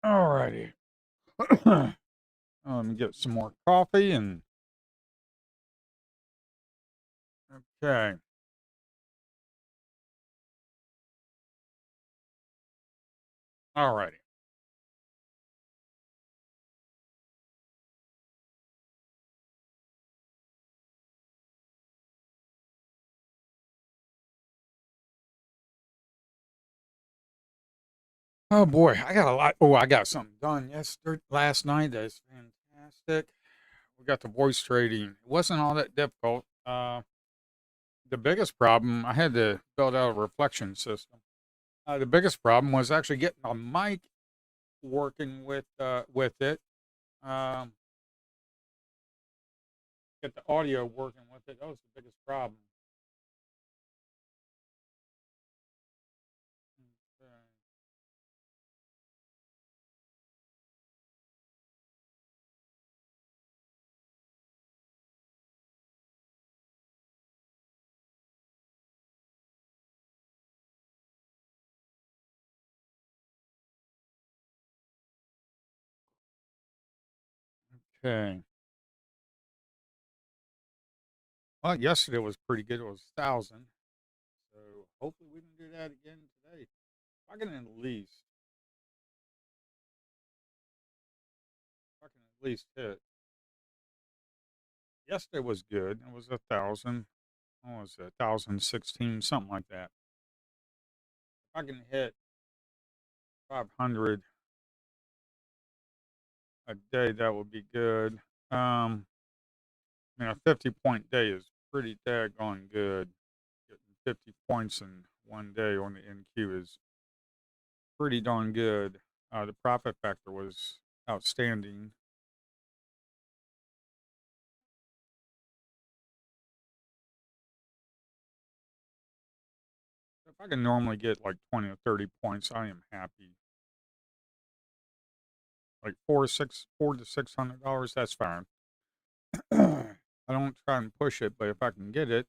Alrighty. Let me get some more coffee and okay. Alrighty. Oh boy, I got a lot. Oh, I got something done last night that's fantastic. We got the voice trading. It wasn't all that difficult. The biggest problem I had to build out a reflection system. The biggest problem was actually getting a mic working with it. Um, get the audio working with it. That was the biggest problem. Okay. Well, yesterday was pretty good. It was 1,000. So hopefully we can do that again today. If I can at least, if I can at least hit. Yesterday was good. It was 1,000. What was it? 1,016, something like that. If I can hit 500 a day, that would be good. A 50-point day is pretty daggone good. Getting 50 points in one day on the NQ is pretty darn good. The profit factor was outstanding. If I can normally get like 20 or 30 points, I am happy. Like $400 to $600, that's fine. I don't try and push it, but if I can get it,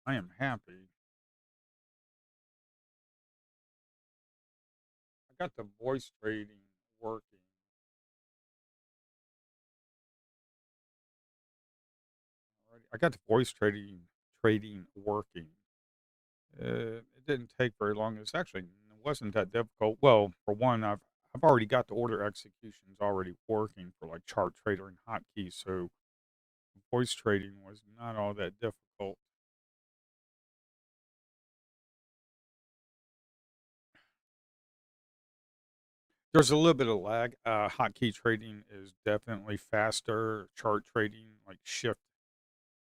I am happy. I got the voice trading working already. I got the voice trading working. It didn't take very long. It wasn't that difficult. Well, for one, I've already got the order executions already working for like chart trader and hotkeys, so voice trading was not all that difficult. There's a little bit of lag. Hotkey trading is definitely faster. Chart trading, like shift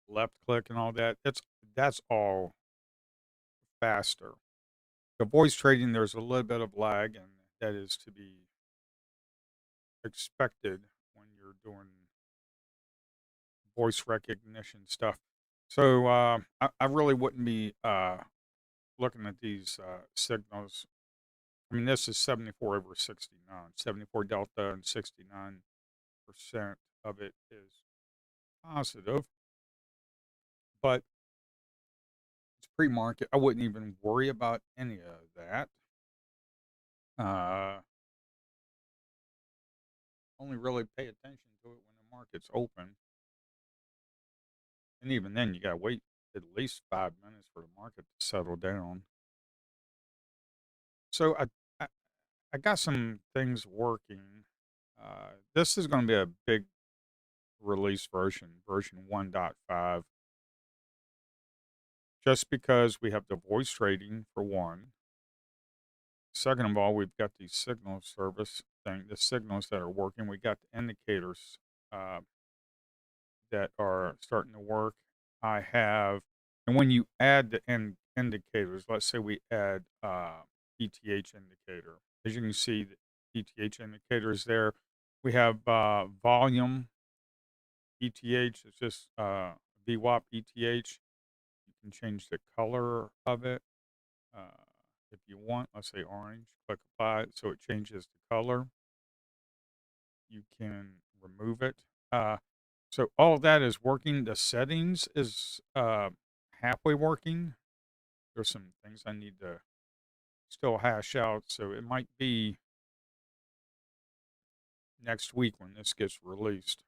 left click and all that, that's all faster. The voice trading, there's a little bit of lag, and that is to be expected when you're doing voice recognition stuff. So I really wouldn't be looking at these signals. I mean, this is 74 over 69, 74 delta, and 69% of it is positive. But it's pre-market. I wouldn't even worry about any of that. Uh, only really pay attention to it when the market's open, and even then, you gotta wait at least 5 minutes for the market to settle down. So I, I got some things working. This is going to be a big release version 1.5, just because we have the voice trading for one. Second of all, we've got the signal service thing, the signals that are working. We got the indicators uh, that are starting to work. I have, and when you add the indicators, let's say we add ETH indicator, as you can see, the ETH indicators there. We have volume ETH. It's just VWAP ETH. You can change the color of it if you want. Let's say orange. Click apply, so it changes the color. You can remove it. Uh, so all of that is working. The settings is halfway working. There's some things I need to still hash out. So it might be next week when this gets released,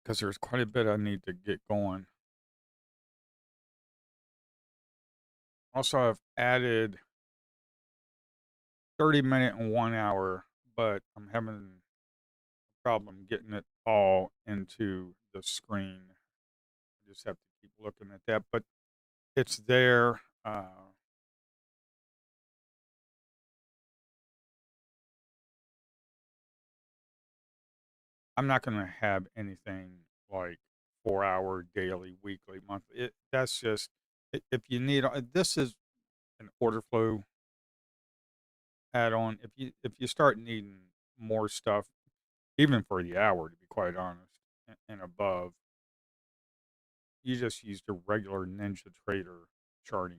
because there's quite a bit I need to get going. Also, I've added 30-minute and 1 hour, but I'm having a problem getting it all into the screen. I just have to keep looking at that, but it's there. I'm not going to have anything like 4 hour daily, weekly, monthly. That's just if you need. This is an order flow add on. If you start needing more stuff, even for the hour, to be quite honest, and above, you just use the regular Ninja Trader charting.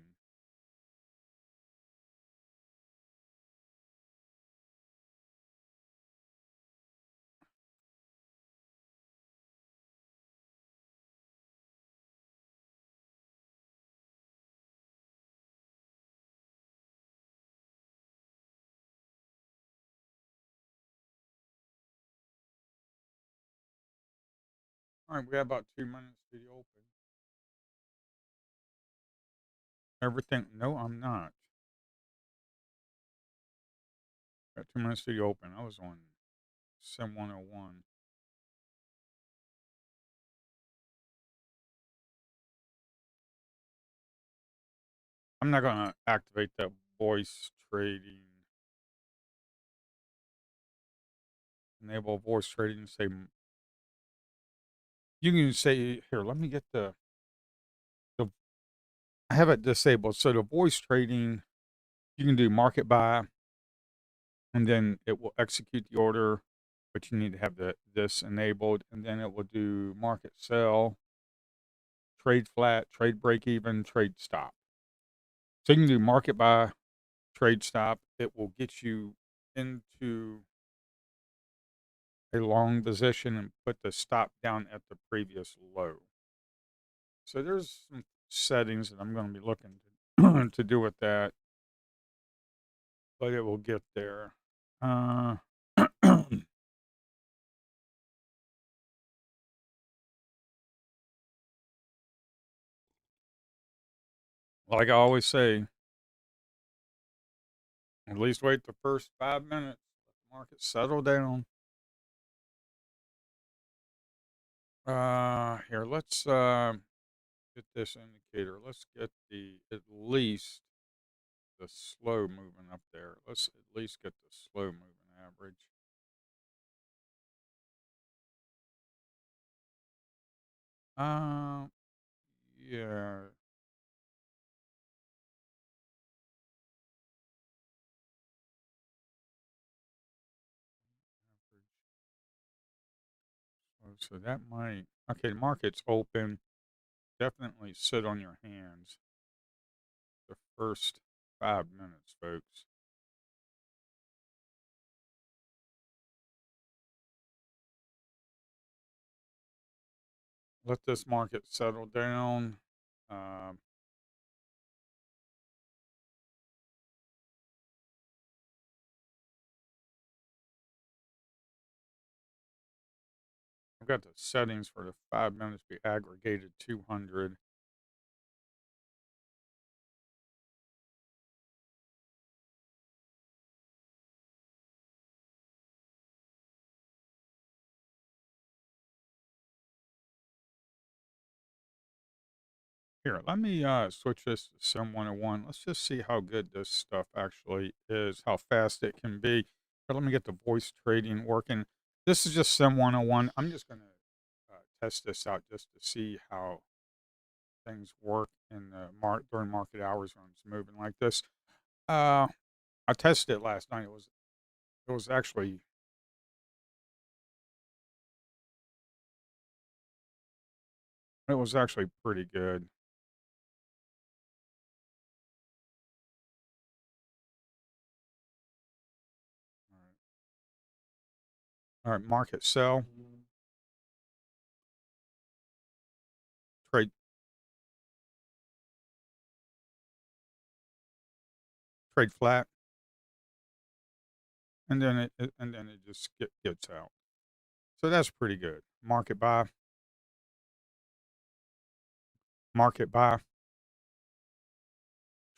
All right, we got about 2 minutes to the open. Everything? No, I'm not. Got 2 minutes to the open. I was on Sim 101. I'm not gonna activate that voice trading. Enable voice trading. Say you can say here. Let me get the. I have it disabled. So the voice trading, you can do market buy, and then it will execute the order, but you need to have this enabled, and then it will do market sell, trade flat, trade break even, trade stop. So you can do market buy, trade stop. It will get you into a long position and put the stop down at the previous low. So there's some settings that I'm going to be looking to, to do with that, but it will get there. Uh, like I always say, at least wait the first 5 minutes. Let the market settle down. Here, let's get this indicator. Let's get the at least the slow moving up there. Let's at least get the slow moving average. Uh, yeah. So that might okay. The market's open. Definitely sit on your hands the first 5 minutes, folks. Let this market settle down. Um, I've got the settings for the 5 minutes be aggregated 200. Here, let me switch this to Sim 101. Let's just see how good this stuff actually is, how fast it can be. But let me get the voice trading working. This is just Sim 101. I'm just going to test this out just to see how things work in the during market hours when it's moving like this. Uh, I tested it last night. It was actually pretty good. All right, market sell, trade trade flat, and then it just gets out. So that's pretty good. Market buy,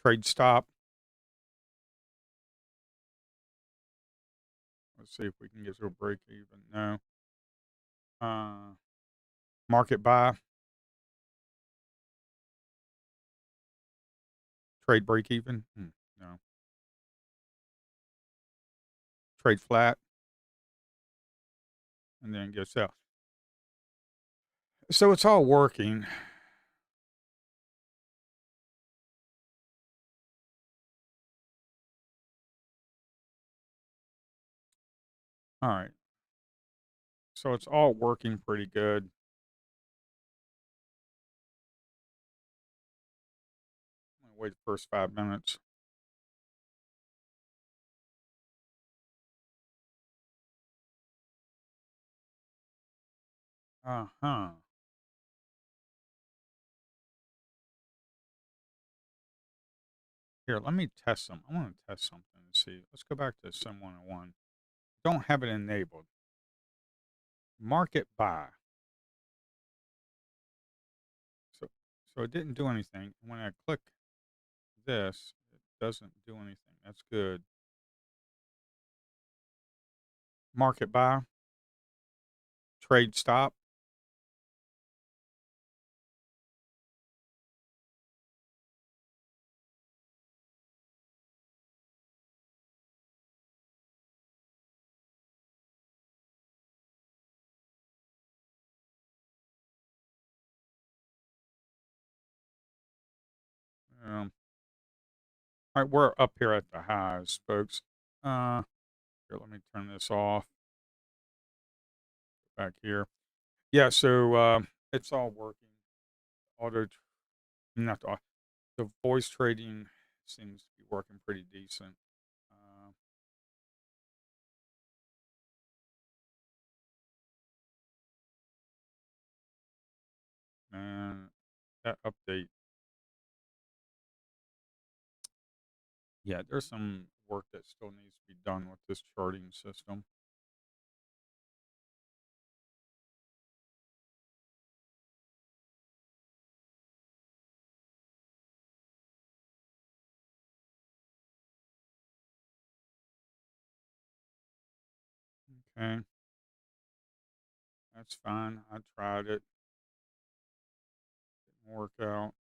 trade stop. Let's see if we can get to a break even. No. Uh, Market buy, trade break even. No. Trade flat, and then gets out. So it's all working. All right. So it's all working pretty good. Wait the first 5 minutes. Uh huh. Here, let me test some. I want to test something and see. Let's go back to Sim 101. Don't have it enabled. Market buy. So, so it didn't do anything. When I click this, it doesn't do anything. That's good. Market buy. Trade stop. All right, we're up here at the highs, folks. Uh, Here, let me turn this off. Back here. Yeah, so it's all working. Auto, not the, the voice trading seems to be working pretty decent. Uh, and that update, yeah, there's some work that still needs to be done with this charting system. Okay, that's fine. I tried it. Didn't work out.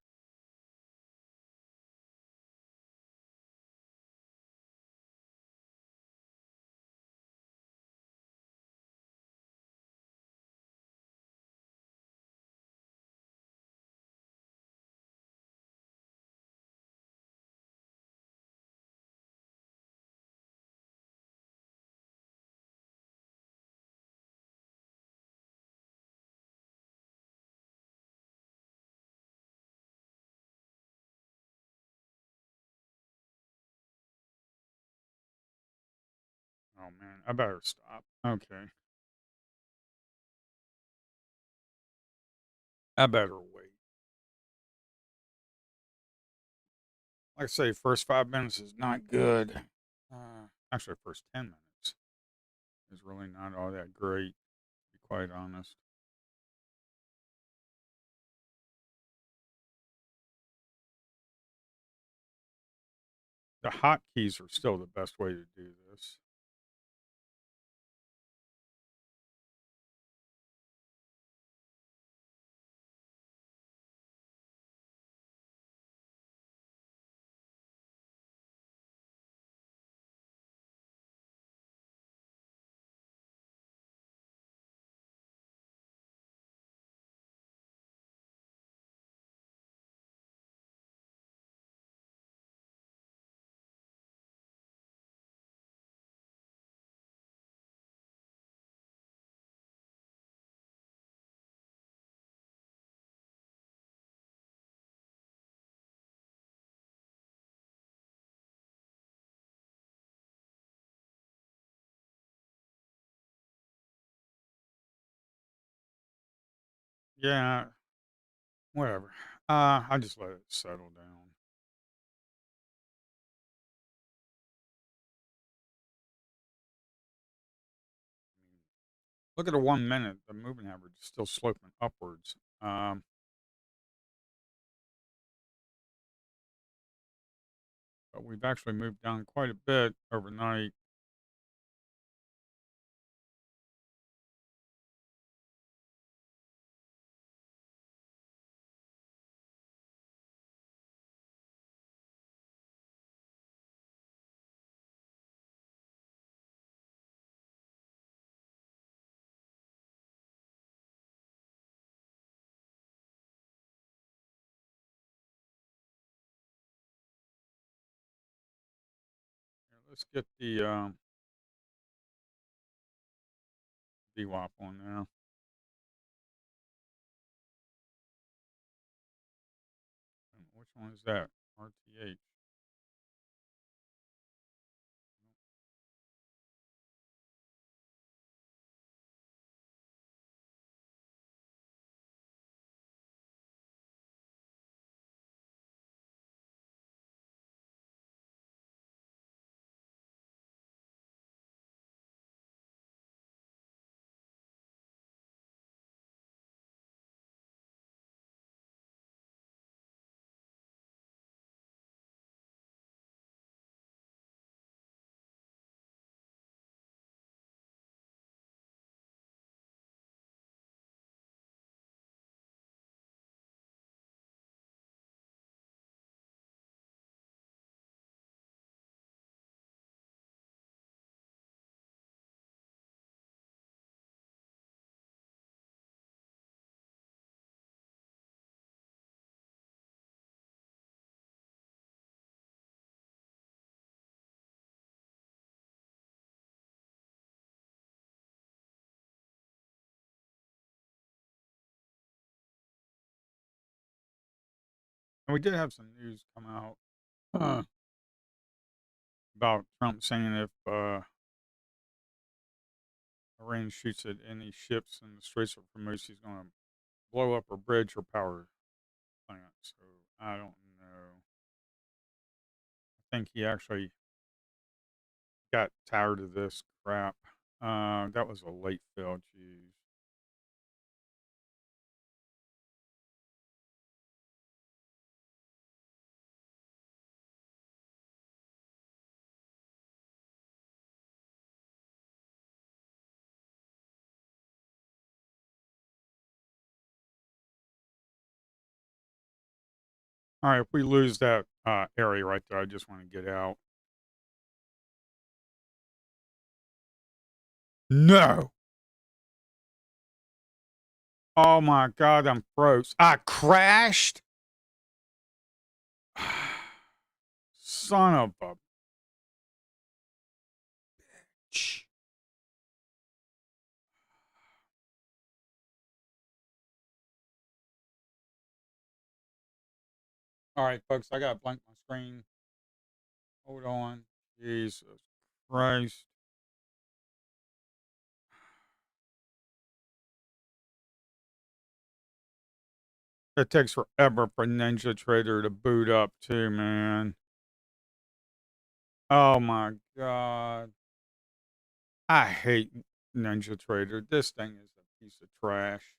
Oh man, I better stop. Okay, I better wait. Like I say, first 5 minutes is not good. Actually, first 10 minutes is really not all that great, to be quite honest. The hotkeys are still the best way to do this. Yeah, whatever. I just let it settle down. Look at the 1 minute, the moving average is still sloping upwards. But we've actually moved down quite a bit overnight. Here, let's get the VWAP on now. Which one is that? RTH. And we did have some news come out about Trump saying if Iran shoots at any ships in the Straits of Hormuz, he's going to blow up a bridge or power plant. So I don't know. I think he actually got tired of this crap. That was a late fail. Jeez. All right, if we lose that area right there, I just want to get out. No. Oh my God, I'm froze. I crashed. Son of a bitch. All right, folks, I got to blank my screen. Hold on. Jesus Christ. It takes forever for Ninja Trader to boot up, too, man. Oh my God. I hate Ninja Trader. This thing is a piece of trash.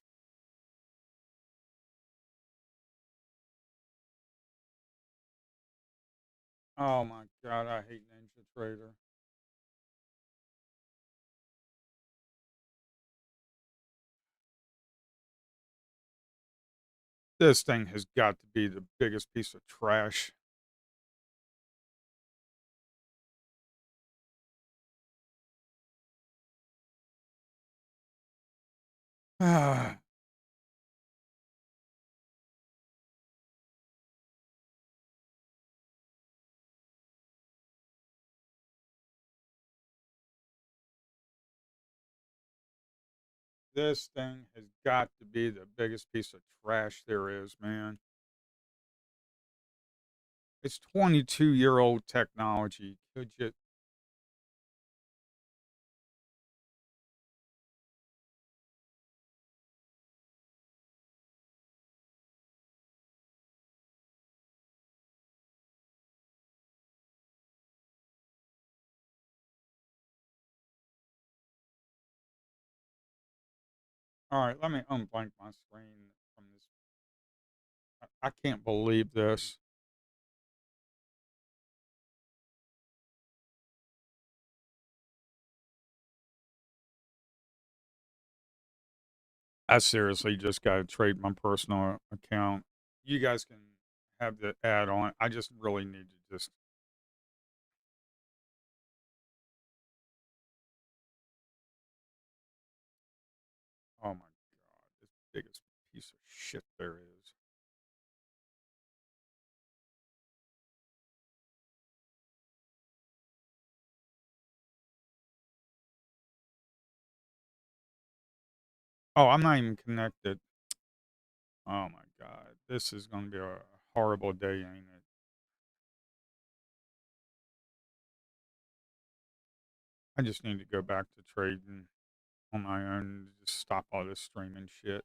Oh my God, I hate Ninja Trader. This thing has got to be the biggest piece of trash. This thing has got to be the biggest piece of trash there is, man. It's 22-year-old technology. Could you? All right, let me unblank my screen from this. I can't believe this. I seriously just got to trade my personal account. You guys can have the add on. I just really need to just. Oh my god, this biggest piece of shit there is. Oh, I'm not even connected. Oh my god, this is going to be a horrible day, ain't it? I just need to go back to trading on my own and just stop all this streaming shit.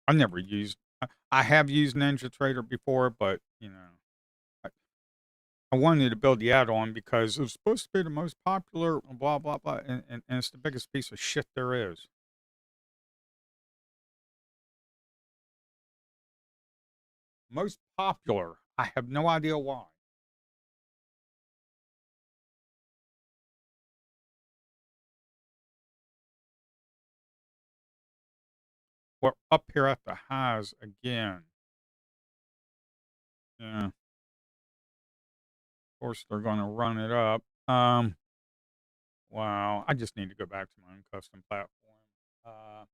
I've never used. I have used Ninja Trader before, but I, I wanted to build the add-on because it was supposed to be the most popular. Blah blah blah, and it's the biggest piece of shit there is. Most popular. I have no idea why. We're up here at the highs again. Yeah, of course they're going to run it up. Wow. I just need to go back to my own custom platform. Uh,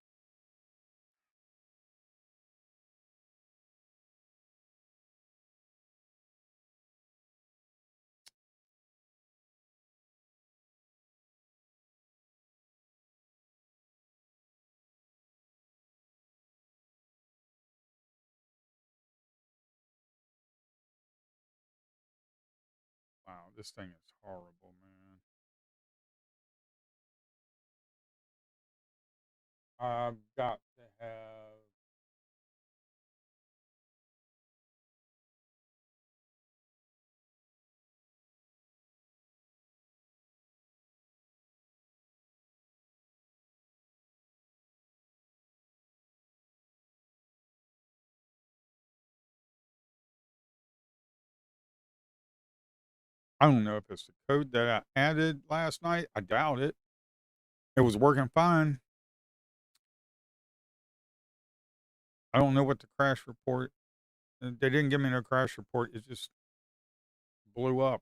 wow, this thing is horrible, man. I've got to have. I don't know if it's the code that I added last night. I doubt it. It was working fine. I don't know what the crash report. They didn't give me no crash report. It just blew up.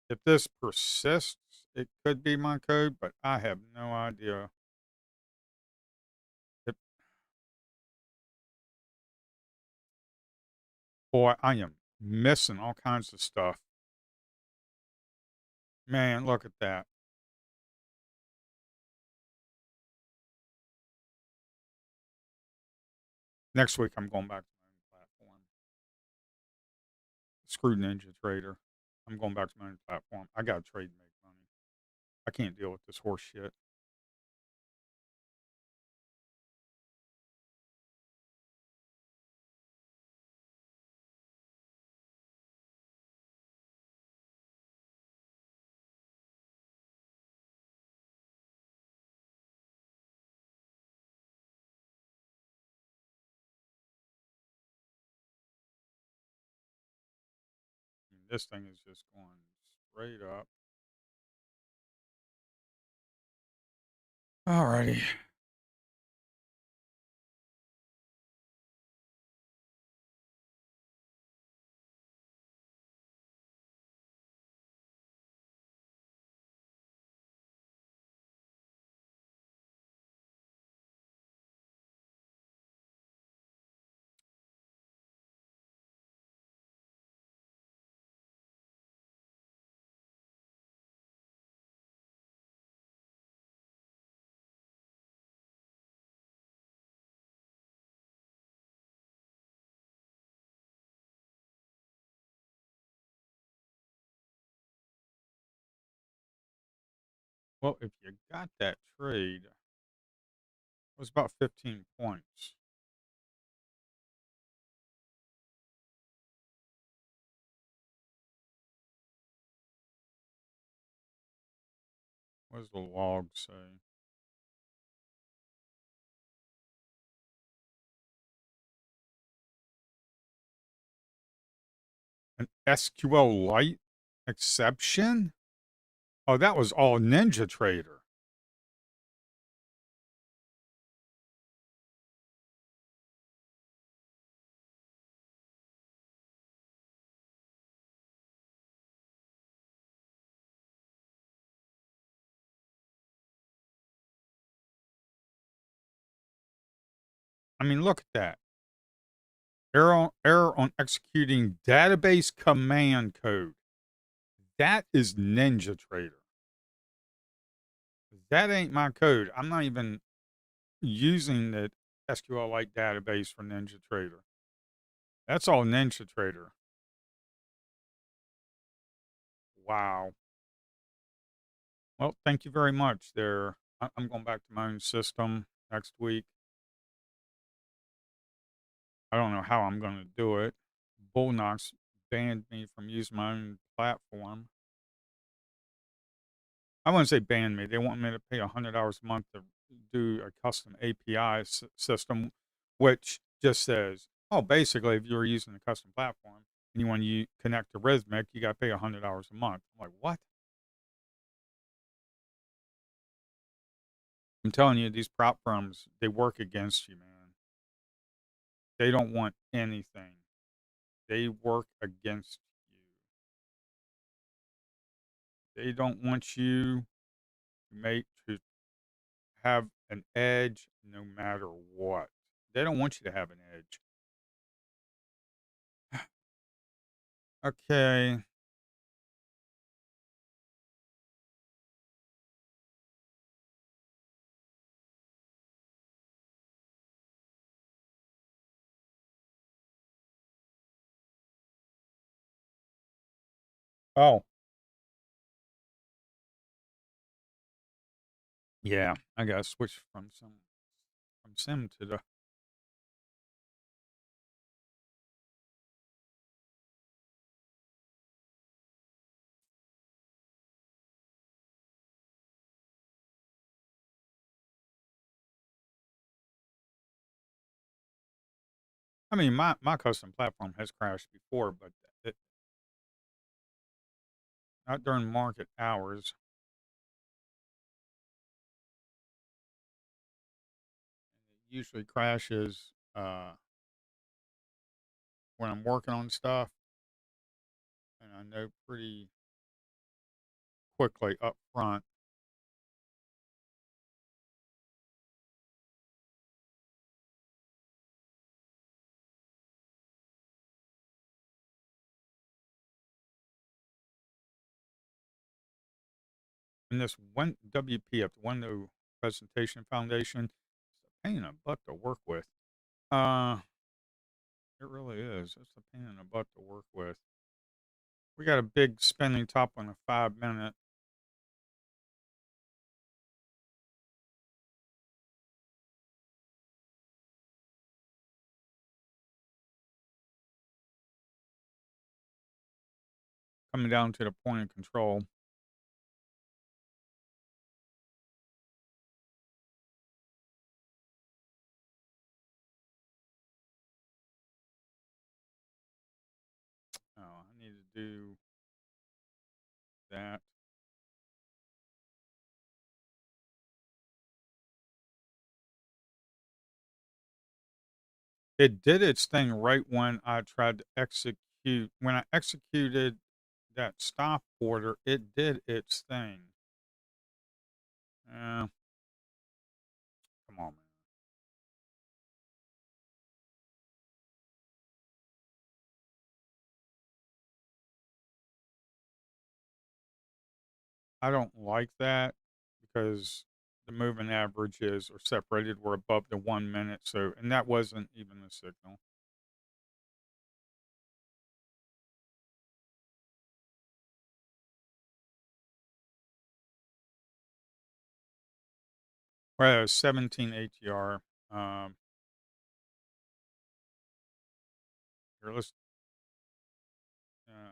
If this persists, it could be my code, but I have no idea. It, boy, I am missing all kinds of stuff. Man, look at that. Next week, I'm going back to my own platform. Screw Ninja Trader. I'm going back to my own platform. I got to trade and make money. I can't deal with this horse shit. I mean, this thing is just going straight up. Alrighty. Well, if you got that trade, it was about 15 points. What does the log say? An SQLite exception? Oh, that was all NinjaTrader. I mean, look at that. Error on executing database command code. That is NinjaTrader. That ain't my code. I'm not even using the SQLite database for NinjaTrader. That's all NinjaTrader. Wow. Well, thank you very much there. I'm going back to my own system next week. I don't know how I'm going to do it. Bullknox banned me from using my own platform. I wouldn't say banned me. They want me to pay $100 a month to do a custom API system, which just says, oh, basically, if you're using a custom platform and you want to connect to Rhythmic, you got to pay $100 a month. I'm like, what? I'm telling you, these prop firms, they work against you, man. They don't want anything. They work against you. They don't want you to have an edge no matter what. They don't want you to have an edge. Okay. Oh, yeah. I got to switch from sim to the. I mean, my custom platform has crashed before, but it, not during market hours. It usually crashes when I'm working on stuff, and I know pretty quickly up front. And this one WPF, Window Presentation Foundation, it's a pain in the butt to work with. Uh, it really is. It's a pain in the butt to work with. We got a big spinning top on a 5 minute. Coming down to the point of control. Oh, I need to do that. It did its thing right when I tried to execute. When I executed that stop order, it did its thing. Come on, man. I don't like that because the moving averages are separated. We're above the 1 minute. So, and that wasn't even a signal. We're at a 17 ATR. Um, Here, let's.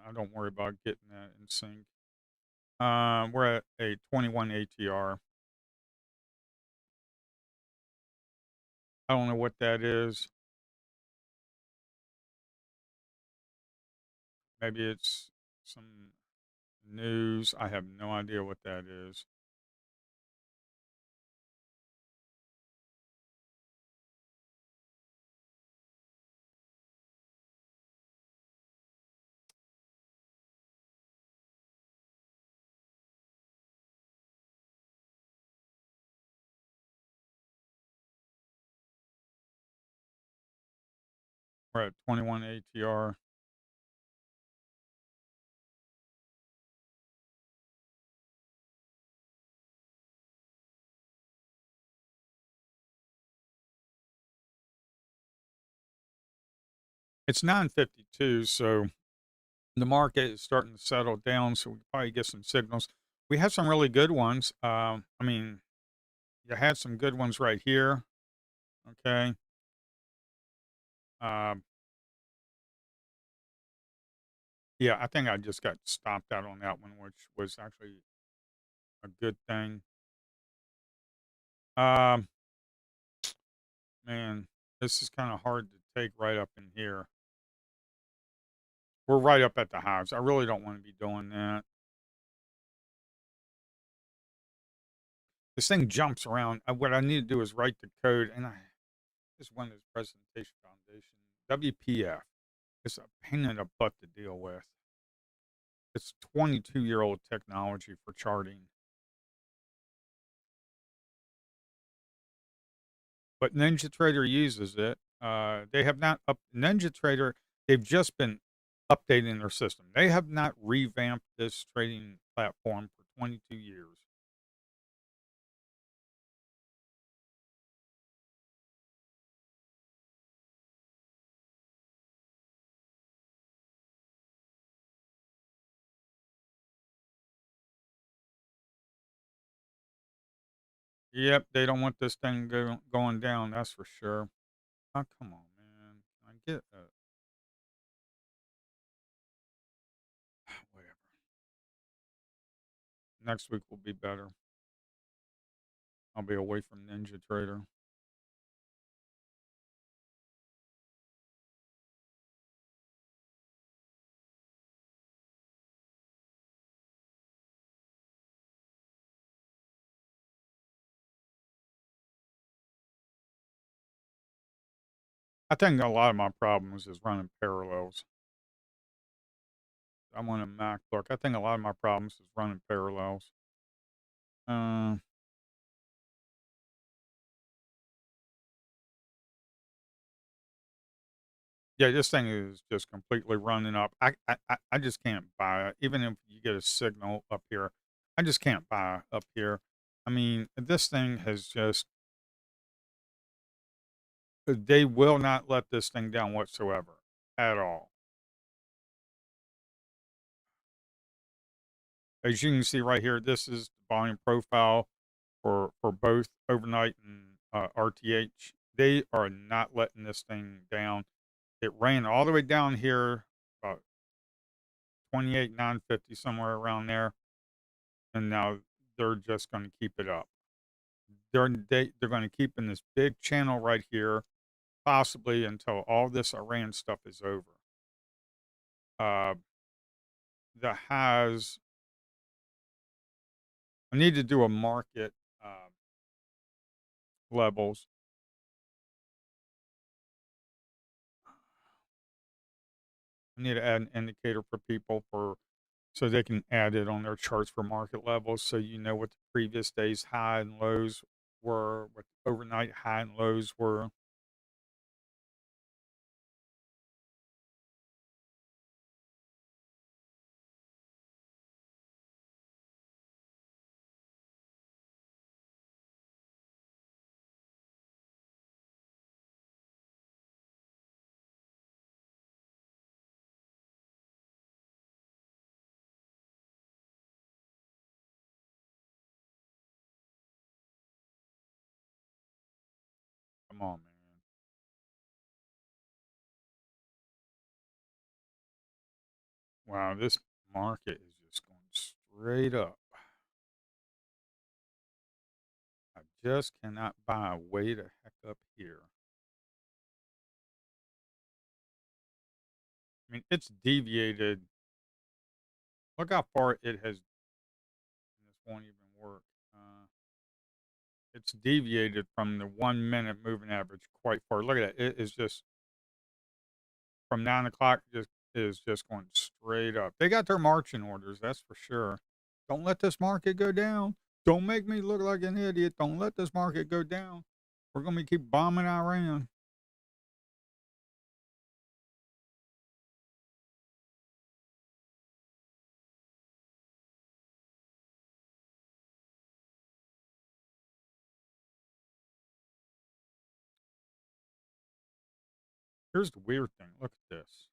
I don't worry about getting that in sync. We're at a 21 ATR. I don't know what that is. Maybe it's some news. I have no idea what that is. We're at 21 ATR. It's 9:52, so the market is starting to settle down. So we probably get some signals. We had some really good ones. I mean, you had some good ones right here. Okay. Um, yeah, I think I just got stopped out on that one, which was actually a good thing. Um, Man, this is kind of hard to take right up in here. We're right up at the highs. I really don't want to be doing that. This thing jumps around. What I need to do is write the code, and I just won this presentation foundation. WPF. It's a pain in the butt to deal with. It's 22-year-old technology for charting, but NinjaTrader uses it. They have not up NinjaTrader. They've just been updating their system. They have not revamped this trading platform for 22 years. Yep, they don't want this thing going down. That's for sure. Oh, come on, man. I get whatever. Next week will be better. I'll be away from NinjaTrader. I think a lot of my problems is running parallels. I'm on a MacBook. I think a lot of my problems is running parallels. Uh, yeah, this thing is just completely running up. I just can't buy it. Even if you get a signal up here, I just can't buy up here. I mean, this thing has just, they will not let this thing down whatsoever at all. As you can see right here, this is the volume profile for both overnight and RTH. They are not letting this thing down. It ran all the way down here, about 28,950, somewhere around there, and now they're just going to keep it up. They're going to keep in this big channel right here, possibly until all this Iran stuff is over. Uh, the highs. I need to do a market levels. I need to add an indicator for people for so they can add it on their charts for market levels, so you know what the previous day's high and lows were, what the overnight high and lows were. Wow, this market is just going straight up. I just cannot buy way the heck up here. I mean, it's deviated. Look how far it has. This won't even work. Uh, it's deviated from the 1 minute moving average quite far. Look at that. It is just from 9 o'clock. Just is just going straight up. They got their marching orders. That's for sure. Don't let this market go down. Don't make me look like an idiot. Don't let this market go down. We're gonna keep bombing Iran. Here's the weird thing. Look at this.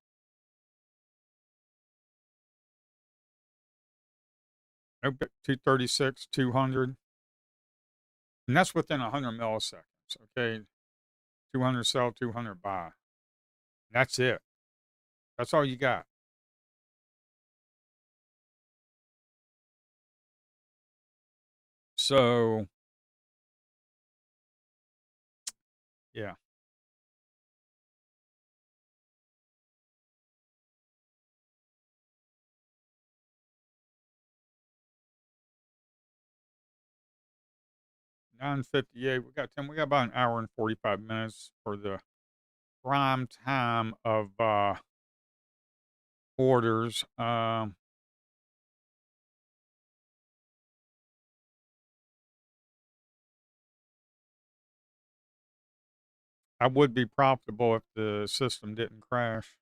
Nope, 236, 200. And that's within 100 milliseconds. Okay. 200 sell, 200 buy. That's it. That's all you got. So, yeah. 9:58. We got 10. We got about an hour and 45 minutes for the prime time of orders. I would be profitable if the system didn't crash.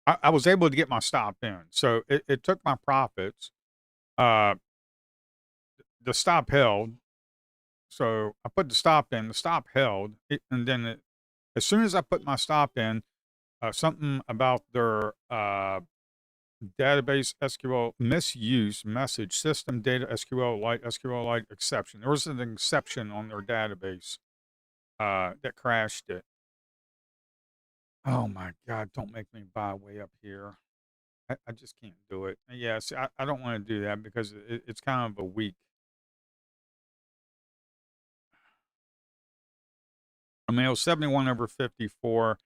I was able to get my stop in. So it took my profits. Uh, the stop held. So I put the stop in, the stop held, and then as soon as I put my stop in, something about their database SQL misuse message system data SQL Lite exception. There was an exception on their database that crashed it. Oh my God! Don't make me buy way up here. I just can't do it. Yeah, see, I don't want to do that because it's kind of a weak. I mean, it was 71 over 54.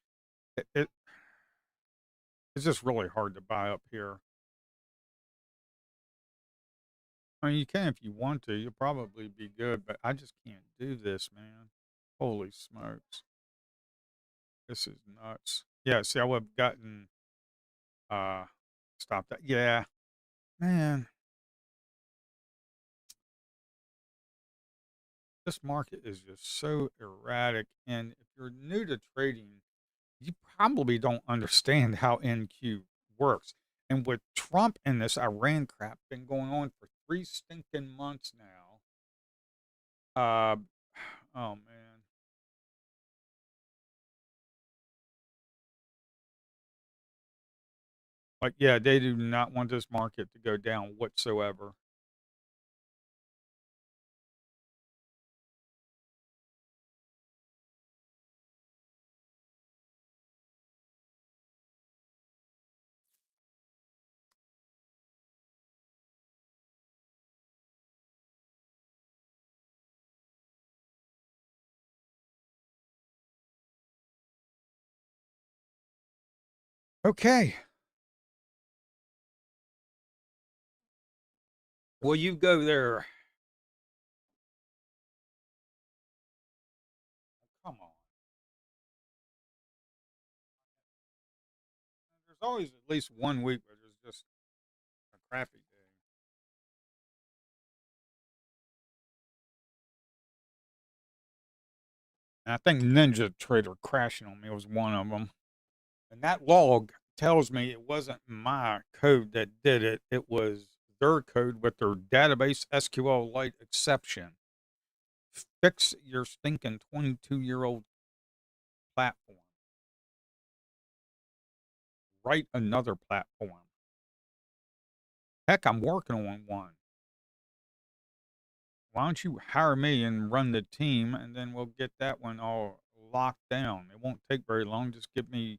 It it's just really hard to buy up here. I mean, you can if you want to. You'll probably be good, but I just can't do this, man. Holy smokes. This is nuts. Yeah, see, I would have gotten uh stopped that. Yeah, man, this market is just so erratic. And if you're new to trading, you probably don't understand how NQ works. And with Trump and this Iran crap been going on for 3 stinking months now. Oh man. Like, yeah, they do not want this market to go down whatsoever. Okay. Well, you go there. Come on. There's always at least one week where there's just a crappy day. And I think Ninja Trader crashing on me was one of them. And that log tells me it wasn't my code that did it. It was their code with their database SQL-Lite exception. Fix your stinking 22-year-old platform. Write another platform. Heck, I'm working on one. Why don't you hire me and run the team, and then we'll get that one all locked down. It won't take very long. Just give me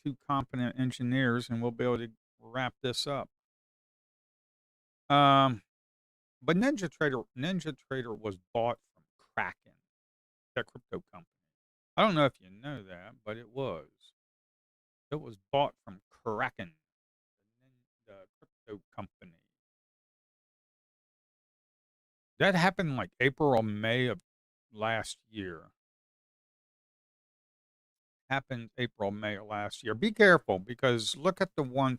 2 competent engineers, and we'll be able to wrap this up. Um, but Ninja Trader was bought from Kraken, that crypto company. I don't know if you know that, but it was. It was bought from Kraken, the crypto company. That happened like April or May of last year. Happened April, May of last year. Be careful because look at the one.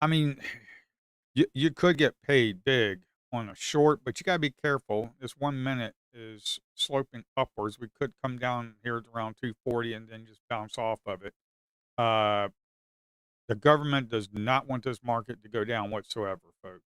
I mean, you could get paid big on a short, but you got to be careful. This 1 minute is sloping upwards. We could come down here at around 240 and then just bounce off of it. Uh, the government does not want this market to go down whatsoever, folks.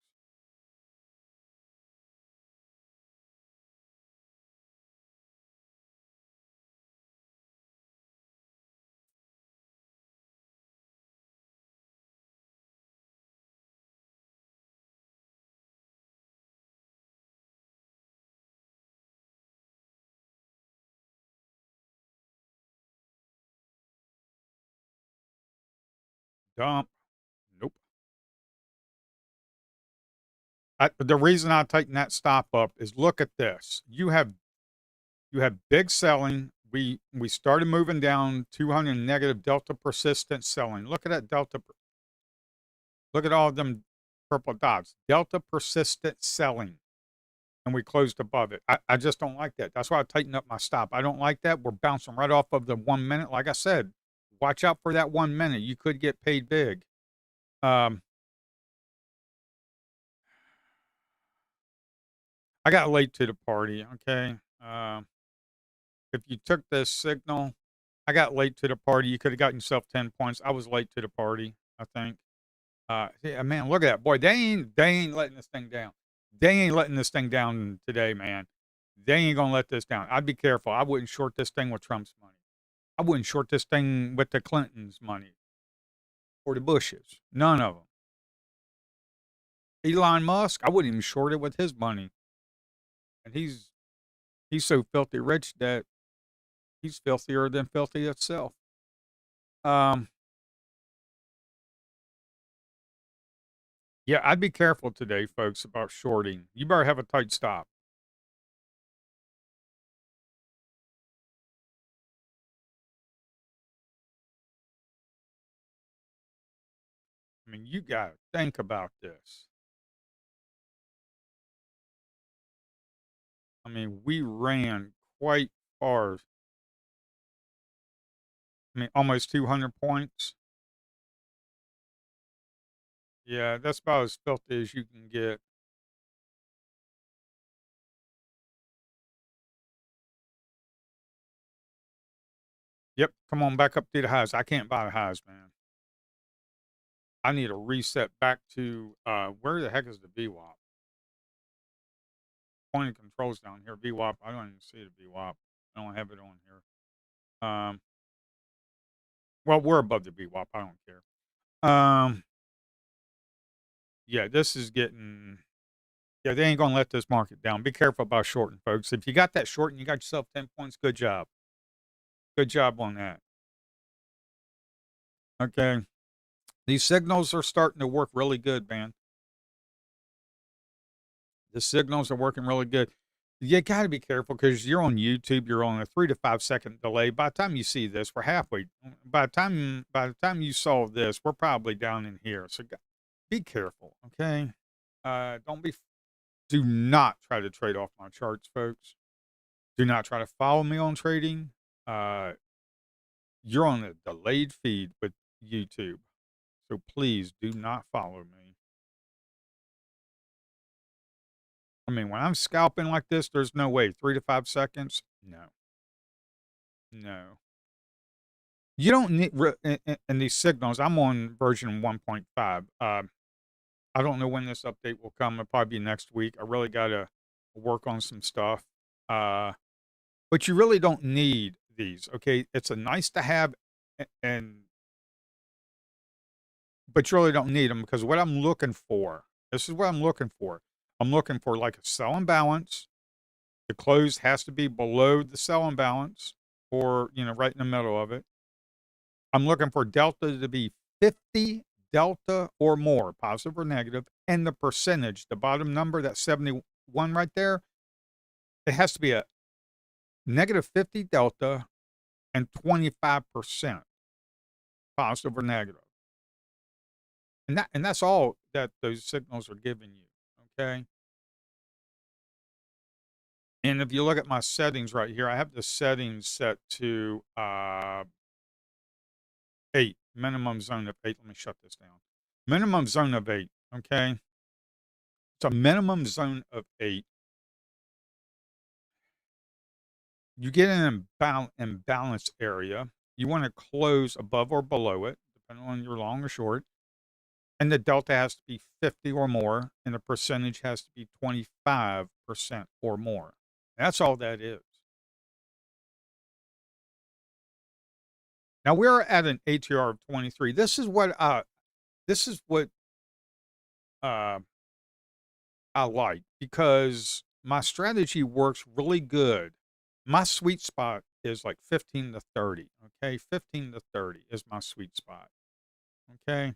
Dump. Nope. The reason I'm taking that stop up is look at this. You have big selling. We started moving down 200 negative delta persistent selling. Look at that delta. Look at all of them purple dots. Delta persistent selling. And we closed above it. I just don't like that. That's why I tightened up my stop. I don't like that. We're bouncing right off of the 1 minute. Like I said, watch out for that 1 minute. You could get paid big. Um, I got late to the party. Okay. If you took this signal, I got late to the party. You could have gotten yourself 10 points. I was late to the party, I think. Yeah, man, look at that. Boy, they ain't letting this thing down. They ain't letting this thing down today, man. They ain't gonna let this down. I'd be careful. I wouldn't short this thing with Trump's money. I wouldn't short this thing with the Clintons' money or the Bushes. None of them. Elon Musk, I wouldn't even short it with his money. And he's so filthy rich that he's filthier than filthy itself. Um, yeah, I'd be careful today, folks, about shorting. You better have a tight stop. I mean, you got to think about this. I mean, we ran quite far. I mean, almost 200 points. Yeah, that's about as filthy as you can get. Yep, come on back up to the highs. I can't buy the highs, man. I need a reset back to where the heck is the VWAP? Point of controls down here. VWAP. I don't even see the VWAP. I don't have it on here. Well, we're above the VWAP. I don't care. Yeah, this is getting. Yeah, they ain't gonna let this market down. Be careful about shorting, folks. If you got that short and you got yourself 10 points, good job. Good job on that. Okay. These signals are starting to work really good, man. The signals are working really good. You got to be careful because you're on YouTube. You're on a 3 to 5 second delay. By the time you see this, we're halfway. By the time you saw this, we're probably down in here. So be careful, okay? Don't be. Do not try to trade off my charts, folks. Do not try to follow me on trading. Uh, you're on a delayed feed with YouTube, so please do not follow me. I mean, when I'm scalping like this, there's no way. 3 to 5 seconds? No. No. You don't need in these signals. I'm on version 1.5. I don't know when this update will come. It'll probably be next week. I really got to work on some stuff. Uh, but you really don't need these. Okay, it's a nice to have, and but you really don't need them because what I'm looking for. This is what I'm looking for. I'm looking for like a sell and balance The close has to be below the sell imbalance or, right in the middle of it. I'm looking for delta to be 50 delta or more, positive or negative, and the percentage, the bottom number, that 71 right there, it has to be a -50 delta and 25% positive or negative. And that's all that those signals are giving you, okay? And if you look at my settings right here, I have the settings set to 8, minimum zone of 8. Let me shut this down. Minimum zone of 8, okay? It's a minimum zone of 8. You get an imbalance area. You want to close above or below it, depending on your long or short. And the delta has to be 50 or more, and the percentage has to be 25% or more. That's all that is. Now we're at an ATR of 23. This is what uh, I like because my strategy works really good. My sweet spot is like 15 to 30. Okay, 15 to 30 is my sweet spot. Okay.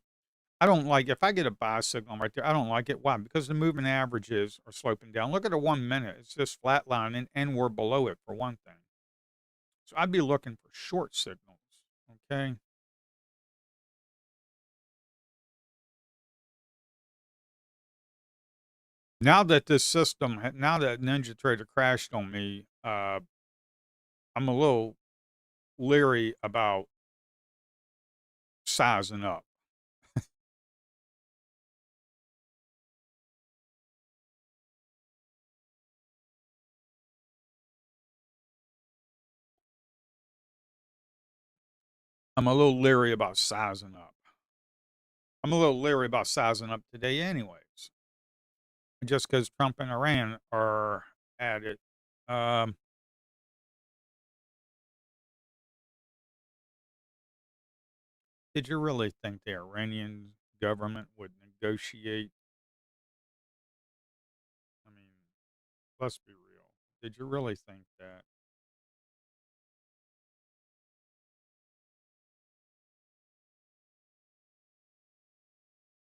I don't like if I get a buy signal right there, I don't like it. Why? Because the moving averages are sloping down. Look at a 1 minute. It's just flatlining and we're below it for one thing. So I'd be looking for short signals. Okay. Now that Ninja Trader crashed on me, I'm a little leery about sizing up. I'm a little leery about sizing up. I'm a little leery about sizing up today anyways, just because Trump and Iran are at it. Um, did you really think the Iranian government would negotiate? I mean, let's be real. Did you really think that?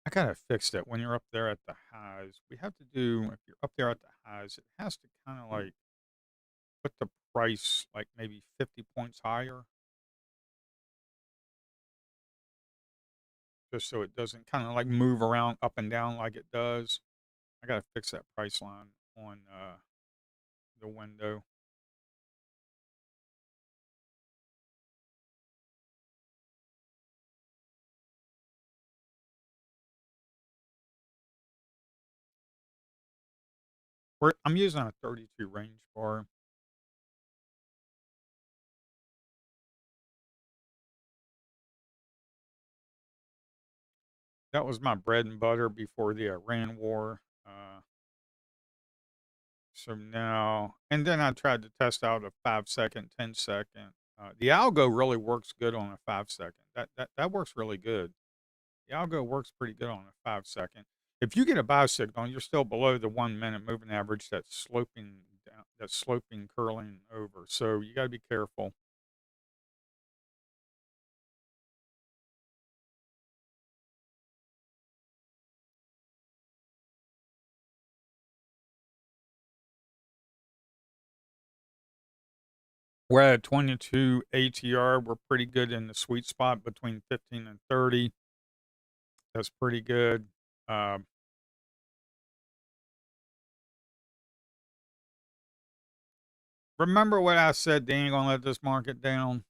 I gotta fix that when you're up there at the highs. We have to do, if you're up there at the highs, it has to kind of like put the price like maybe 50 points higher, just so it doesn't kind of like move around up and down like it does. I gotta fix that price line on the window. I'm using a 32 range bar. That was my bread and butter before the Iran war. So now, and then I tried to test out a 5 second, 10 second. The algo really works good on a 5 second. That works really good. The algo works pretty good on a 5 second. If you get a buy signal, you're still below the 1 minute moving average that's sloping down, that's sloping curling over. So you got to be careful. We're at 22 ATR. We're pretty good in the sweet spot between 15 and 30. That's pretty good. Um, remember what I said? They ain't gonna let this market down.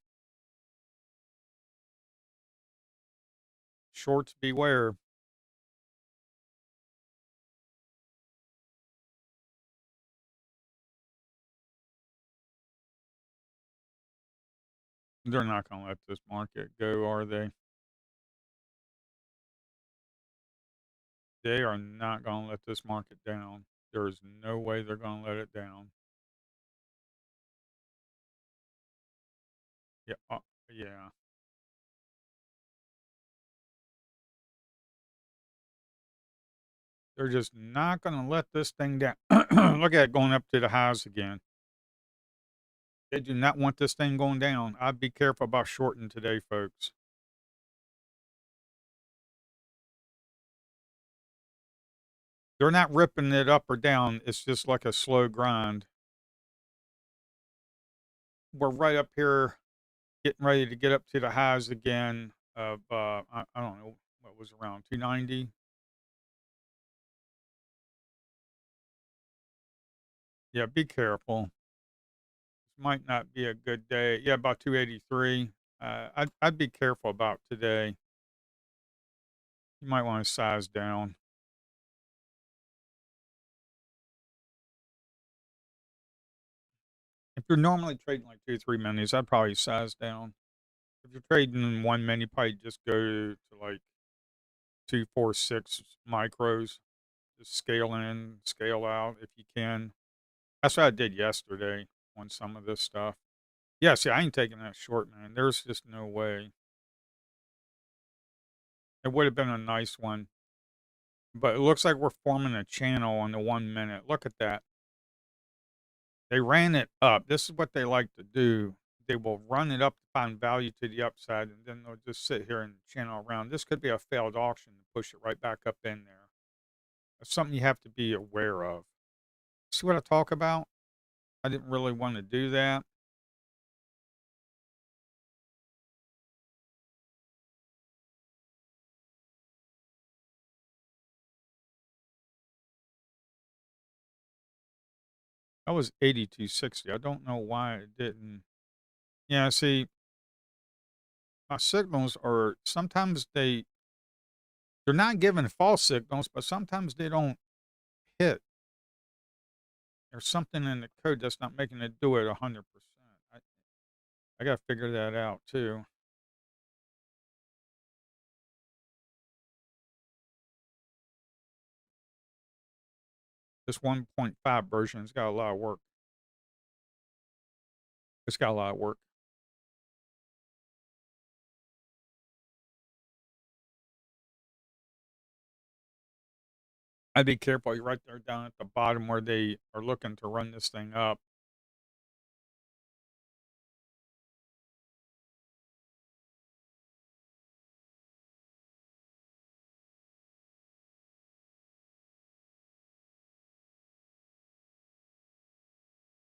Shorts beware. They're not gonna let this market go, are they? They are not gonna let this market down. There is no way they're gonna let it down. Yeah, yeah. They're just not gonna let this thing down. Look at it going up to the highs again. They do not want this thing going down. I'd be careful about shorting today, folks. They're not ripping it up or down. It's just like a slow grind. We're right up here getting ready to get up to the highs again of, I don't know, what was around 290. Yeah, be careful. This might not be a good day. Yeah, about 283. I'd be careful about today. You might want to size down. If you're normally trading like 2 or 3 minis, I'd probably size down. If you're trading in 1 mini, probably just go to like 2, 4, 6 micros. Just scale in, scale out if you can. That's what I did yesterday on some of this stuff. Yeah, see, I ain't taking that short, man. There's just no way. It would have been a nice one, but it looks like we're forming a channel on the 1 minute. Look at that. They ran it up. This is what they like to do. They will run it up to find value to the upside, and then they'll just sit here and channel around. This could be a failed auction to push it right back up in there. That's something you have to be aware of. See what I talk about? I didn't really want to do that. That was 8260. I don't know why it didn't. Yeah, see, my signals are sometimes they're not giving false signals, but sometimes they don't hit. There's something in the code that's not making it do it 100%. I got to figure that out too. This 1.5 version's got a lot of work. It's got a lot of work. I'd be careful. You're right there down at the bottom where they are looking to run this thing up.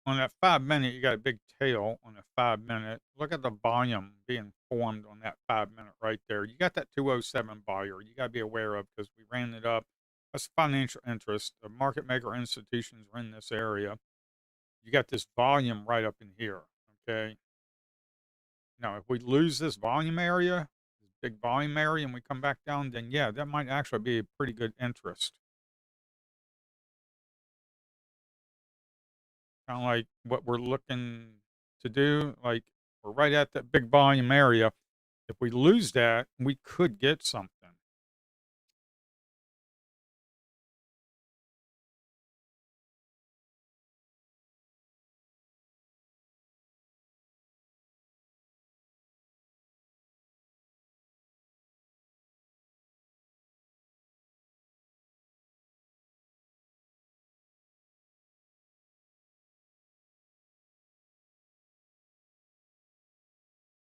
On that 5 minute, you got a big tail on the 5 minute. Look at the volume being formed on that 5 minute right there. You got that 207 buyer. You got to be aware of because we ran it up. That's financial interest. The market maker institutions are in this area. You got this volume right up in here. Okay. Now, if we lose this volume area, this big volume area, and we come back down, then yeah, that might actually be a pretty good interest. Kind of like what we're looking to do. Like we're right at that big volume area. If we lose that, we could get something.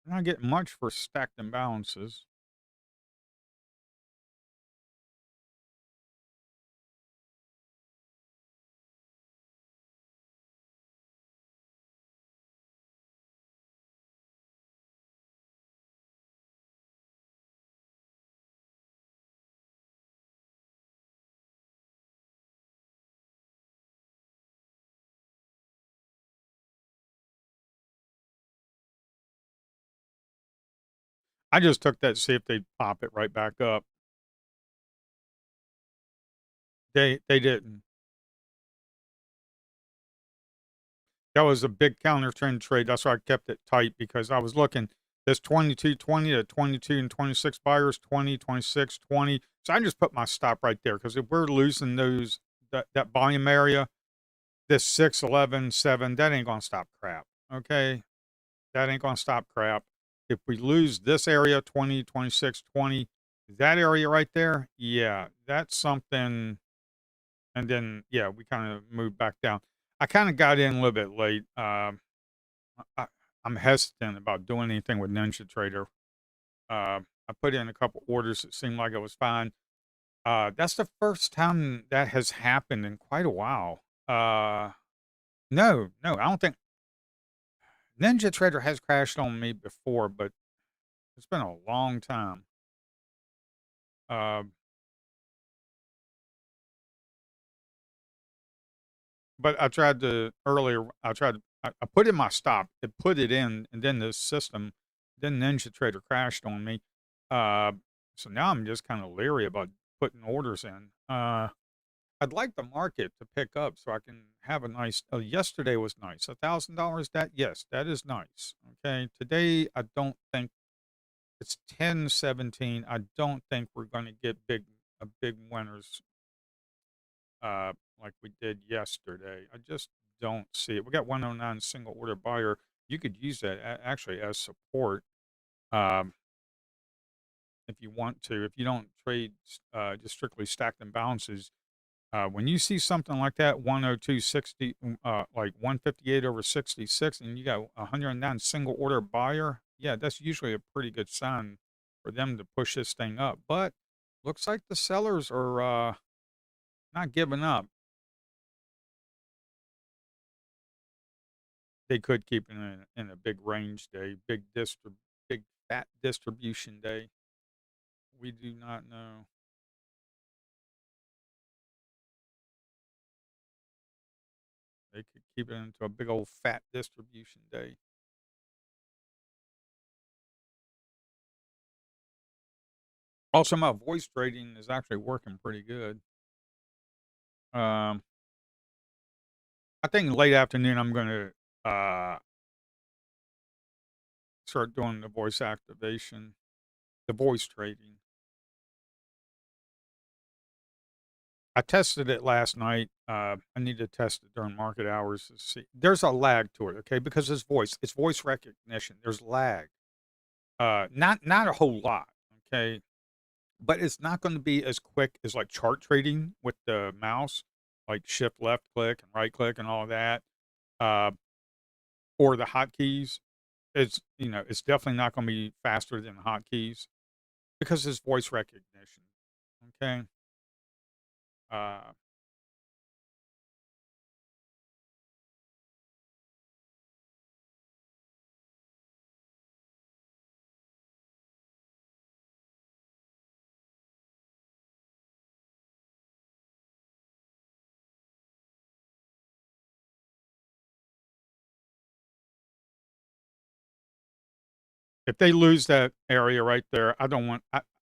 We're not getting much for stacked imbalances. I just took that to see if they'd pop it right back up. They didn't. That was a big counter trend trade. That's why I kept it tight because I was looking this 2220 to 22 and 26 buyers, 20, 26, 20. So I just put my stop right there because if we're losing that volume area, this 6, 11, 7, that ain't gonna stop crap. Okay. That ain't gonna stop crap. If we lose this area, 20, 26, 20, that area right there, yeah, that's something and then, yeah, we kinda moved back down. I kinda got in a little bit late. I I'm hesitant about doing anything with NinjaTrader. I put in a couple orders, it seemed like it was fine. That's the first time that has happened in quite a while. No, no, I don't think NinjaTrader has crashed on me before, but it's been a long time. Uh, but I tried to earlier, I put in my stop, it put it in, and then the system, then NinjaTrader crashed on me. Uh, so now I'm just kind of leery about putting orders in. I'd like the market to pick up so I can have a nice. Yesterday was nice. $1,000. That yes, that is nice. Okay. Today I don't think it's 10-17. I don't think we're going to get big winners like we did yesterday. I just don't see it. We got 109 single order buyer. You could use that actually as support um, if you want to. If you don't trade just strictly stacked imbalances, when you see something like that, 102.60, like 158 over 66, and you got 109 single order buyer, yeah, that's usually a pretty good sign for them to push this thing up. But looks like the sellers are not giving up. They could keep it in a big range day, big fat distribution day. We do not know. They could keep it into a big old fat distribution day. Also, my voice trading is actually working pretty good. Um, I think late afternoon I'm gonna start doing the voice activation, the voice trading. I tested it last night. I need to test it during market hours to see. There's a lag to it, okay? Because it's voice recognition. There's lag. Not a whole lot, okay? But it's not going to be as quick as like chart trading with the mouse, like shift left click and right click and all of that, uh, or the hotkeys. It's definitely not going to be faster than the hotkeys because it's voice recognition. Okay. Uh, if they lose that area right there, I don't want.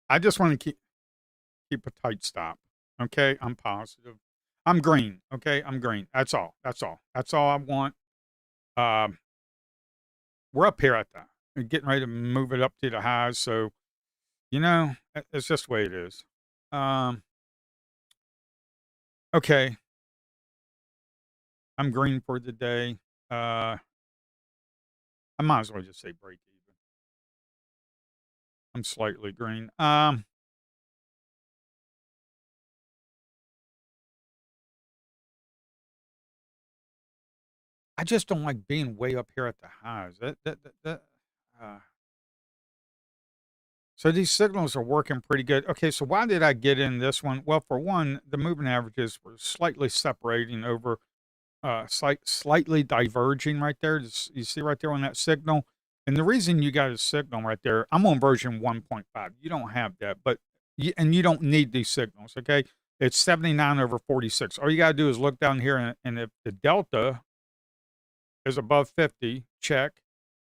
I just want to keep a tight stop. Okay, I'm positive. I'm green. Okay, I'm green. That's all. That's all. That's all I want. Um, we're up here at the getting ready to move it up to the highs. So it's just the way it is. Um, okay, I'm green for the day. Uh, I might as well just say break even. I'm slightly green. I just don't like being way up here at the highs. Uh, so these signals are working pretty good. Okay, so why did I get in this one? Well, for one, the moving averages were slightly separating over, slightly diverging right there. You see right there on that signal? And the reason you got a signal right there, I'm on version 1.5. You don't have that, but you don't need these signals, okay? It's 79 over 46. All you got to do is look down here, and if the delta is above 50, check.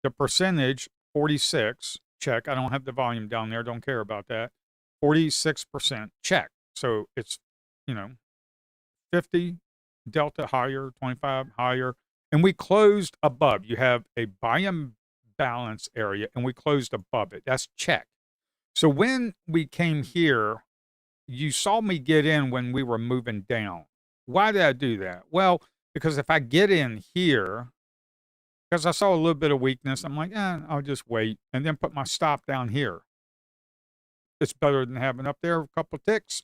The percentage, 46, check. I don't have the volume down there, don't care about that. 46%, check. So it's, you know, 50 delta higher, 25 higher, and we closed above. You have a buy and balance area, and we closed above it. That's check. So when we came here, you saw me get in when we were moving down. Why did I do that? Well, because if I get in here, because I saw a little bit of weakness, I'm like, I'll just wait and then put my stop down here. It's better than having up there a couple ticks.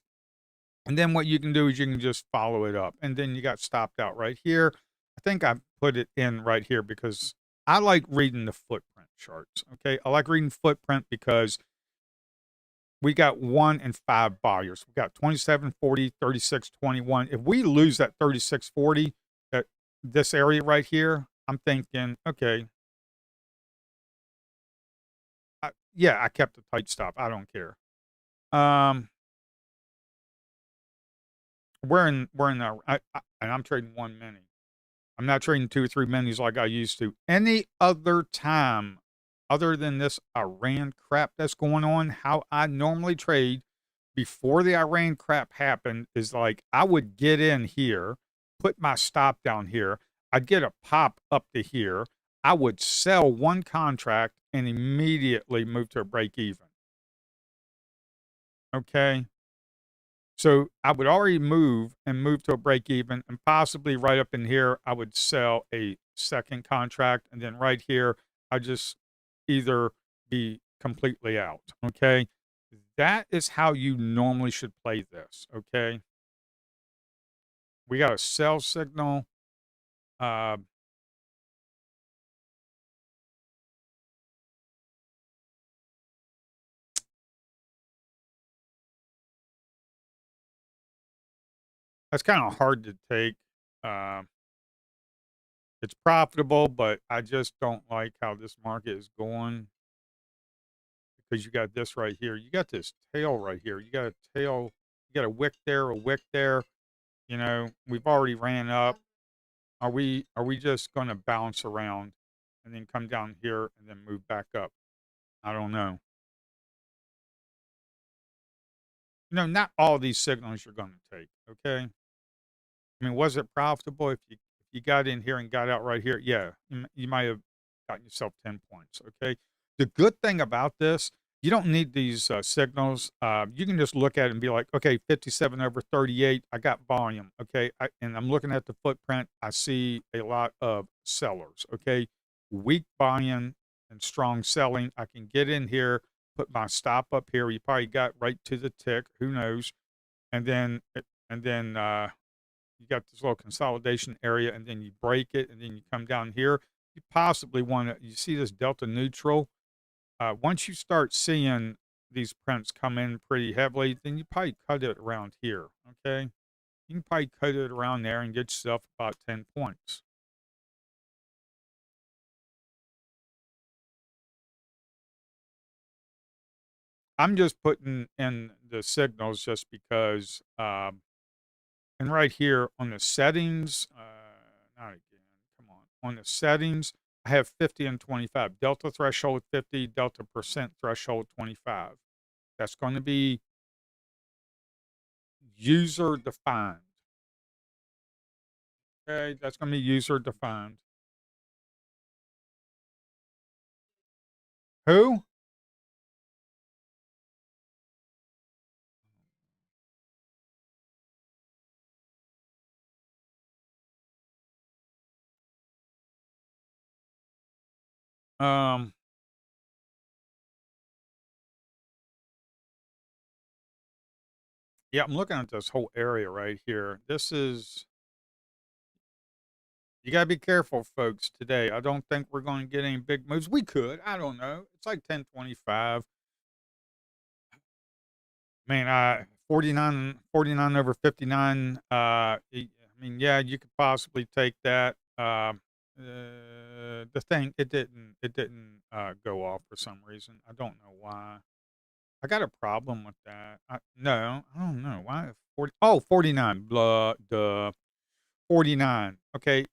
And then what you can do is you can just follow it up. And then you got stopped out right here. I think I put it in right here because I like reading the footprint charts. Okay. I like reading footprint because we got 1 and 5 buyers. We got 27, 40, 36, 21. If we lose that 36, 40, that this area right here, I'm thinking, okay, yeah, I kept a tight stop. I don't care. Um, we're in and I'm trading 1 mini. I'm not trading 2 or 3 minis like I used to. Any other time other than this Iran crap that's going on, how I normally trade before the Iran crap happened is like I would get in here, put my stop down here, I'd get a pop up to here, I would sell one contract and immediately move to a break even. Okay. So I would already move to a break even, and possibly right up in here, I would sell a second contract. And then right here, I just either be completely out. Okay. That is how you normally should play this. Okay. We got a sell signal. Uh, that's kind of hard to take. Uh, it's profitable, but I just don't like how this market is going because you got this right here. You got this tail right here. You got a tail. You got a wick there, a wick there. You know, we've already ran up. Are we just going to bounce around and then come down here and then move back up? I don't know. No, not all these signals you're going to take. Okay. I mean, was it profitable if you got in here and got out right here? Yeah, you might have gotten yourself 10 points. Okay. The good thing about this, you don't need these signals. You can just look at it and be like, okay, 57 over 38. I got volume. Okay, and I'm looking at the footprint. I see a lot of sellers. Okay, weak buying and strong selling. I can get in here, put my stop up here. You probably got right to the tick. Who knows? And then you got this little consolidation area, and then you break it, and then you come down here. You possibly want to, you see this delta neutral. Once you start seeing these prints come in pretty heavily, then you probably cut it around here. Okay. You can probably cut it around there and get yourself about 10 points. I'm just putting in the signals just because, and right here on the settings, not again, come on the settings, I have 50 and 25. Delta threshold 50, delta percent threshold 25. That's going to be user defined. Okay, that's going to be user defined. Who? Um, yeah, I'm looking at this whole area right here. This is, you got to be careful, folks, today. I don't think we're going to get any big moves. We could. I don't know. It's like 1025. Man, 49 over 59. I mean, yeah, you could possibly take that. The thing, it didn't go off for some reason. I don't know why. I got a problem with that. No, I don't know why. 40, oh, 49. Blah, duh. 49. Okay. It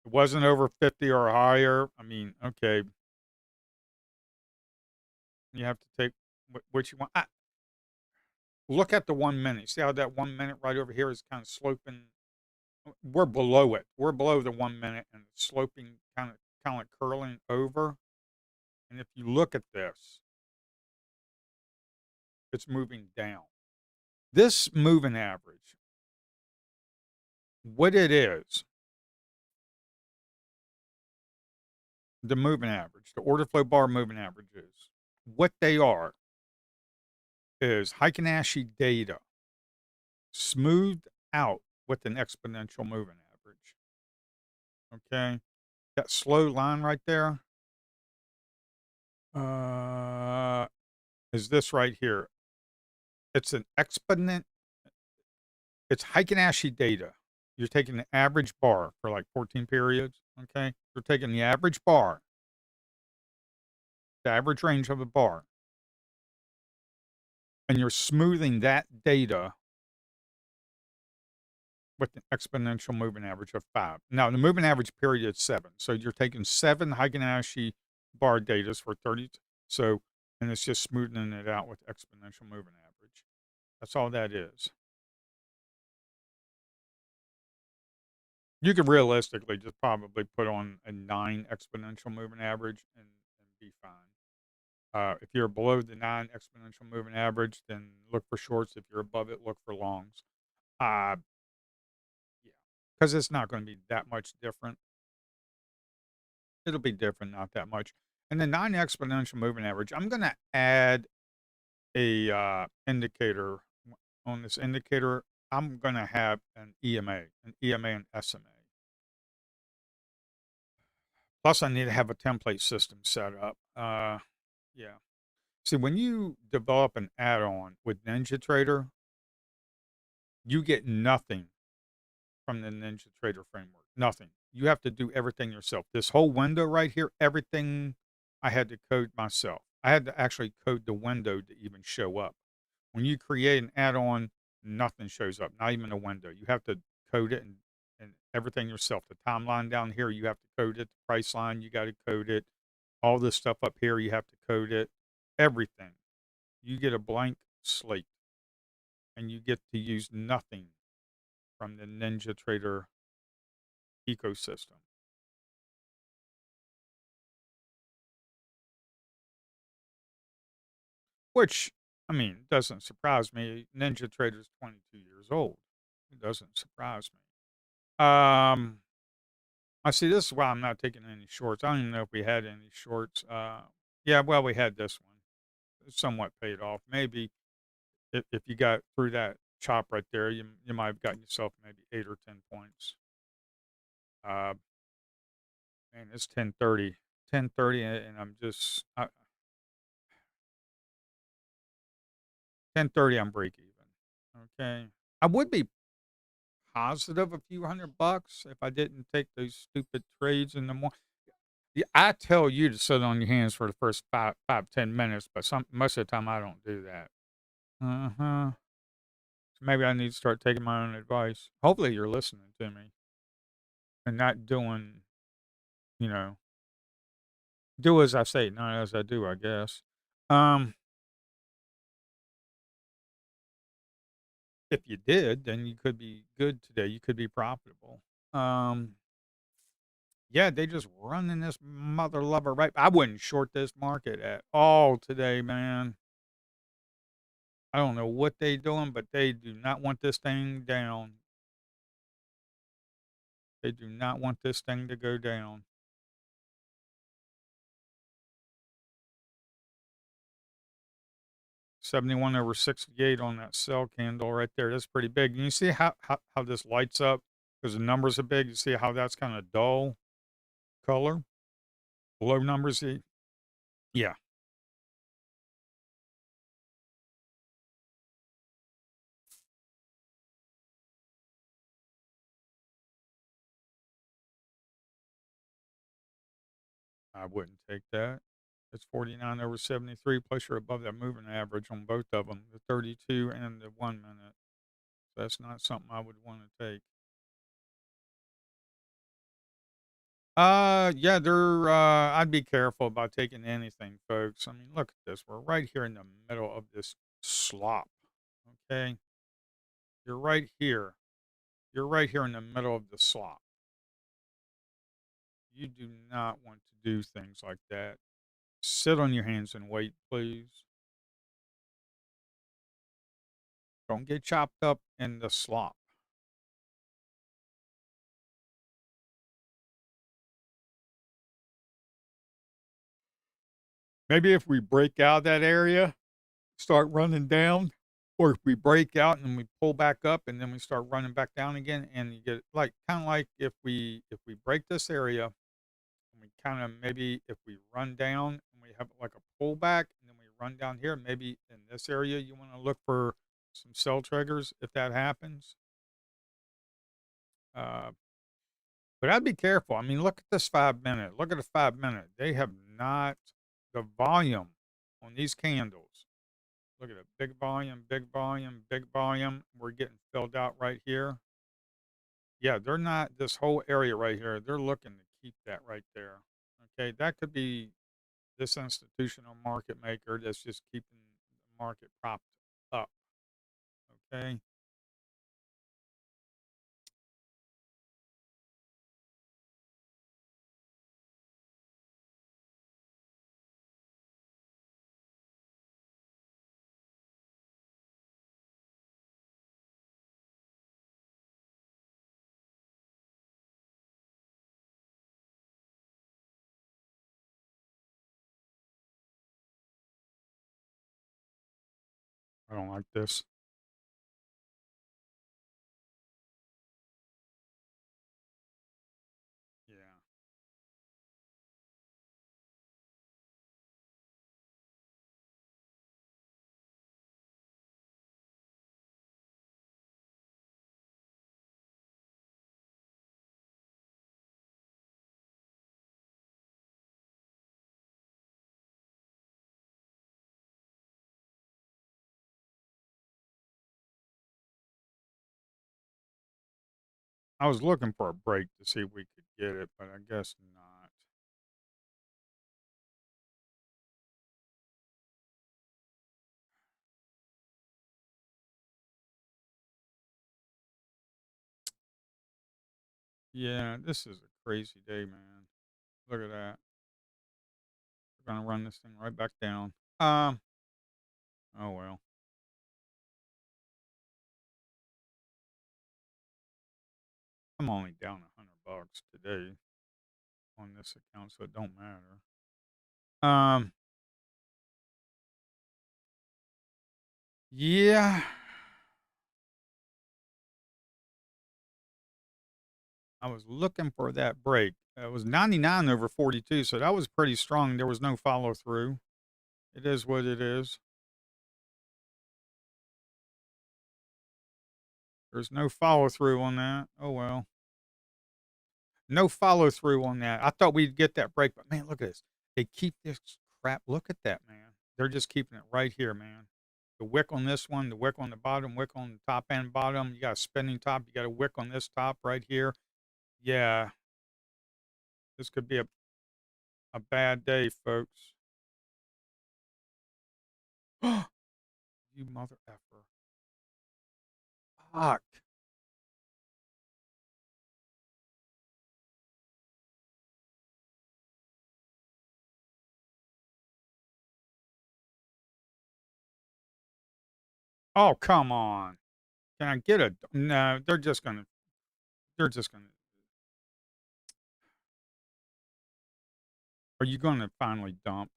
wasn't over 50 or higher. I mean, okay. You have to take what you want. Look at the 1 minute. See how that 1 minute right over here is kind of sloping. We're below it. We're below the 1 minute and it's sloping kind of like curling over. And if you look at this, it's moving down. This moving average, what it is, the moving average, the order flow bar moving averages, what they are is Heikin-Ashi data. smoothed out with an exponential moving average. Okay. That slow line right there uh, is this right here. It's an exponent. It's Heikin-Ashi data. You're taking the average bar for like 14 periods. Okay. You're taking the average bar, the average range of the bar, and you're smoothing that data with an exponential moving average of 5. Now, the moving average period is 7. So you're taking 7 Heikin-Ashi bar datas for 30. So, and it's just smoothing it out with exponential moving average. That's all that is. You could realistically just probably put on a 9 exponential moving average and be fine. If you're below the 9 exponential moving average, then look for shorts. If you're above it, look for longs. Uh, yeah, because it's not going to be that much different. It'll be different, not that much. And the 9 exponential moving average, I'm going to add a indicator on this indicator. I'm going to have an EMA and SMA. Plus, I need to have a template system set up. Yeah. See, when you develop an add-on with NinjaTrader, you get nothing from the NinjaTrader framework. Nothing. You have to do everything yourself. This whole window right here, everything I had to code myself. I had to actually code the window to even show up. When you create an add-on, nothing shows up, not even a window. You have to code it and everything yourself. The timeline down here, you have to code it. The price line, you got to code it. All this stuff up here, you have to code it. Everything. You get a blank slate and you get to use nothing from the NinjaTrader ecosystem. Which, I mean, doesn't surprise me. NinjaTrader's 22 years old. It doesn't surprise me. I see. This is why I'm not taking any shorts. I don't even know if we had any shorts. Yeah, well, we had this one. It somewhat paid off. Maybe if you got through that chop right there, you might have gotten yourself maybe 8 or 10 points. Uh, man, it's 10:30, 10:30, and I'm just 10:30. I'm break even. Okay, I would be positive a few $100 if I didn't take those stupid trades in the morning. Yeah, I tell you to sit on your hands for the first 5, 10 minutes, but most of the time I don't do that. Uh-huh. So maybe I need to start taking my own advice. Hopefully you're listening to me and not doing, you know, do as I say, not as I do, I guess. Um, if you did, then you could be good today. You could be profitable. Um, yeah, they just running this mother lover right. I wouldn't short this market at all today, man. I don't know what they doing, but they do not want this thing down. They do not want this thing to go down. 71 over 68 on that sell candle right there. That's pretty big. And you see how this lights up because the numbers are big. You see how that's kind of dull color, low numbers. Yeah, I wouldn't take that. It's 49 over 73. Plus, you're above that moving average on both of them, the 32 and the 1 minute. That's not something I would want to take. Yeah, I'd be careful about taking anything, folks. I mean, look at this. We're right here in the middle of this slop. Okay. You're right here. You're right here in the middle of the slop. You do not want to do things like that. Sit on your hands and wait, please. Don't get chopped up in the slop. Maybe if we break out that area, start running down, or if we break out and we pull back up and then we start running back down again, and you get like kind of like if we break this area and we kind of maybe if we run down and we have like a pullback and then we run down here, maybe in this area you want to look for some sell triggers if that happens. Uh, but I'd be careful. I mean, look at this 5 minute. Look at the 5 minute. They have not the volume on these candles. Look at it. Big volume, big volume, big volume. We're getting filled out right here. Yeah, they're not this whole area right here. They're looking to keep that right there. Okay, that could be this institutional market maker that's just keeping the market propped up. Okay. I don't like this. Yeah. I was looking for a break to see if we could get it, but I guess not. Yeah, this is a crazy day, man. Look at that. We're gonna run this thing right back down. Oh well. I'm only down $100 today on this account, so it don't matter. Um, yeah, I was looking for that break. It was 99 over 42, so that was pretty strong. There was no follow through. It is what it is. There's no follow through on that. Oh well. No follow through on that. I thought we'd get that break, but man, look at this. They keep this crap. Look at that, man. They're just keeping it right here, man. The wick on this one, the wick on the bottom, wick on the top and bottom. You got a spinning top. You got a wick on this top right here. Yeah, this could be a bad day, folks. You mother effer. Fuck. Oh, come on. Can I get a no? They're just gonna. Are you gonna finally dump?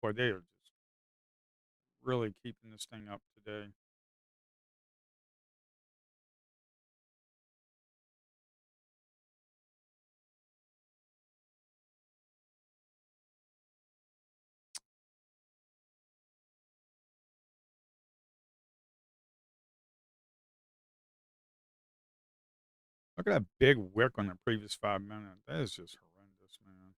Boy, they are just really keeping this thing up today. Look at that big wick on the previous 5 minutes. That is just horrendous, man.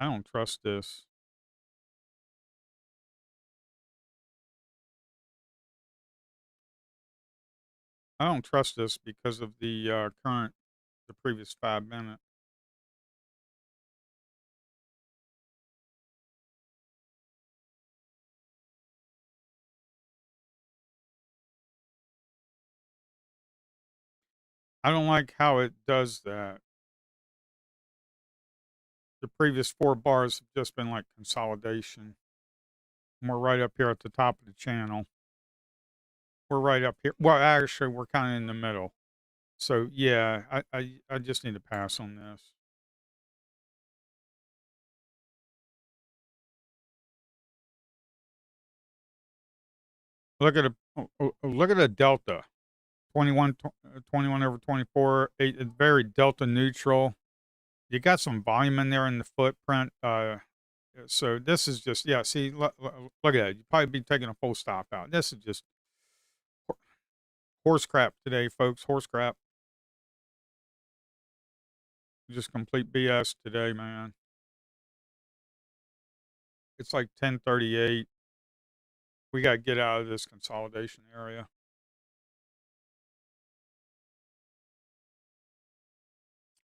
I don't trust this. I don't trust this because of the the previous 5 minute. I don't like how it does that. The previous 4 bars have just been like consolidation. And we're right up here at the top of the channel. We're right up here. Well, actually, we're kind of in the middle. So yeah, I just need to pass on this. Look at look at a delta. 21 over 24, it's very delta neutral. You got some volume in there in the footprint. So this is just, yeah, see, look at that. You'd probably be taking a full stop out. This is just horse crap today, folks. Horse crap. Just complete BS today, man. It's like 10:38. We got to get out of this consolidation area.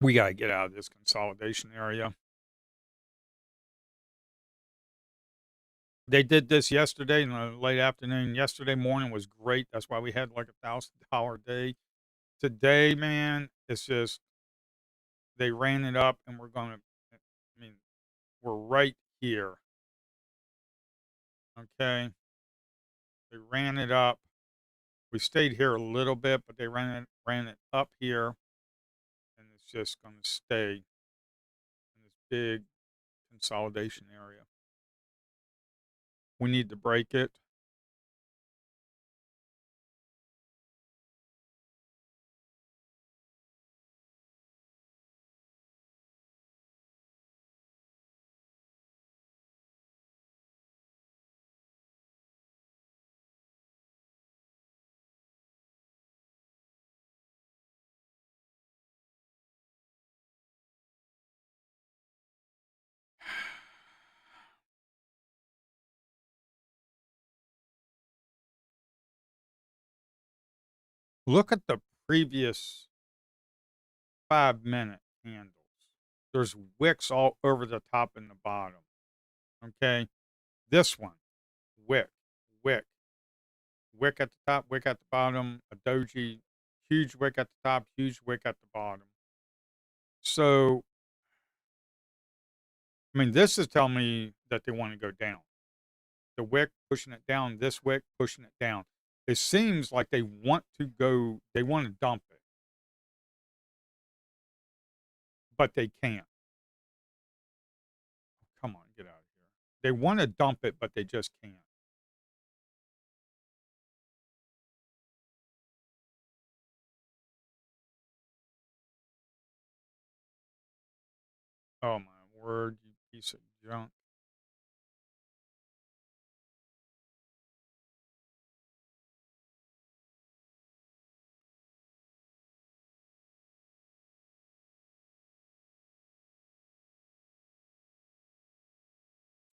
We got to get out of this consolidation area. They did this yesterday in the late afternoon. Yesterday morning was great. That's why we had like $1,000 day. Today, man, it's just they ran it up, and we're gonna. I mean, we're right here. Okay, they ran it up. We stayed here a little bit, but they ran it up here, and it's just gonna stay in this big consolidation area. We need to break it. Look at the previous 5 minute candles. There's wicks all over the top and the bottom. Okay. This one, wick, wick, wick at the top, wick at the bottom, a doji, huge wick at the top, huge wick at the bottom. So, I mean, this is telling me that they want to go down. The wick pushing it down, this wick pushing it down. It seems like they want to go, they want to dump it, but they can't. Come on, get out of here. They want to dump it, but they just can't. Oh my word, you piece of junk.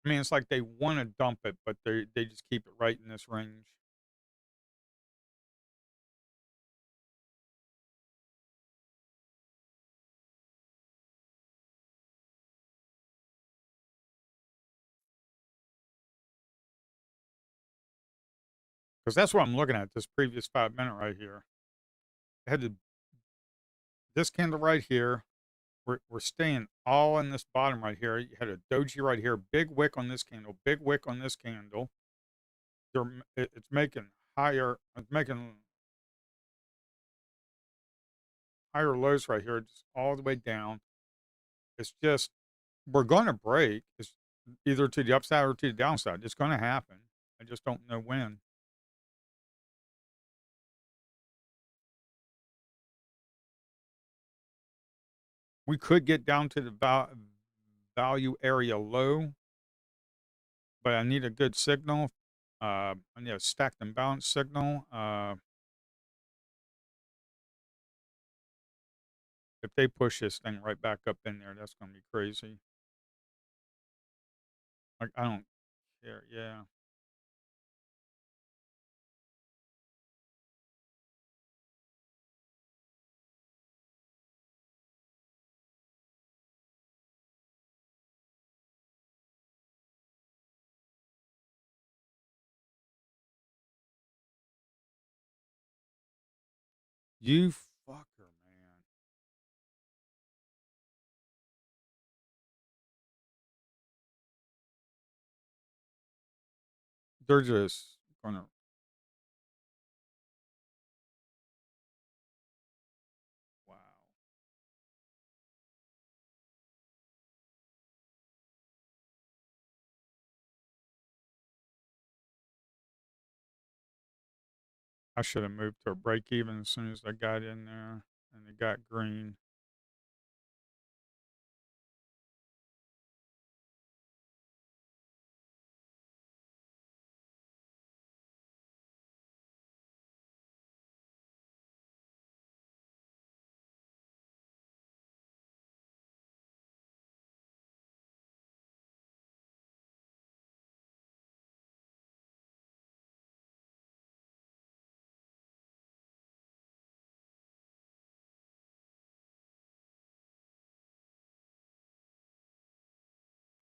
I mean, it's like they want to dump it, but they just keep it right in this range. Because that's what I'm looking at. This previous 5 minute right here. I had this candle right here. We're staying all in this bottom right here. You had a doji right here, big wick on this candle, big wick on this candle. It's making higher. It's making higher lows right here, just all the way down. It's just we're going to break. It's either to the upside or to the downside. It's going to happen. I just don't know when. We could get down to the value area low, but I need a good signal. I need a stacked and balanced signal. If they push this thing right back up in there, that's going to be crazy. Like, I don't care. Yeah. You fucker, man. They're just gonna wow. I should have moved to a break even as soon as I got in there and it got green.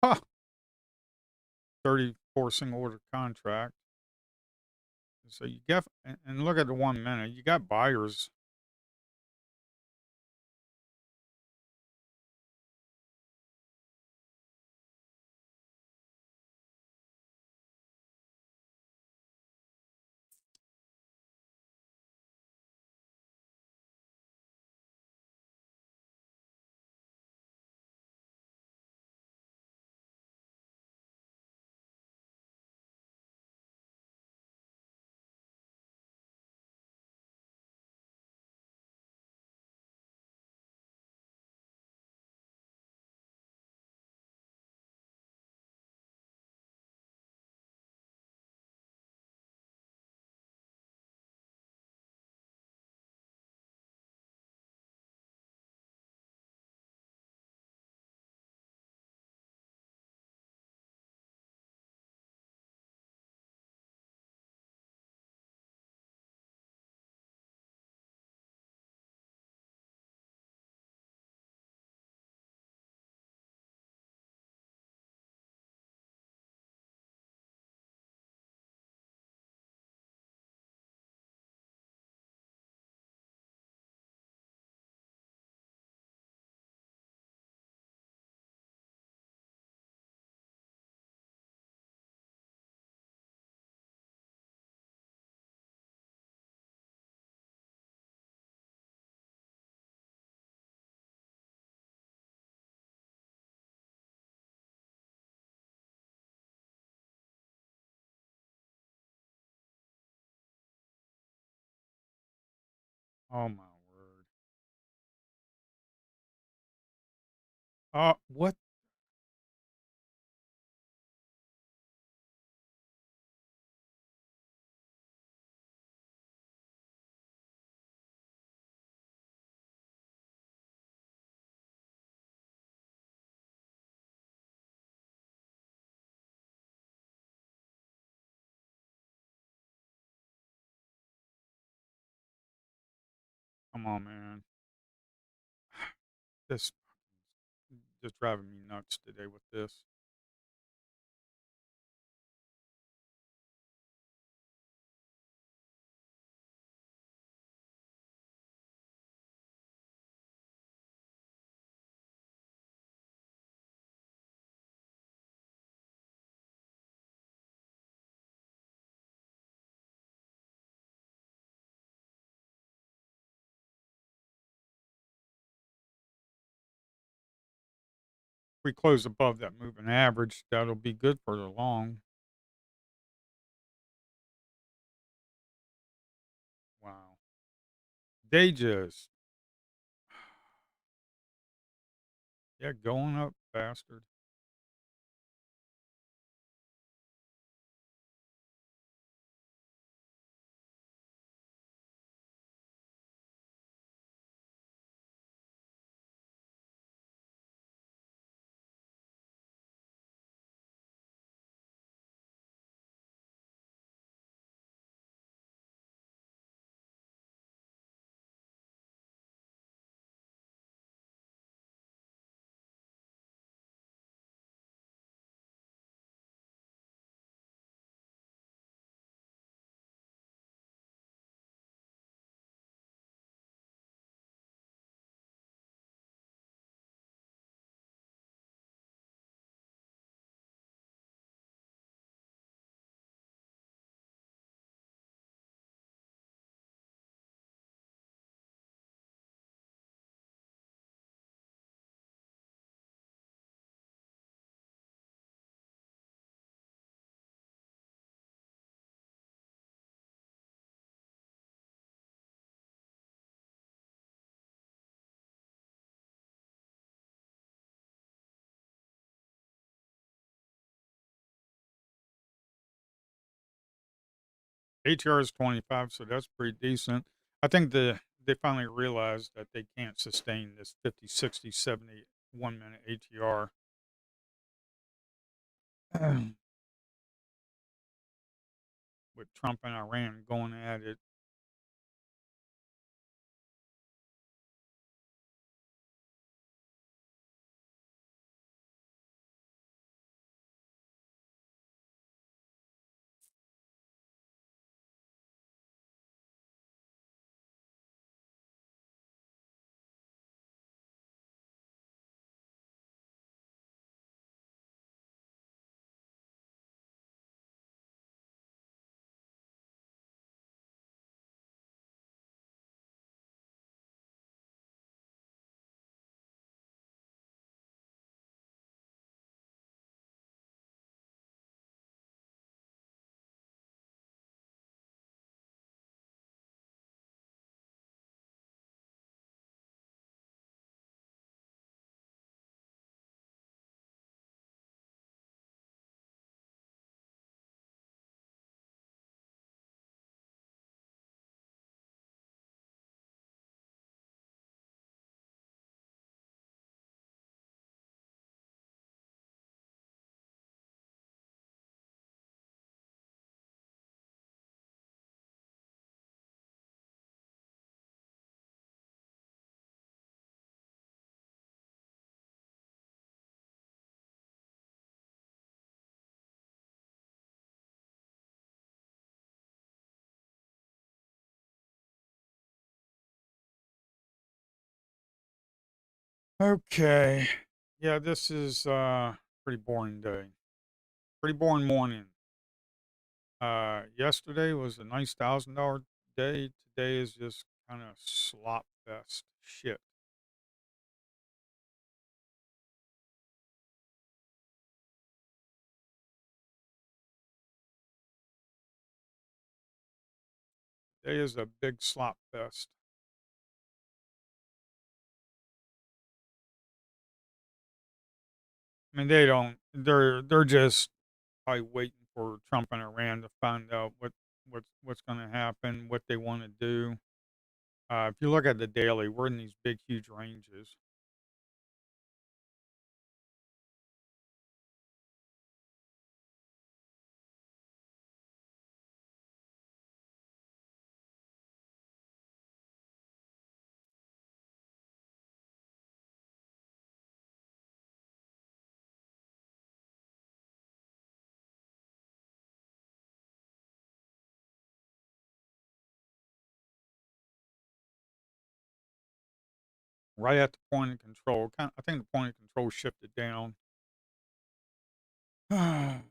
Ha! 34 single order contract. So you get and look at the 1 minute. You got buyers. Oh my word. What? Come on, man. This just driving me nuts today with this. If we close above that moving average, that'll be good for the long. Wow. They just, yeah, going up, bastard. ATR is 25, so that's pretty decent. I think they finally realized that they can't sustain this 50, 60, 70 1 minute ATR. With Trump and Iran going at it. Okay. Yeah, this is pretty boring day. Pretty boring morning. Yesterday was a nice $1,000 day. Today is just kind of slop fest shit. Today is a big slop fest. I mean, they don't. They're just probably waiting for Trump and Iran to find out what's going to happen, what they want to do. If you look at the daily, we're in these big, huge ranges. Right at the point of control. I think the point of control shifted down. You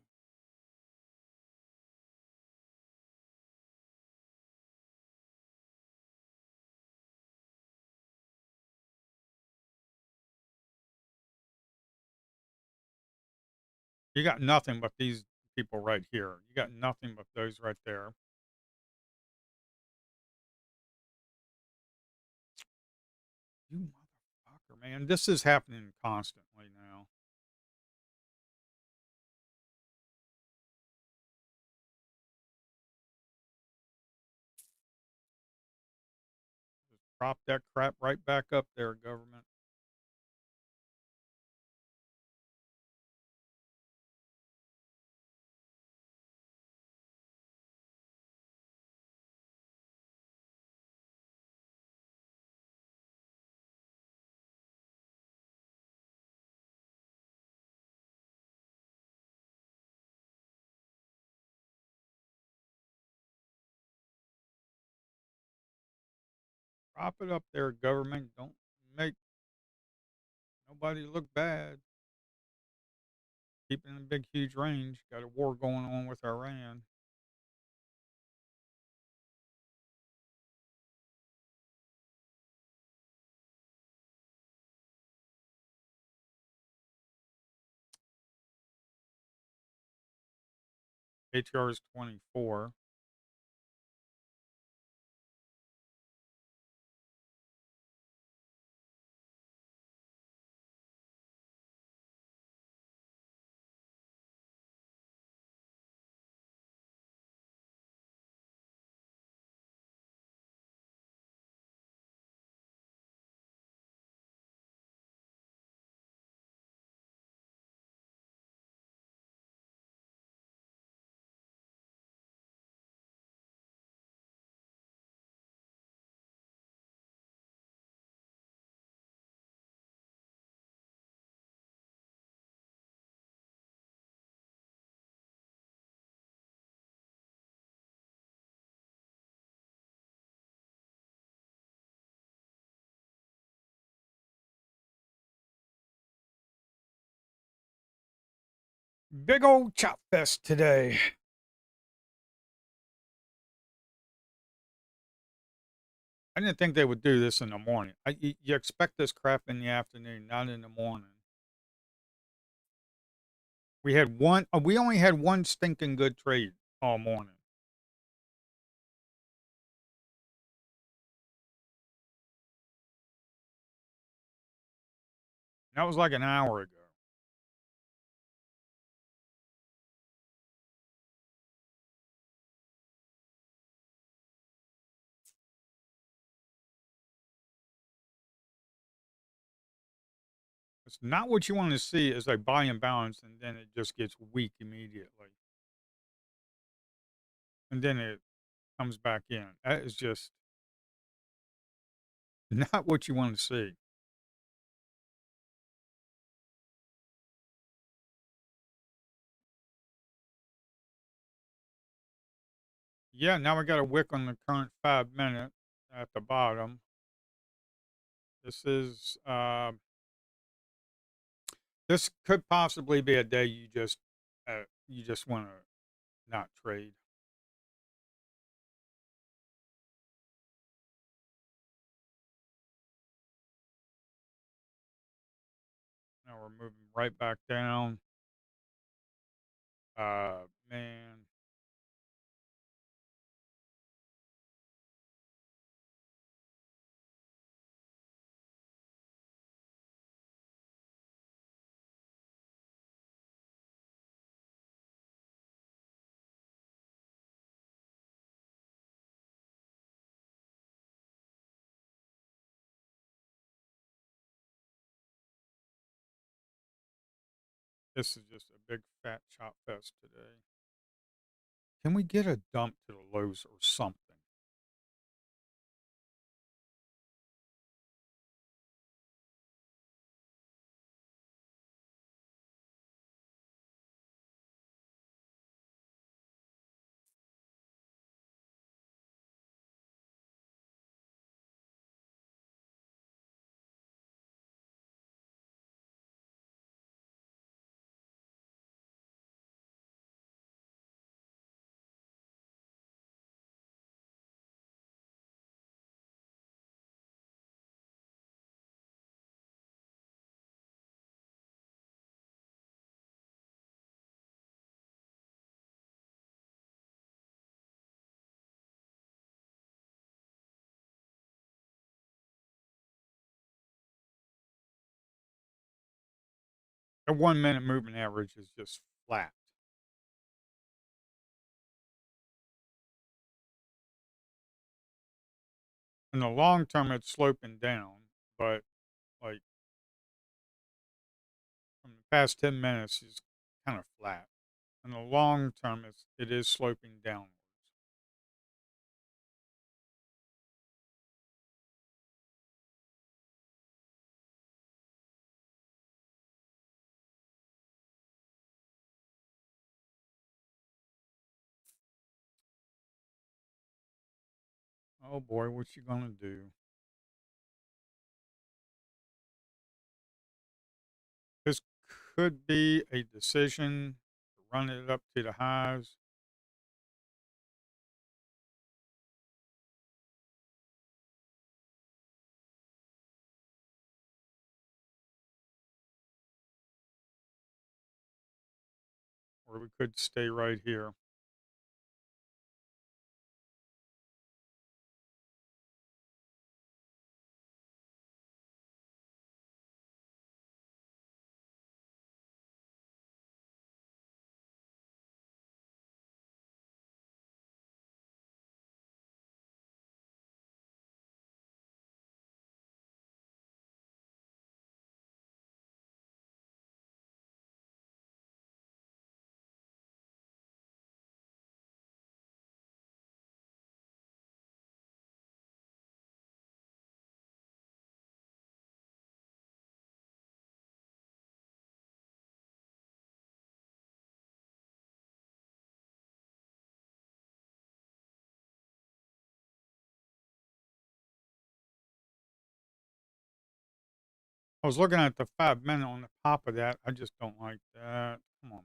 got nothing but these people right here. You got nothing but those right there. You motherfucker, man. This is happening constantly now. Just prop that crap right back up there, government. Prop it up there, government. Don't make nobody look bad. Keep it in a big, huge range. Got a war going on with Iran. ATR is 24. Big old chop fest today. I didn't think they would do this in the morning. You expect this crap in the afternoon, not in the morning. We had one. We only had one stinking good trade all morning. That was like an hour ago. It's not what you want to see as they buy and bounce, and then it just gets weak immediately, and then it comes back in. That is just not what you want to see. Yeah, now we got a wick on the current 5 minute at the bottom. This is this could possibly be a day you just want to not trade. Now we're moving right back down. Man, this is just a big fat chop fest today. Can we get a dump to the lows or something? A 1 minute moving average is just flat. In the long term, it's sloping down, but like from the past 10 minutes, it's kind of flat. In the long term, it is sloping downwards. Oh boy, what you gonna do? This could be a decision to run it up to the highs. Or we could stay right here. I was looking at the 5 minute on the top of that. I just don't like that. Come on, man.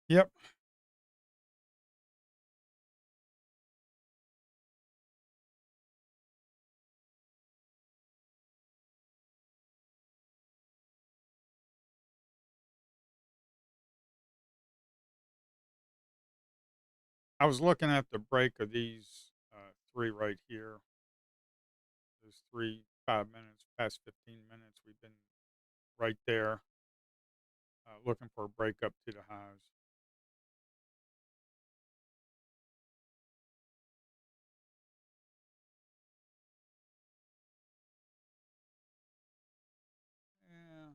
Yep. I was looking at the break of these 3 right here. There's 3, 5 minutes, past 15 minutes. We've been right there looking for a break up to the highs. Yeah.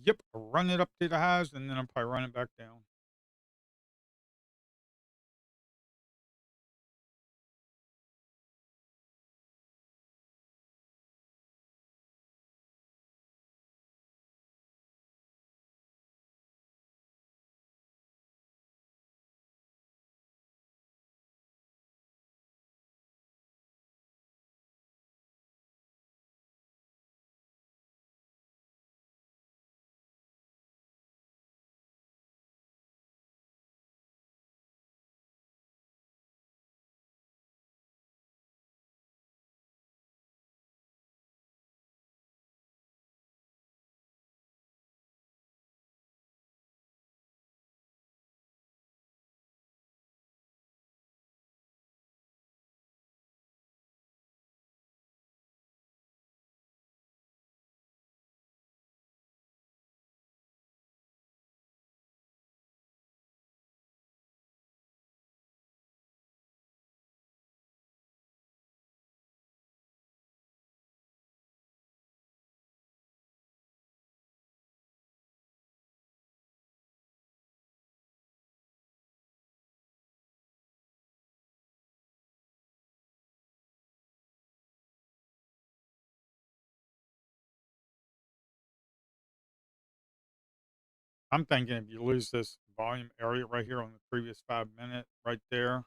Yep. Run it up to the highs and then I'll probably run it back down. I'm thinking if you lose this volume area right here on the previous 5 minute right there, and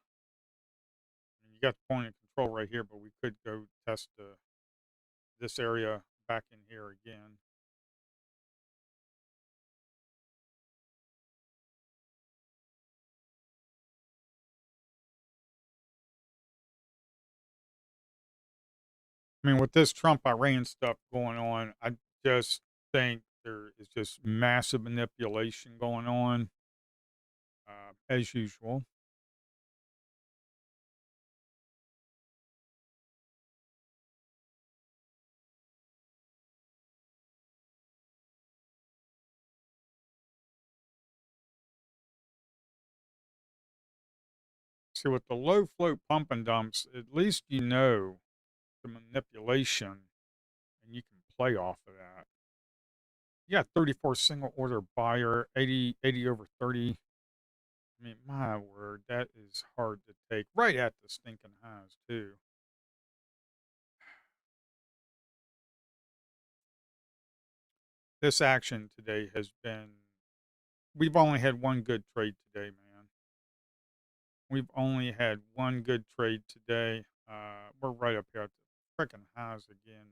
you got the point of control right here, but we could go test this area back in here again. I mean, with this Trump Iran stuff going on, I just think there is just massive manipulation going on, as usual. See, with the low float pump and dumps, at least you know the manipulation and you can play off of that. Yeah, 34 single order buyer, 80 over 30. I mean, my word, that is hard to take. Right at the stinking highs, too. This action today has been, we've only had one good trade today, man. We've only had one good trade today. We're right up here at the freaking highs again, man.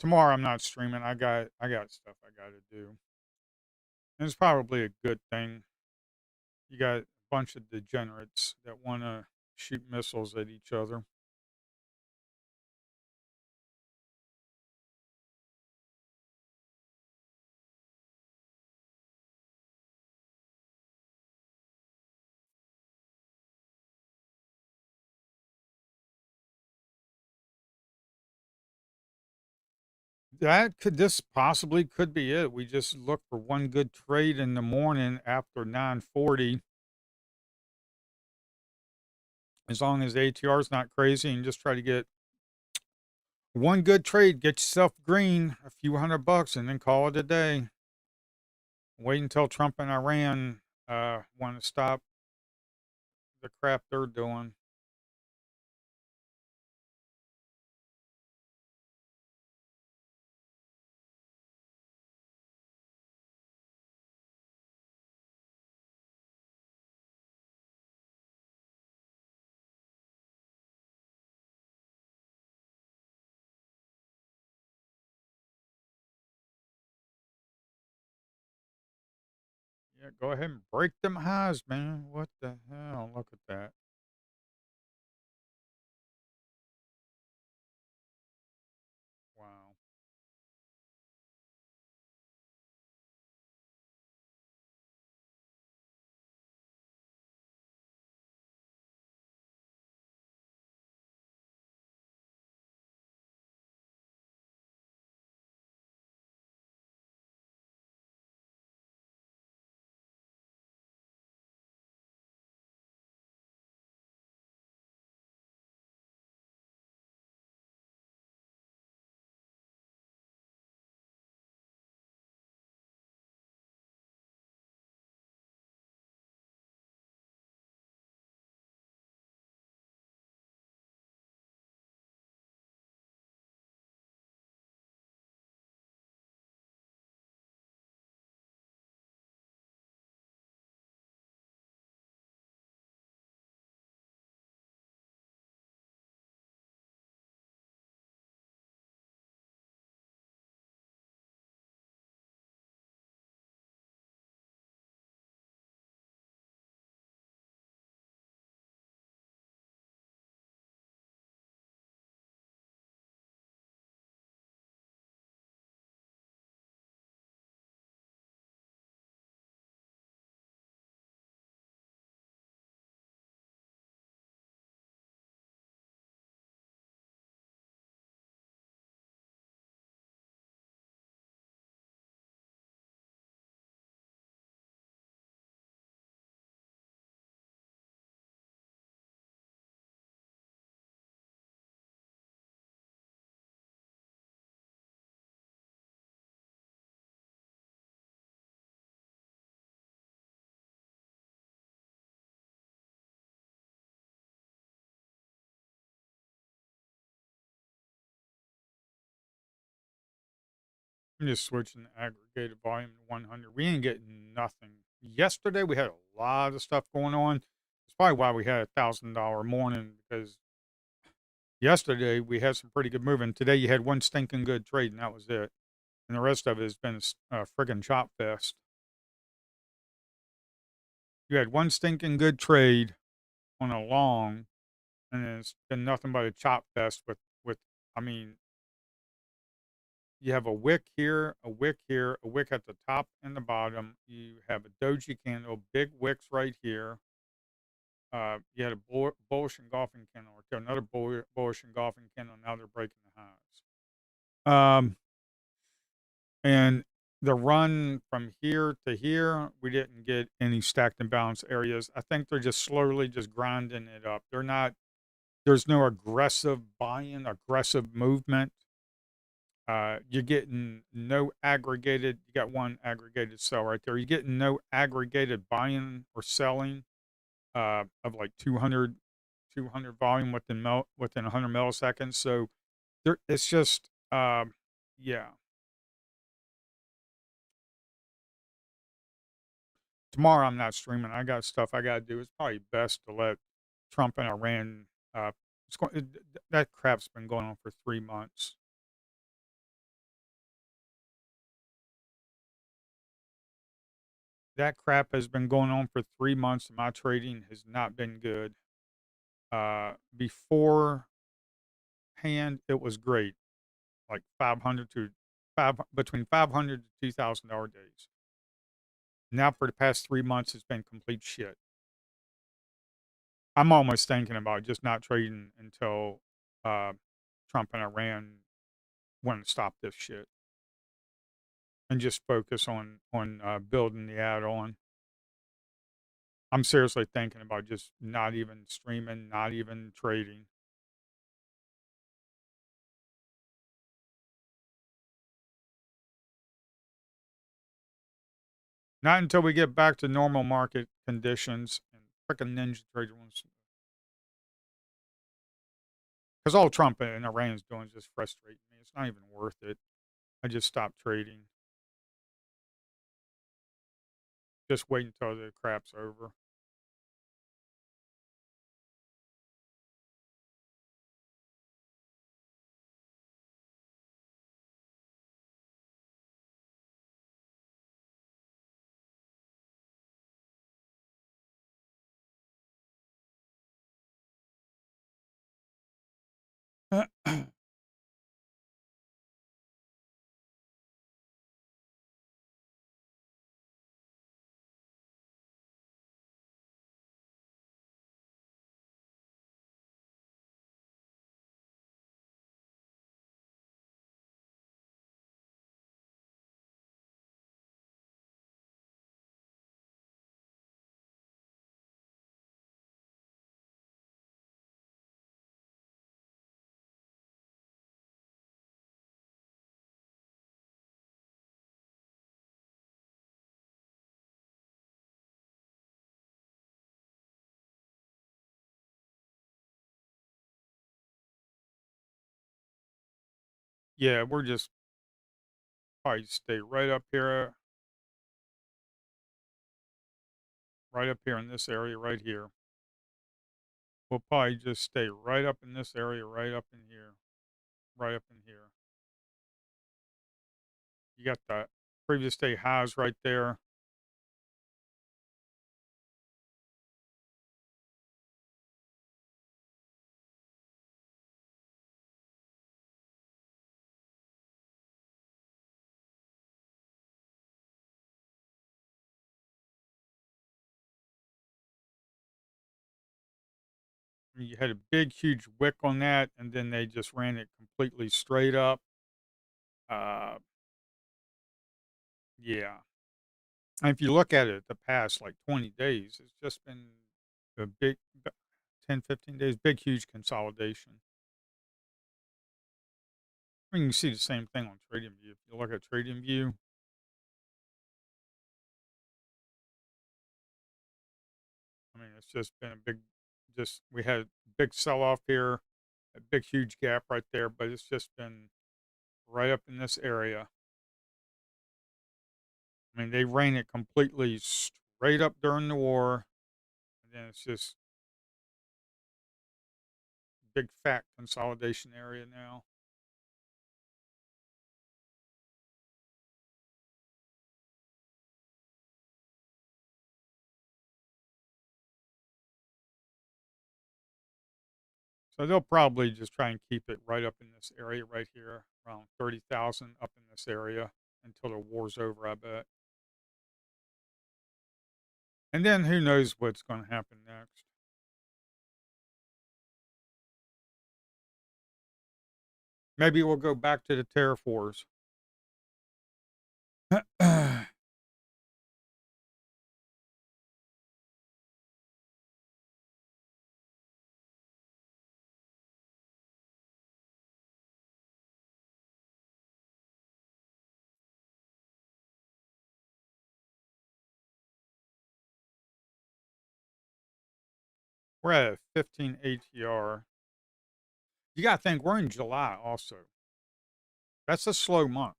tomorrow I'm not streaming. I got stuff I got to do. And it's probably a good thing. You got a bunch of degenerates that want to shoot missiles at each other. This possibly could be it. We just look for one good trade in the morning after 9:40. As long as the ATR is not crazy, and just try to get one good trade, get yourself green, a few $100, and then call it a day. Wait until Trump and Iran want to stop the crap they're doing. Yeah, go ahead and break them highs, man. What the hell? Look at that. Wow. I'm just switching the aggregated volume to 100. We ain't getting nothing. Yesterday we had a lot of stuff going on. It's probably why we had $1,000 morning, because yesterday we had some pretty good moving. Today you had one stinking good trade, and that was it. And the rest of it has been a friggin' chop fest. You had one stinking good trade on a long, and it's been nothing but a chop fest with. I mean, you have a wick here, a wick here, a wick at the top and the bottom. You have a doji candle, big wicks right here. You had a bullish engulfing candle, or another bullish engulfing candle. Now they're breaking the highs. And the run from here to here, we didn't get any stacked and balanced areas. I think they're just slowly just grinding it up. They're not. There's no aggressive buy-in, aggressive movement. You're getting no aggregated. You got one aggregated sell right there. You're getting no aggregated buying or selling of like 200 volume within 100 milliseconds. So it's just yeah. Tomorrow I'm not streaming. I got stuff I got to do. It's probably best to let Trump and Iran. That crap's been going on for 3 months. That crap has been going on for 3 months, and my trading has not been good. Beforehand, it was great, like 500 to 5 between 500 to $2,000 days. Now for the past 3 months, it's been complete shit. I'm almost thinking about just not trading until, uh, Trump and Iran wanna stop this shit and just focus on building the add-on. I'm seriously thinking about just not even streaming, not even trading. Not until we get back to normal market conditions and frickin' Ninja Trader wants, because all Trump and Iran's doing is just frustrating me. It's not even worth it. I just stopped trading. Just wait until the crap's over. Yeah, we're just probably stay right up here in this area right here. We'll probably just stay right up in this area, right up in here, right up in here. You got the previous day highs right there. You had a big, huge wick on that, and then they just ran it completely straight up. Uh, yeah. And if you look at it the past like 20 days, it's just been a big 10, 15 days, big, huge consolidation. I mean, you can see the same thing on TradingView. If you look at TradingView, I mean, it's just been a big, just we had a big sell off here, a big, huge gap right there, but it's just been right up in this area. I mean, they ran it completely straight up during the war, and then it's just big, fat consolidation area now. So they'll probably just try and keep it right up in this area right here, around 30,000 up in this area until the war's over, I bet. And then who knows what's going to happen next. Maybe we'll go back to the tariff wars. We're at a 15 ATR. You got to think we're in July also. That's a slow month.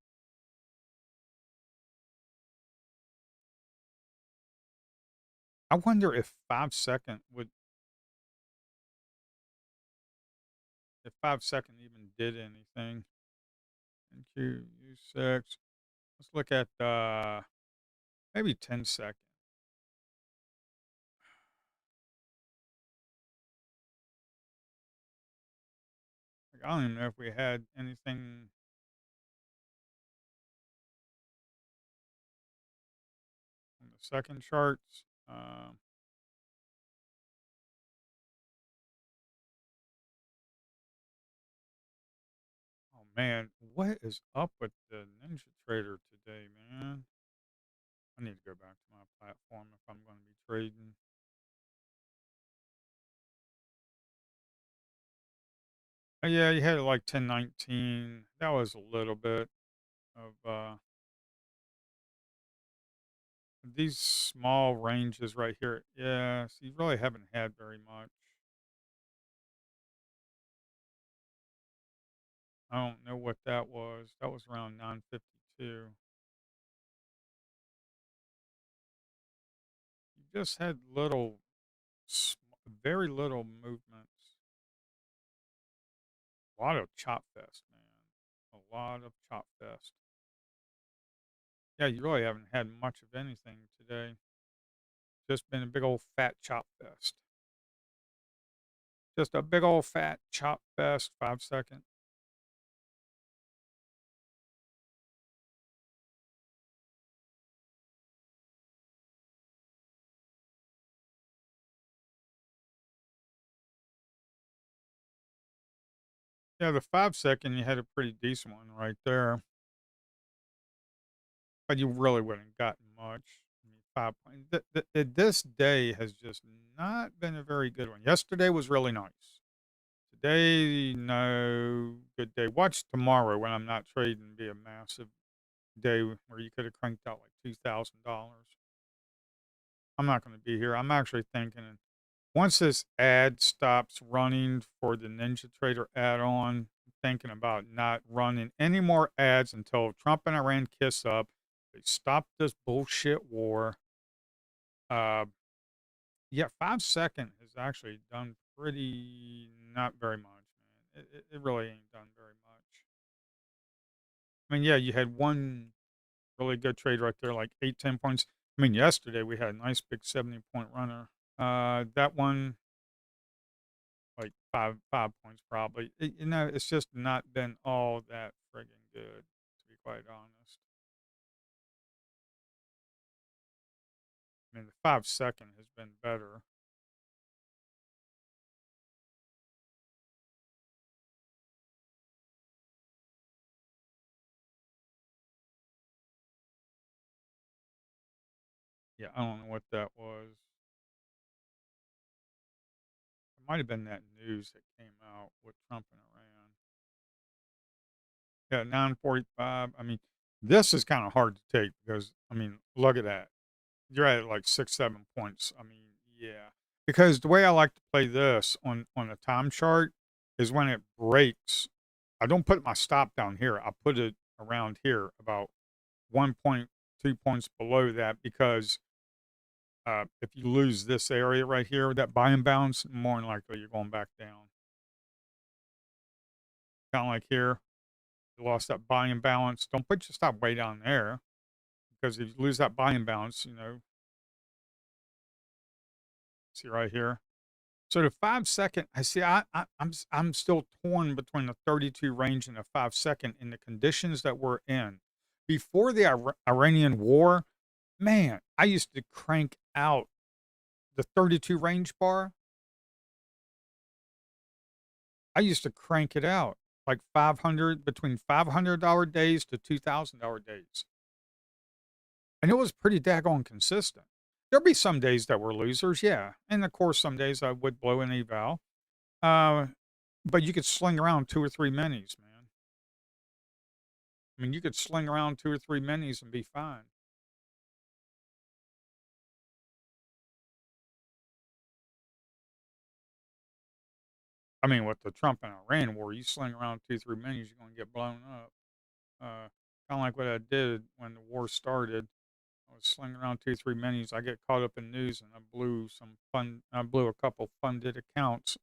I wonder if 5 second would, if 5 second even did anything. NQ, U6. Let's look at maybe 10 second. I don't even know if we had anything on the second charts. Oh man, what is up with the Ninja Trader today, man? I need to go back to my platform if I'm going to be trading. Oh, yeah, you had it like 1019. That was a little bit of these small ranges right here. Yeah, so you really haven't had very much. I don't know what that was. That was around 952. You just had very little movements. A lot of chop fest, man. A lot of chop fest. Yeah, you really haven't had much of anything today. Just been a big old fat chop fest. Just a big old fat chop fest. 5 second. Yeah, the 5 second, you had a pretty decent one right there, but you really wouldn't gotten much. I mean, 5 point. This day has just not been a very good one. Yesterday was really nice. Today, no good day. Watch tomorrow when I'm not trading be a massive day where you could have cranked out like $2,000. I'm not going to be here. I'm actually thinking once this ad stops running for the Ninja Trader add-on, I'm thinking about not running any more ads until Trump and Iran kiss up. They stop this bullshit war. Uh, yeah, 5 second has actually done pretty not very much, man. It really ain't done very much. I mean, yeah, you had one really good trade right there, like 8, 10 points. I mean, yesterday we had a nice big 70 point runner. That one like 5 points probably. It's just not been all that friggin' good, to be quite honest. I mean, the 5 second has been better. Yeah, I don't know what that was. It might have been that news that came out with Trump and Iran. Yeah, 9:45. I mean, this is kind of hard to take because I mean, look at that. You're at like 6, 7 points. I mean, yeah. Because the way I like to play this on a time chart is when it breaks. I don't put my stop down here. I put it around here, about 1.2 points below that, because if you lose this area right here, that buy and bounce, more than likely you're going back down. Kind of like here, you lost that buy and balance. Don't put your stop way down there because if you lose that buy and balance, see right here. So the 5 second, I see. I'm still torn between the 32 range and the 5 second in the conditions that we're in. Before the Iranian war, man, I used to crank out the 32 range bar. I used to crank it out like 500 between $500 days to $2,000 days, and it was pretty daggone consistent. There'd be some days that were losers, yeah, and of course some days I would blow an eval. Uh, but you could sling around 2 or 3 minis, man. I mean, you could sling around 2 or 3 minis and be fine. I mean, with the Trump and Iran war, you sling around 2, 3 minis, you're gonna get blown up. Kinda like what I did when the war started. I was slinging around 2, 3 minis. I get caught up in news, and I blew a couple funded accounts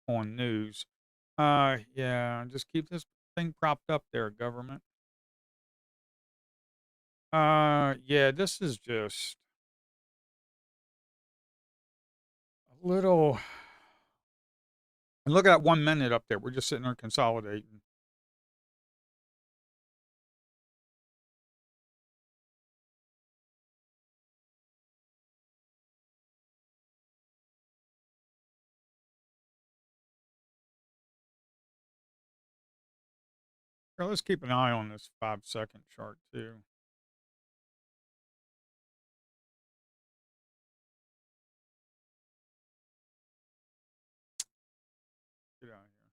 on news. Yeah, just keep this thing propped up there, government. Yeah, this is just a little And look at that 1 minute up there. We're just sitting there consolidating. Here, let's keep an eye on this 5-second chart too. Get out of here.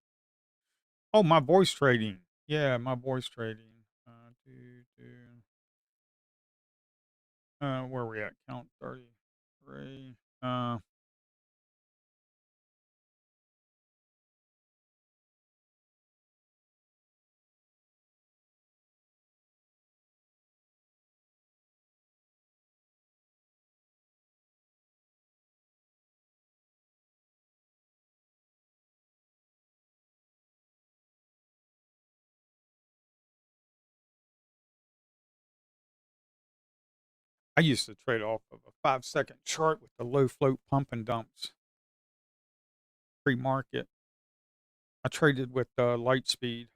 Oh, my voice trading. Yeah, my voice trading. Do, where are we at? Count 33. I used to trade off of a 5-second chart with the low float pump and dumps pre market. I traded with light speed.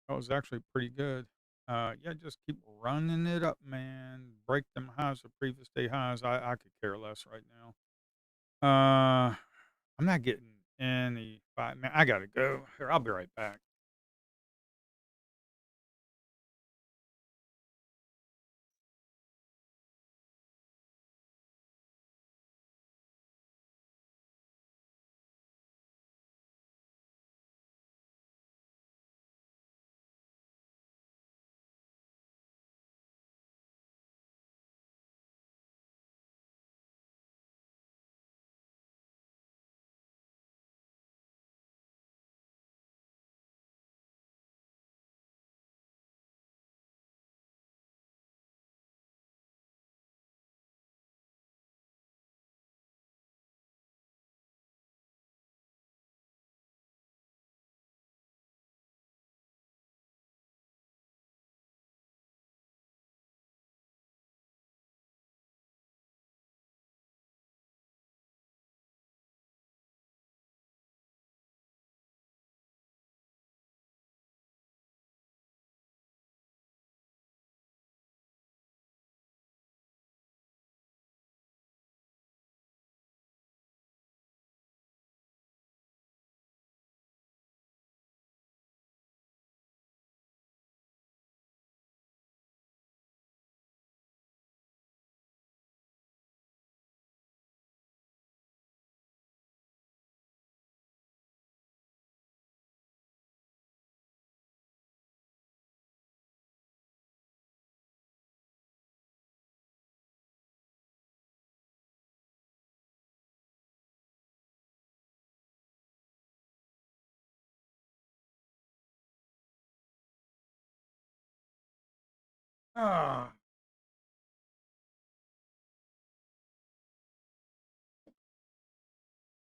That was actually pretty good. Yeah, just keep running it up, man. Break them highs, the previous day highs. I could care less right now. I'm not getting any five. Man, I gotta go. Here, I'll be right back. Ah,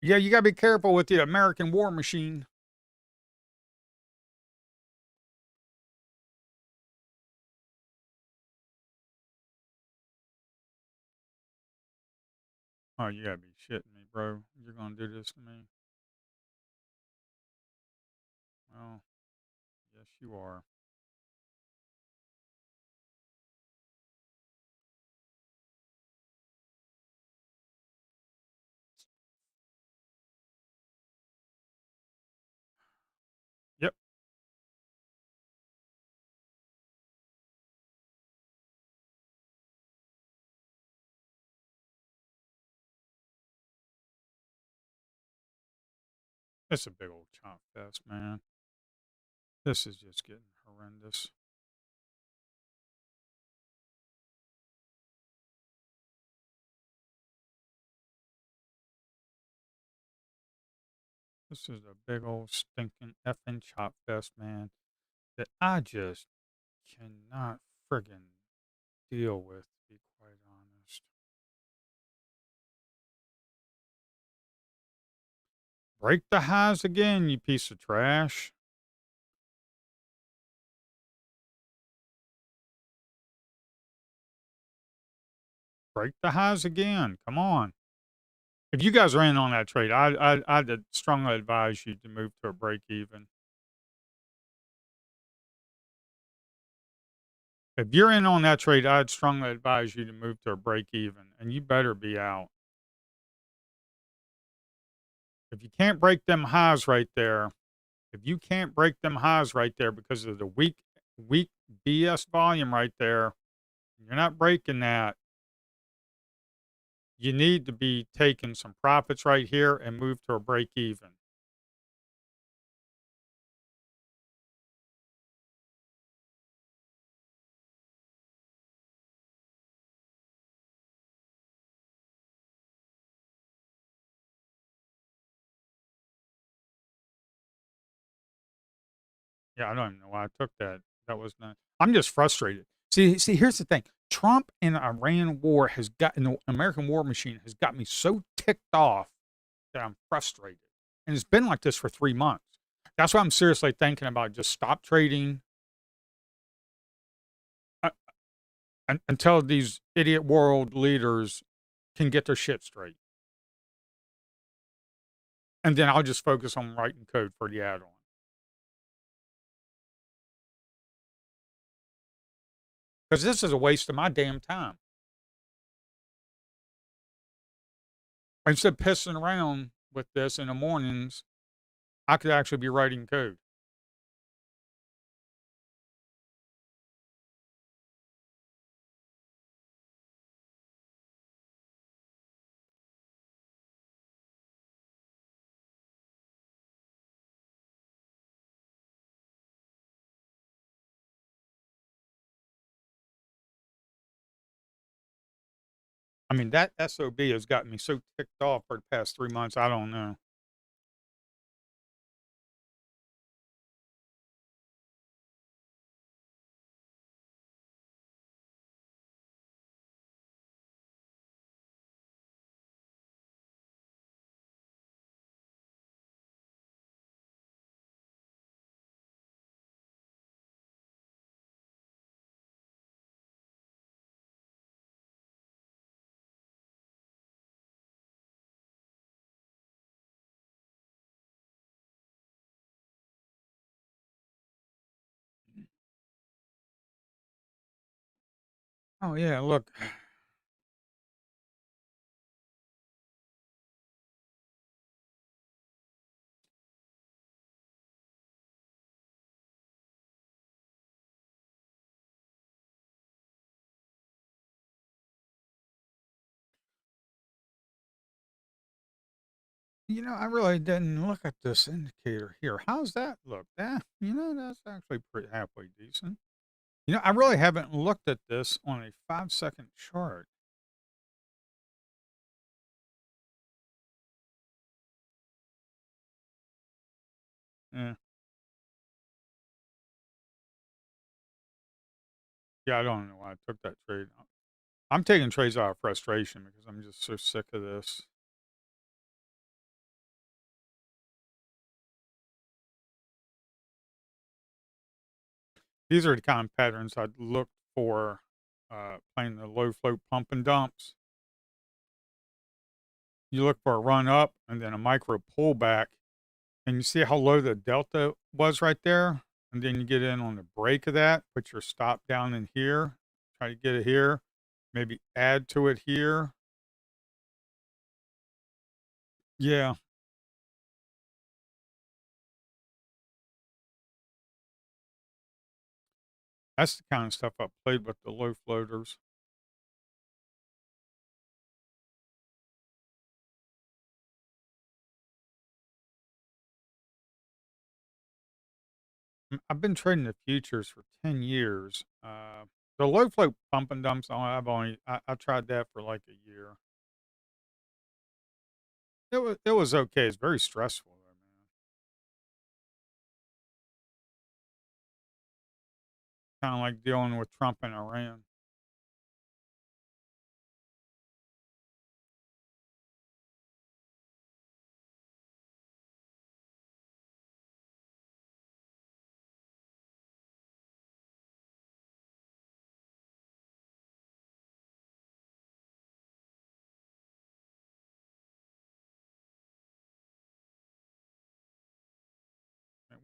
yeah, you gotta be careful with the American war machine. Oh, you gotta be shitting me, bro. You're gonna do this to me? Well, yes, you are. Yep, it's a big old chop fest, man. This is just getting horrendous. This is a big old stinking effing chop fest, man, that I just cannot friggin' deal with, to be quite honest. Break the highs again, you piece of trash. Break the highs again. Come on. If you guys are in on that trade, I'd strongly advise you to move to a break even. If you're in on that trade, I'd strongly advise you to move to a break even, and you better be out. If you can't break them highs right there, if you can't break them highs right there because of the weak BS volume right there, you're not breaking that. You need to be taking some profits right here and move to a break even. Yeah, I don't even know why I took that. That was not. I'm just frustrated. See, here's the thing. Trump and Iran war has gotten the American war machine has got me so ticked off that I'm frustrated. And it's been like this for 3 months. That's why I'm seriously thinking about just stop trading uh, until these idiot world leaders can get their shit straight. And then I'll just focus on writing code for the add-on. Because this is a waste of my damn time. Instead of pissing around with this in the mornings, I could actually be writing code. I mean, that SOB has gotten me so ticked off for the past 3 months. I don't know. Oh, yeah, look, I really didn't look at this indicator here. How's that look? That's actually pretty halfway decent. I really haven't looked at this on a 5-second chart. Yeah. Yeah, I don't know why I took that trade. I'm taking trades out of frustration because I'm just so sick of this. These are the kind of patterns I'd look for playing the low float pump and dumps. You look for a run up and then a micro pullback, and you see how low the delta was right there. And then you get in on the break of that, put your stop down in here, try to get it here, maybe add to it here. Yeah, that's the kind of stuff I played with the low floaters. I've been trading the futures for 10 years. The low float pump and dumps, I tried that for like a year. It was okay. It's very stressful though, man. Kind of like dealing with Trump and Iran.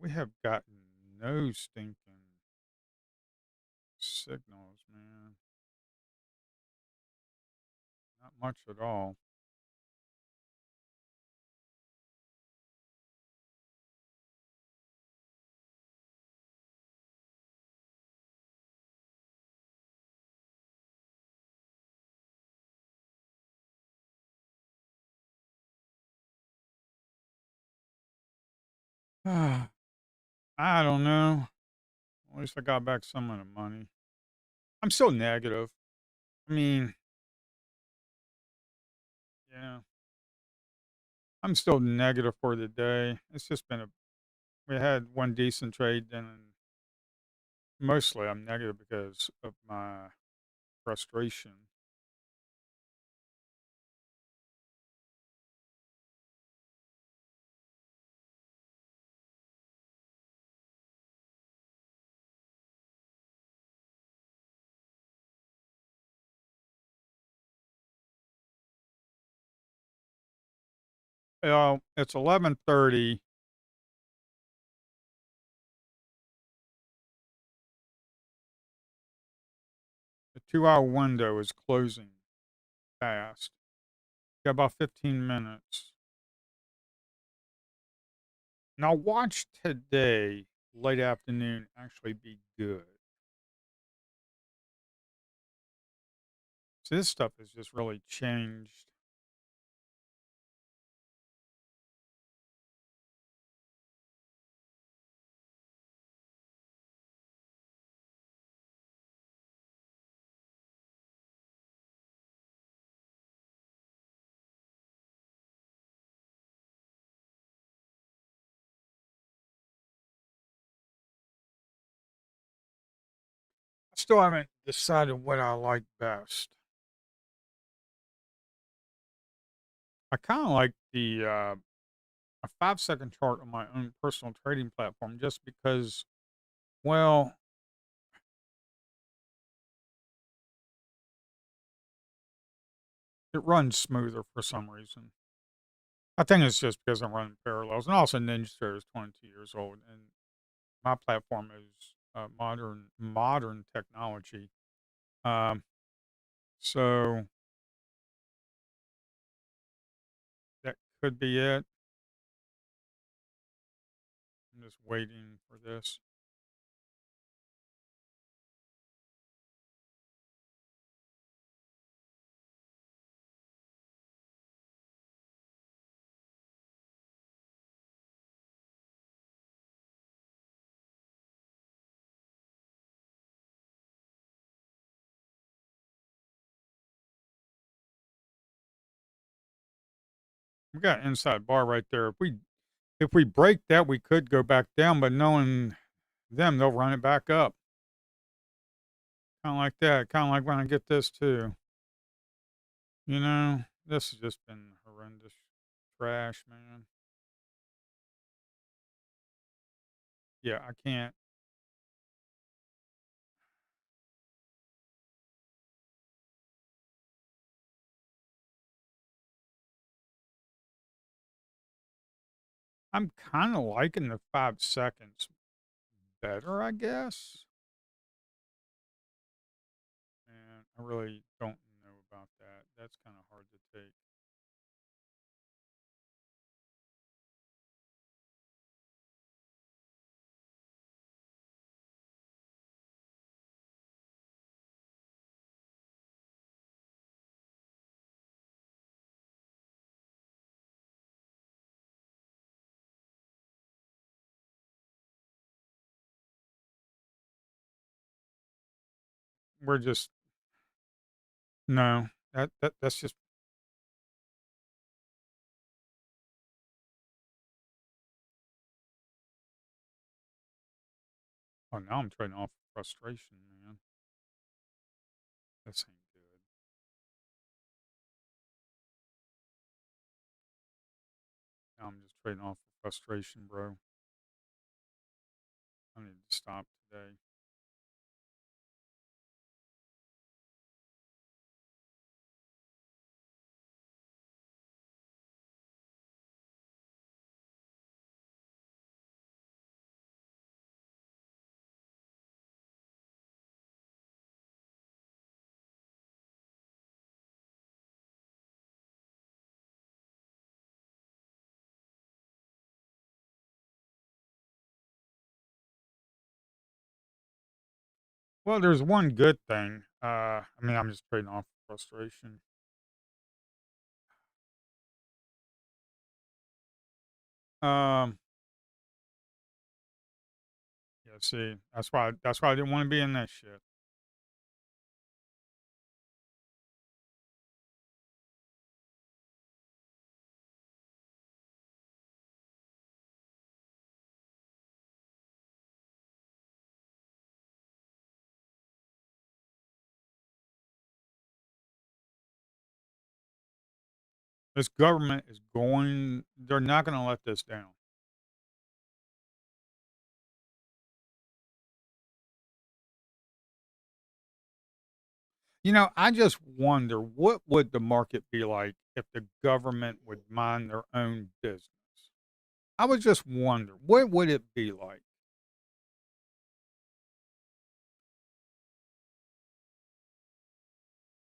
we have gotten no stinking signals, man. Not much at all. I don't know. At least I got back some of the money. I'm still negative. I mean, yeah, I'm still negative for the day. It's just been a we had one decent trade, then mostly I'm negative because of my frustration. Well, it's 11:30. The 2-hour window is closing fast. Got about 15 minutes. Now watch today, late afternoon, actually be good. So this stuff has just really changed. I still haven't decided what I like best. I kind of like the a 5-second chart on my own personal trading platform just because, well, it runs smoother for some reason. I think it's just because I'm running parallels, and also Ninja Trader is 22 years old, and my platform is modern technology. Um, so that could be it. I'm just waiting for this. We got inside bar right there. If we break that, we could go back down, but knowing them, they'll run it back up. Kind of like that. Kind of like when I get this too. This has just been horrendous trash, man. Yeah, I can't. I'm kind of liking the 5 seconds better, I guess. And I really don't know about that. That's kind of hard to take. We're just no. That's just oh now I'm trading off frustration, man. This ain't good. Now I'm just trading off frustration, bro. I need to stop today. Well, there's one good thing. I mean, I'm just trading off frustration. Um, yeah, see, that's why I didn't want to be in that shit. This government is going they're not gonna let this down. I just wonder what would the market be like if the government would mind their own business? I would just wonder, what would it be like?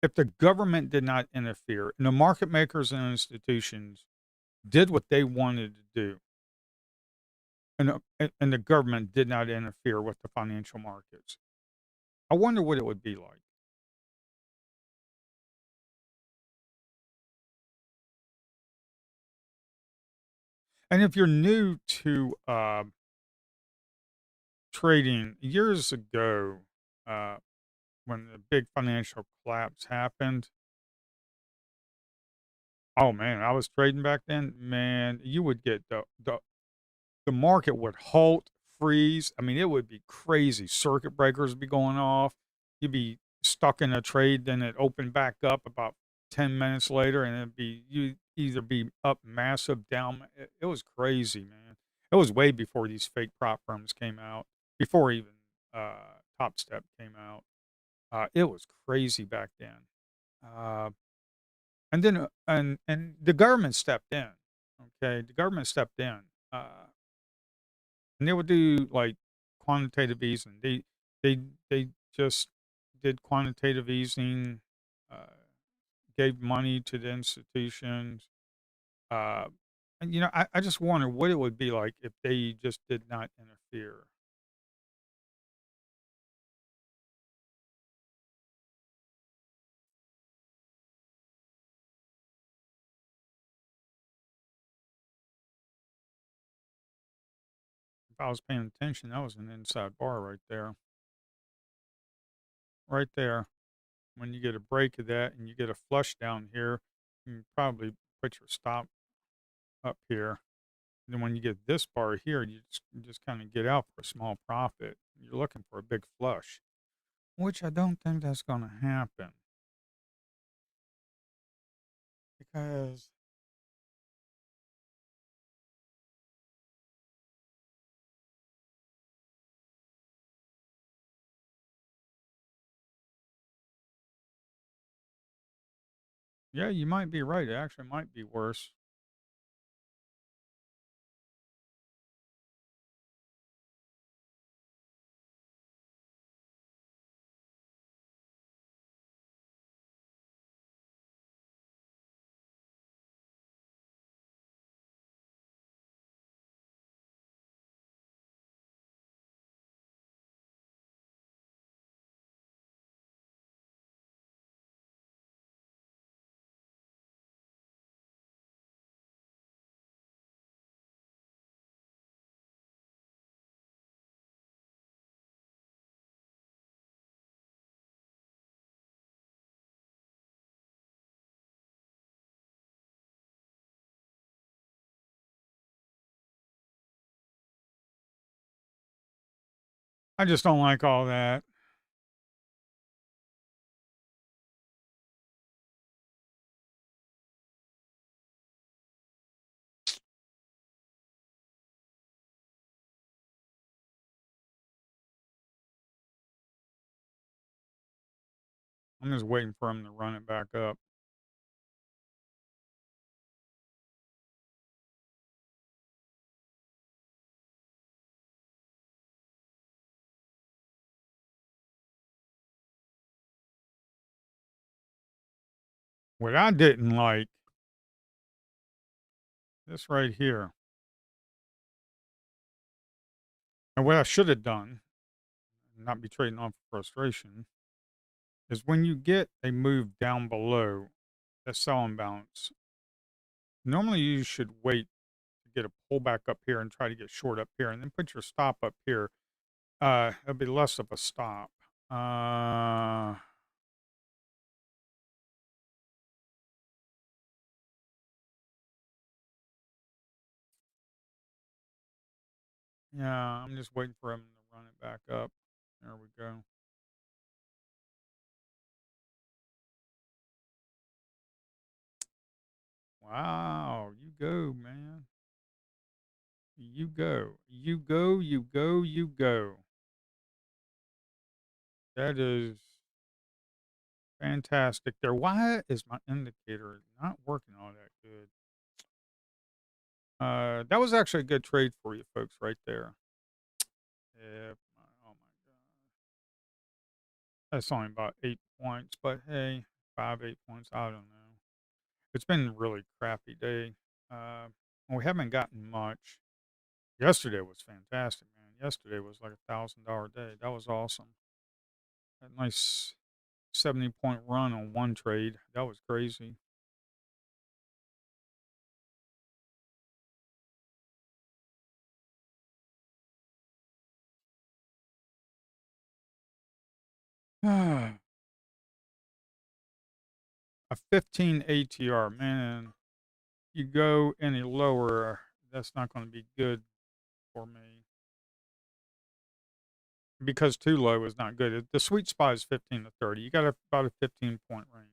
If the government did not interfere and the market makers and institutions did what they wanted to do, and the government did not interfere with the financial markets, I wonder what it would be like. And if you're new to trading, years ago, uh, when the big financial collapse happened, oh man, I was trading back then. Man, you would get the market would halt, freeze. I mean, it would be crazy. Circuit breakers would be going off. You'd be stuck in a trade, then it opened back up about 10 minutes later, and it'd be you either be up massive, down. It was crazy, man. It was way before these fake prop firms came out, before even Top Step came out. It was crazy back then. Uh, and then and the government stepped in. Okay, the government stepped in. And they would do, like, quantitative easing. They just did quantitative easing, uh, gave money to the institutions, uh, and, I just wonder what it would be like if they just did not interfere. If I was paying attention, that was an inside bar right there. Right there. When you get a break of that and you get a flush down here, you probably put your stop up here. And then when you get this bar here, you just kind of get out for a small profit. You're looking for a big flush, which I don't think that's going to happen because yeah, you might be right. It actually might be worse. I just don't like all that. I'm just waiting for them to run it back up. What I didn't like, this right here, and what I should have done, not be trading off frustration, is when you get a move down below that sell imbalance, normally you should wait to get a pullback up here and try to get short up here and then put your stop up here. It'll be less of a stop. Uh, yeah, I'm just waiting for him to run it back up. There we go. Wow, you go, man. You go. You go, you go, you go. That is fantastic there. Why is my indicator not working all that good? That was actually a good trade for you folks right there. Yeah, oh my god. That's only about 8 points, but hey, 5, 8 points, I don't know. It's been a really crappy day. Uh, we haven't gotten much. Yesterday was fantastic, man. Yesterday was like $1,000 day. That was awesome. That nice 70-point run on one trade. That was crazy. A 15 ATR, man. You go any lower, that's not going to be good for me because too low is not good. The sweet spot is 15 to 30. You got about a 15-point range.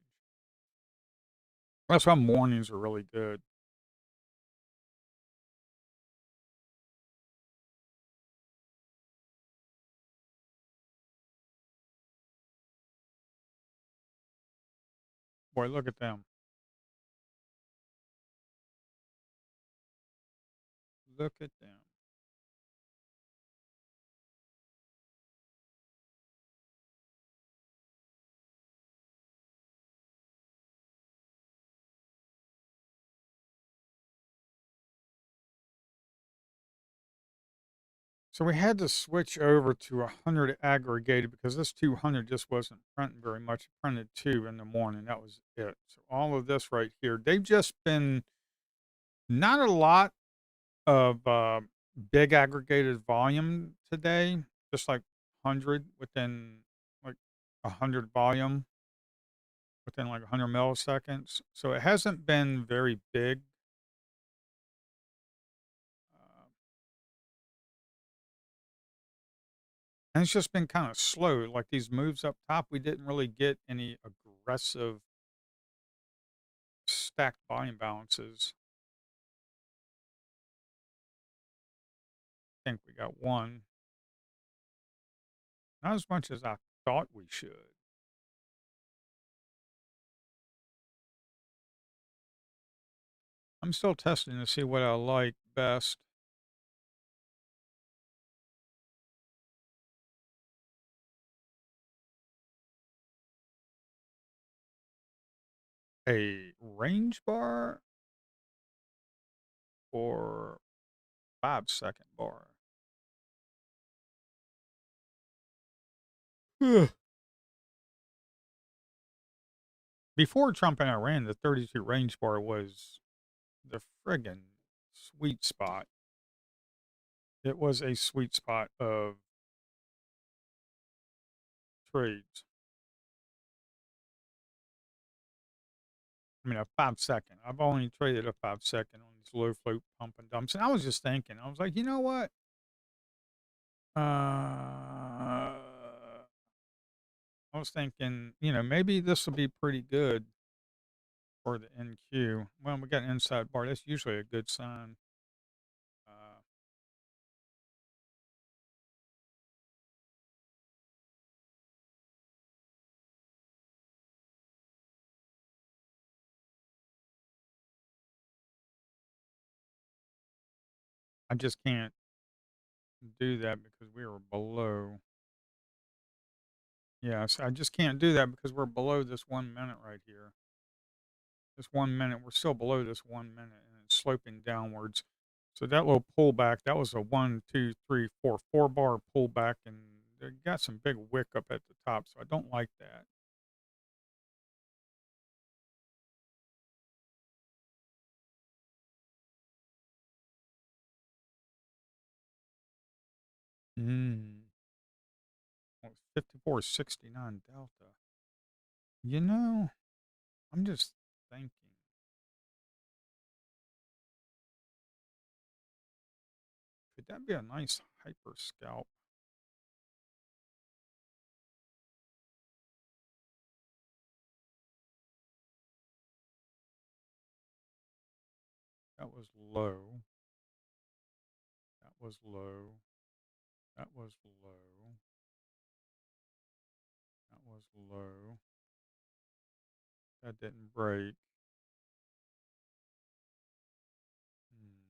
That's why mornings are really good. Boy, look at them. Look at them. So we had to switch over to 100 aggregated because this 200 just wasn't printing very much. It printed 2 in the morning. That was it. So all of this right here, they've just been not a lot of big aggregated volume today, just like 100 within like 100 volume within like 100 milliseconds. So it hasn't been very big. Uh, and it's just been kind of slow. Like these moves up top, we didn't really get any aggressive stacked volume balances. I think we got one. Not as much as I thought we should. I'm still testing to see what I like best. A range bar or 5-second bar? Ugh. Before Trump and Iran, the 32 range bar was the friggin' sweet spot. It was a sweet spot of trades. I mean, a 5-second. I've only traded a 5-second on these low float pump and dumps. And I was just thinking, I was like, you know what? I was thinking, maybe this will be pretty good for the NQ. Well, we got an inside bar. That's usually a good sign. Uh, I just can't do that because we were below. Yes, I just can't do that because we're below this 1 minute right here. This 1 minute, we're still below this 1 minute and it's sloping downwards. So that little pullback, that was a 1, 2, 3, 4 bar pullback, and they got some big wick up at the top, so I don't like that. Mm. Well, 5469 Delta. You know, I'm just thinking. Could that be a nice hyper scalp? That was low. That was low. That was low. That was low. That didn't break. Hmm.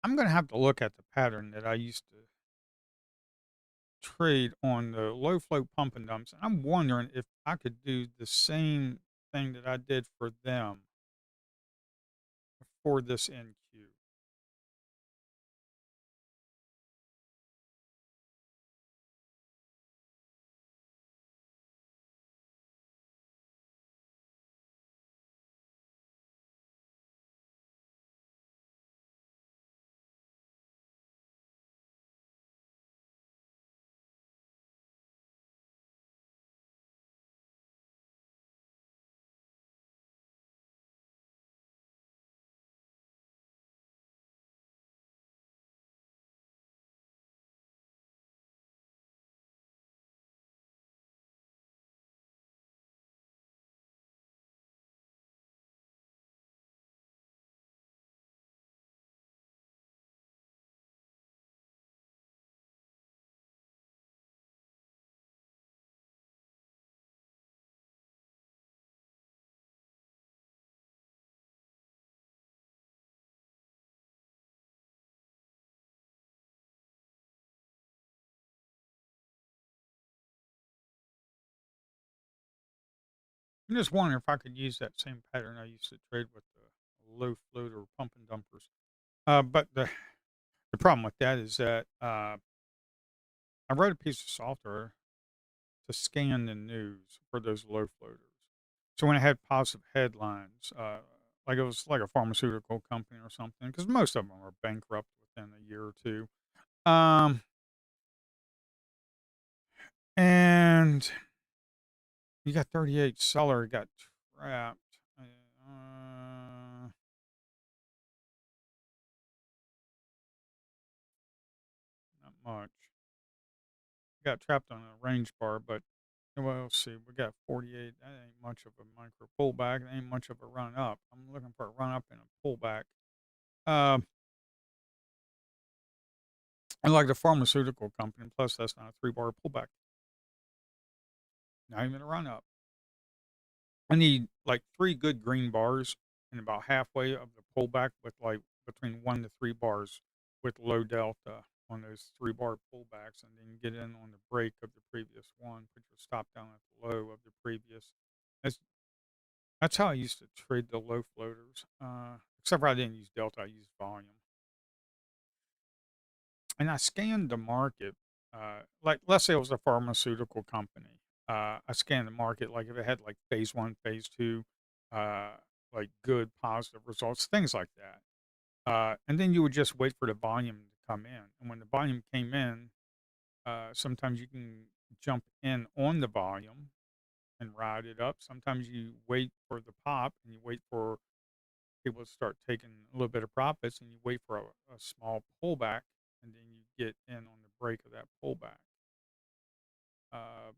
I'm gonna have to look at the pattern that I used to trade on the low flow pump and dumps, and I'm wondering if I could do the same thing that I did for them for this NQ. I'm just wondering if I could use that same pattern I used to trade with the low float or pump and dumpers. But the problem with that is that I wrote a piece of software to scan the news for those low floaters. So when it had positive headlines, like it was like a pharmaceutical company or something, because most of them are bankrupt within a year or two. Um, and you got 38 seller got trapped. Not much. Got trapped on a range bar, but well, let's see. We got 48. That ain't much of a micro pullback. That ain't much of a run up. I'm looking for a run up and a pullback. Um, and like the pharmaceutical company, plus that's not a 3 bar pullback. Not even a run up. I need like 3 good green bars and about halfway of the pullback with like between 1 to 3 bars with low delta on those 3 bar pullbacks, and then get in on the break of the previous one. Put your stop down at the low of the previous. That's that's how I used to trade the low floaters. Except for I didn't use delta, I used volume. And I scanned the market. Like let's say it was a pharmaceutical company. I scanned the market like if it had like phase one, phase two, uh, like good positive results, things like that. And then you would just wait for the volume to come in. And when the volume came in, sometimes you can jump in on the volume and ride it up. Sometimes you wait for the pop and you wait for people start taking a little bit of profits, and you wait for a small pullback, and then you get in on the break of that pullback. Uh,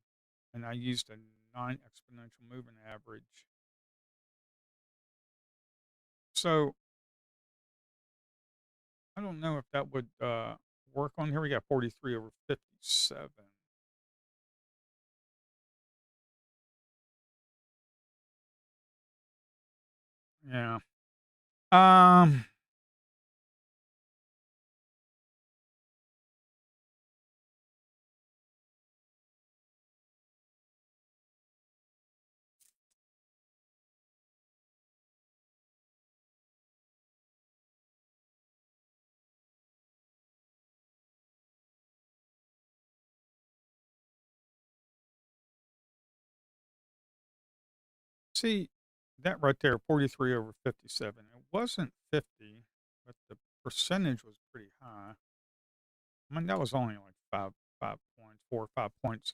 and I used a 9 exponential moving average. So I don't know if that would, work on here. We got 43 over 57. Yeah. Um, See, that right there, 43 over 57. It wasn't 50, but the percentage was pretty high. I mean, that was only like 5 points, 4 or 5 points.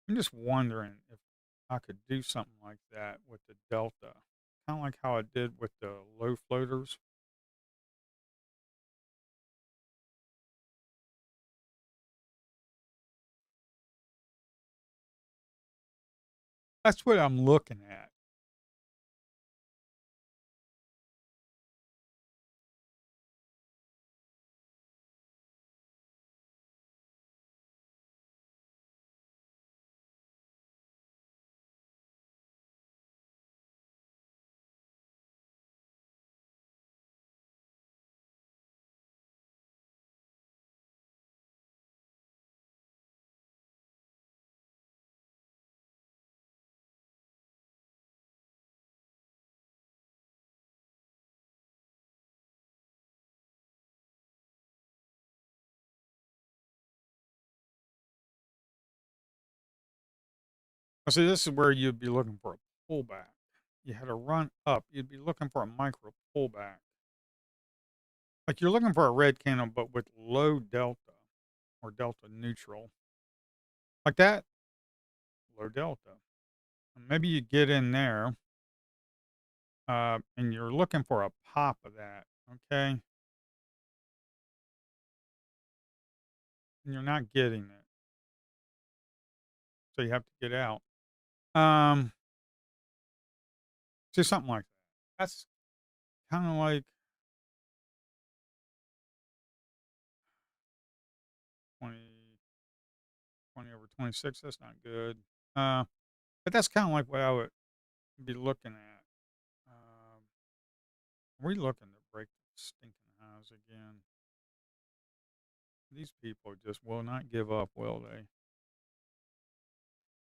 I'm just wondering if I could do something like that with the delta, kind of like how I did with the low floaters. That's what I'm looking at. See, this is where you'd be looking for a pullback. You had a run up, you'd be looking for a micro pullback. Like you're looking for a red candle, but with low delta or delta neutral. Like that, low delta. And maybe you get in there and you're looking for a pop of that. Okay. And you're not getting it. So you have to get out. Um, See something like that. That's kind of like 20, 20 over 26. That's not good. Uh, but that's kind of like what I would be looking at. We looking to break the stinking highs again. These people just will not give up, will they?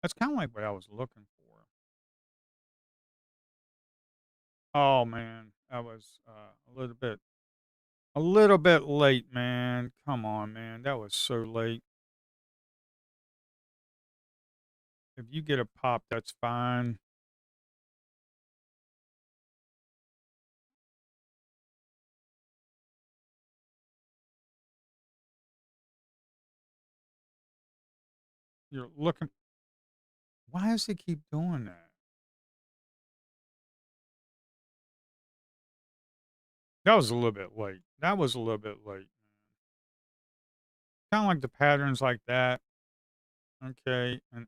That's kind of like what I was looking for. Oh man, I was a little bit late, man. Come on, man, that was so late. If you get a pop, that's fine. You're looking. Why does it keep doing that? That was a little bit late. That was a little bit late. Kind of like the patterns like that. Okay, and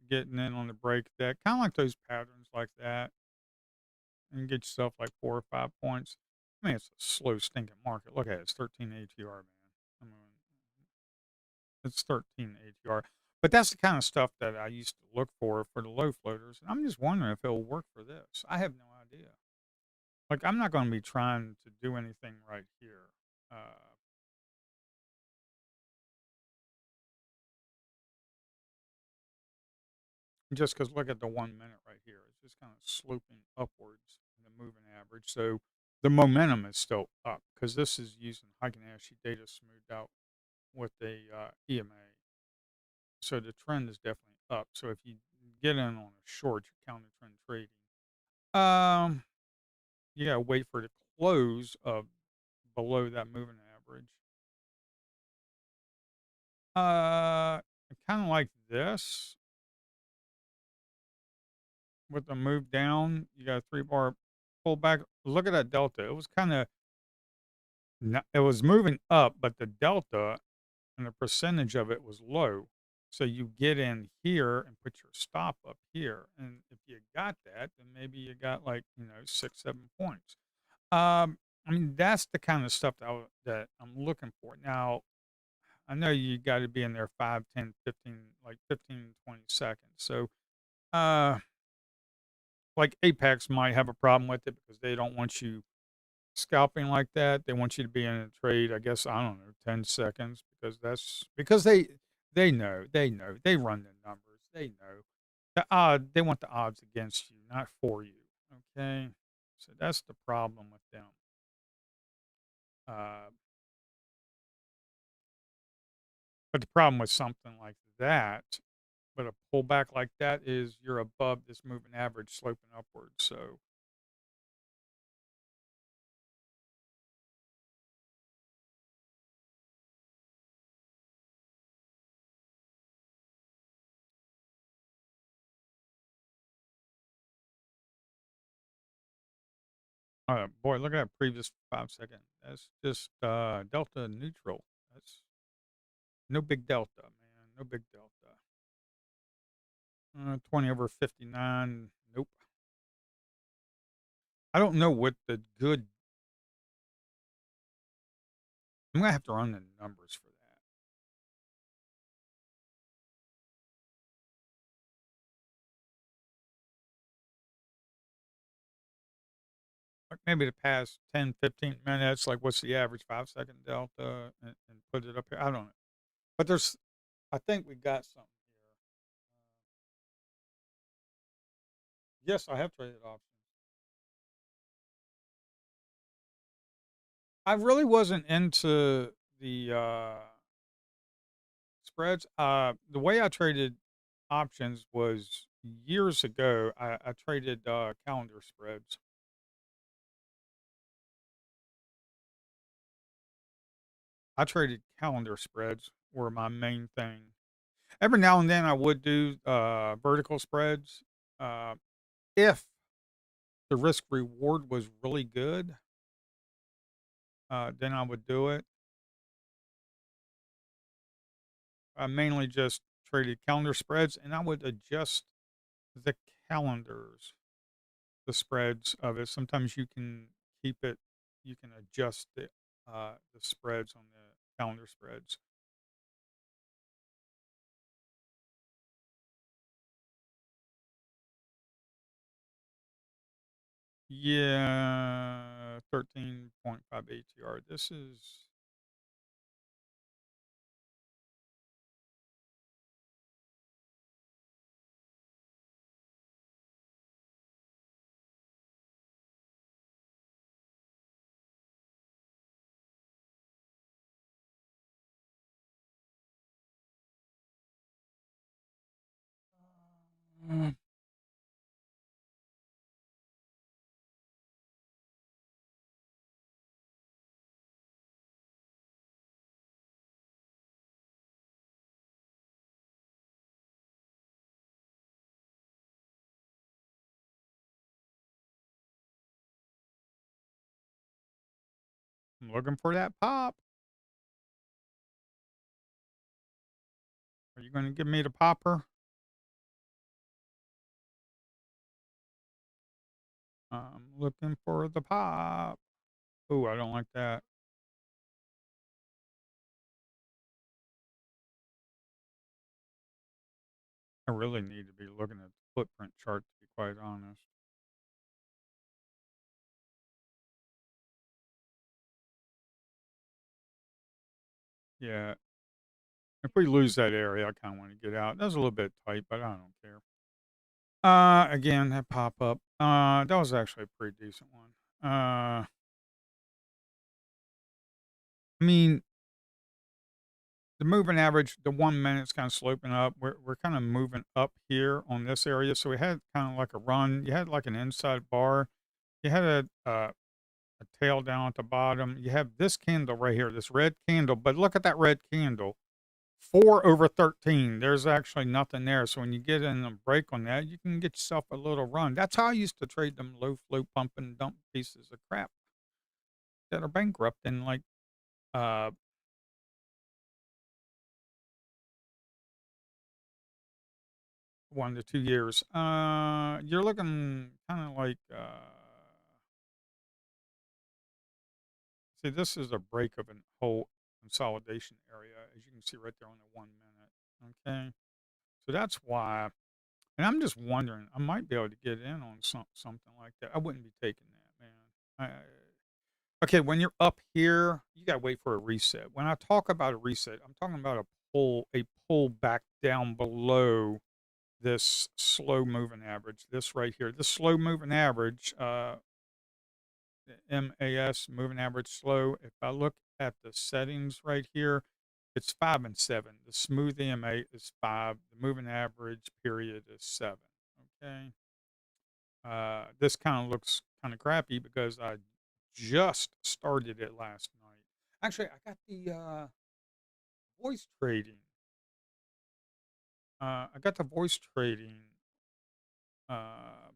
getting in on the break that kind of like those patterns like that, and get yourself like 4 or 5 points. I mean, it's a slow stinking market. Look at it, it's 13 ATR, man. I mean, it's 13 ATR. But that's the kind of stuff that I used to look for the low floaters, and I'm just wondering if it'll work for this. I have no idea. Like, I'm not going to be trying to do anything right here. Just because look at the 1 minute right here. It's just kind of sloping upwards in the moving average. So the momentum is still up because this is using Heikin-Ashi data smoothed out with a EMA. So the trend is definitely up. So if you get in on a short, you're counter trend trading. Um, you gotta wait for the close of below that moving average. Uh, Kind of like this with the move down. You got a 3 bar pullback. Look at that delta. It was kind of it was moving up, but the delta and the percentage of it was low. So you get in here and put your stop up here. And if you got that, then maybe you got like, 6, 7 points. I mean, that's the kind of stuff that I'm looking for. Now, I know you gotta be in there 5, 10, 15, like 15, 20 seconds. So, uh, like Apex might have a problem with it because they don't want you scalping like that. They want you to be in a trade, I guess, I don't know, 10 seconds because because they know, they run the numbers. They know. They want the odds against you, not for you. Okay? So that's the problem with them. Uh, but the problem with something like that, but a pullback like that is you're above this moving average sloping upwards. So, boy, look at that previous 5 second. That's just delta neutral. That's no big delta, man. No big delta. 20 over 59. Nope. I don't know what the good. I'm gonna have to run the numbers for that. Like maybe the past 10, 15 minutes. Like what's the average 5 second delta, and put it up here. I don't know. But I think we got something here. Yes, I have traded options. I really wasn't into the spreads. The way I traded options was years ago. I traded calendar spreads. I traded calendar spreads were my main thing. Every now and then I would do vertical spreads uh, if the risk reward was really good. Then I would do it. I mainly just traded calendar spreads, and I would adjust the calendars, the spreads of it. Sometimes you can keep it, you can adjust the spreads on the calendar spreads. Yeah, 13.5 ATR. This is uh, I'm looking for that pop. Are you going to give me the popper? I'm looking for the pop. Oh, I don't like that. I really need to be looking at the footprint chart to be quite honest. Yeah, if we lose that area, I kind of want to get out. That's a little bit tight, but I don't care. Again, that pop up. That was actually a pretty decent one. I mean, the moving average, the 1 minute's kind of sloping up. We're kind of moving up here on this area. So we had kind of like a run. You had like an inside bar. You had a tail down at the bottom. You have this candle right here, this red candle. But look at that red candle. 4 over 13. There's actually nothing there. So when you get in a break on that, you can get yourself a little run. That's how I used to trade them low flow pump and dump pieces of crap that are bankrupt in like uh 1 to 2 years. You're looking kind of like See, this is a break of a whole consolidation area, as you can see right there on the 1 minute. Okay. So that's why, and I'm just wondering, I might be able to get in on something like that. I wouldn't be taking that, man. Okay, when you're up here, you gotta wait for a reset. When I talk about a reset, I'm talking about a pull back down below this slow moving average. This right here, this slow moving average, the MAS moving average slow. If I look at the settings right here, it's 5 and 7. The smooth EMA is 5. The moving average period is 7. Okay. This kind of looks kind of crappy because I just started it last night. Actually, I got the voice trading. I got the voice trading. Uh,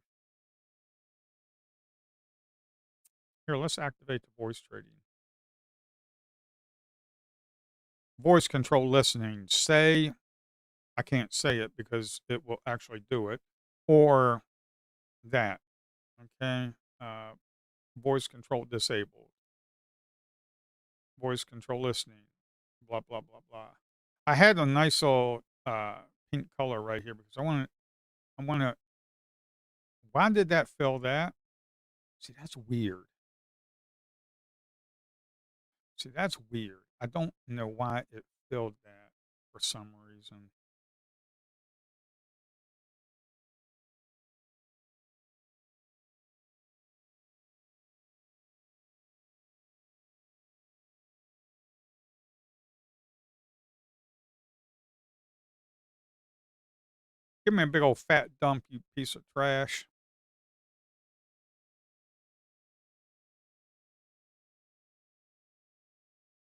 Here, let's activate the voice trading. Voice control listening. Say, I can't say it because it will actually do it, or that. Okay. Uh, Voice control disabled. Voice control listening. Blah blah blah blah. I had a nice little pink color right here because I want to. I want to. Why did that fill that? See, that's weird. See, that's weird. I don't know why it filled that for some reason. Give me a big old fat dump, you piece of trash.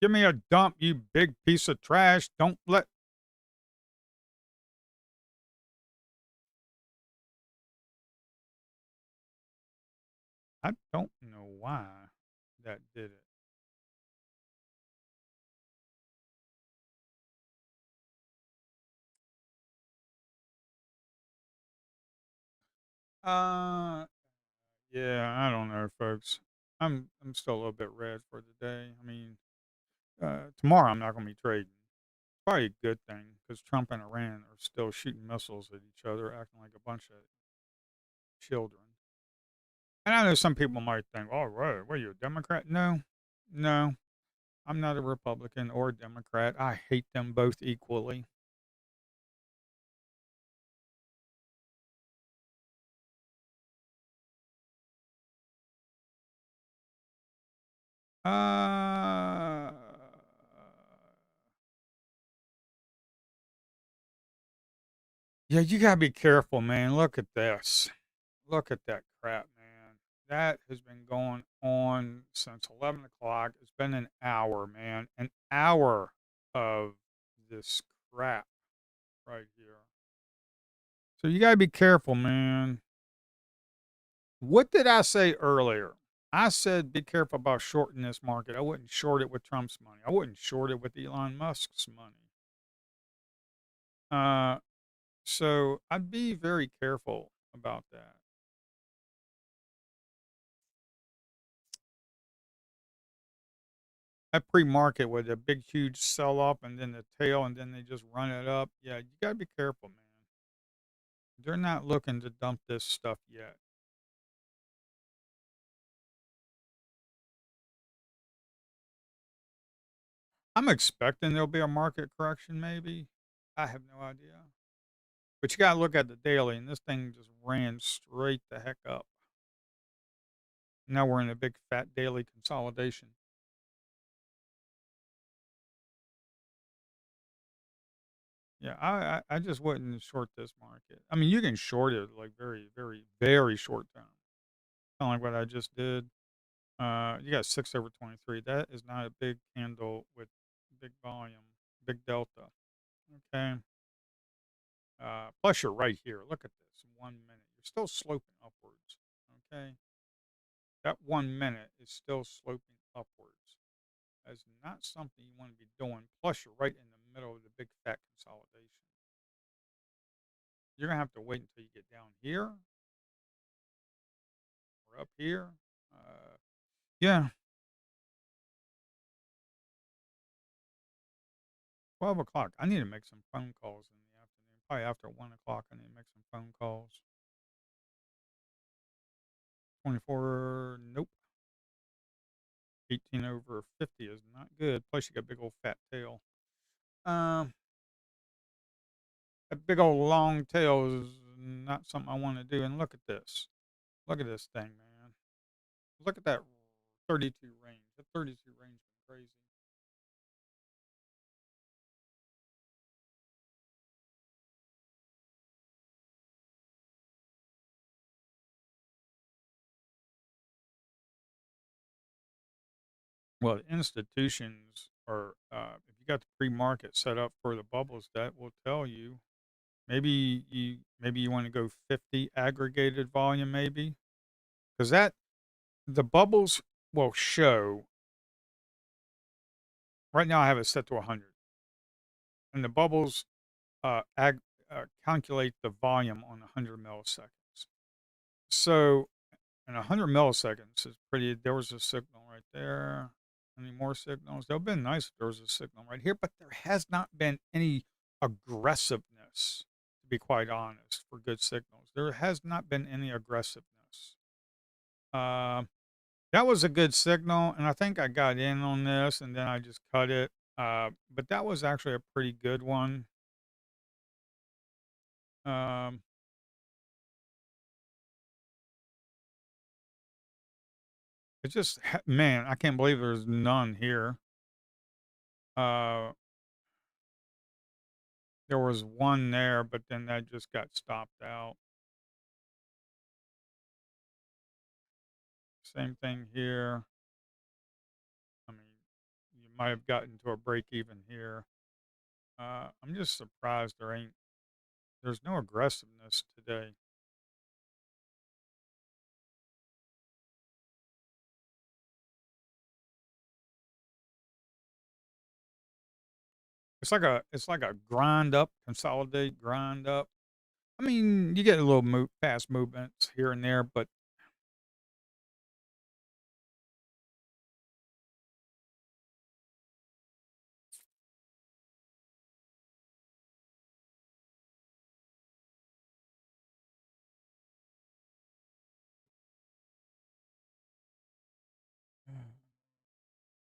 Give me a dump, you big piece of trash. Don't let. I don't know why that did it. Uh, yeah, I don't know, folks. I'm still a little bit red for the day. I mean, tomorrow I'm not going to be trading. Probably a good thing because Trump and Iran are still shooting missiles at each other, acting like a bunch of children. And I know some people might think, "Oh, right, what are you, a Democrat?" No, no, I'm not a Republican or a Democrat. I hate them both equally. Uh, yeah, you gotta be careful, man. Look at this. Look at that crap, man. That has been going on since 11 o'clock. It's been an hour, man. An hour of this crap right here. So you gotta be careful, man. What did I say earlier? I said be careful about shorting this market. I wouldn't short it with Trump's money. I wouldn't short it with Elon Musk's money. Uh, so I'd be very careful about that. That pre-market with a big, huge sell-off and then the tail, and then they just run it up. Yeah, you gotta be careful, man. They're not looking to dump this stuff yet. I'm expecting there'll be a market correction, maybe. I have no idea. But you gotta look at the daily, and this thing just ran straight the heck up. Now we're in a big fat daily consolidation. Yeah, I just wouldn't short this market. I mean, you can short it like very, very, very short term. Kind of like what I just did. You got 6/23. That is not a big candle with big volume, big delta. Okay. Plus, you're right here. Look at this. 1 minute. You're still sloping upwards. Okay. That 1 minute is still sloping upwards. That's not something you want to be doing. Plus, you're right in the middle of the big fat consolidation. You're gonna have to wait until you get down here or up here. Yeah, 12 o'clock. I need to make some phone calls in the afternoon. Probably after 1 o'clock, I need to make some phone calls. 24, nope. 18 over 50 is not good. Plus, you got big old fat tail. Um, that big old long tail is not something I want to do. And look at this. Look at this thing, man. Look at that 32 range. The 32 range is crazy. Well, institutions are, if you got the pre-market set up for the bubbles, that will tell you. Maybe you want to go 50 aggregated volume, maybe because that the bubbles will show. Right now, I have it set to 100, and the bubbles calculate the volume on 100 milliseconds. So, in 100 milliseconds is pretty. There was a signal right there. Any more signals? That would have been nice if there was a signal right here, but there has not been any aggressiveness, to be quite honest, for good signals. There has not been any aggressiveness. Uh, that was a good signal, and I think I got in on this, and then I just cut it. But that was actually a pretty good one. Um, man, I can't believe there's none here. Uh, there was one there, but then that just got stopped out. Same thing here. I mean, you might have gotten to a break even here. I'm just surprised there's no aggressiveness today. It's like a grind up, consolidate, grind up. I mean, you get a little fast movements here and there, but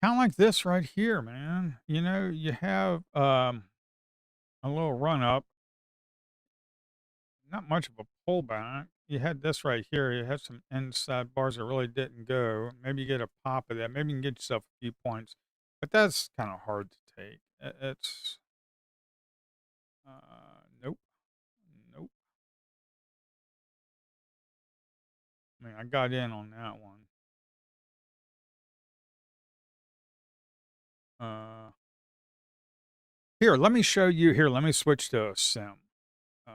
kind of like this right here, man. You have a little run up, not much of a pullback. You had this right here. You had some inside bars that really didn't go. Maybe you get a pop of that. Maybe you can get yourself a few points, but that's kind of hard to take. It's nope, nope. I mean, I got in on that one. Uh, Here, let me show you. Here, let me switch to a sim. Uh,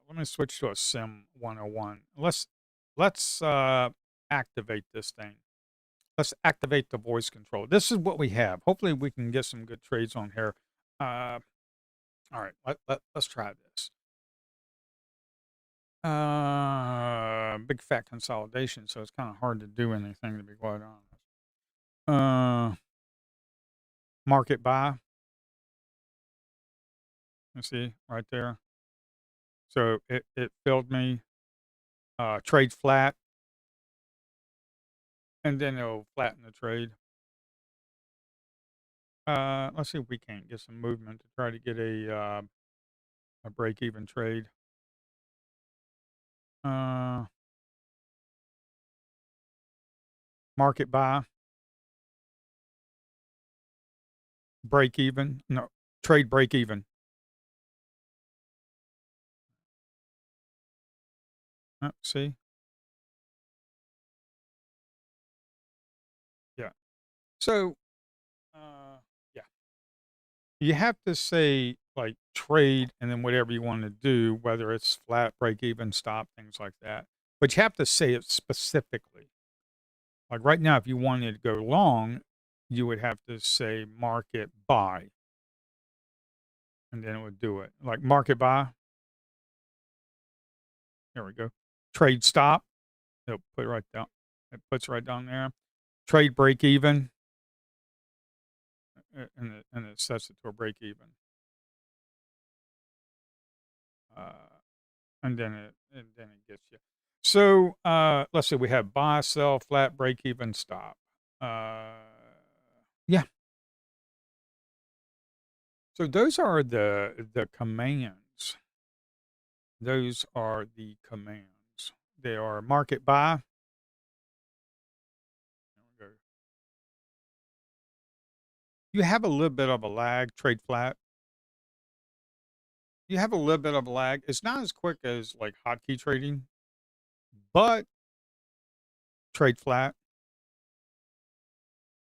Let me switch to a sim 101. Let's activate this thing. Let's activate the voice control. This is what we have. Hopefully, we can get some good trades on here. Uh, all right, let's try this. Big fat consolidation, so it's kind of hard to do anything, to be quite honest. Market buy. You see right there. So it filled me. Trade flat, and then it'll flatten the trade. Let's see if we can't get some movement to try to get a break even trade. Uh, Market buy, break even. No, trade break even. See, yeah. So, yeah, you have to say like trade and then whatever you want to do, whether it's flat, break even, stop, things like that. But you have to say it specifically. Like right now, if you wanted to go long, you would have to say market buy, and then it would do it. Like market buy. There we go. Trade stop. It'll put it right down. It puts it right down there. Trade break even. and it sets it to a break even. Uh, and then it gets you. So, let's see, we have buy, sell, flat, break even, stop. Uh, yeah. So those are the commands. Those are the commands. They are market buy. There we go. You have a little bit of a lag, trade flat. You have a little bit of a lag. It's not as quick as like hotkey trading, but trade flat.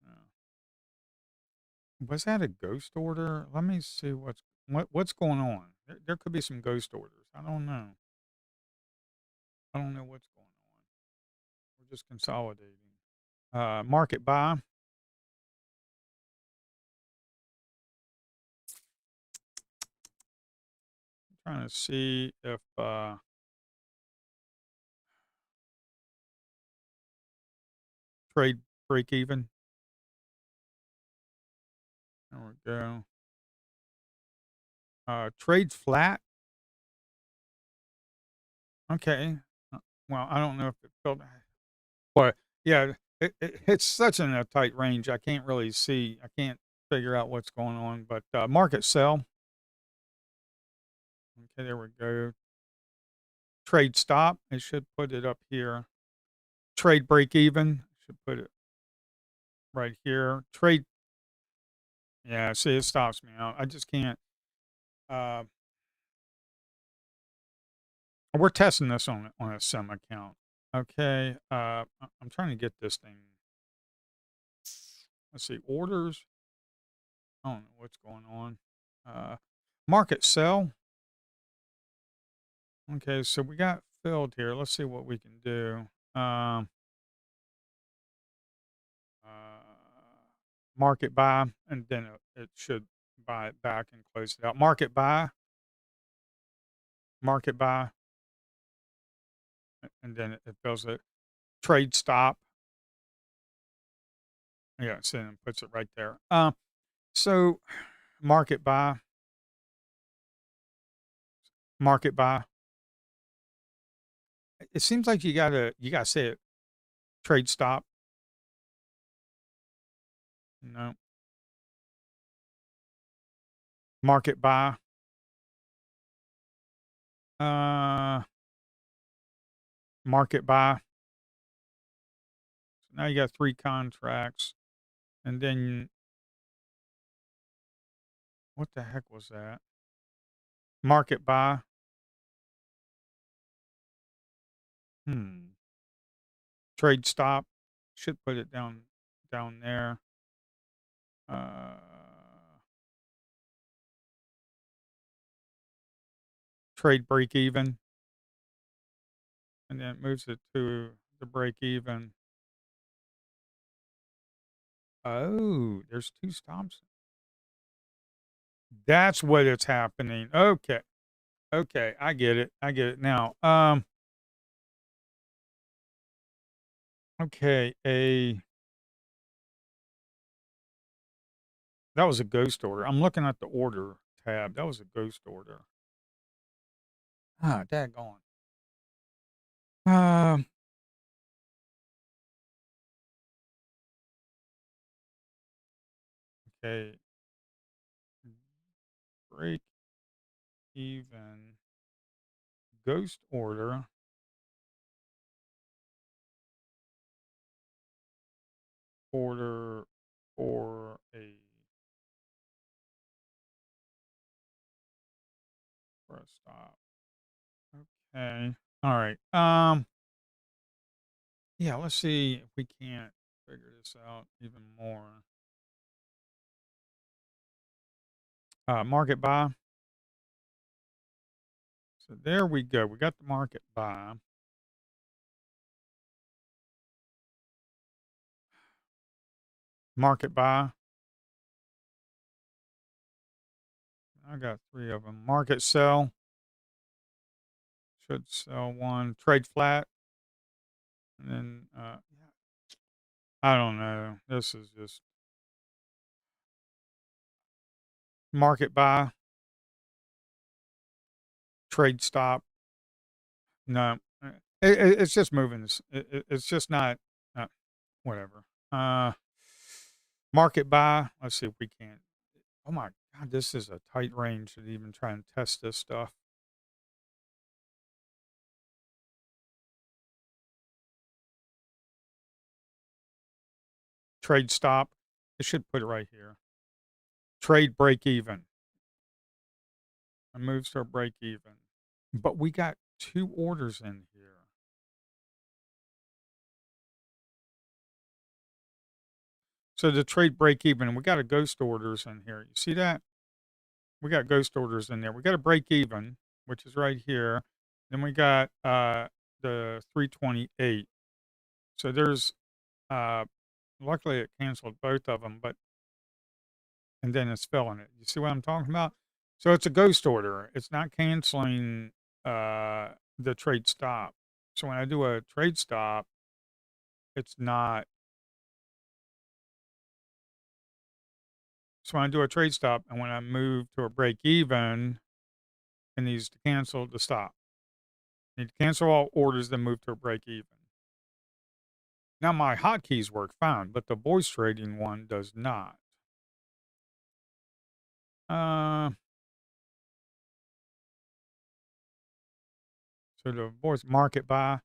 Uh, Was that a ghost order? Let me see what's going on. There could be some ghost orders. I don't know. I don't know what's going on. We're just consolidating. Market buy. Trying to see if trade break even. There we go. Trade flat. Okay. Well, I don't know if it felt, but yeah, it's such in a tight range. I can't really see. I can't figure out what's going on. But market sell. Okay, there we go. Trade stop. It should put it up here. Trade break even. Should put it right here. Trade. Yeah, see, it stops me out. I just can't. Uh, we're testing this on a sim account. Okay. I'm trying to get this thing. Let's see. Orders. I don't know what's going on. Uh, market sell. Okay, so we got filled here. Let's see what we can do. Um, market buy, and then it should buy it back and close it out. Market buy, and then it fills it. Trade stop. Yeah, so then it puts it right there. So market buy, market buy. It seems like you gotta say it. Trade stop. No. Market buy. Uh, market buy. So now you got 3 contracts, and then what the heck was that? Market buy. Hmm. Trade stop. Should put it down there. Uh, trade break even, and then it moves it to the break even. Oh, there's 2 stops. That's what it's happening. Okay. Okay, I get it. I get it now. Okay, a that was a ghost order. I'm looking at the order tab. That was a ghost order. Ah, daggone. Um, okay, break even ghost order for a stop. Okay. All right. Yeah, let's see if we can't figure this out even more. Market buy. So there we go. We got the market buy. Market buy. I got 3 of them. Market sell. Should sell 1. Trade flat. And then I don't know. This is just market buy, trade stop. No, it's just moving. It's just not uh, whatever. Uh, market buy. Let's see if we can. Oh my god, this is a tight range to even try and test this stuff. Trade stop. It should put it right here. Trade break even. It moves to a break even. But we got 2 orders in here. So the trade break even, we got a ghost orders in here. You see that? We got ghost orders in there. We got a break even, which is right here. Then we got the 328. So there's luckily it canceled both of them, but and then it's filling it. You see what I'm talking about? So it's a ghost order. It's not canceling the trade stop. So when I do a trade stop, it's not. So when I do a trade stop and when I move to a break even, it needs to cancel the stop. Need to cancel all orders, then move to a break even. Now my hotkeys work fine, but the voice trading one does not. Uh, so the voice market buy.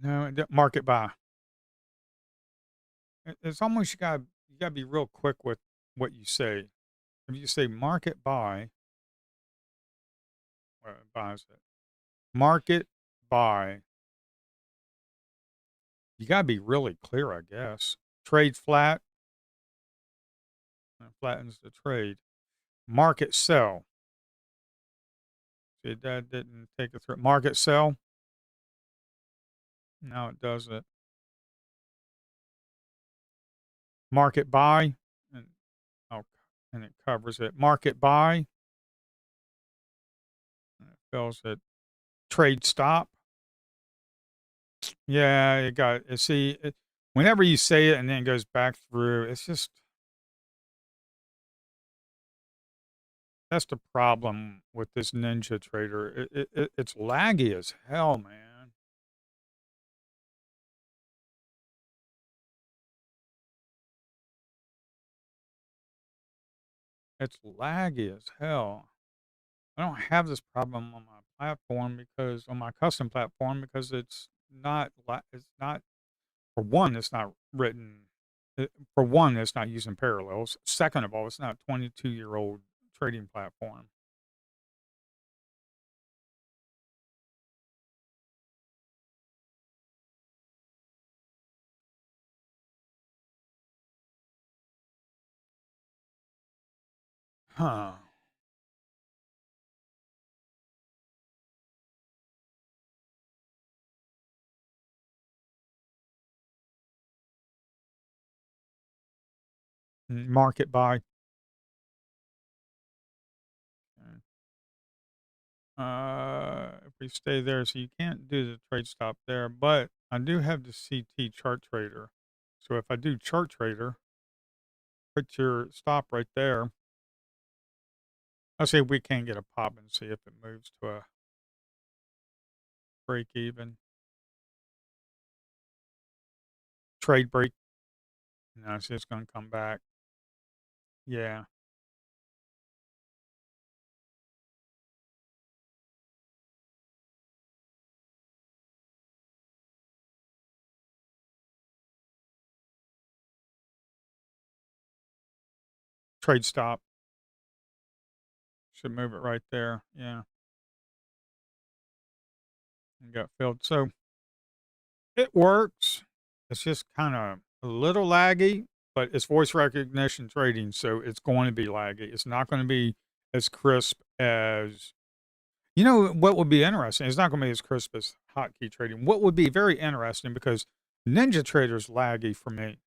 No, market buy. It's almost you gotta be real quick with what you say. If you say market buy, well, it buys it. Market buy. You gotta be really clear, I guess. Trade flat. Flattens the trade. Market sell. See, that didn't take it through. Market sell. No, it doesn't. Market buy. And, oh, and it covers it. Market buy. And it fills it. Trade stop. Yeah, you got it. See, whenever you say it and then it goes back through, it's just that's the problem with this Ninja Trader. It's laggy as hell, man. It's laggy as hell. I don't have this problem on my platform because on my custom platform because it's not for one it's not written for one it's not using parallels. Second of all, it's not a 22-year-old trading platform. Huh. Market buy. If we stay there, so you can't do the trade stop there, but I do have the CT chart trader. So if I do chart trader, put your stop right there. Let's see if we can get a pop and see if it moves to a break even. Trade break. No, see it's going to come back. Yeah. Trade stop. Should move it right there. Yeah. And got filled. So it works. It's just kind of a little laggy, but it's voice recognition trading, so it's going to be laggy. It's not going to be as crisp as you know what would be interesting. It's not going to be as crisp as hotkey trading. What would be very interesting because Ninja Trader's laggy for me,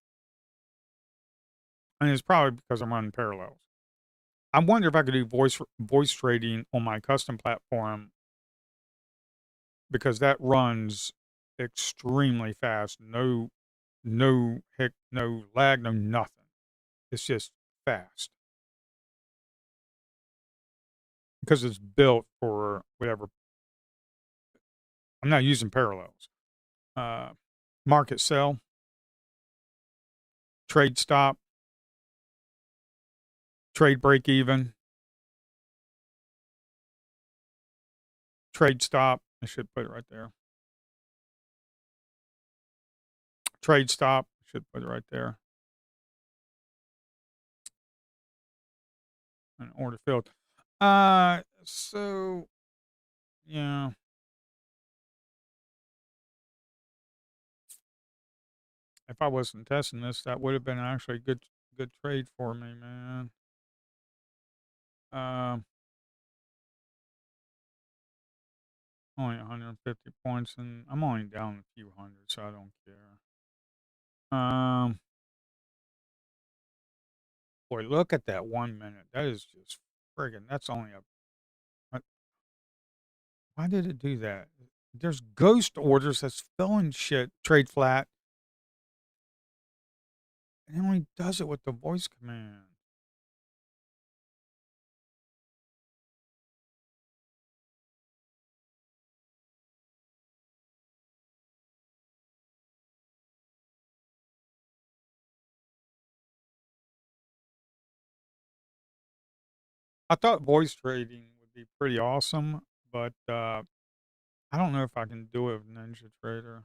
and it's probably because I'm running parallels. I wonder if I could do voice trading on my custom platform because that runs extremely fast. No lag, no nothing. It's just fast. because it's built for whatever. I'm not using parallels. Uh, Market sell, trade stop, trade break even, trade stop. I should put it right there. Trade stop. Should put it right there. An order filled. So yeah, if I wasn't testing this, that would have been actually a good trade for me, man. Um, Only 150 points, and I'm only down a few hundred, so I don't care. Boy, look at that 1 minute. That is just friggin'. That's only a. uh, Why did it do that? There's ghost orders that's filling shit. Trade flat. It only does it with the voice command. I thought voice trading would be pretty awesome, but I don't know if I can do it with Ninja Trader.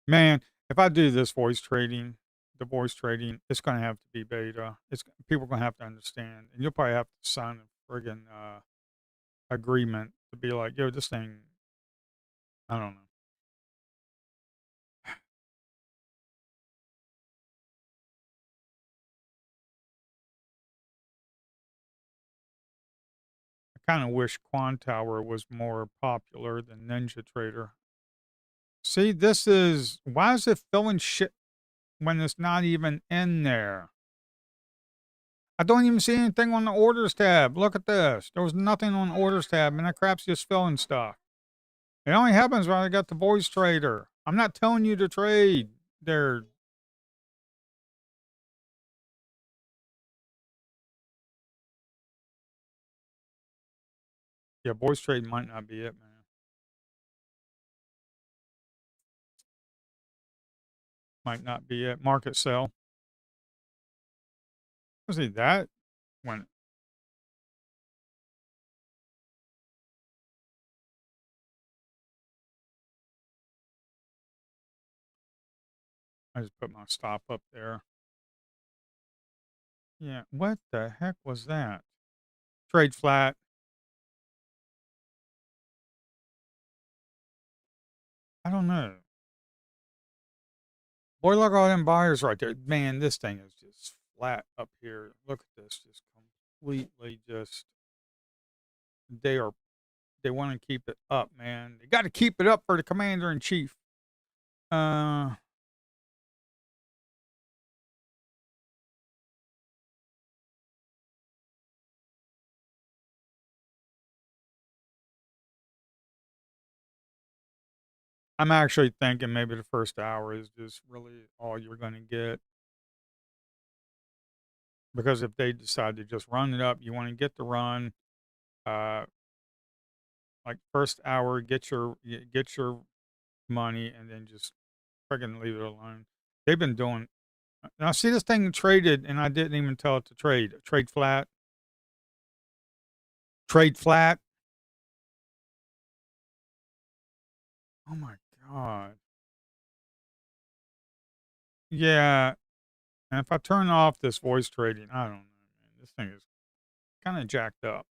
Man, if I do this voice trading, the voice trading, it's gonna have to be beta. It's people are gonna have to understand, and you'll probably have to sign a friggin' agreement to be like, yo, this thing. I don't know. I kind of wish Quantower was more popular than Ninja Trader. See, this is why is it filling shit when it's not even in there? I don't even see anything on the orders tab. Look at this. There was nothing on the orders tab, and that crap's just filling stuff. It only happens when I got the voice trader. I'm not telling you to trade. There, yeah, voice trade might not be it, man. Might not be it. Market sell. See that when I just put my stop up there. Yeah, what the heck was that? Trade flat. I don't know. Boy, look at all them buyers right there. Man, this thing is just flat up here. Look at this, just completely just they are they want to keep it up, man. They got to keep it up for the commander in chief. Uh, I'm actually thinking maybe the first hour is just really all you're going to get because if they decide to just run it up, you want to get the run. Uh, like first hour, get your money, and then just friggin' leave it alone. They've been doing. Now, see this thing traded, and I didn't even tell it to trade. Trade flat. Trade flat. Oh my god. Yeah, and if I turn off this voice trading, I don't know, man. This thing is kind of jacked up.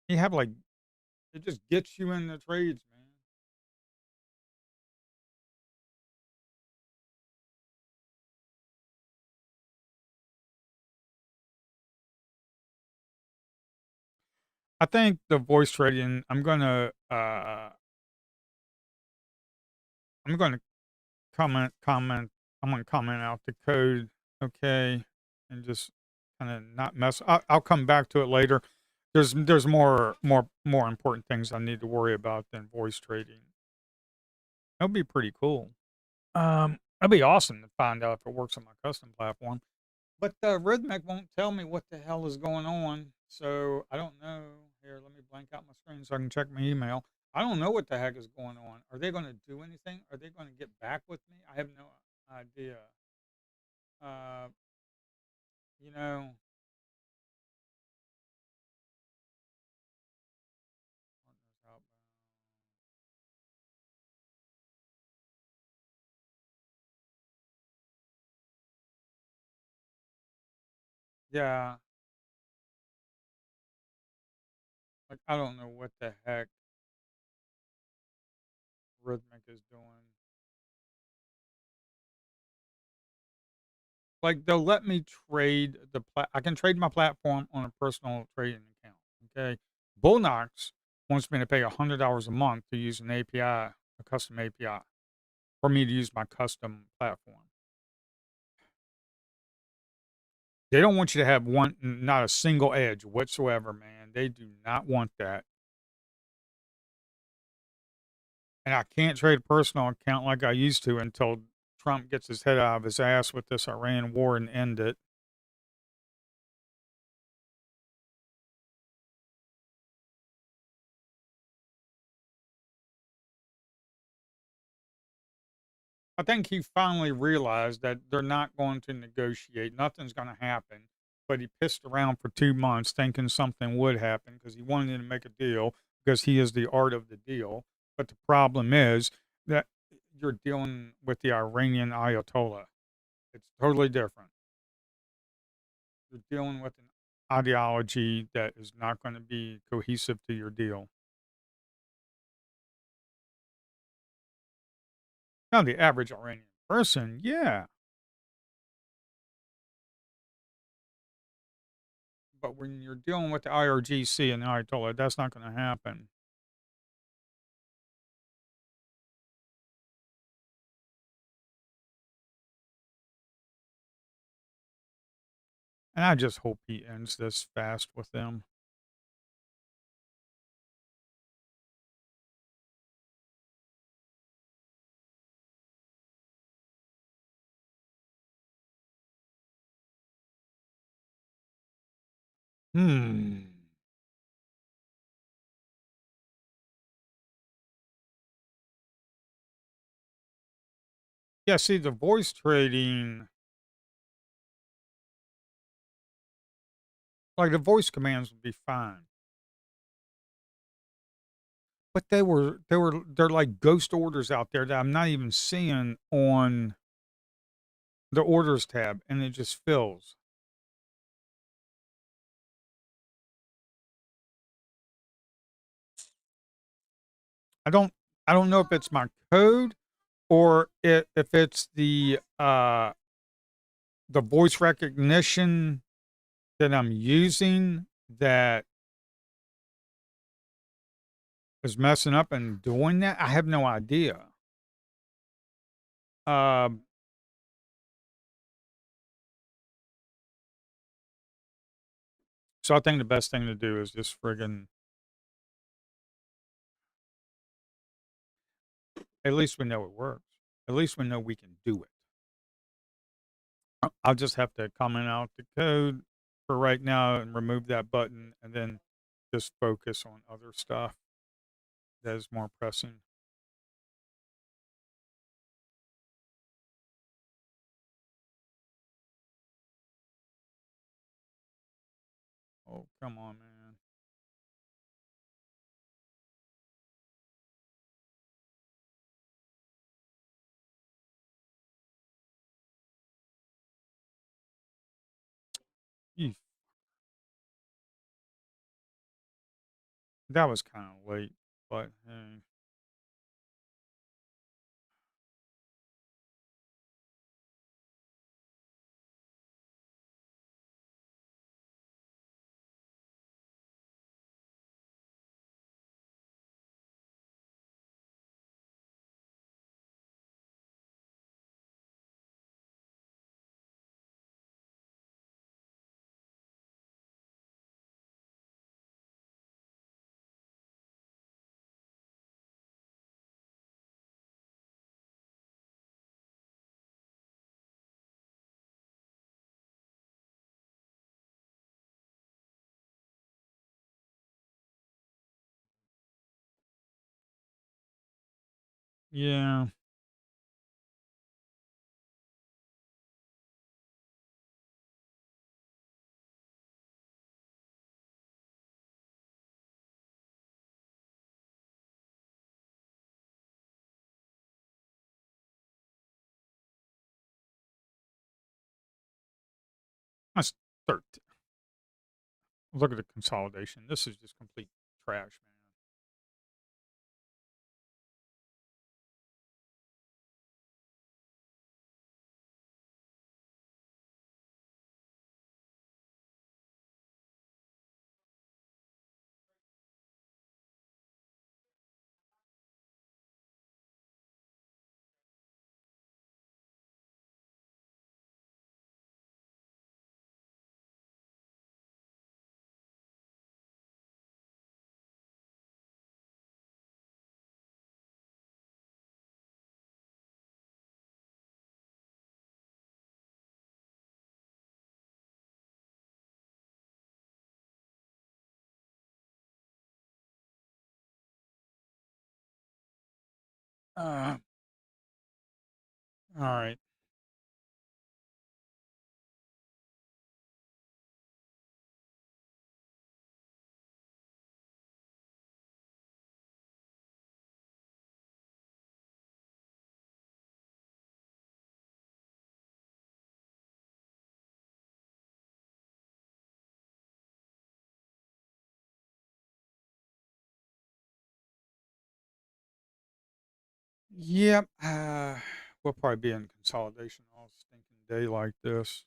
You have like it just gets you in the trades, man. I think the voice trading. I'm gonna comment. I'm gonna comment out the code, okay, and just kind of not mess. I'll come back to it later. There's more important things I need to worry about than voice trading. That'll be pretty cool. That'd be awesome to find out if it works on my custom platform. But the Rhythmic won't tell me what the hell is going on, so I don't know. Here, let me blank out my screen so I can check my email. I don't know what the heck is going on. Are they going to do anything? Are they going to get back with me? I have no idea. Uh, you know, yeah, like I don't know what the heck Rhythmic is doing. Like they'll let me trade I can trade my platform on a personal trading account. Okay. Bullnox wants me to pay $100 a month to use an API, a custom API, for me to use my custom platform. They don't want you to have not a single edge whatsoever, man. They do not want that. And I can't trade a personal account like I used to until Trump gets his head out of his ass with this Iran war and end it. I think he finally realized that they're not going to negotiate. Nothing's going to happen. But he pissed around for 2 months thinking something would happen because he wanted to make a deal because he is the art of the deal. But the problem is that you're dealing with the Iranian Ayatollah. It's totally different. You're dealing with an ideology that is not going to be cohesive to your deal. Now, the average Iranian person, yeah. But when you're dealing with the IRGC and the Ayatollah, that's not going to happen. And I just hope he ends this fast with them. Hmm. Yeah, see, the voice trading, like the voice commands would be fine. But they're like ghost orders out there that I'm not even seeing on the orders tab, and it just fills. I don't I don't know if it's my code or if it's the voice recognition that I'm using that is messing up and doing that. I have no idea. Um, so I think the best thing to do is just friggin' at least we know it works. At least we know we can do it. I'll just have to comment out the code for right now and remove that button and then just focus on other stuff that is more pressing. Oh, come on, man. Eef. That was kind of late, but hey. Yeah. That's 13. Look at the consolidation. This is just complete trash, man. Uh, all right. Yep. We'll probably be in consolidation all stinking day like this.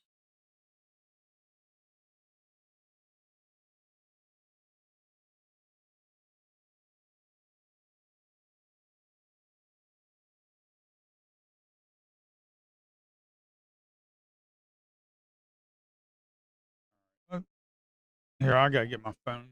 Uh, Here, I gotta get my phone.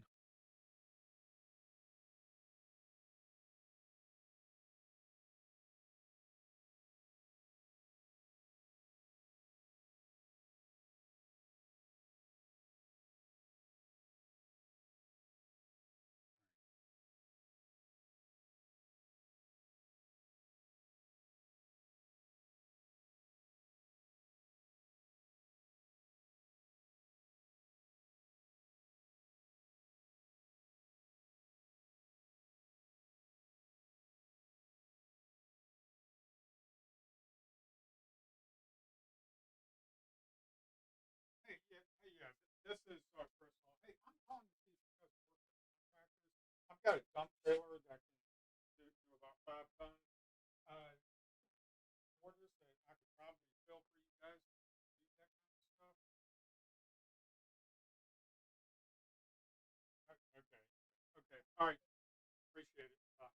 Hey, yeah, hey, yeah. This is Crystal. Hey, I'm calling to see if you guys work with contractors. I've got a dump trailer that can do about 5 tons. Uh, Orders that I could probably fill for you guys. Do that kind of stuff. Okay. Okay. All right. Appreciate it. Bye.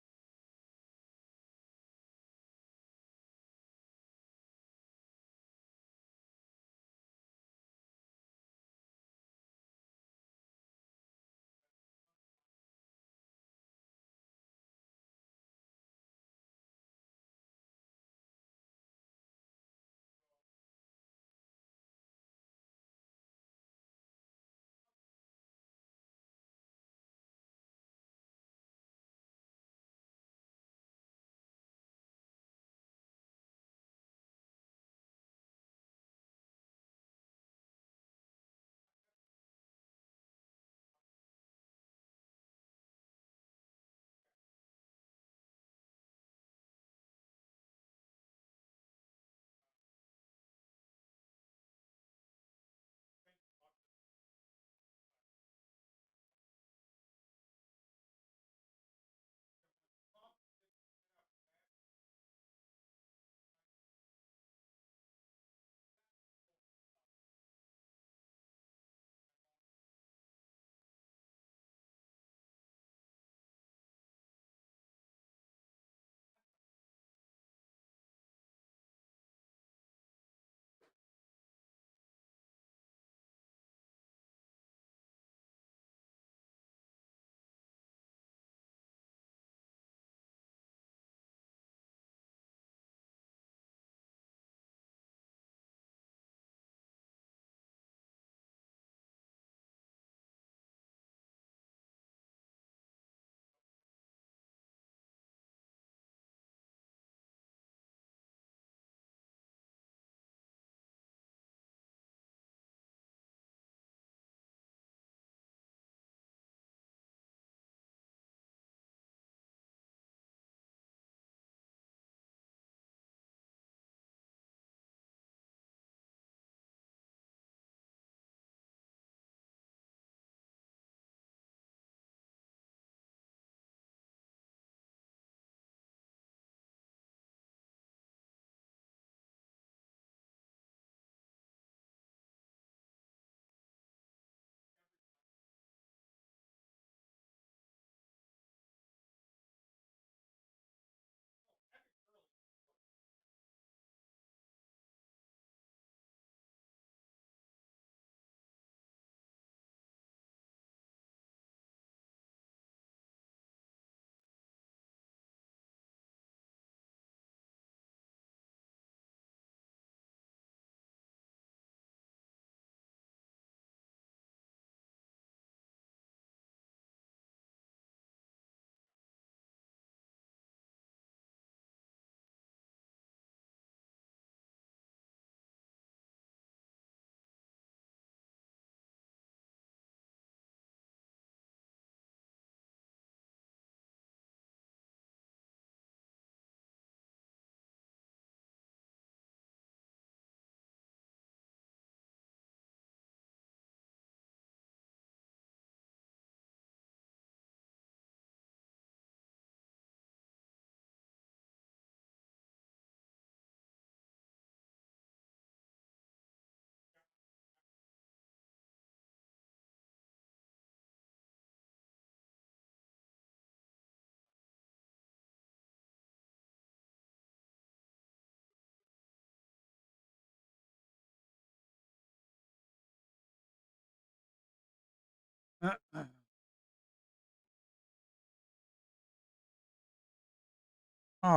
All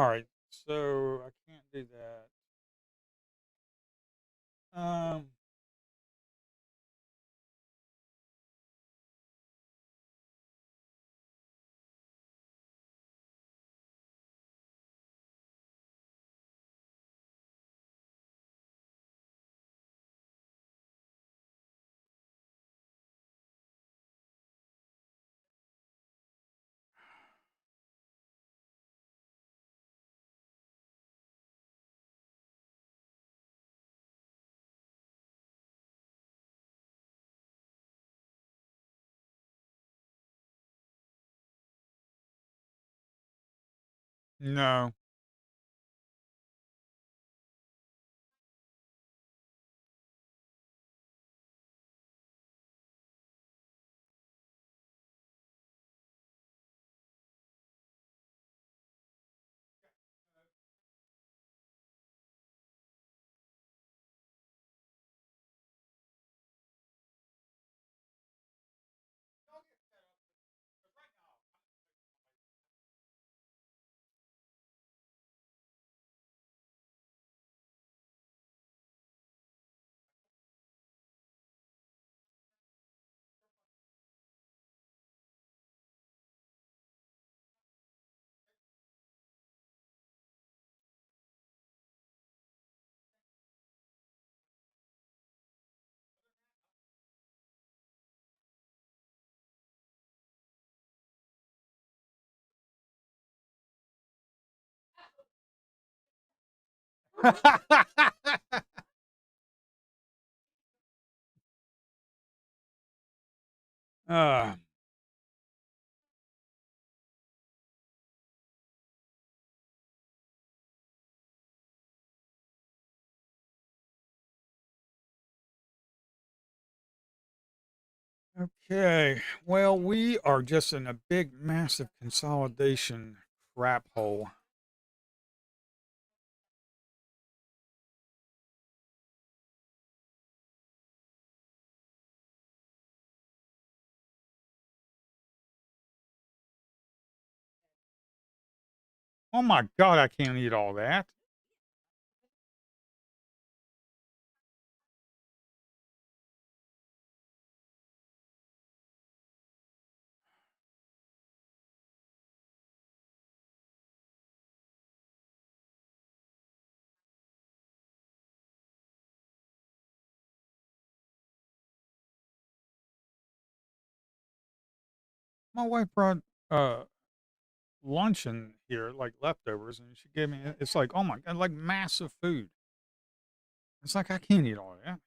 right, so I can't do that. No. uh, okay. Well, we are just in a big, massive consolidation crap hole. Oh my God, I can't eat all that. My wife brought uh lunch in here, like leftovers, and she gave me. It's like, oh my God, like massive food. It's like I can't eat all that.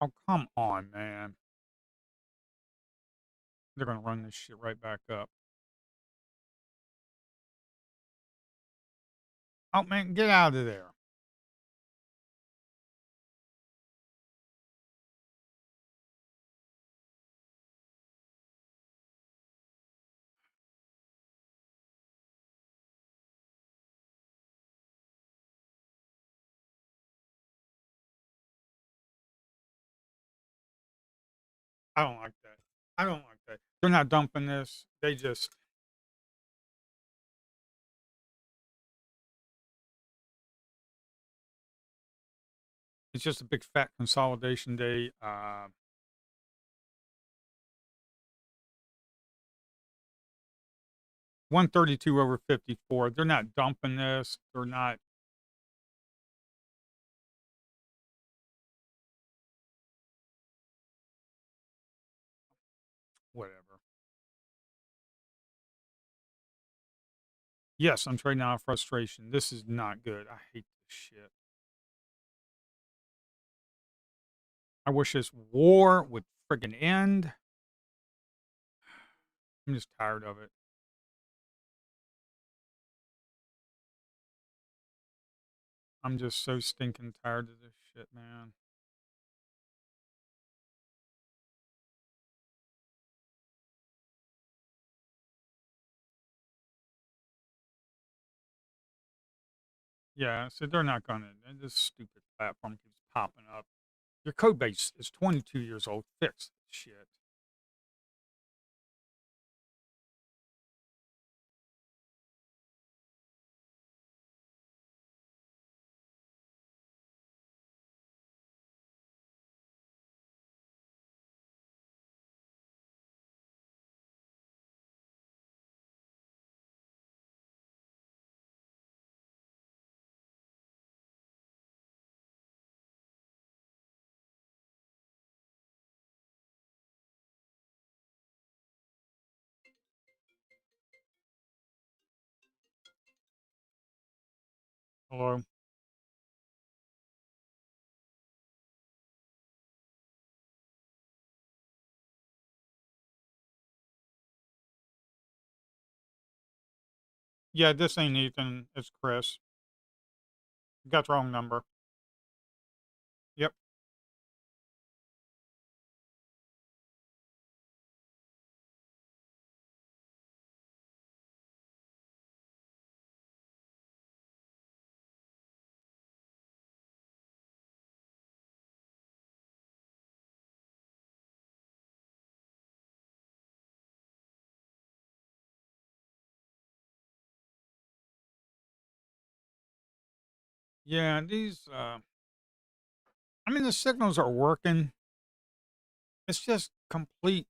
Oh, come on, man. They're gonna run this shit right back up. Oh man, get out of there. I don't like that. I don't like that. They're not dumping this. They just it's just a big fat consolidation day. 132 over 54. They're not dumping this. They're not whatever. Yes, I'm trading out of frustration. This is not good. I hate this shit. I wish this war would friggin' end. I'm just tired of it. I'm just so stinking tired of this shit, man. Yeah, so they're not gonna this stupid platform keeps popping up. Your code base is 22 years old. Fix this shit. Hello? Yeah, this ain't Ethan. It's Chris. You got the wrong number. Yep. Yeah, these, I mean, the signals are working. It's just complete.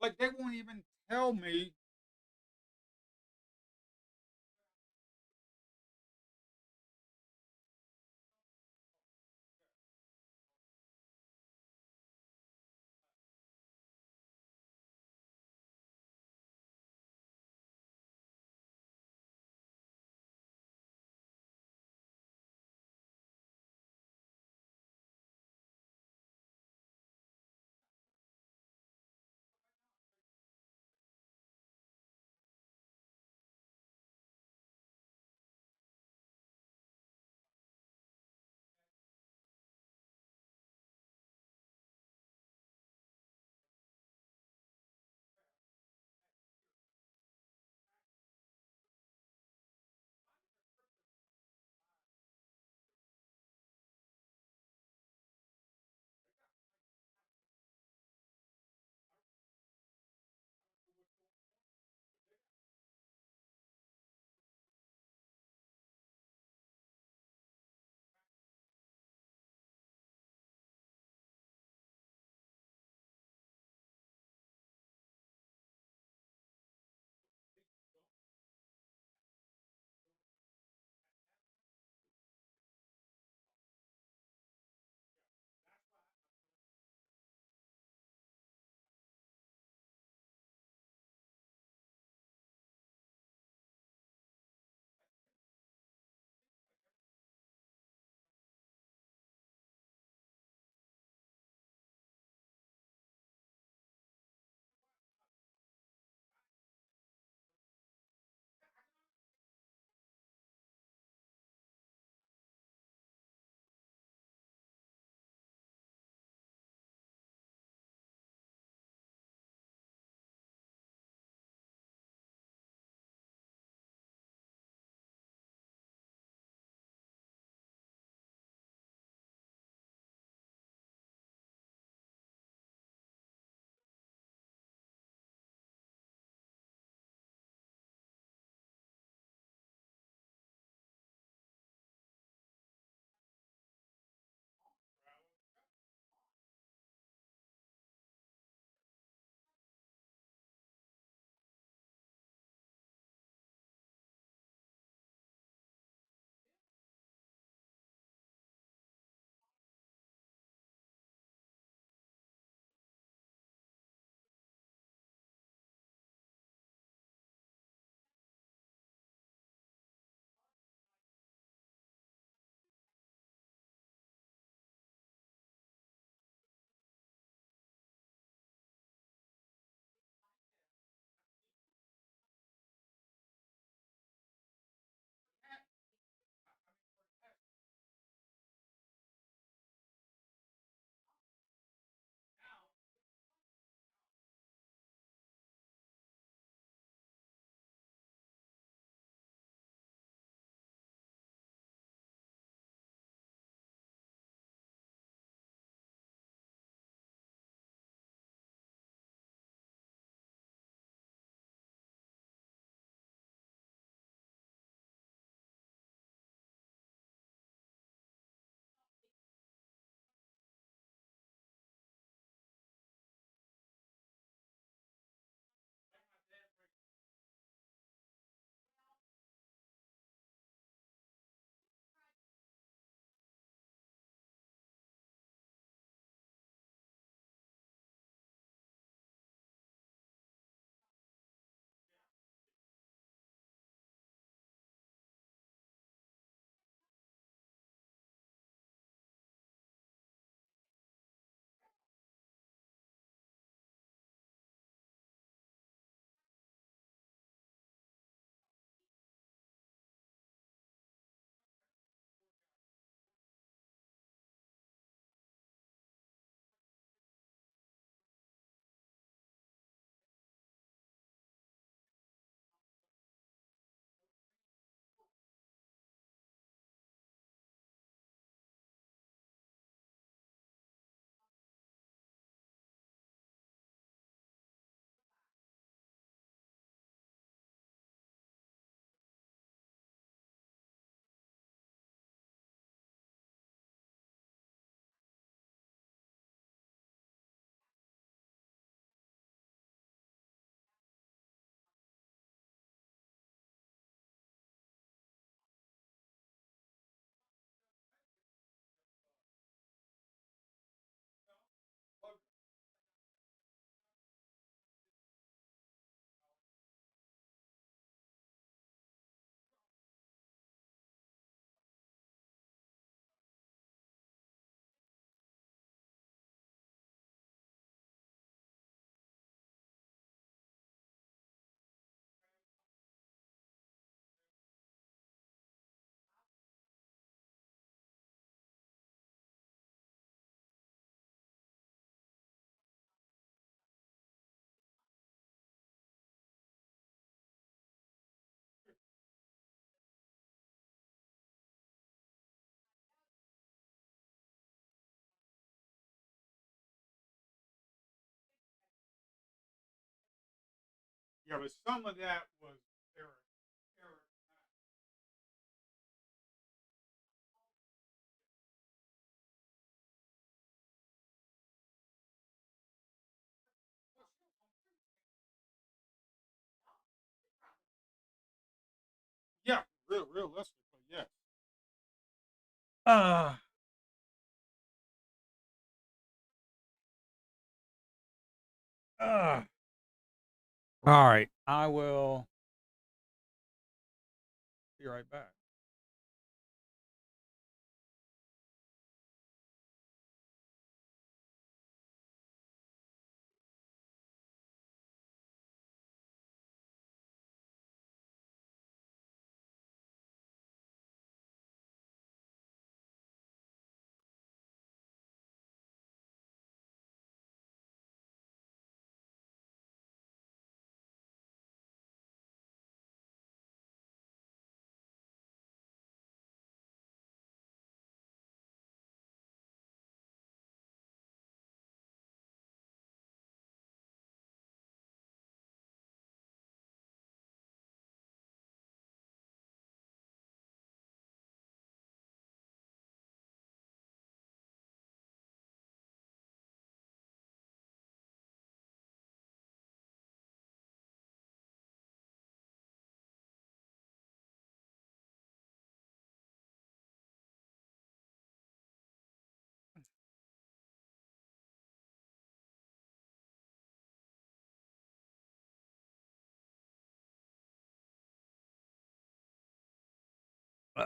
Like they won't even tell me. Yeah, but some of that was Eric. Eric. Yeah, realistically, yes. Uh, uh. All right. I will be right back. Uh,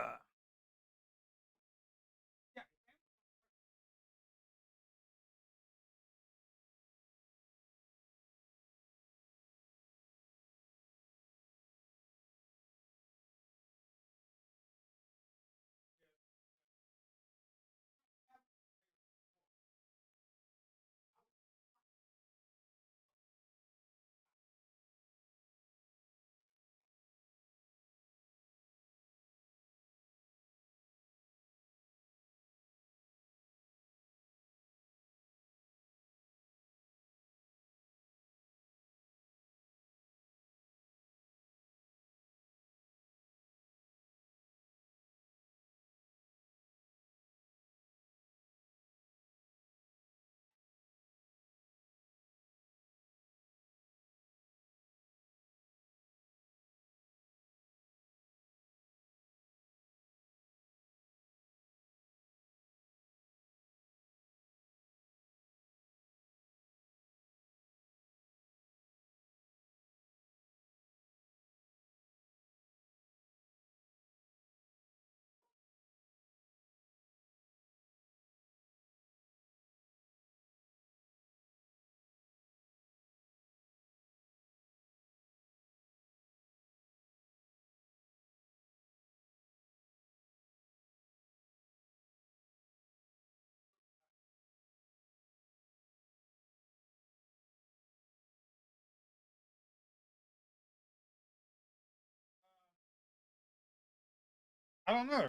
I don't know.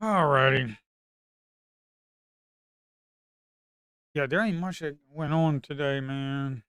All righty. Yeah, there ain't much that went on today, man.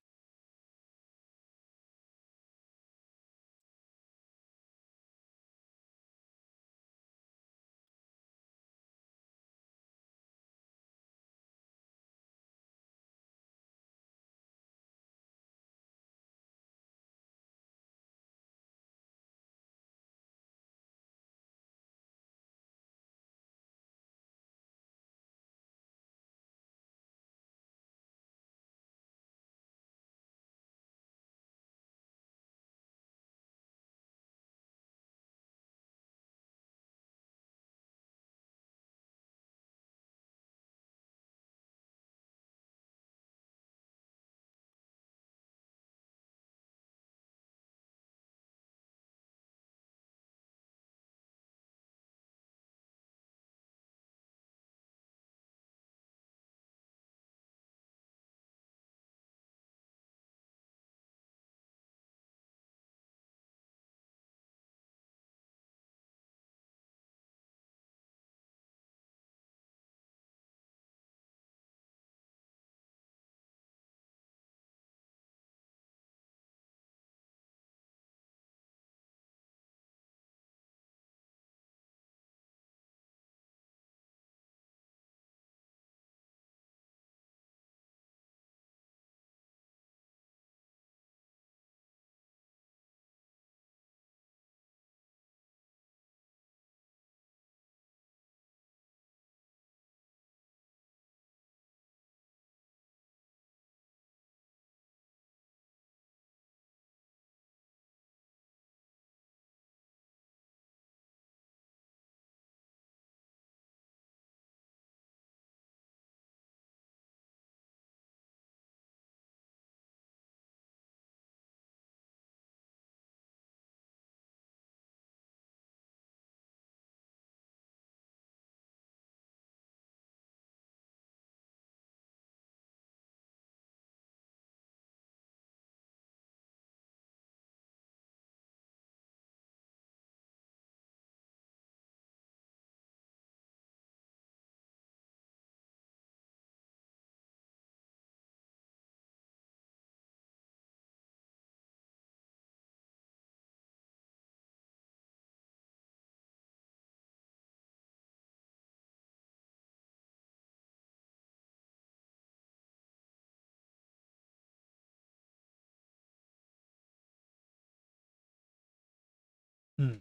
Hmm.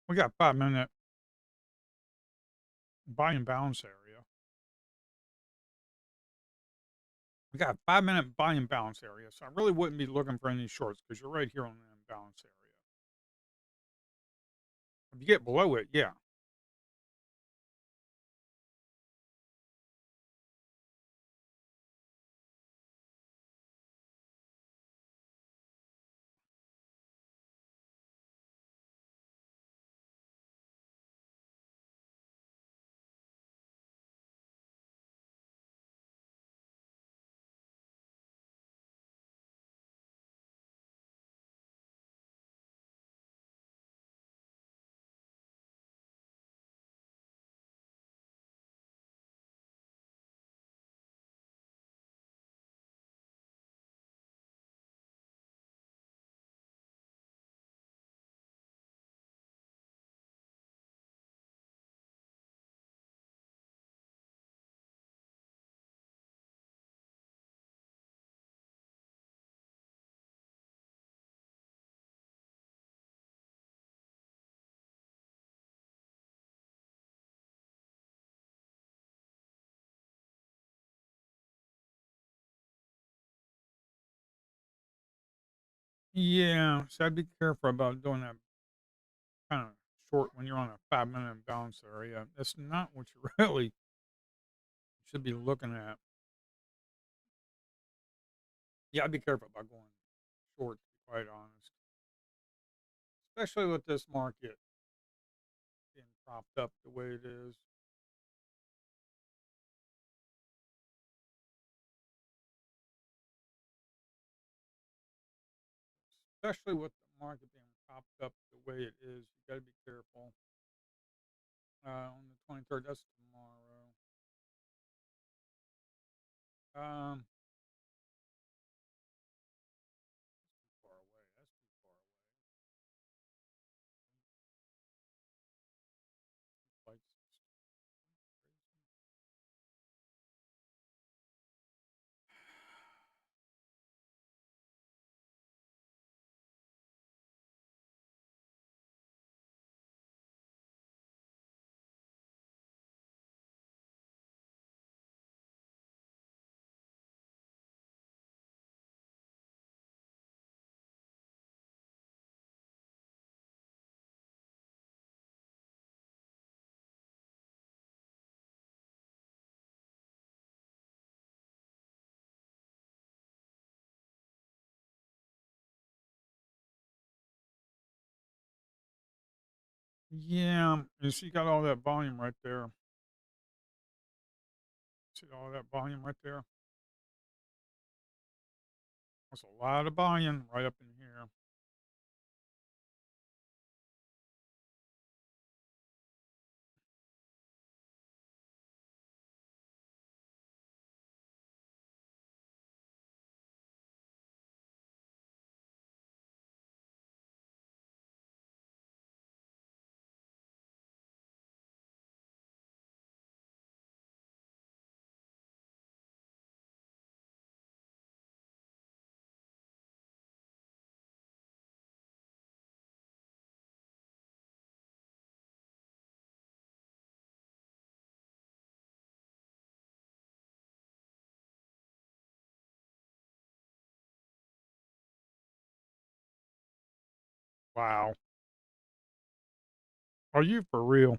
We got 5 minute buy and balance area. We got 5 minute buy and balance area. So I really wouldn't be looking for any shorts because you're right here on the imbalance area. If you get below it, yeah. Yeah. So I'd be careful about doing that kind of short when you're on a 5 minute imbalance area. That's not what you really should be looking at. Yeah, I'd be careful about going short, to be quite honest. Especially with this market being propped up the way it is. Especially with the market being propped up the way it is, you got to be careful. On the 23rd, that's tomorrow. Um, Far away. That's too far away. Flights Yeah, you see, got all that volume right there. See all that volume right there? That's a lot of volume right up in here. Wow. Are you for real?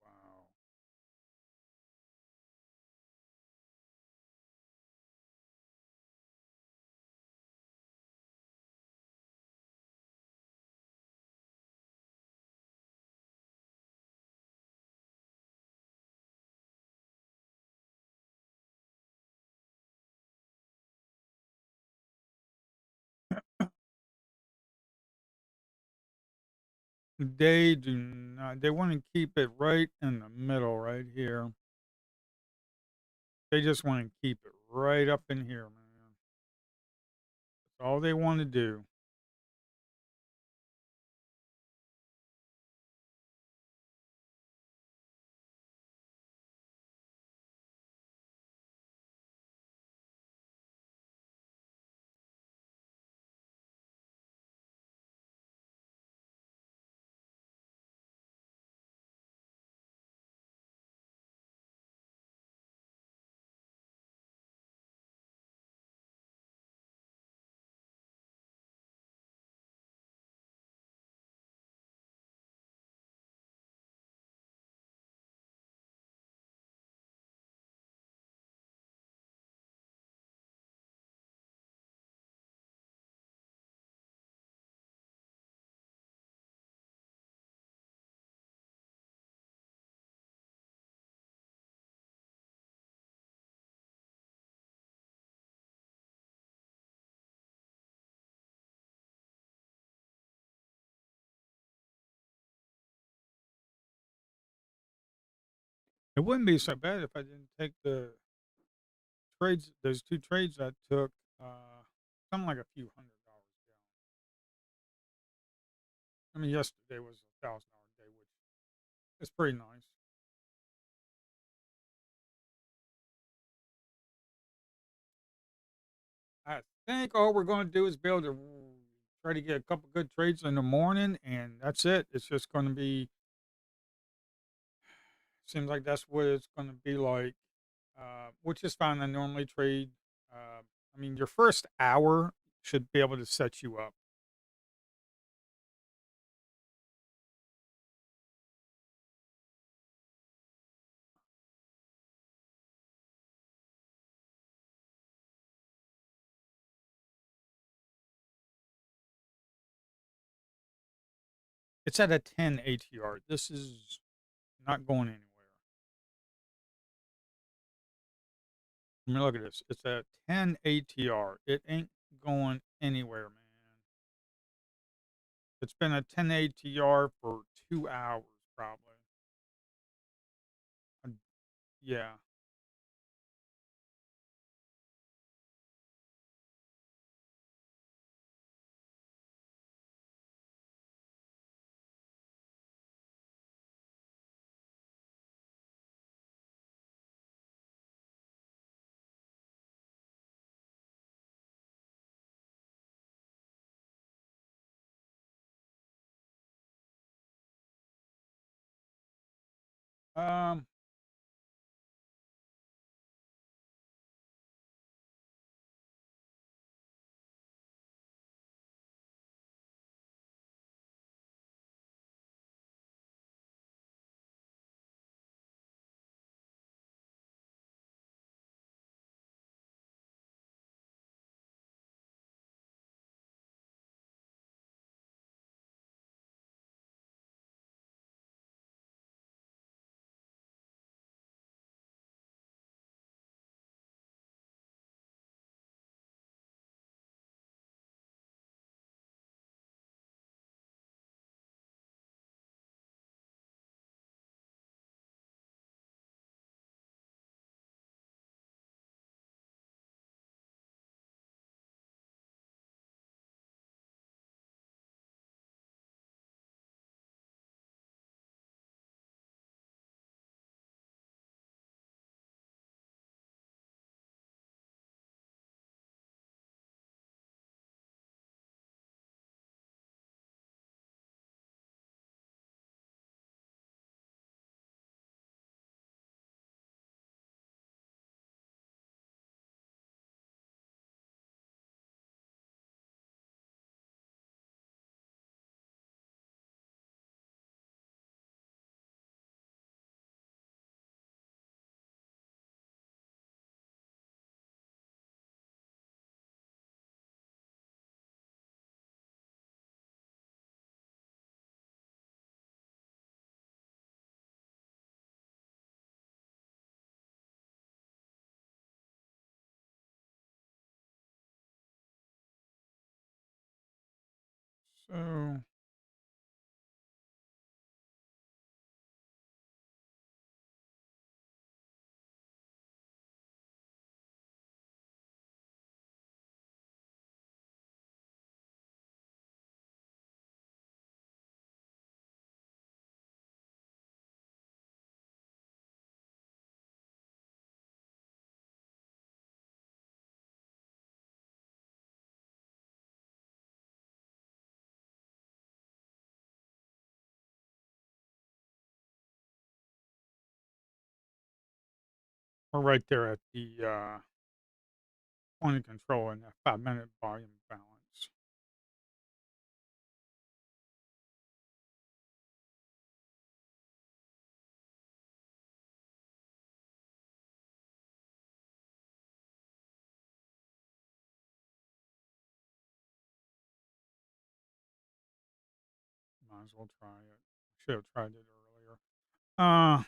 Wow. They do not. They want to keep it right in the middle, right here. They just want to keep it right up in here, man. That's all they want to do. It wouldn't be so bad if I didn't take the trades. Those two trades I took, something like a few $100 down. I mean, yesterday was $1,000 day, which is pretty nice. I think all we're going to do is be able to try to get a couple good trades in the morning, and that's it. It's just going to be. Seems like that's what it's going to be like, which is fine. I normally trade. I mean, your first hour should be able to set you up. It's at a 10 ATR. This is not going anywhere. I mean, look at this. It's at 10 ATR. It ain't going anywhere, man. It's been a 10 ATR for 2 hours, probably. Uh, Yeah. Um, so We're right there at the point of control in that 5-minute volume balance. Might as well try it. Should have tried it earlier. Uh, oh,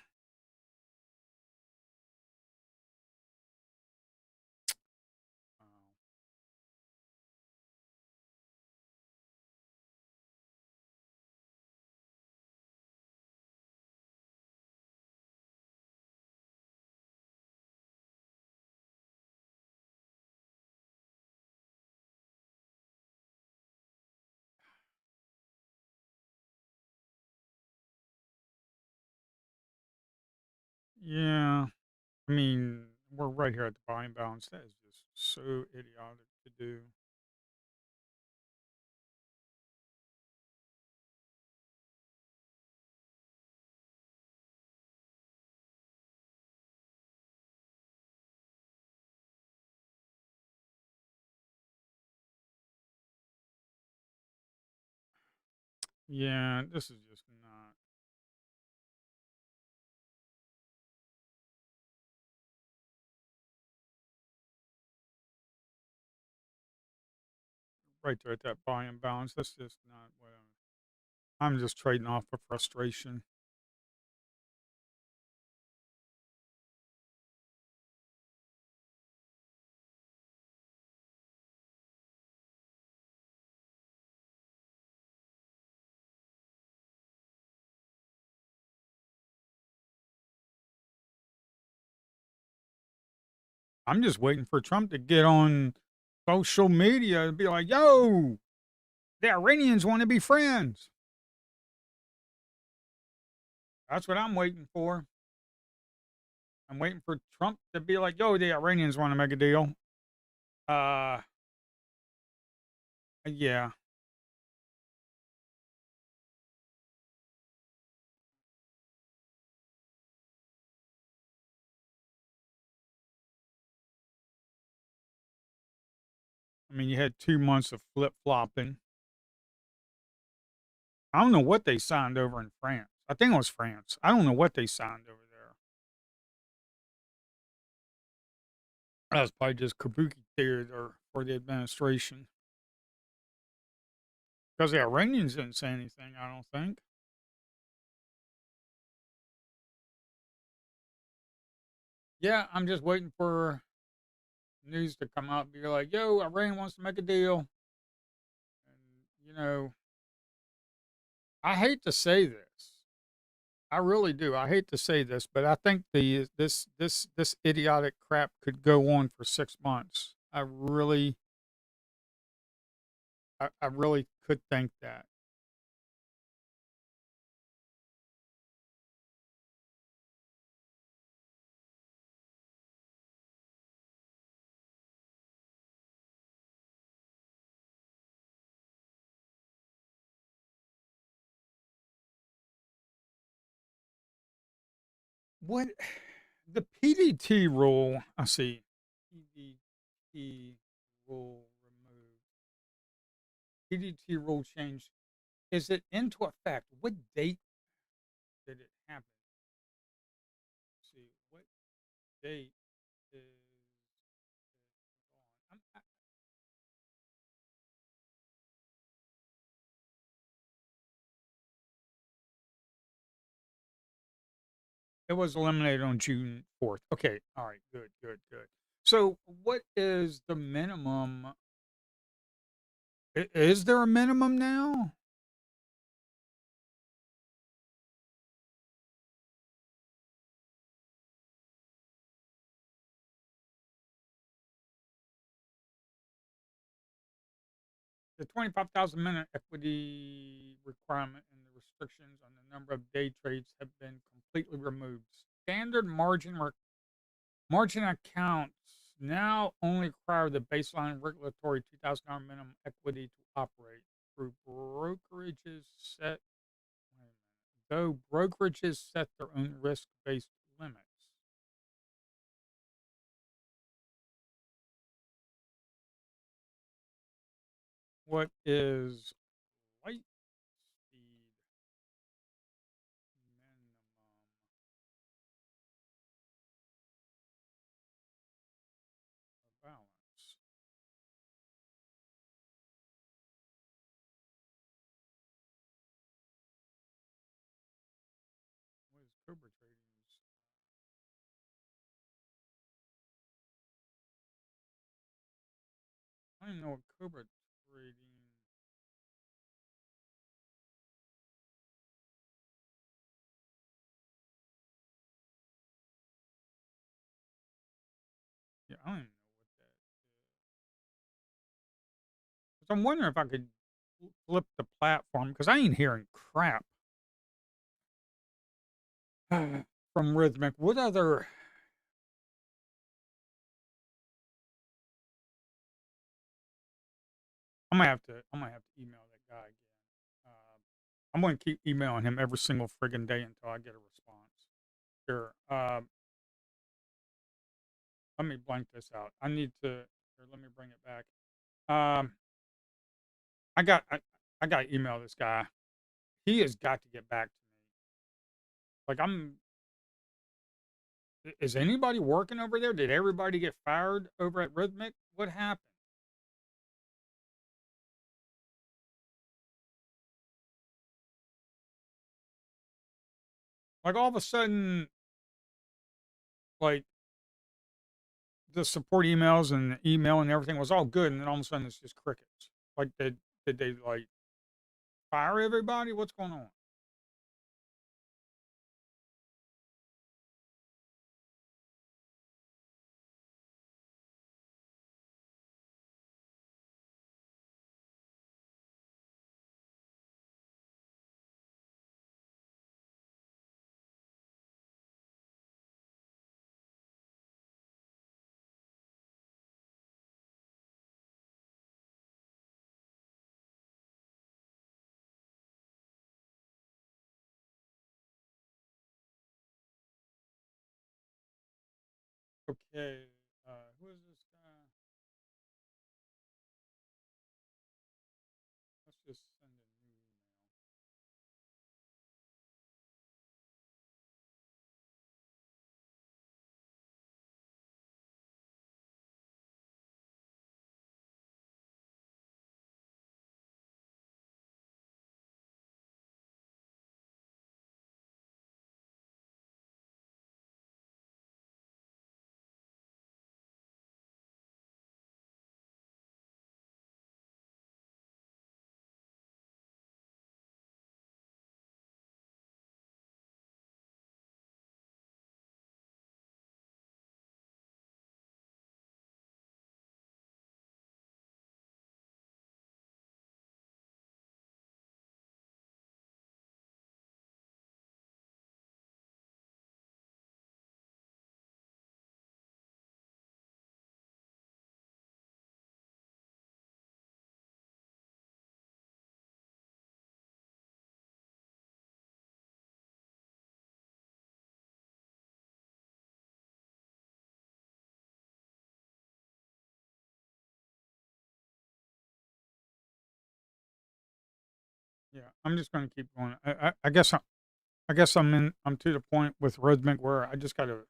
yeah. I mean, we're right here at the volume balance. That is just so idiotic to do. Yeah, this is just not right there at that volume balance. That's just not what I'm just trading off of frustration. I'm just waiting for Trump to get on social media and be like, yo, the Iranians want to be friends. That's what I'm waiting for. I'm waiting for Trump to be like, yo, the Iranians want to make a deal. Uh, yeah. I mean, you had 2 months of flip flopping. I don't know what they signed over in France. I think it was France. I don't know what they signed over there. That's probably just kabuki theater for the administration. Because the Iranians didn't say anything, I don't think. Yeah, I'm just waiting for news to come out and be like, yo, Iran wants to make a deal. And, I hate to say this. I really do. I hate to say this, but I think this idiotic crap could go on for 6 months. I really could think that. What the PDT rule? I see. PDT rule removed. PDT rule change. Is it into effect? What date did it happen? Let's see, what date is it on? It was eliminated on June 4th. Okay, all right, good, good, good. So, what is the minimum? Is there a minimum now? The 25,000 minute equity requirement and the restrictions on the number of day trades have been completely removed. Standard margin accounts now only require the baseline regulatory 2,000 minimum equity to operate through brokerages set. Wait a minute. Though brokerages set their own risk based limits. What is light speed minimum balance? What is Cobra Trading's? I don't even know what Cobra Trading. Yeah, I don't even know what that is. 'Cause I'm wondering if I could flip the platform because I ain't hearing crap from Rhythmic. What other? I'm gonna have to email that guy again. I'm gonna keep emailing him every single friggin' day until I get a response. Sure. Let me blank this out. I need to. Here, let me bring it back. Um, I got I got to email this guy. He has got to get back to me. Like is anybody working over there? Did everybody get fired over at Rhythmic? What happened? Like all of a sudden, like the support emails and the email and everything was all good, and then all of a sudden it's just crickets. Like did they like fire everybody? What's going on? Okay, who is this guy? Let's just send a new email. Yeah, I'm just gonna keep going. I guess I'm to the point with Rhythmic where I just gotta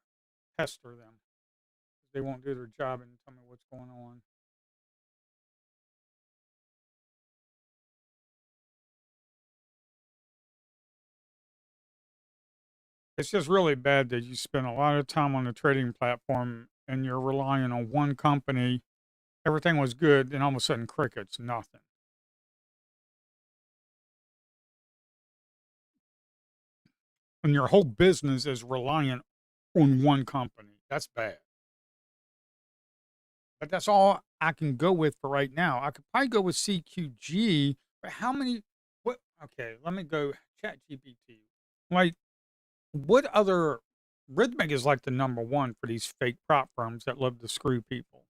pester them. They won't do their job and tell me what's going on. It's just really bad that you spend a lot of time on the trading platform and you're relying on one company. Everything was good, and all of a sudden, crickets, nothing. And your whole business is reliant on one company. That's bad. But that's all I can go with for right now. I could probably go with CQG, but how many? What? Okay, let me go Chat GPT. Like, what other? Rhythmic is like the number one for these fake prop firms that love to screw people.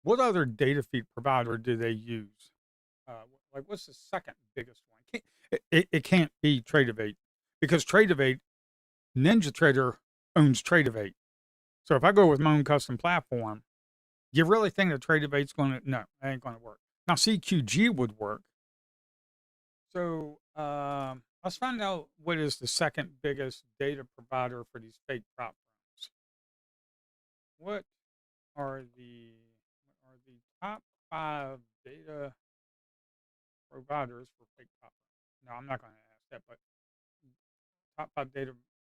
What other data feed provider do they use? Like, what's the second biggest one? It can't be Tradeovate because Tradeovate, NinjaTrader owns Tradeovate. So if I go with my own custom platform, You really think the trade debate's going to? No, that ain't going to work. Now CQG would work. So let's find out what is the second biggest data provider for these fake prop firms. What are the top five data providers for fake prop firms? No, I'm not going to ask that, but top five data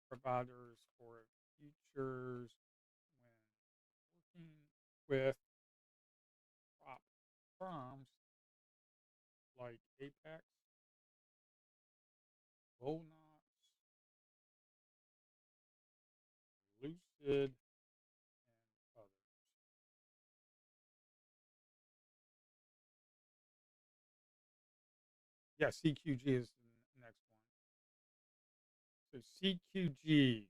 providers for futures when working with prop firms like Apex, Bullknox, Lucid, and others. Yeah, CQG is the next one. So CQG,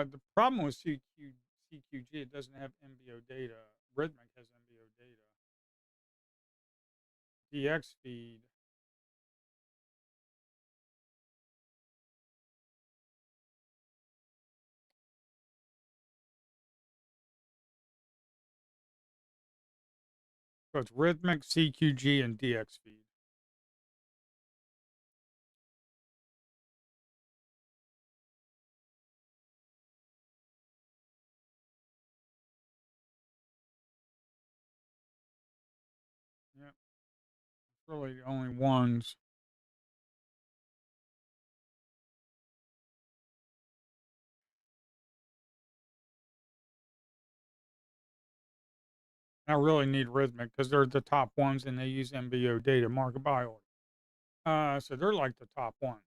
the problem with CQG, it doesn't have MBO data. Rhythmic has MBO data. DX feed, so it's Rhythmic, CQG, and DX feed. Yeah, it's really the only ones. I really need Rhythmic because they're the top ones and they use MBO data, market buy order. So they're like the top ones.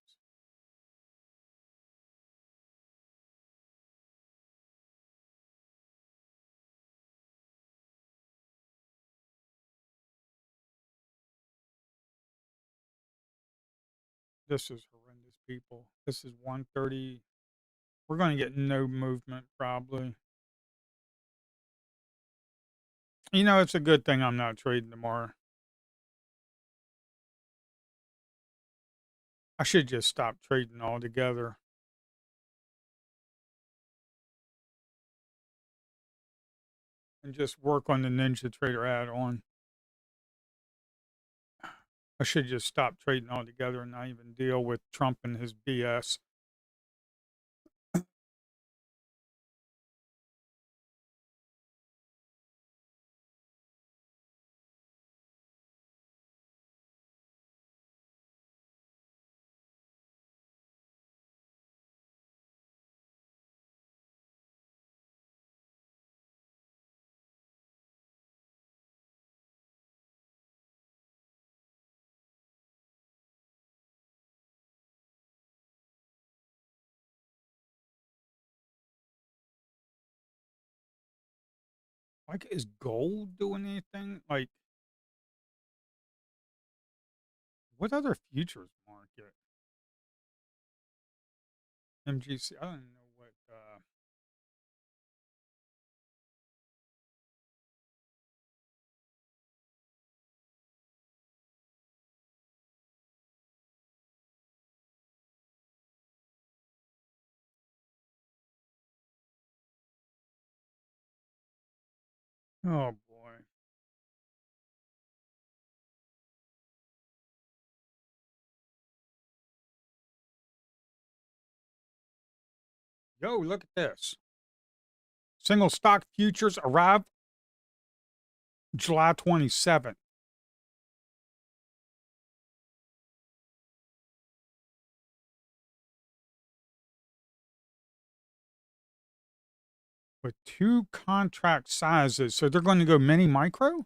This is horrendous, people. This is 130. We're going to get no movement probably. It's a good thing I'm not trading tomorrow. I should just stop trading altogether and just work on the Ninja Trader add-on. I should just stop trading altogether and not even deal with Trump and his BS. Like, is gold doing anything? Like, what other futures market? MGC. I don't know what. Oh boy. Yo, look at this. Single stock futures arrive July 27th. With two contract sizes. So they're going to go mini micro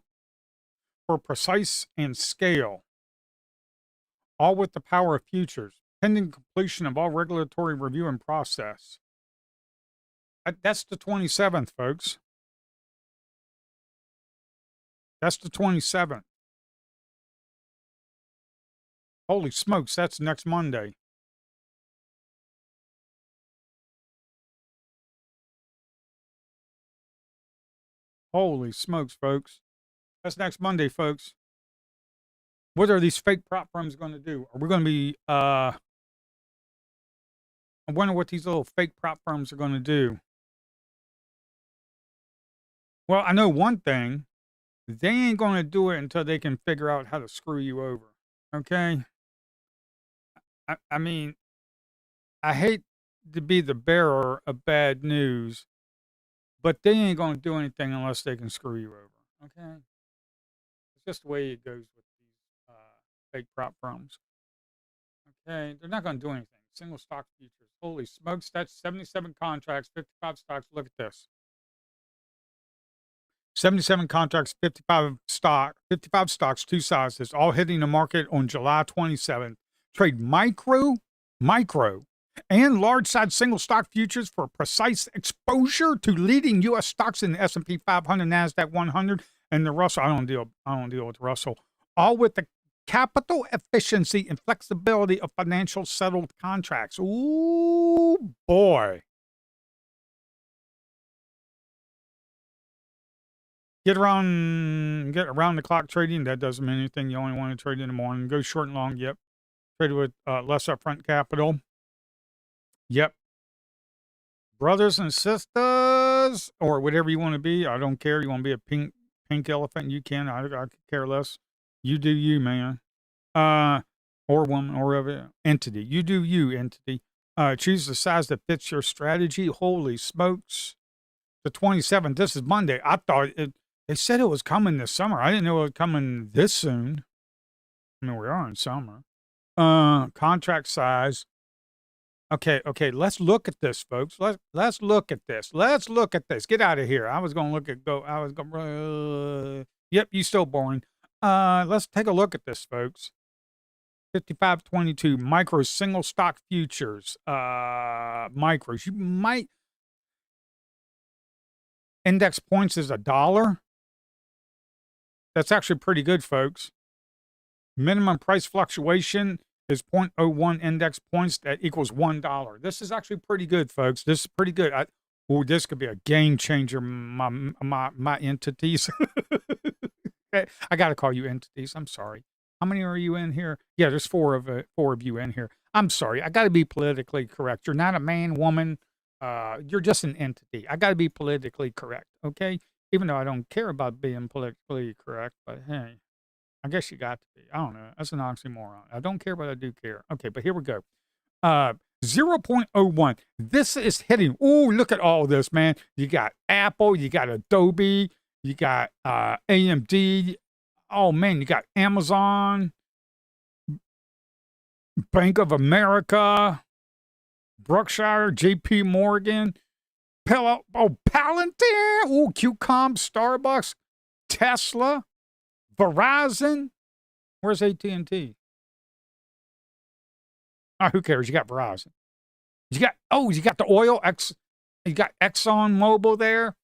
for precise and scale, all with the power of futures, pending completion of all regulatory review and process. That's the 27th, folks. That's the 27th. Holy smokes, that's next Monday. Holy smokes, folks. That's next Monday, folks. What are these fake prop firms going to do? Are we going to be, I wonder what these little fake prop firms are going to do. Well, I know one thing. They ain't going to do it until they can figure out how to screw you over. Okay? I mean, I hate to be the bearer of bad news, but they ain't going to do anything unless they can screw you over. Okay? It's just the way it goes with these fake prop firms. Okay? They're not going to do anything. Single stock futures. Holy smokes, that's 77 contracts, 55 stocks. Look at this. 77 contracts, 55 stocks, two sizes, all hitting the market on July 27th. Trade micro, and large size single stock futures for precise exposure to leading U.S. stocks in the S&P 500, Nasdaq 100, and the Russell. I don't deal with Russell. All with the capital efficiency and flexibility of financial settled contracts. Ooh, boy. Get around the clock trading. That doesn't mean anything. You only want to trade in the morning. Go short and long. Yep. Trade with less upfront capital. Yep. Brothers and sisters, or whatever you want to be. I don't care. You want to be a pink elephant? You can. I could care less. You do you, man. Or woman, or other entity. You do you, entity. Choose the size that fits your strategy. Holy smokes. The 27th. This is Monday. I thought they said it was coming this summer. I didn't know it was coming this soon. I mean, we are in summer. Contract size. Okay. Let's look at this, folks. Let's look at this. Let's look at this. Get out of here. I was going to look at go. I was going. Yep, you still boring. Let's take a look at this, folks. 5522 micro single stock futures. Micros. You might. Index points is $1. That's actually pretty good, folks. Minimum price fluctuation is 0.01 index points. That equals $1. This is actually pretty good, folks. This is pretty good. This could be a game changer, my entities. I got to call you entities. I'm sorry. How many are you in here? Yeah, there's four of you in here. I'm sorry. I got to be politically correct. You're not a man, woman. You're just an entity. I got to be politically correct, okay? Even though I don't care about being politically correct, but hey, I guess you got to be. I don't know. That's an oxymoron. I don't care, but I do care. Okay, but here we go. 0.01. This is hitting. Ooh, look at all this, man. You got Apple, you got Adobe, you got AMD. Oh, man, you got Amazon, Bank of America, Brookshire, JP Morgan, Palantir, QCOM, Starbucks, Tesla, Verizon. Where's AT&T? Who cares? You got Verizon. You got the oil. You got Exxon Mobil there.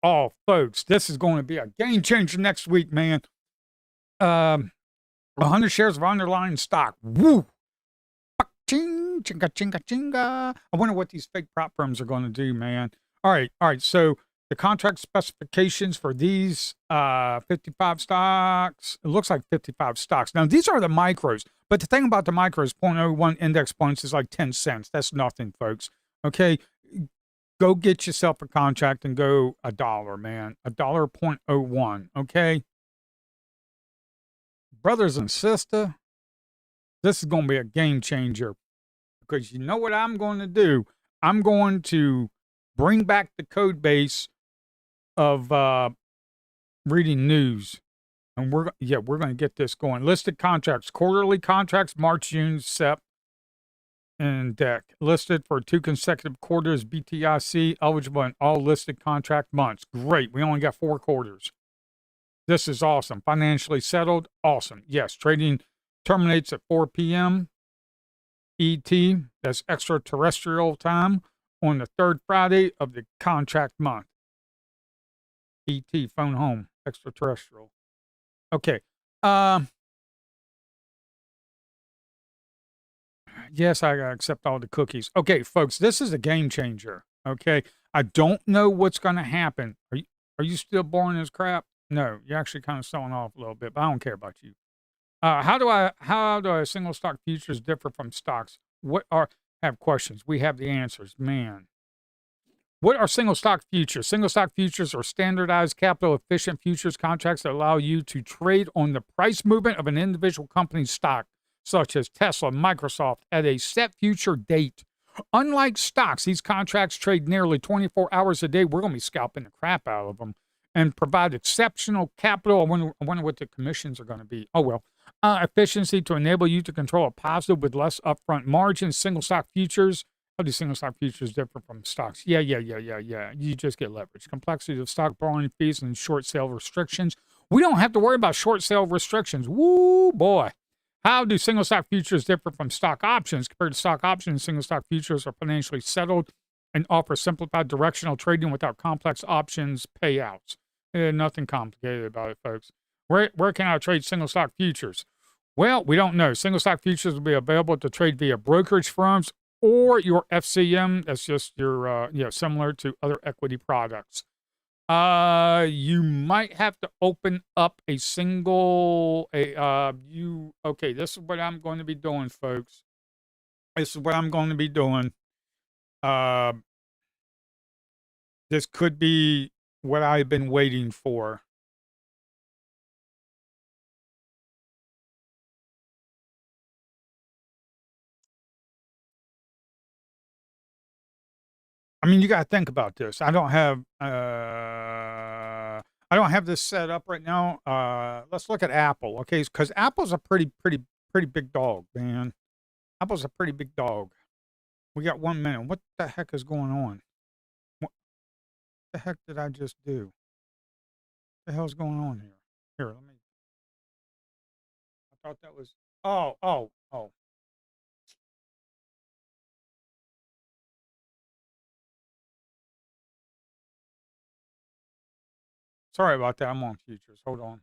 Oh, folks, this is going to be a game changer next week, man. 100 shares of underlying stock. Woo! Ching, chinga, chinga, chinga. I wonder what these fake prop firms are going to do, man. All right. So the contract specifications for these 55 stocks, it looks like 55 stocks. Now, these are the micros, but the thing about the micros, 0.01 index points is like 10 cents. That's nothing, folks. Okay. Go get yourself a contract and go $1, man. $1.01. Okay. Brothers and sisters, this is going to be a game changer, because you know what I'm going to do? I'm going to bring back the code base of reading news. And we're going to get this going. Listed contracts, quarterly contracts, March, June, Sep, and DEC. Listed for 2 consecutive quarters, BTIC, eligible in all listed contract months. Great. We only got 4 quarters. This is awesome. Financially settled. Awesome. Yes. Trading terminates at 4 p.m. ET. That's extraterrestrial time on the 3rd Friday of the contract month. ET. Phone home. Extraterrestrial. Okay. Yes, I gotta accept all the cookies. Okay, folks, this is a game changer. Okay. I don't know what's going to happen. Are you still boring as crap? No, you're actually kind of selling off a little bit, but I don't care about you. How do single stock futures differ from stocks? What are have questions? We have the answers. Man. What are single stock futures? Single stock futures are standardized capital efficient futures contracts that allow you to trade on the price movement of an individual company's stock, such as Tesla, Microsoft, at a set future date. Unlike stocks, these contracts trade nearly 24 hours a day. We're going to be scalping the crap out of them and provide exceptional capital. I wonder what the commissions are going to be. Oh, well. Efficiency to enable you to control a positive with less upfront margins. Single stock futures. How do single stock futures differ from stocks? Yeah. You just get leverage. Complexity of stock borrowing fees and short sale restrictions. We don't have to worry about short sale restrictions. Woo, boy. How do single stock futures differ from stock options? Compared to stock options, single stock futures are financially settled and offer simplified directional trading without complex options payouts. Nothing complicated about it, folks. Where can I trade single stock futures? Well, we don't know. Single stock futures will be available to trade via brokerage firms or your FCM. That's just your, similar to other equity products. You might have to open up a single, okay, this is what I'm going to be doing, folks. This is what I'm going to be doing. This could be what I've been waiting for. I mean, you got to think about this. I don't have this set up right now. Let's look at Apple, okay? Because Apple's a pretty big dog, man. Apple's a pretty big dog. We got 1 minute. What the heck is going on? What the heck did I just do? What the hell's going on here? Here, let me. I thought that was. Oh. Sorry about that. I'm on futures. Hold on.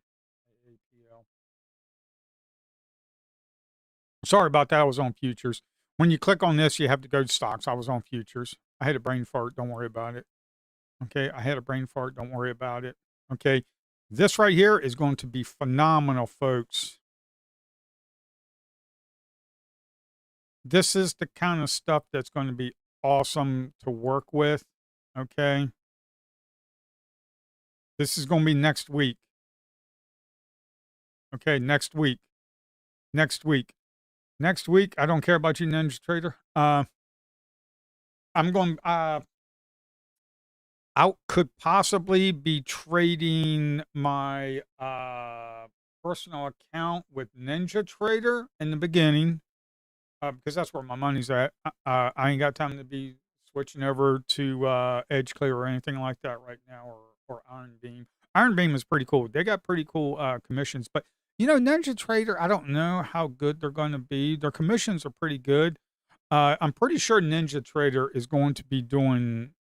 APL. Sorry about that. I was on futures. When you click on this, you have to go to stocks. I was on futures. I had a brain fart. Don't worry about it. Okay. I had a brain fart. Don't worry about it. Okay. This right here is going to be phenomenal, folks. This is the kind of stuff that's going to be awesome to work with. Okay. This is going to be next week. Okay. Next week. I don't care about you, Ninja Trader. I'm going, I could possibly be trading my personal account with Ninja Trader in the beginning because that's where my money's at. I ain't got time to be switching over to Edge Clear or anything like that right now, or Iron Beam. Iron Beam is pretty cool. They got pretty cool commissions, but Ninja Trader, I don't know how good they're going to be. Their commissions are pretty good. I'm pretty sure Ninja Trader is going to be doing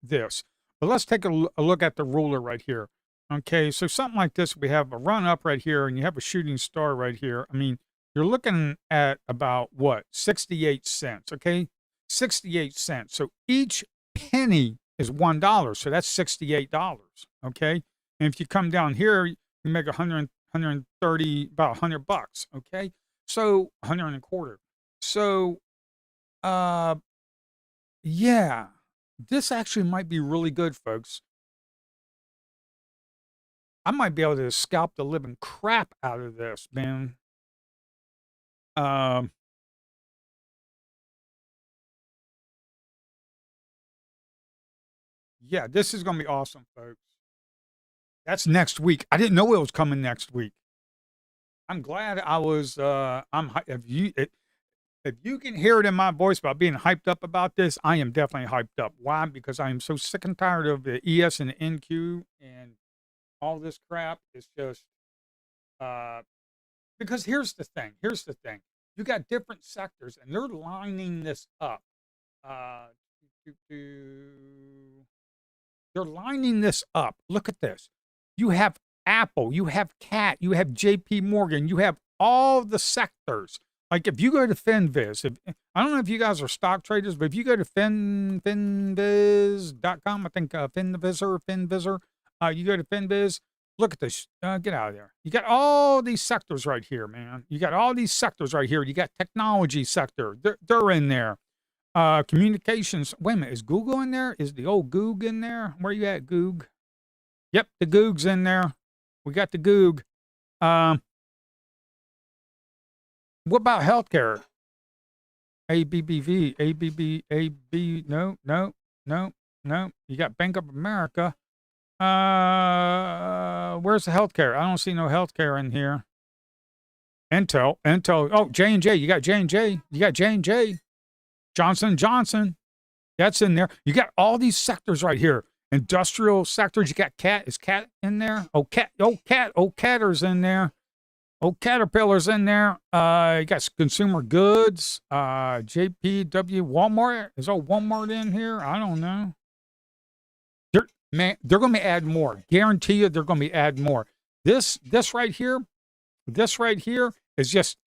this. But let's take a look at the ruler right here. Okay, so something like this, we have a run up right here, and you have a shooting star right here. I mean, you're looking at about what? 68 cents, okay? 68 cents. So each penny is $1, so that's $68, okay? And if you come down here, you make 130, about $100, okay? So 100 and a quarter. So, yeah, this actually might be really good, folks. I might be able to scalp the living crap out of this, man. Yeah, this is going to be awesome, folks. That's next week. I didn't know it was coming next week. I'm glad I was. If you can hear it in my voice about being hyped up about this, I am definitely hyped up. Why? Because I am so sick and tired of the ES and the NQ and all this crap. It's just because here's the thing. You got different sectors, and they're lining this up. They're lining this up. Look at this. You have Apple, you have Cat, you have JP Morgan, you have all the sectors. Like if you go to FinViz, I don't know if you guys are stock traders, but if you go to finviz.com, I think FinVizer, you go to FinViz, Look at this. Get out of there. You got all these sectors right here, man. You got all these sectors right here. You got technology sector. They're in there. Communications. Wait a minute. Is Google in there? Is the old Goog in there? Where you at, Goog? Yep, the Goog's in there. We got the Goog. What about healthcare? ABBV, ABB, AB. No, no, no, no. You got Bank of America. Where's the healthcare? I don't see no healthcare in here. Intel. Oh, J&J. You got J&J. You got J&J. Johnson & Johnson. That's in there. You got all these sectors right here. Industrial sectors. You got Cat. Is Cat in there? Oh, Catter's in there. Oh, Caterpillar's in there. You got consumer goods. JPW. Walmart. Is old Walmart in here? I don't know. Man, they're going to be adding more. Guarantee you, they're going to be adding more. This right here is just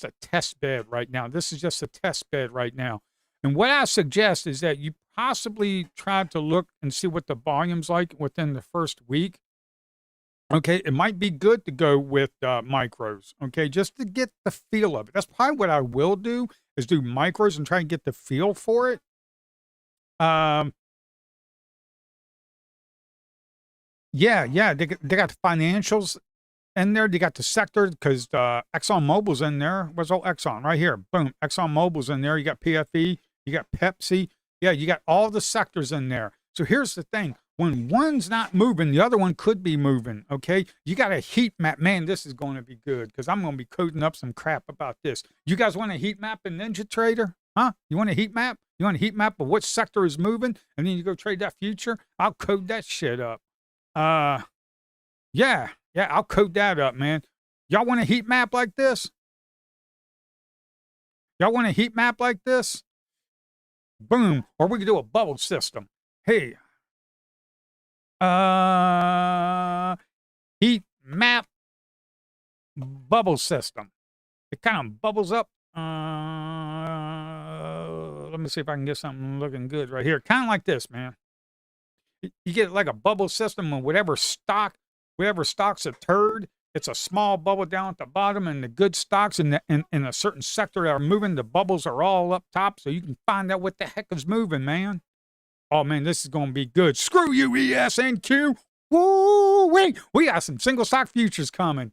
a test bed right now. This is just a test bed right now. And what I suggest is that you possibly try to look and see what the volume's like within the first week. Okay, it might be good to go with micros. Okay, just to get the feel of it. That's probably what I will do, is do micros and try and get the feel for it. Yeah, they got the financials in there. They got the sector, because ExxonMobil's in there. Where's old Exxon? Right here. Boom. ExxonMobil's in there. You got PFE. You got Pepsi. Yeah, you got all the sectors in there. So here's the thing. When one's not moving, the other one could be moving, okay? You got a heat map. Man, this is going to be good, because I'm going to be coding up some crap about this. You guys want a heat map in Ninja Trader? Huh? You want a heat map? You want a heat map of what sector is moving? And then you go trade that future? I'll code that shit up. Yeah, I'll code that up, man. Y'all want a heat map like this? Y'all want a heat map like this? Boom. Or we could do a bubble system. Hey, heat map bubble system. It kind of bubbles up. Let me see if I can get something looking good right here. Kind of like this, man. You get like a bubble system of whatever stock's a turd. It's a small bubble down at the bottom, and the good stocks in a certain sector that are moving, the bubbles are all up top, so you can find out what the heck is moving, man. Oh, man, this is going to be good. Screw you, ESNQ. Woo, wait. We got some single stock futures coming.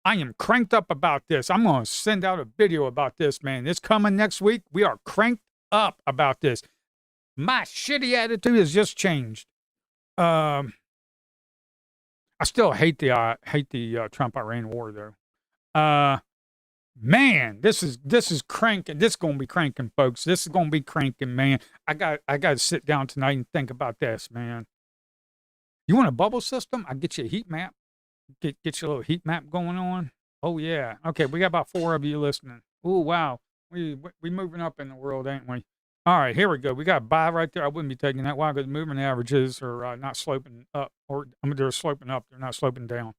I am cranked up about this. I'm going to send out a video about this, man. It's coming next week. We are cranked up about this. My shitty attitude has just changed. I still hate the Trump-Iran war, though. Man, this is cranking. This is gonna be cranking, folks. This is gonna be cranking, man. I got to sit down tonight and think about this, man. You want a bubble system? I'll get you a heat map. Get you a little heat map going on. Oh yeah. Okay, we got about 4 of you listening. Oh wow, we moving up in the world, ain't we? All right, here we go. We got a buy right there. I wouldn't be taking that. Why? Because moving averages are not sloping up, or they're sloping up. They're not sloping down.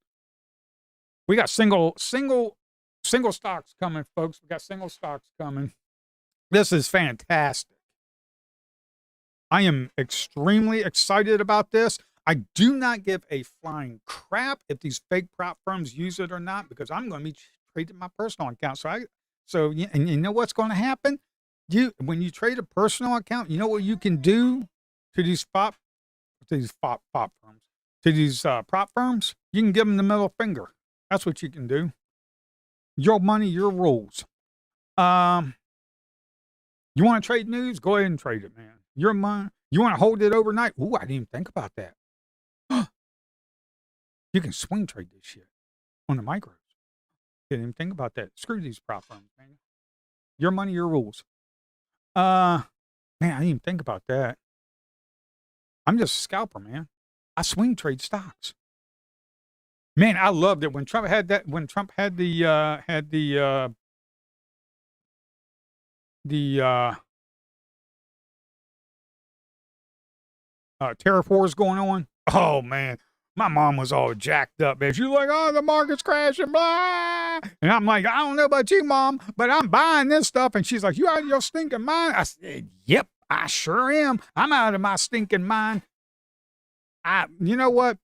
We got single stocks coming, folks. We got single stocks coming. This is fantastic. I am extremely excited about this. I do not give a flying crap if these fake prop firms use it or not, because I'm going to be trading my personal account. So you know what's going to happen? When you trade a personal account, you know what you can do to these prop firms? To these prop firms? You can give them the middle finger. That's what you can do. Your money, your rules. You want to trade news? Go ahead and trade it, man. Your money. You want to hold it overnight? Ooh, I didn't even think about that. You can swing trade this shit on the micros. Didn't even think about that. Screw these prop firms, man. Your money, your rules. Man, I didn't even think about that. I'm just a scalper, man. I swing trade stocks. Man, I loved it when Trump had that. When Trump had the tariff wars going on. Oh man, my mom was all jacked up, man. She was like, "Oh, the market's crashing, blah." And I'm like, "I don't know about you, Mom, but I'm buying this stuff." And she's like, "You out of your stinking mind?" I said, "Yep, I sure am. I'm out of my stinking mind." You know what?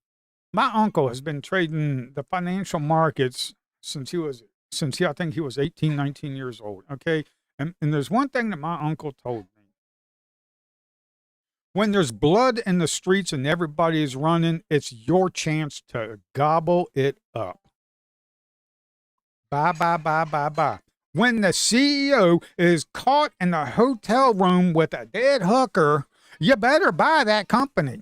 My uncle has been trading the financial markets I think he was 18, 19 years old. Okay. And there's one thing that my uncle told me. When there's blood in the streets and everybody is running, it's your chance to gobble it up. Bye, bye, bye, bye, bye. When the CEO is caught in the hotel room with a dead hooker, you better buy that company.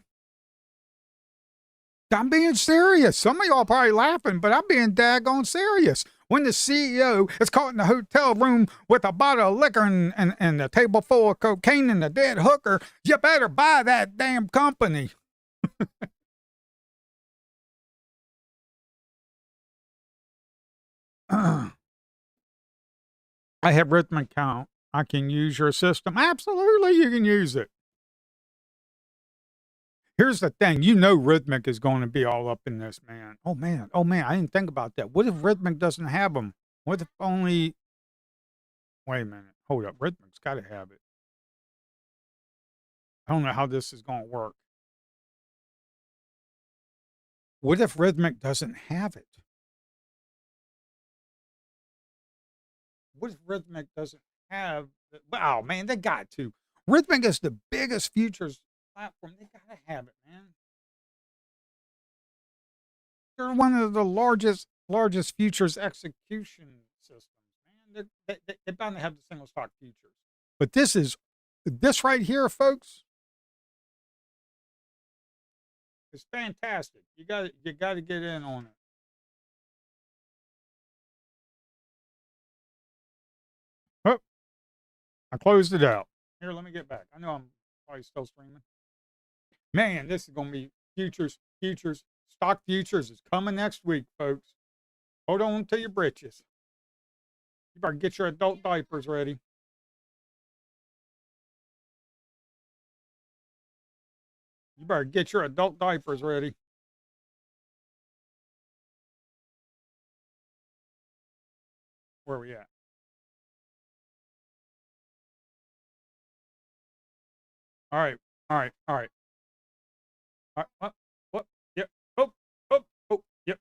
I'm being serious. Some of y'all probably laughing, but I'm being daggone serious. When the CEO is caught in the hotel room with a bottle of liquor and a table full of cocaine and a dead hooker, you better buy that damn company. I have rhythmic count. I can use your system. Absolutely, you can use it. Here's the thing, rhythmic is going to be all up in this, man. Oh man, I didn't think about that. What if rhythmic doesn't have them? What if only? Wait a minute, hold up. Rhythmic's got to have it. I don't know how this is going to work. What if rhythmic doesn't have it? What if rhythmic doesn't have? Wow, man, they got to. Rhythmic is the biggest futures platform. They gotta have it, man. They're one of the largest futures execution systems, man. They're bound to have the single stock futures. But this right here, folks, is fantastic. You got to get in on it. Oh, I closed it out. Here, let me get back. I know I'm probably still streaming. Man, this is going to be futures. Stock futures is coming next week, folks. Hold on to your britches. You better get your adult diapers ready. You better get your adult diapers ready. Where are we at? All right. What? Yep. Yep.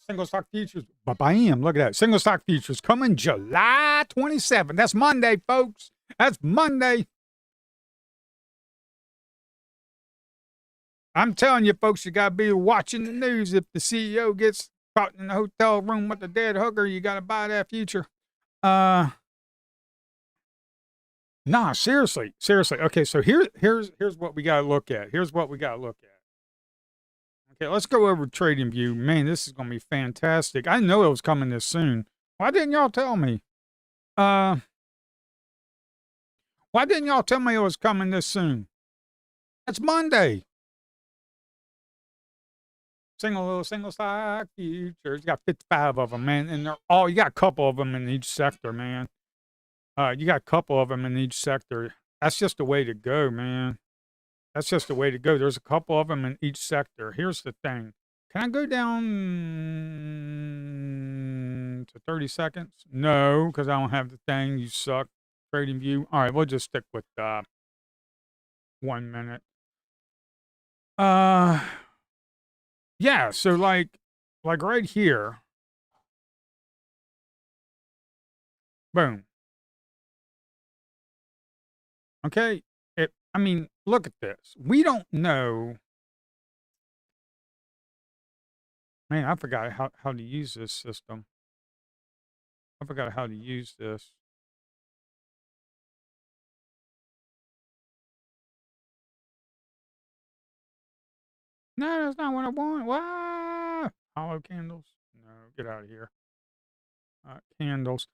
Single stock futures. Bam. Look at that. Single stock futures coming July 27th. That's Monday, folks. That's Monday. I'm telling you, folks, you got to be watching the news. If the CEO gets caught in the hotel room with the dead hooker, you got to buy that future. Nah, seriously. Okay, so here's what we got to look at. Okay, let's go over TradingView. Man, this is going to be fantastic. I know it was coming this soon. Why didn't y'all tell me? Why didn't y'all tell me it was coming this soon? It's Monday. Single stock futures. You got 55 of them, man, and you got a couple of them in each sector, man. You got a couple of them in each sector. That's just the way to go, man. That's just the way to go. There's a couple of them in each sector. Here's the thing. Can I go down to 30 seconds? No, because I don't have the thing. You suck. TradingView. All right, we'll just stick with 1 minute. Yeah, so like right here. Boom. Okay. I mean, look at this. We don't know. Man, I forgot how to use this system. I forgot how to use this. No, that's not what I want. Wow. Hollow candles. No, get out of here. Candles.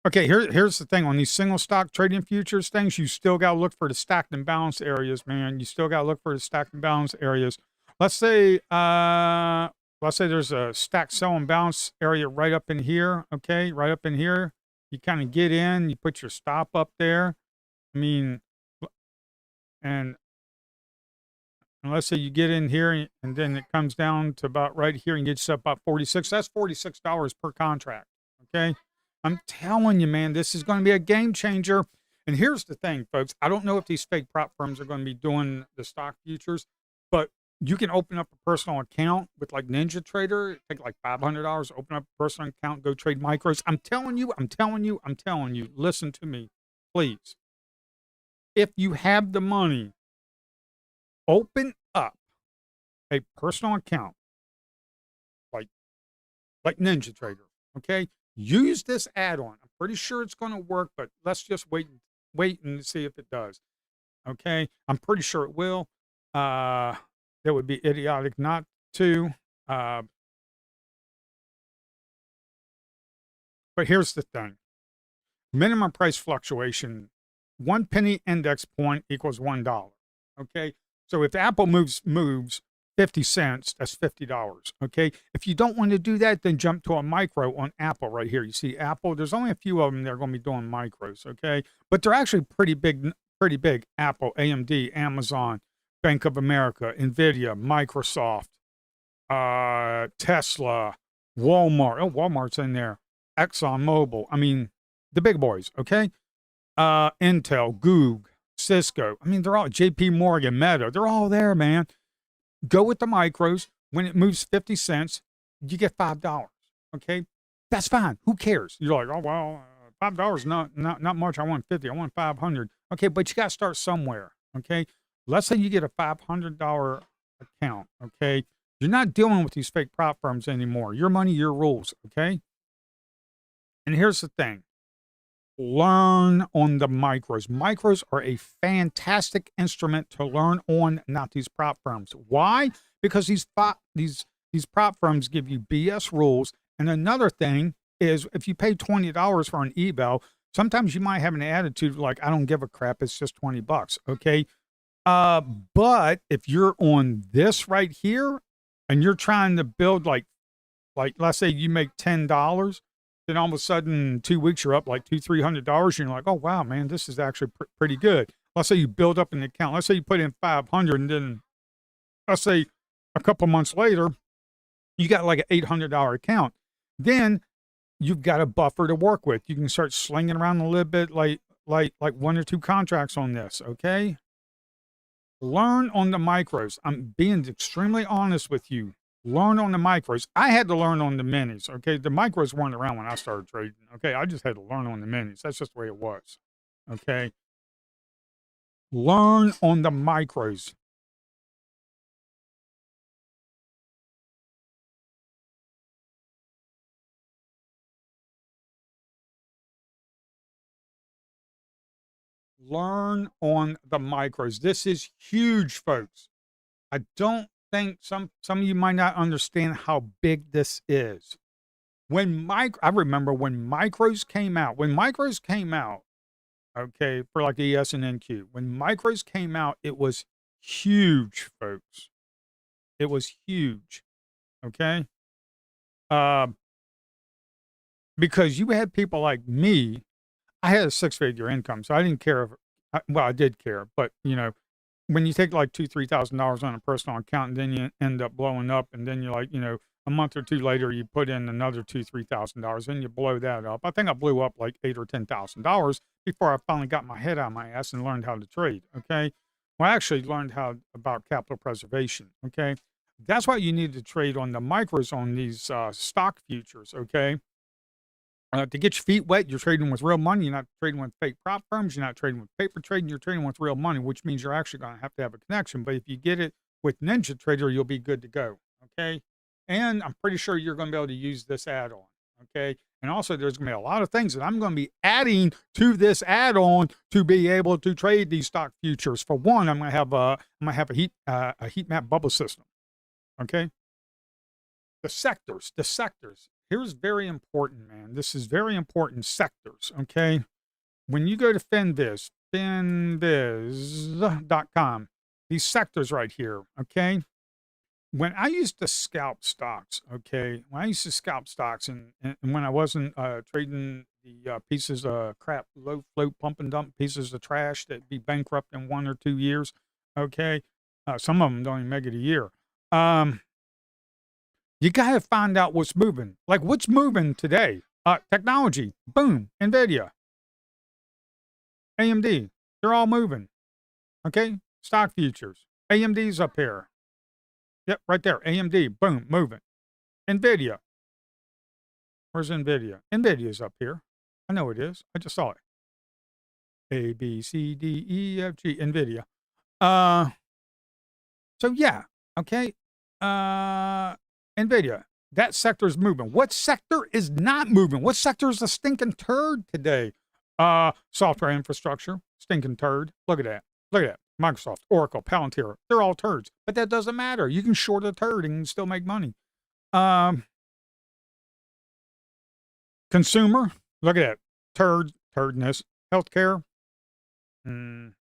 Okay, here's the thing on these single stock trading futures things. You still got to look for the stacked and balanced areas, man. You still got to look for the stacked and balanced areas. Let's say there's a stacked sell and balance area right up in here. Okay, right up in here. You kind of get in. You put your stop up there. I mean, and let's say you get in here and then it comes down to about right here and gets up about 46. That's $46 per contract. Okay. I'm telling you, man, this is going to be a game changer. And here's the thing, folks. I don't know if these fake prop firms are going to be doing the stock futures, but you can open up a personal account with like Ninja Trader. Take like $500, open up a personal account, go trade micros. I'm telling you, I'm telling you, I'm telling you. Listen to me, please. If you have the money, open up a personal account like Ninja Trader. Okay, use this add-on. I'm pretty sure it's going to work, but let's just wait and see if it does. Okay, I'm pretty sure it will. That would be idiotic not to. Uh, but here's the thing: minimum price fluctuation, 1 penny index point equals $1. Okay, so if Apple moves 50 cents, that's $50. Okay, if you don't want to do that, then jump to a micro on Apple right here. You see Apple, there's only a few of them that are going to be doing micros, okay? But they're actually pretty big. Apple, AMD, Amazon, Bank of America, Nvidia, Microsoft, Tesla, Walmart. Oh, Walmart's in there. ExxonMobil. I mean, the big boys, okay? Intel, Google, Cisco. I mean, they're all JP Morgan, Meta. They're all there, man. Go with the micros. When it moves 50 cents, you get $5. Okay, that's fine. Who cares? You're like, oh well, $5 not much. I want 50. I want 500. Okay, but you got to start somewhere. Okay, let's say you get a $500 account. Okay, you're not dealing with these fake prop firms anymore. Your money, your rules. Okay, and here's the thing. Learn on the micros. Micros are a fantastic instrument to learn on, not these prop firms. Why? Because these prop firms give you BS rules. And another thing is, if you pay $20 for an eval, sometimes you might have an attitude like, I don't give a crap. It's just $20. Okay. But if you're on this right here and you're trying to build like let's say you make $10, then all of a sudden 2 weeks you're up like $200-300. You're like, oh wow, man, this is actually pretty good. Let's say you build up an account. Let's say you put in 500, and then let's say a couple months later you got like an $800 account. Then you've got a buffer to work with. You can start slinging around a little bit, like 1 or 2 contracts on this. Okay. Learn on the micros. I'm being extremely honest with you. Learn on the micros. I had to learn on the minis. Okay. The micros weren't around when I started trading. Okay. I just had to learn on the minis. That's just the way it was. Okay. Learn on the micros. Learn on the micros. This is huge, folks. I don't think some of you might not understand how big this is. I remember when micros came out. Okay, for like the ES and NQ. When micros came out, it was huge, folks. It was huge. Okay? Because you had people like me. I had a 6-figure income, so I didn't care well, I did care, but when you take like $2,000-3,000 on a personal account and then you end up blowing up, and then you're like, a month or two later you put in another $2,000-3,000, and you blow that up. I think I blew up like $8,000 or $10,000 before I finally got my head out of my ass and learned how to trade. Okay, well, I actually learned about capital preservation. Okay, that's why you need to trade on the micros on these stock futures. Okay. To get your feet wet, you're trading with real money. You're not trading with fake prop firms. You're not trading with paper trading. You're trading with real money, which means you're actually going to have a connection. But if you get it with Ninja Trader, you'll be good to go. Okay. And I'm pretty sure you're going to be able to use this add-on. Okay. And also, there's going to be a lot of things that I'm going to be adding to this add-on to be able to trade these stock futures. For one, I'm going to have a heat map bubble system. Okay. The sectors. Here's very important, man. This is very important. Sectors, okay? When you go to finviz.com, these sectors right here, okay? When I used to scalp stocks, okay? When I used to scalp stocks and when I wasn't trading the pieces of crap, low float, pump and dump pieces of trash that'd be bankrupt in 1 or 2 years, okay? Some of them don't even make it a year. You got to find out what's moving. Like, what's moving today? Technology. Boom. Nvidia. AMD, they're all moving. Okay, stock futures. AMD's up here. Yep, right there. AMD, boom, moving. NVIDIA. Where's NVIDIA? NVIDIA's up here. I know it is. I just saw it. A, B, C, D, E, F, G, NVIDIA. Uh, so yeah, okay. NVIDIA, that sector is moving. What sector is not moving? What sector is a stinking turd today? Software infrastructure, stinking turd. Look at that. Look at that. Microsoft, Oracle, Palantir, they're all turds. But that doesn't matter. You can short a turd and still make money. Consumer, look at that. Turdness. Healthcare,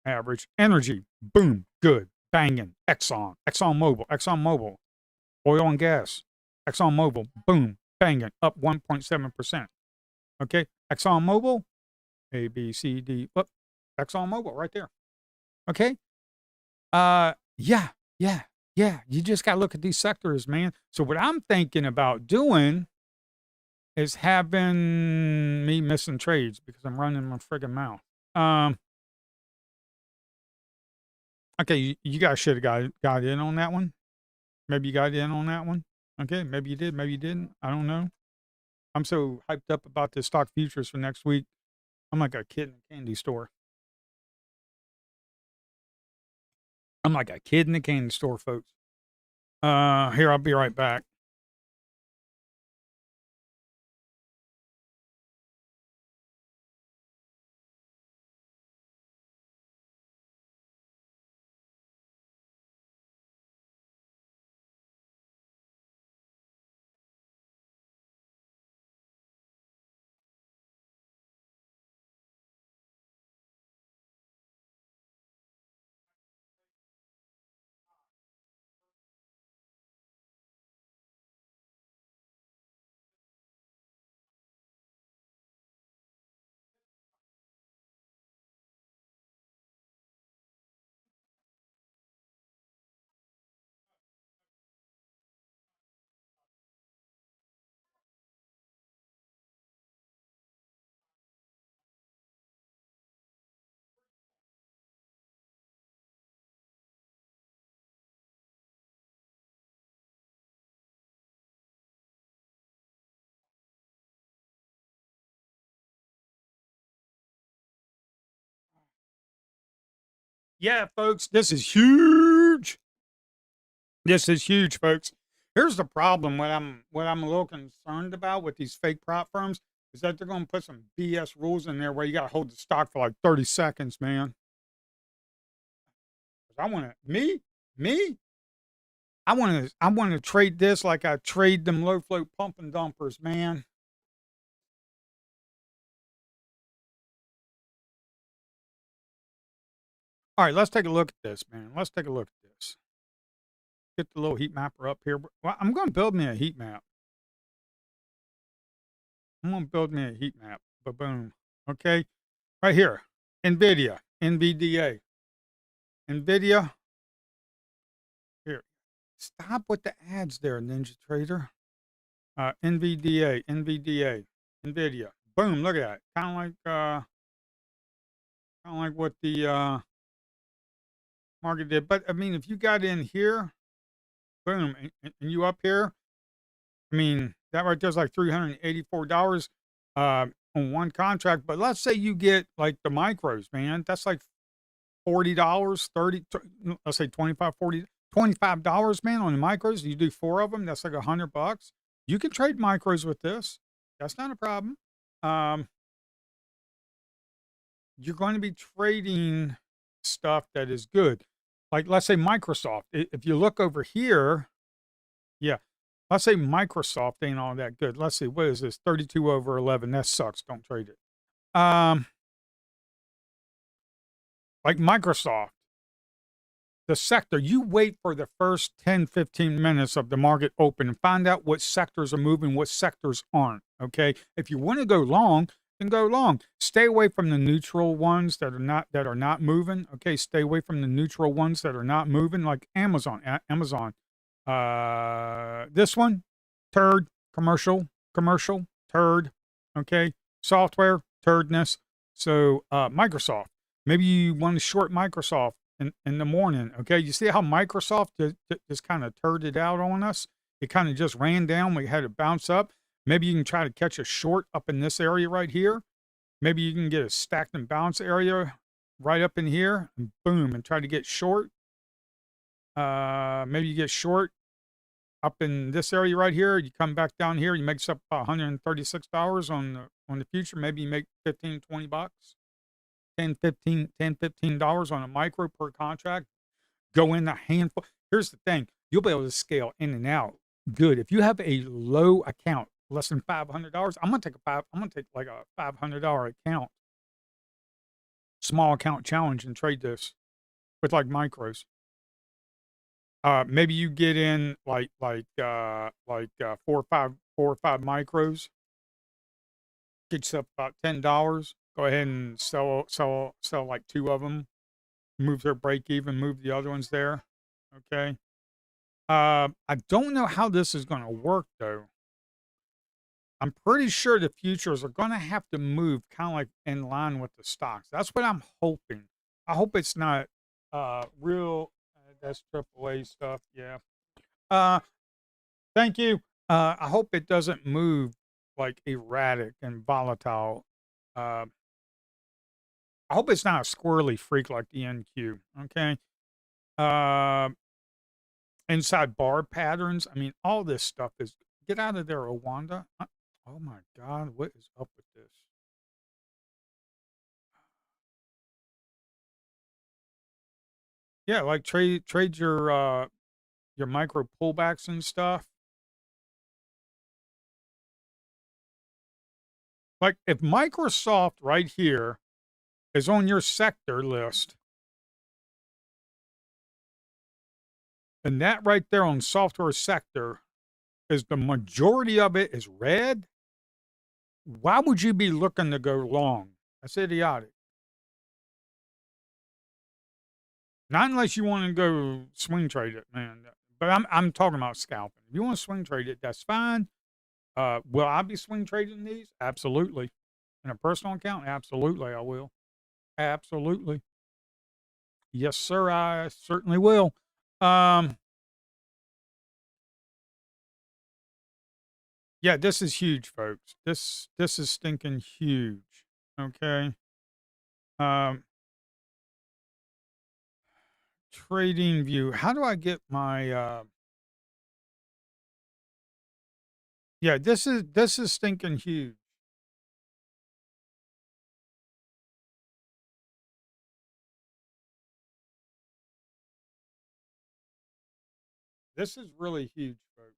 average. Energy, boom, good, banging. ExxonMobil. Oil and gas, ExxonMobil, boom, banging, up 1.7%. Okay, ExxonMobil, A, B, C, D, whoop, ExxonMobil right there. Okay, yeah. You just got to look at these sectors, man. So what I'm thinking about doing is having me missing trades because I'm running my friggin' mouth. Okay, you guys should have got in on that one. Maybe you got in on that one. Okay, maybe you did, maybe you didn't. I don't know. I'm so hyped up about the stock futures for next week. I'm like a kid in a candy store. I'm like a kid in a candy store, folks. Here, I'll be right back. Yeah, folks, this is huge. This is huge, folks. Here's the problem. What I'm a little concerned about with these fake prop firms is that they're going to put some BS rules in there where you got to hold the stock for like 30 seconds, man. I want to me. I want to trade this like I trade them low float pump and dumpers, man. All right, let's take a look at this, man. Let's take a look at this. Get the little heat mapper up here. Well, I'm going to build me a heat map. I'm going to build me a heat map. Ba-boom. Okay. Right here. NVIDIA. NVDA. NVIDIA. Here. Stop with the ads there, Ninja Trader. NVDA. NVDA. NVIDIA. Boom. Look at that. Kind of like what the market did. But I mean, if you got in here, boom, and you up here, I mean, that right there's like $384 on one contract. But let's say you get like the micros, man. That's like $40, 30, let's say 25, 40, $25, man, on the micros. You do 4 of them, that's like $100. You can trade micros with this. That's not a problem. You're going to be trading stuff that is good. Like, let's say Microsoft. If you look over here, yeah, let's say Microsoft ain't all that good. Let's see, what is this? 32 over 11. That sucks. Don't trade it. Like Microsoft, the sector, you wait for the first 10, 15 minutes of the market open and find out what sectors are moving, what sectors aren't. Okay. If you want to go long, then go long. Stay away from the neutral ones that are not moving. Okay. Stay away from the neutral ones that are not moving, like Amazon. This one, turd, commercial, turd. Okay. Software, turdness. So Microsoft. Maybe you want to short Microsoft in the morning. Okay. You see how Microsoft just kind of turned it out on us? It kind of just ran down. We had to bounce up. Maybe you can try to catch a short up in this area right here. Maybe you can get a stacked and bounce area right up in here and boom and try to get short. Maybe you get short up in this area right here. You come back down here, you make up $136 on the future. Maybe you make 15, $20, 10, $15 on a micro per contract. Go in a handful. Here's the thing. You'll be able to scale in and out good. If you have a low account, less than $500, I'm gonna take like a $500 account, small account challenge and trade this with like micros. Maybe you get in four or five micros, get yourself about $10. Go ahead and sell like two of them. Move their break even. Move the other ones there. Okay. I don't know how this is going to work though. I'm pretty sure the futures are going to have to move kind of like in line with the stocks. That's what I'm hoping. I hope it's not real. That's AAA stuff. Yeah. Uh, Thank you. I hope it doesn't move like erratic and volatile. Uh, I hope it's not a squirrely freak like the NQ. Okay. Uh, Inside bar patterns. I mean, all this stuff is get out of there, Owanda. Oh my God, what is up with this? Yeah, like trade your micro pullbacks and stuff. Like if Microsoft right here is on your sector list, and that right there on software sector is the majority of it is red, why would you be looking to go long? That's idiotic. Not unless you want to go swing trade it, man. But I'm talking about scalping. If you want to swing trade it, that's fine. Will I be swing trading these? Absolutely. In a personal account, absolutely, I will. Absolutely. Yes, sir. I certainly will. Um, yeah, this is huge, folks. This is stinking huge. Okay. Um, Trading view. How do I get my yeah, this is stinking huge. This is really huge, folks.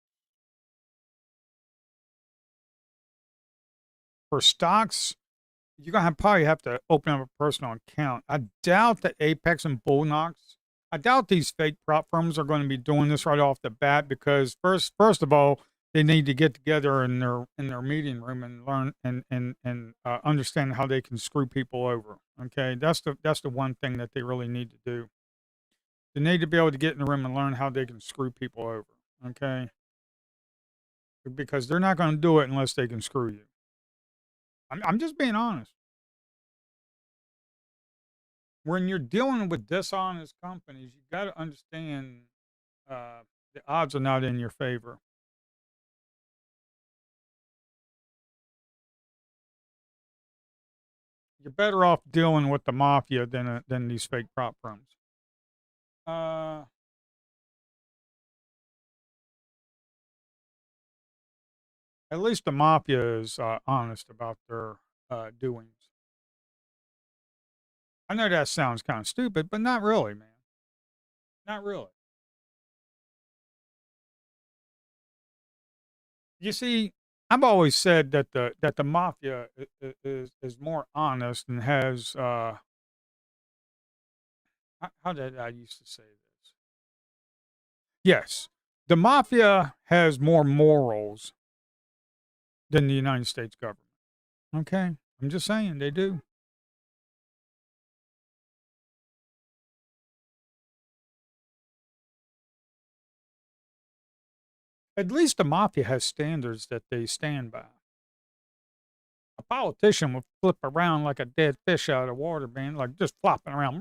For stocks, you're gonna probably have to open up a personal account. I doubt that Apex and Bullnox. I doubt these fake prop firms are going to be doing this right off the bat because first of all, they need to get together in their meeting room and learn and understand how they can screw people over. Okay, that's the one thing that they really need to do. They need to be able to get in the room and learn how they can screw people over. Okay, because they're not going to do it unless they can screw you. I'm just being honest. When you're dealing with dishonest companies, you got to understand uh, the odds are not in your favor. You're better off dealing with the mafia than these fake prop firms. Uh, at least the mafia is honest about their doings. I know that sounds kind of stupid, but not really, man. Not really. You see, I've always said that the mafia is more honest and has how did I used to say this? Yes, the mafia has more morals than the United States government. Okay, I'm just saying they do. At least the mafia has standards that they stand by. politician will flip around like a dead fish out of water, man, like just flopping around.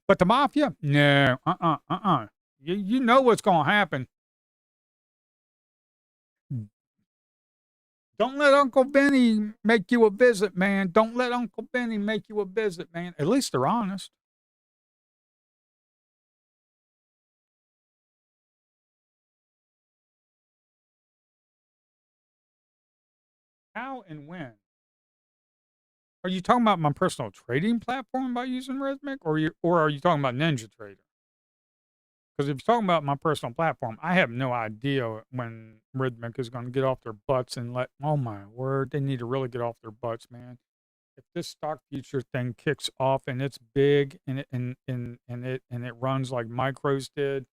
But the mafia, no, You know what's gonna happen. Don't let Uncle Benny make you a visit, man. Don't let Uncle Benny make you a visit, man. At least they're honest. How and when? Are you talking about my personal trading platform by using Rhythmic, or are you talking about Ninja Trader? Because if you're talking about my personal platform, I have no idea when Rhythmic is going to get off their butts and let. Oh my word, they need to really get off their butts, man. If this stock future thing kicks off and it's big and it runs like micros did,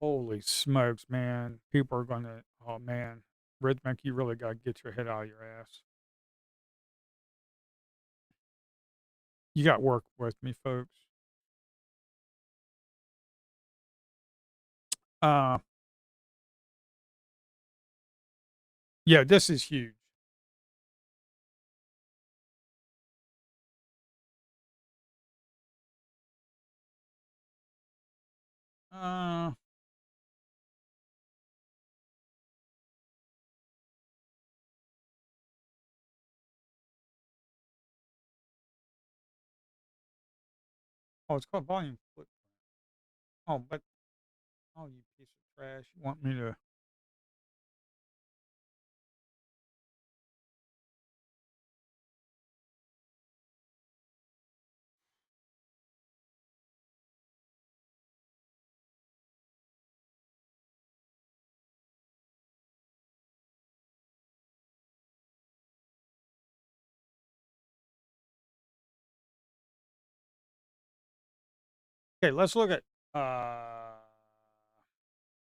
holy smokes, man! People are going to. Oh man, Rhythmic, you really got to get your head out of your ass. You got work with me, folks. Uh, yeah, this is huge. Uh, oh, it's called volume flip. Oh, but oh, you piece of trash! You want me to? Okay, let's look at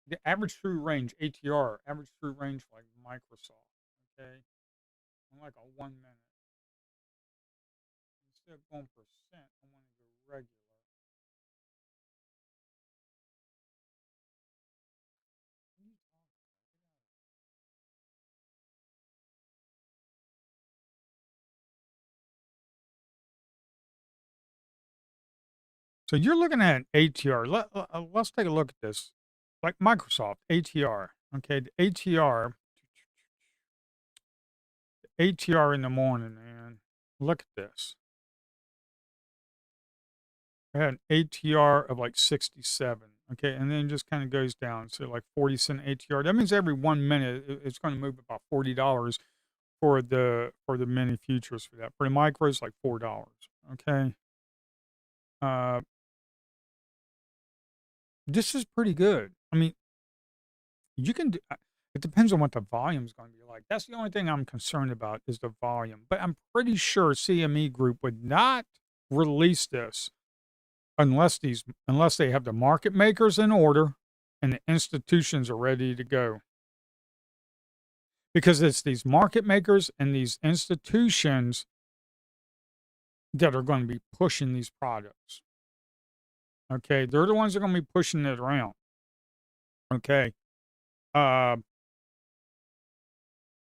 the average true range (ATR), average true range for like Microsoft. Okay, in like a 1 minute. Instead of going percent, I want to go regular. So you're looking at an ATR. Let's take a look at this. Like Microsoft ATR. Okay, the ATR in the morning, man. Look at this. I had an ATR of like 67. Okay, and then it just kind of goes down. So like 40 cent ATR. That means every 1 minute it's going to move about $40 for the mini futures for that. For the micros, like $4. Okay. Uh, this is pretty good. I mean, you can do, it depends on what the volume is going to be like. That's the only thing I'm concerned about is the volume. But I'm pretty sure CME Group would not release this unless they have the market makers in order and the institutions are ready to go. Because it's these market makers and these institutions that are going to be pushing these products. Okay, they're the ones that are going to be pushing it around. Okay, uh,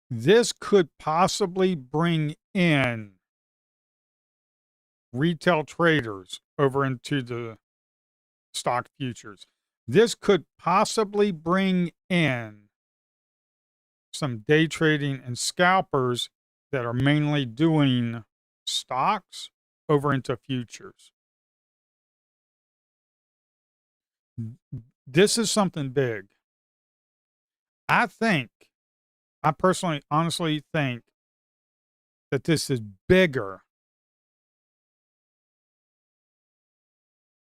this could possibly bring in retail traders over into the stock futures. This could possibly bring in some day trading and scalpers that are mainly doing stocks over into futures. This is something big. I think, I personally, honestly think that this is bigger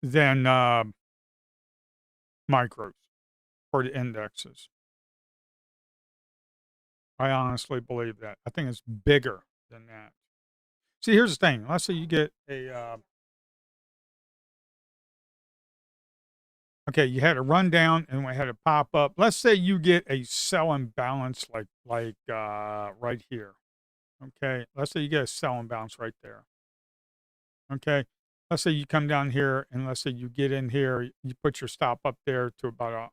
than micros for the indexes. I honestly believe that. I think it's bigger than that. See, here's the thing. Let's say you get a okay, you had a rundown and we had a pop up. Let's say you get a sell imbalance like right here. Okay, let's say you get a sell imbalance right there. Okay, let's say you come down here and let's say you get in here, you put your stop up there to about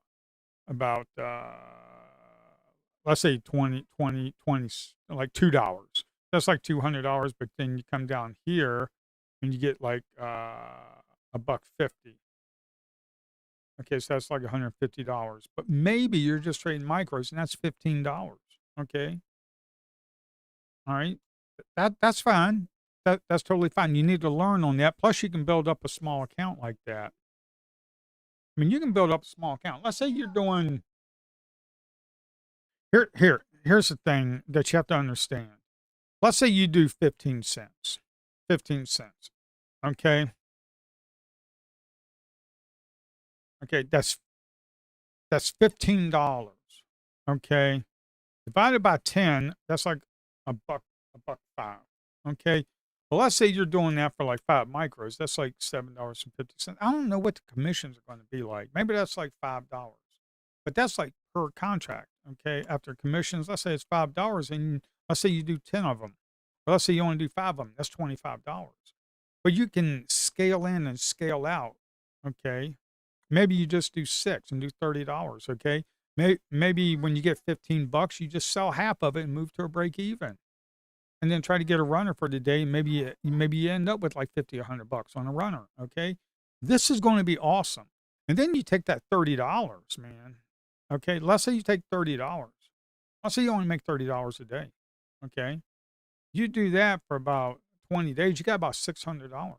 let's say 20 like $2. That's like $200, but then you come down here and you get like, a buck 50. Okay, so that's like $150, but maybe you're just trading micros and that's $15. Okay, all right, that's fine. That's totally fine. You need to learn on that. Plus, you can build up a small account like that. I mean, you can build up a small account. Let's say you're doing here's the thing that you have to understand. Let's say you do 15 cents. 15 cents. Okay. Okay, that's $15. Okay. Divided by 10, that's like a buck five. Okay. Well, let's say you're doing that for like 5 micros. That's like $7.50. I don't know what the commissions are going to be like. Maybe that's like $5. But that's like per contract. Okay. After commissions, let's say it's $5 and let's say you do 10 of them. Well, let's say you only do 5 of them. That's $25. But you can scale in and scale out. Okay. Maybe you just do 6 and do $30. Okay. Maybe when you get 15 bucks, you just sell half of it and move to a break even. And then try to get a runner for the day. Maybe you end up with like 50, 100 bucks on a runner. Okay. This is going to be awesome. And then you take that $30, man. Okay. Let's say you take $30. Let's say you only make $30 a day. Okay. You do that for about 20 days, you got about $600.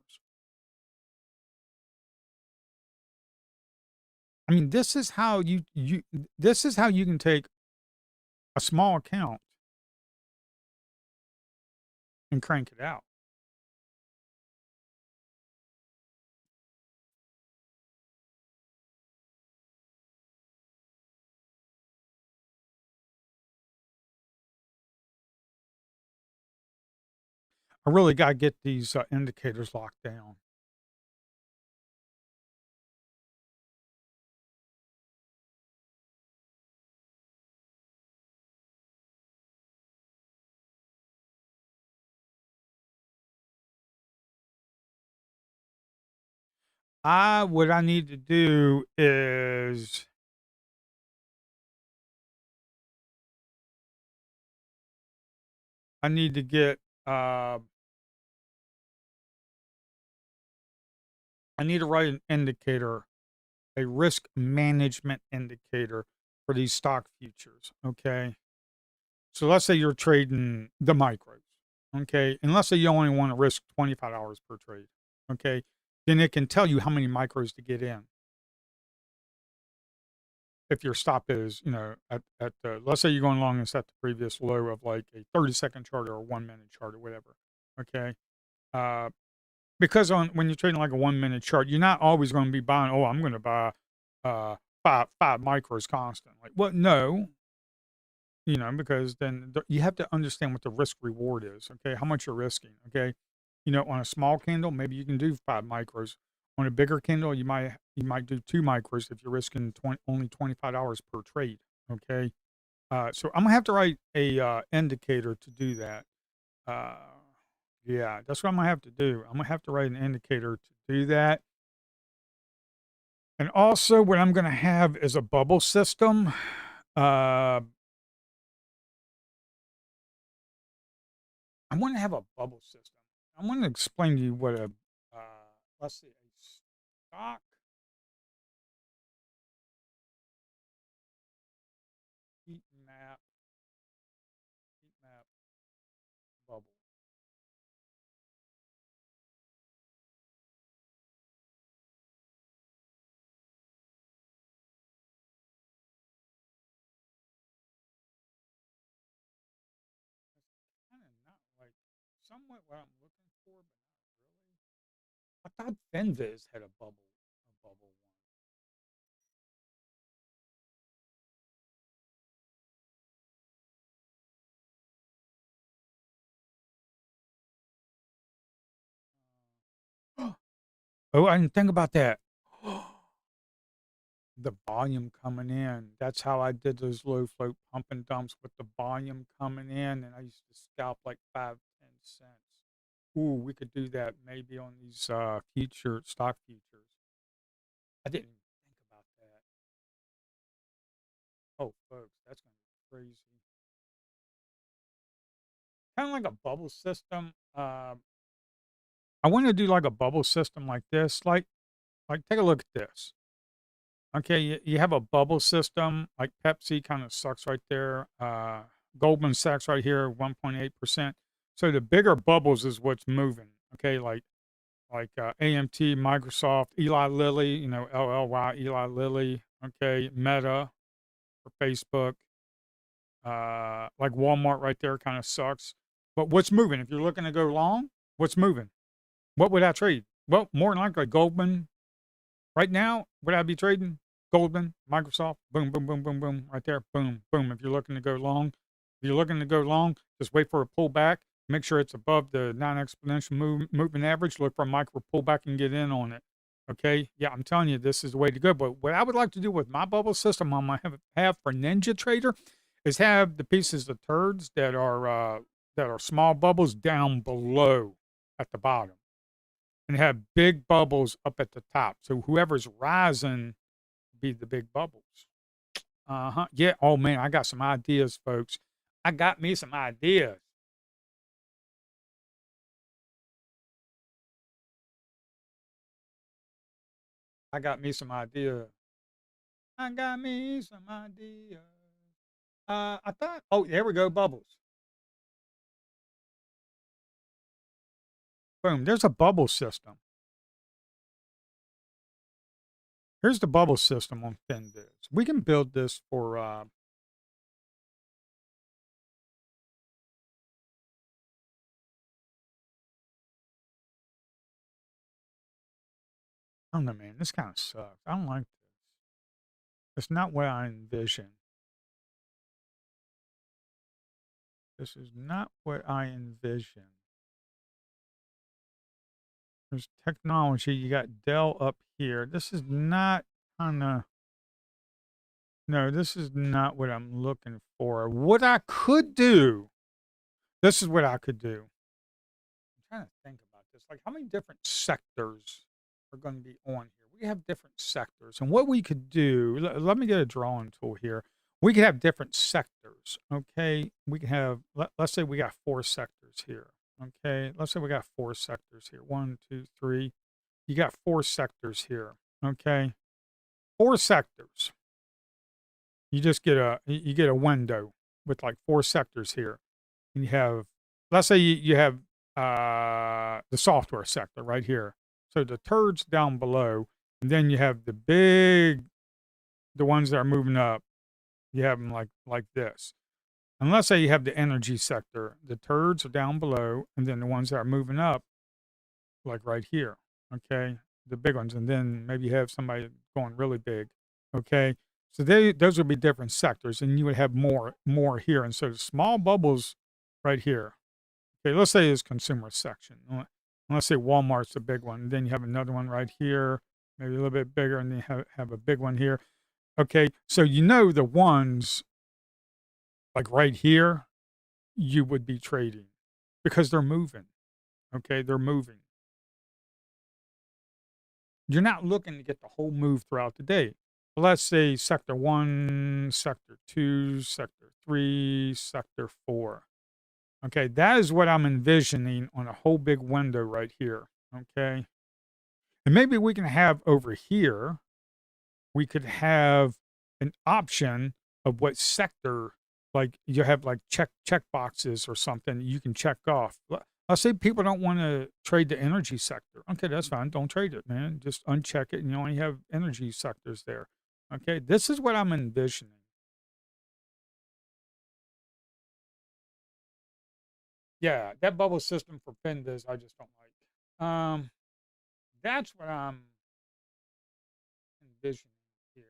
I mean, this is how you can take a small account and crank it out. I really gotta get these, indicators locked down. What I need to do is I need to get, I need to write an indicator, a risk management indicator for these stock futures, okay? So let's say you're trading the micros, okay? And let's say you only wanna risk $25 per trade, okay? Then it can tell you how many micros to get in. If your stop is, at the let's say you're going long and set the previous low of like a 30-second chart or a 1-minute chart or whatever, okay? Uh, because on when you're trading like a 1-minute chart, you're not always gonna be buying, "Oh, I'm gonna buy, 5 micros constantly." Well, no, because then you have to understand what the risk reward is, okay? How much you're risking, okay? On a small candle, maybe you can do 5 micros. On a bigger candle, you might do 2 micros if you're risking only $25 per trade, okay? So I'm gonna have to write a indicator to do that. Uh, yeah, that's what I'm gonna have to do. I'm gonna have to write an indicator to do that. And also, what I'm gonna have is a bubble system. Uh, I want to have a bubble system. I want to explain to you what let's see, a stock heat map, heat map bubble. That's kind of not like somewhat what I'm looking for, but not really. I thought Fenviz had a bubble one. Oh, I didn't think about that. The volume coming in. That's how I did those low float pump and dumps with the volume coming in, and I used to scalp like 5, 10 cents. Ooh, we could do that maybe on these future stock futures. I didn't even think about that. Oh, folks, that's gonna be crazy. kind of like a bubble system. I want to do like a bubble system like this. Like take a look at this. Okay, you have a bubble system like Pepsi kind of sucks right there. Goldman Sachs right here, 1.8%. So the bigger bubbles is what's moving. Okay, like AMT, Microsoft, Eli Lilly, LLY, Eli Lilly. Okay, Meta for Facebook. Like Walmart right there kind of sucks. But what's moving? If you're looking to go long, what's moving? What would I trade? Well, more than likely Goldman. Right now, would I be trading Goldman, Microsoft? Boom, boom, boom, boom, boom, right there. Boom, boom. If you're looking to go long, if you're looking to go long, just wait for a pullback. Make sure it's above the non-exponential moving average. Look for a micro pullback and get in on it. Okay, yeah, I'm telling you, this is the way to go. But what I would like to do with my bubble system, I'm gonna have for Ninja Trader, is have the pieces of turds that are small bubbles down below at the bottom and have big bubbles up at the top. So whoever's rising be the big bubbles. Uh-huh. Yeah. Oh man, I got some ideas, folks. I got me some ideas. I got me some ideas. I got me some ideas. I thought, oh, there we go, bubbles. Boom. There's a bubble system. Here's the bubble system on FinViz. We can build this for I don't know, man. This kind of sucks. I don't like this. It's not what I envision. This is not what I envision. There's technology. You got Dell up here. This is not kind of, no, this is not what I'm looking for. What I could do, this is what I could do. I'm trying to think about this. Like, how many different sectors are going to be on here? We have different sectors. And what we could do, let me get a drawing tool here. We could have different sectors. Okay. We can have, let's say we got 4 sectors here. Okay. Let's say we got 4 sectors here. 1, 2, 3. You got 4 sectors here. Okay. 4 sectors. You just get a window with like 4 sectors here. And you have, let's say you have the software sector right here. So the turds down below, and then you have the ones that are moving up. You have them like this. And let's say you have the energy sector. The turds are down below, and then the ones that are moving up, like right here. Okay, the big ones, and then maybe you have somebody going really big. Okay, so those would be different sectors, and you would have more here. And so the small bubbles right here. Okay, let's say it's consumer section. Let's say Walmart's the big one. Then you have another one right here, maybe a little bit bigger, and then you have a big one here. Okay, so the ones like right here, you would be trading because they're moving. Okay, they're moving. You're not looking to get the whole move throughout the day. Let's say sector 1, sector 2, sector 3, sector 4. Okay, that is what I'm envisioning on a whole big window right here. Okay. And maybe we can have over here, we could have an option of what sector, like you have like check boxes or something you can check off. Let's say people don't want to trade the energy sector. Okay, that's fine. Don't trade it, man. Just uncheck it and you only have energy sectors there. Okay, this is what I'm envisioning. Yeah, that bubble system for Finviz, I just don't like. That's what I'm envisioning here.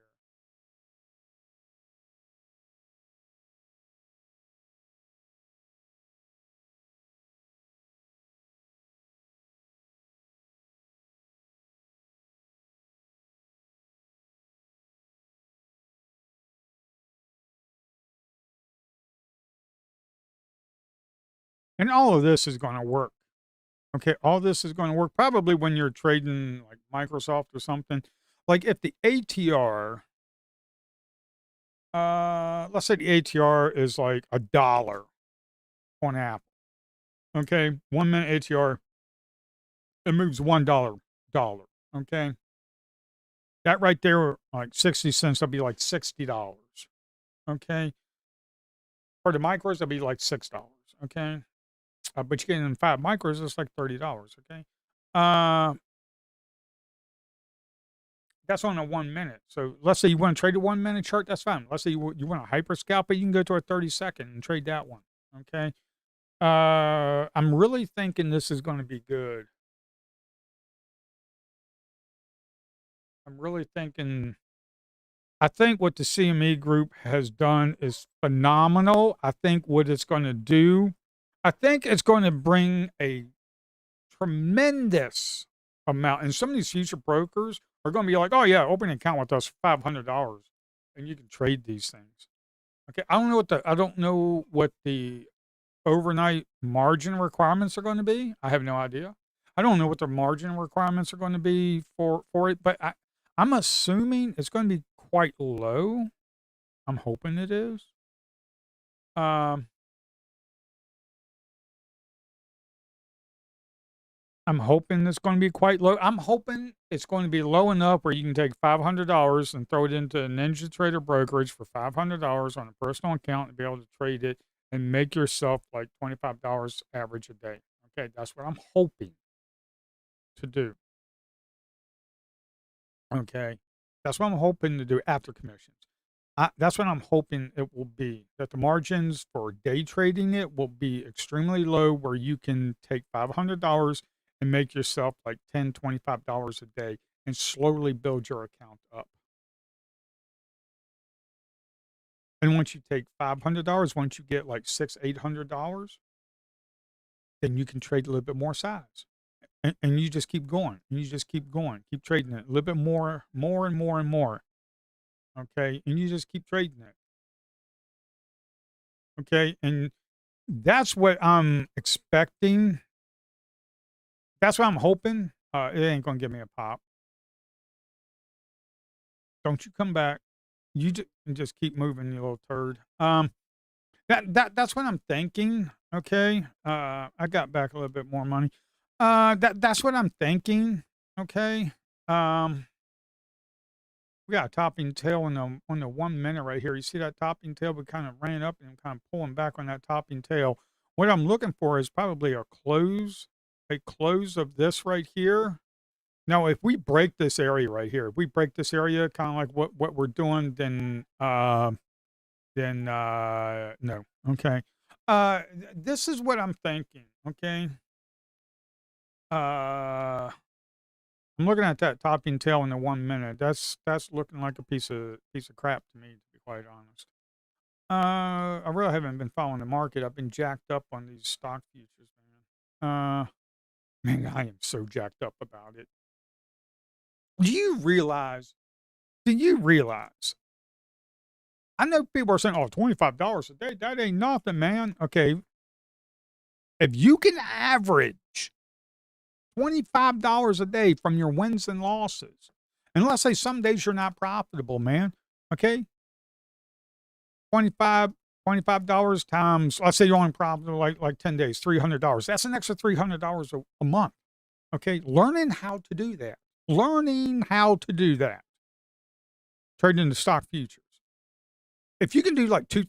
And all of this is going to work. Okay, all this is going to work probably when you're trading like Microsoft or something. Like if the ATR, let's say the ATR is like $1 on Apple. Okay, 1 minute ATR, it moves $1. Okay, that right there, like 60 cents, that'll be like $60. Okay, for the micros, that'll be like $6. Okay, but you get in 5 micros, it's like $30. Okay, uh, that's on a 1 minute. So let's say you want to trade a 1 minute chart, that's fine. Let's say you want a hyper scalper, you can go to a 30 second and trade that one. Okay, I'm really thinking this is going to be good. I'm really thinking I think what the CME Group has done is phenomenal. I think what it's gonna do I think it's gonna bring a tremendous amount, and some of these future brokers are gonna be like, "Oh, yeah, open an account with us for $500, and you can trade these things." Okay, I don't know what the overnight margin requirements are gonna be. I have no idea. I don't know what the margin requirements are gonna be for it, but I'm assuming it's gonna be quite low. I'm hoping it is. Um, I'm hoping it's gonna be quite low. I'm hoping it's going to be low enough where you can take $500 and throw it into a Ninja Trader brokerage for $500 on a personal account and be able to trade it and make yourself like $25 average a day. Okay, that's what I'm hoping to do. Okay. That's what I'm hoping to do after commissions. That's what I'm hoping it will be, that the margins for day trading it will be extremely low where you can take $500 and make yourself like $10, $25 a day and slowly build your account up. And once you take $500, once you get like six, $800, then you can trade a little bit more size. And you just keep going. And you just keep going. Keep trading it a little bit more, more and more and more. Okay. And you just keep trading it. Okay. And that's what I'm expecting. That's what I'm hoping. It ain't gonna give me a pop. Don't you come back. You just keep moving, you little turd. That's what I'm thinking. Okay. I got back a little bit more money. That's what I'm thinking. Okay. Um, we got a topping tail on the 1 minute right here. You see that topping tail? We kind of ran up and kind of pulling back on that topping tail. What I'm looking for is probably a close of this right here. Now, if we break this area right here, if we break this area, kind of like what we're doing, then no. Okay. This is what I'm thinking. Okay. Uh, I'm looking at that topping tail in the 1 minute. That's looking like a piece of crap to me, to be quite honest. I really haven't been following the market. I've been jacked up on these stock futures, man. Man, I am so jacked up about it. Do you realize? Do you realize? I know people are saying, "Oh, $25 a day, that ain't nothing, man." Okay, if you can average $25 a day from your wins and losses, and let's say some days you're not profitable, man. Okay, 25 $25 times, let's say you're only profitable like 10 days, $300. That's an extra $300 a month. Okay, learning how to do that. Learning how to do that. Trading the stock futures. If you can do like $200,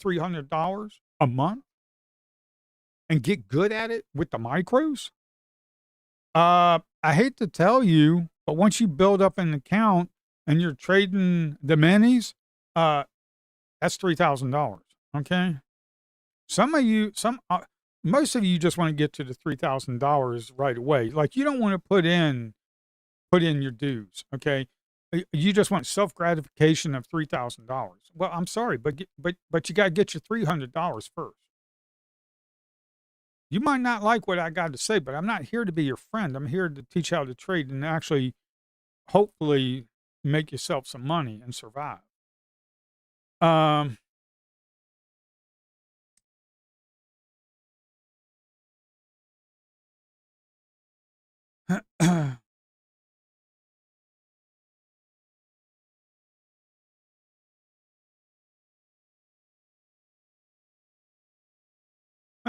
$300 a month and get good at it with the micros, I hate to tell you, but once you build up an account and you're trading the minis, uh, that's $3,000. Okay. Most of you just want to get to the $3,000 right away. Like you don't want to put in your dues. Okay. You just want self gratification of $3,000. Well, I'm sorry, but you got to get your $300 first. You might not like what I got to say, but I'm not here to be your friend. I'm here to teach how to trade and actually, hopefully, make yourself some money and survive. Um,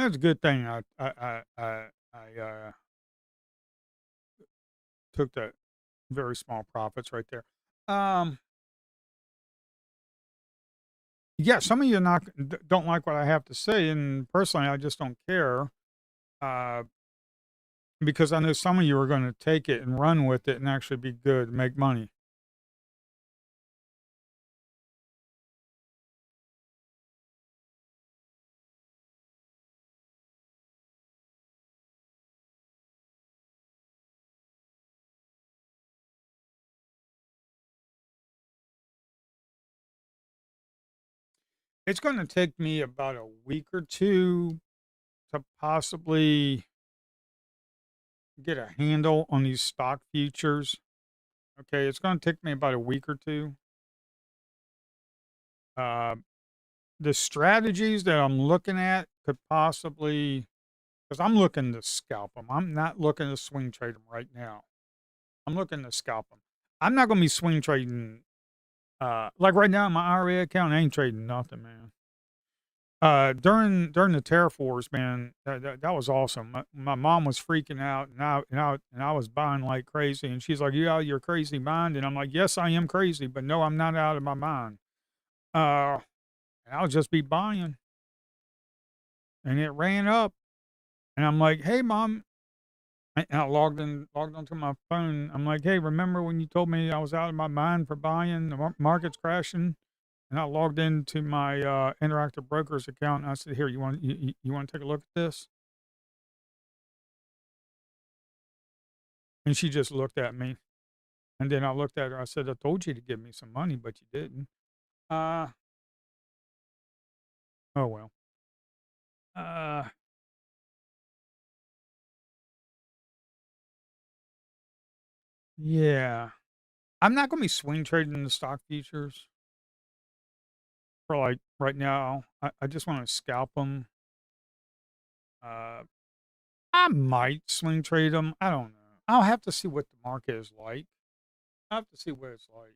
That's a good thing I took that very small profits right there. Um, yeah, some of you not don't like what I have to say, and personally, I just don't care, uh, because I know some of you are gonna take it and run with it and actually be good and make money. It's gonna take me about a week or 2 to possibly get a handle on these stock futures. Okay, it's gonna take me about a week or 2. Uh, the strategies that I'm looking at could possibly, because 'cause I'm looking to scalp them. I'm not looking to swing trade them right now. I'm looking to scalp them. I'm not gonna be swing trading, like right now in my IRA account, I ain't trading nothing, man. During the Terra Force, man, that was awesome. My mom was freaking out, and I was buying like crazy, and she's like, "You out of your crazy mind?" And I'm like, "Yes, I am crazy, but no, I'm not out of my mind." Uh, and I'll just be buying, and it ran up, and I'm like, "Hey, mom," and I logged onto my phone. I'm like, "Hey, remember when you told me I was out of my mind for buying? The market's crashing." And I logged into my Interactive Brokers account, and I said, "Here, you want to take a look at this?" And she just looked at me, and then I looked at her, I said, "I told you to give me some money, but you didn't." Uh, oh, well. Uh, yeah. I'm not gonna be swing trading the stock futures for, like, right now. I just wanna scalp them. Uh, I might swing trade them. I don't know. I'll have to see what the market is like. I have to see what it's like.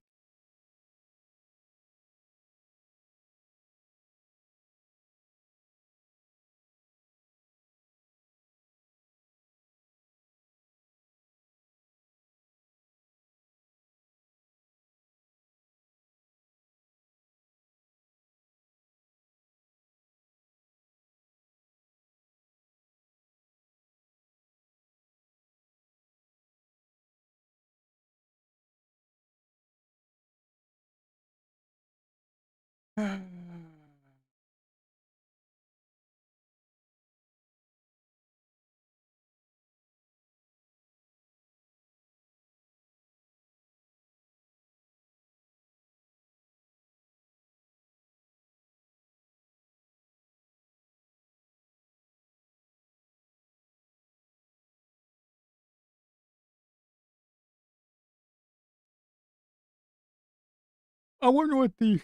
I wonder what the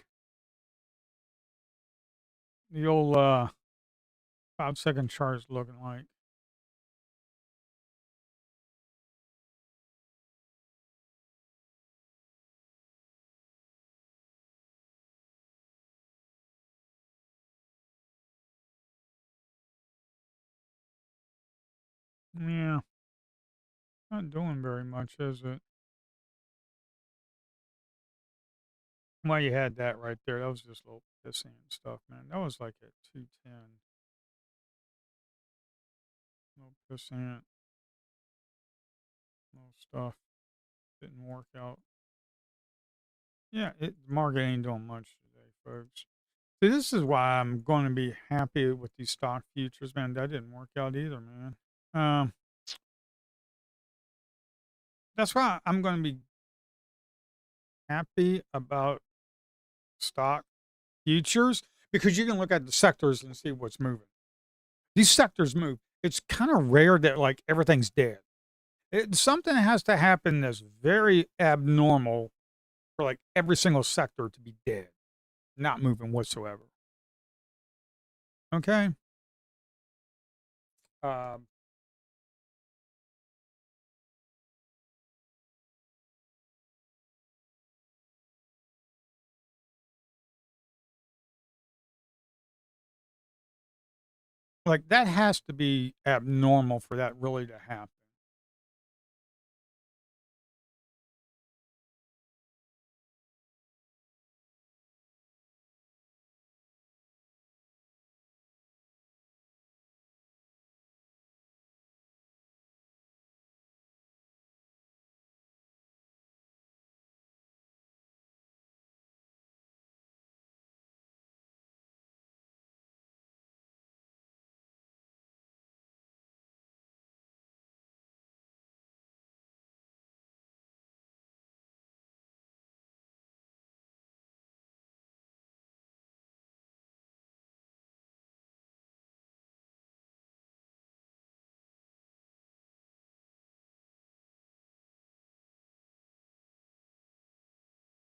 old, 5-second chart is looking like. Yeah, not doing very much, is it? Well, you had that right there. That was just a little pissant stuff, man. That was like at 210. Little pissant, little stuff. Didn't work out. Yeah, the market ain't doing much today, folks. See, this is why I'm going to be happy with these stock futures, man. That didn't work out either, man. Um, that's why I'm going to be happy about stock futures because you can look at the sectors and see what's moving. These sectors move. It's kind of rare that like everything's dead. Something has to happen that's very abnormal for like every single sector to be dead, not moving whatsoever. Okay. Um, Like, that has to be abnormal for that really to happen.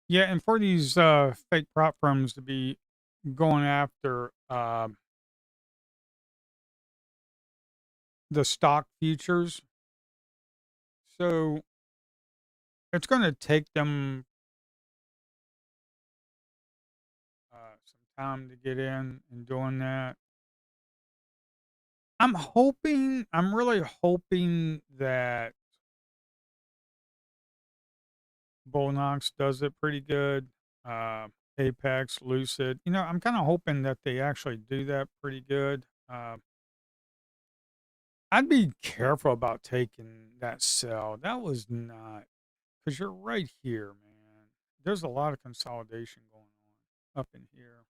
Yeah, and for these, fake prop firms to be going after, the stock futures, so it's gonna take them, some time to get in and doing that. I'm really hoping that Bullnox does it pretty good, uh, Apex, Lucid, I'm kinda hoping that they actually do that pretty good. I'd be careful about taking that sell. That was not, because 'cause you're right here, man. There's a lot of consolidation going on up in here.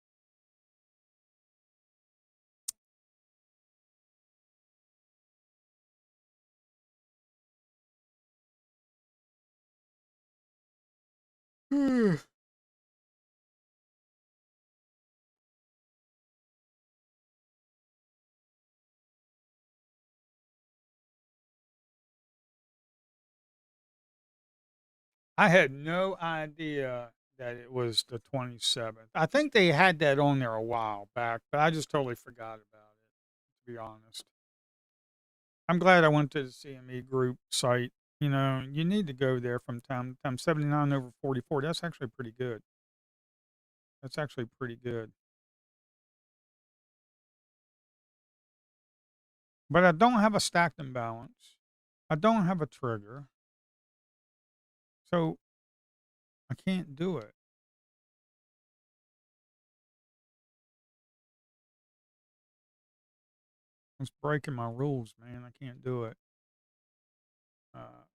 I had no idea that it was the 27th. I think they had that on there a while back, but I just totally forgot about it, to be honest. I'm glad I went to the CME group site. You need to go there from time to time. 79 over 44. That's actually pretty good. That's actually pretty good. But I don't have a stacked imbalance. I don't have a trigger. So I can't do it. It's breaking my rules, man. I can't do it.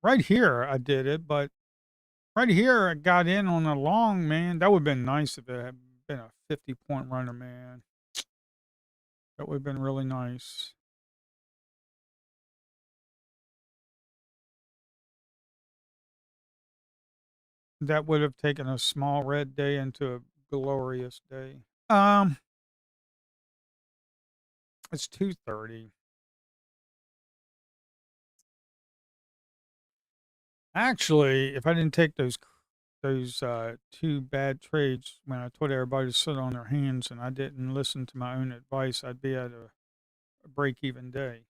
Right here, I did it, but right here, I got in on a long, man. That would have been nice if it had been a 50-point runner, man. That would have been really nice. That would have taken a small red day into a glorious day. It's 2:30. Actually, if I didn't take those 2 bad trades when I told everybody to sit on their hands and I didn't listen to my own advice, I'd be at a break-even day,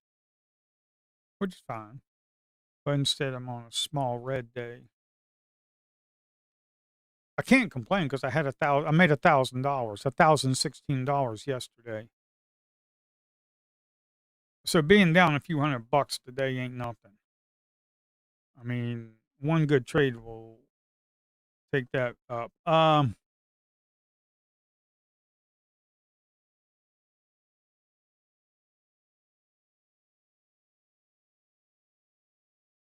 which is fine. But instead, I'm on a small red day. I can't complain because I made $1,000, $1,016 yesterday. So being down a few $100 today ain't nothing. I mean, one good trade will take that up.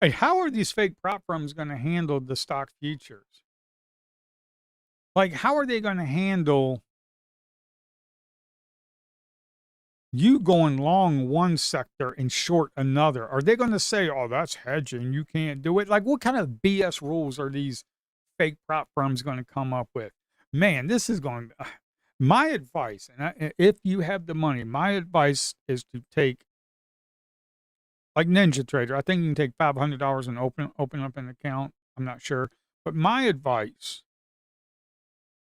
Hey, how are these fake prop firms going to handle the stock futures? Like, how are they going to handle you going long one sector and short another? Are they going to say, "Oh, that's hedging. You can't do it"? Like, what kind of BS rules are these fake prop firms going to come up with? Man, this is going. My advice, and if you have the money, my advice is to take like Ninja Trader. I think you can take $500 and open up an account. I'm not sure, but my advice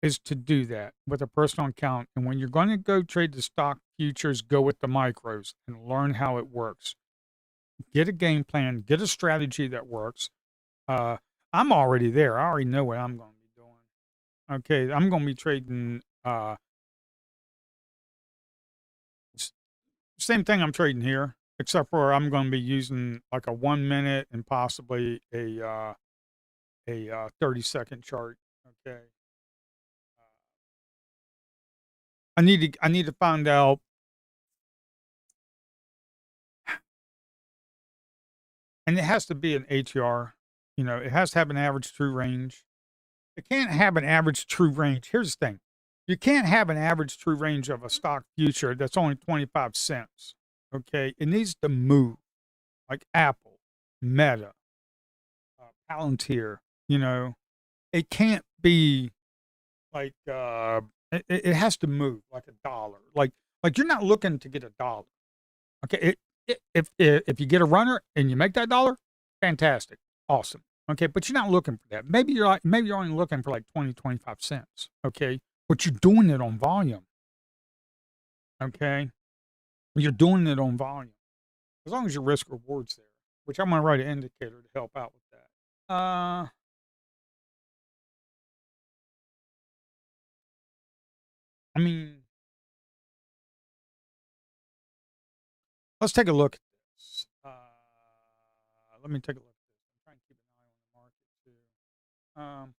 is to do that with a personal account. And when you're going to go trade the stock futures, go with the micros and learn how it works. Get a game plan, get a strategy that works. Uh, I'm already there. I already know what I'm going to be doing. Okay, I'm going to be trading Same thing I'm trading here, except for I'm gonna be using like a 1 minute and possibly a 30-second chart. Okay. I need to find out, and it has to be an ATR. It has to have an average true range. It can't have an average true range. Here's the thing. You can't have an average true range of a stock future that's only 25 cents. Okay. It needs to move like Apple, Meta, Palantir. It can't be like, it has to move like a dollar. Like you're not looking to get a dollar. Okay. If you get a runner and you make that dollar, fantastic. Awesome. Okay, but you're not looking for that. Maybe you're only looking for like 20, 25 cents. Okay. But you're doing it on volume. Okay. You're doing it on volume. As long as your risk reward's there, which I'm gonna write an indicator to help out with that. I mean, let's take a look at this. Let me take a look at this. I'm trying to keep an eye on the market too.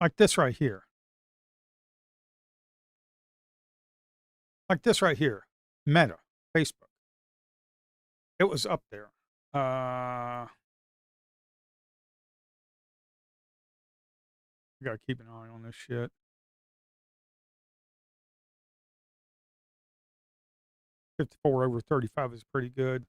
Like this right here. Like this right here. Meta, Facebook. It was up there. You gotta keep an eye on this shit. 54 over 35 is pretty good.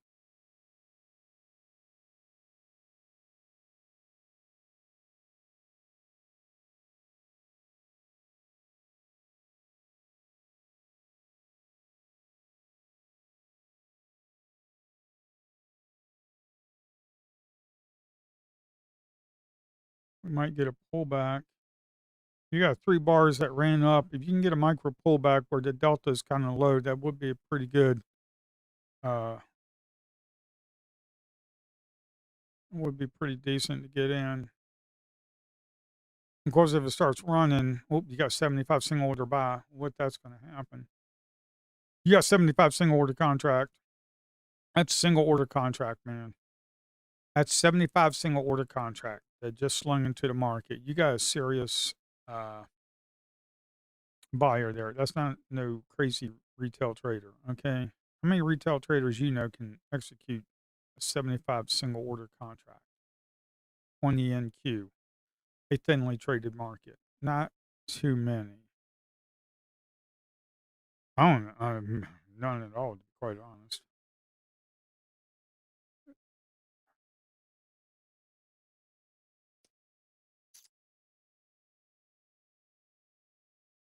We might get a pullback. You got 3 bars that ran up. If you can get a micro pullback where the delta is kind of low, that would be a pretty good, uh, would be pretty decent to get in. Of course, if it starts running, you got 75 single order buy. What that's going to happen? You got 75 single order contract. That's single order contract, man. That's 75 single order contract that just slung into the market. You got a serious, uh, buyer there. That's not no crazy retail trader. Okay. How many retail traders can execute a 75 single order contract? 20 NQ, a thinly traded market. Not too many. I don't know. None at all, to be quite honest.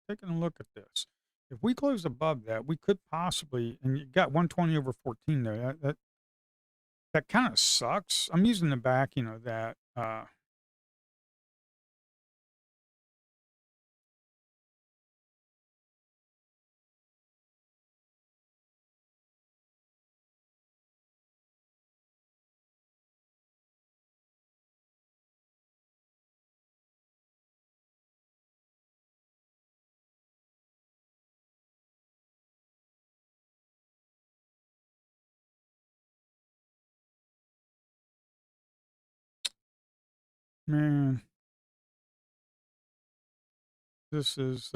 Taking a look at this. If we close above that, we could possibly, and you got 120 over 14 there. That kind of sucks. I'm using the backing of that. Man, this is,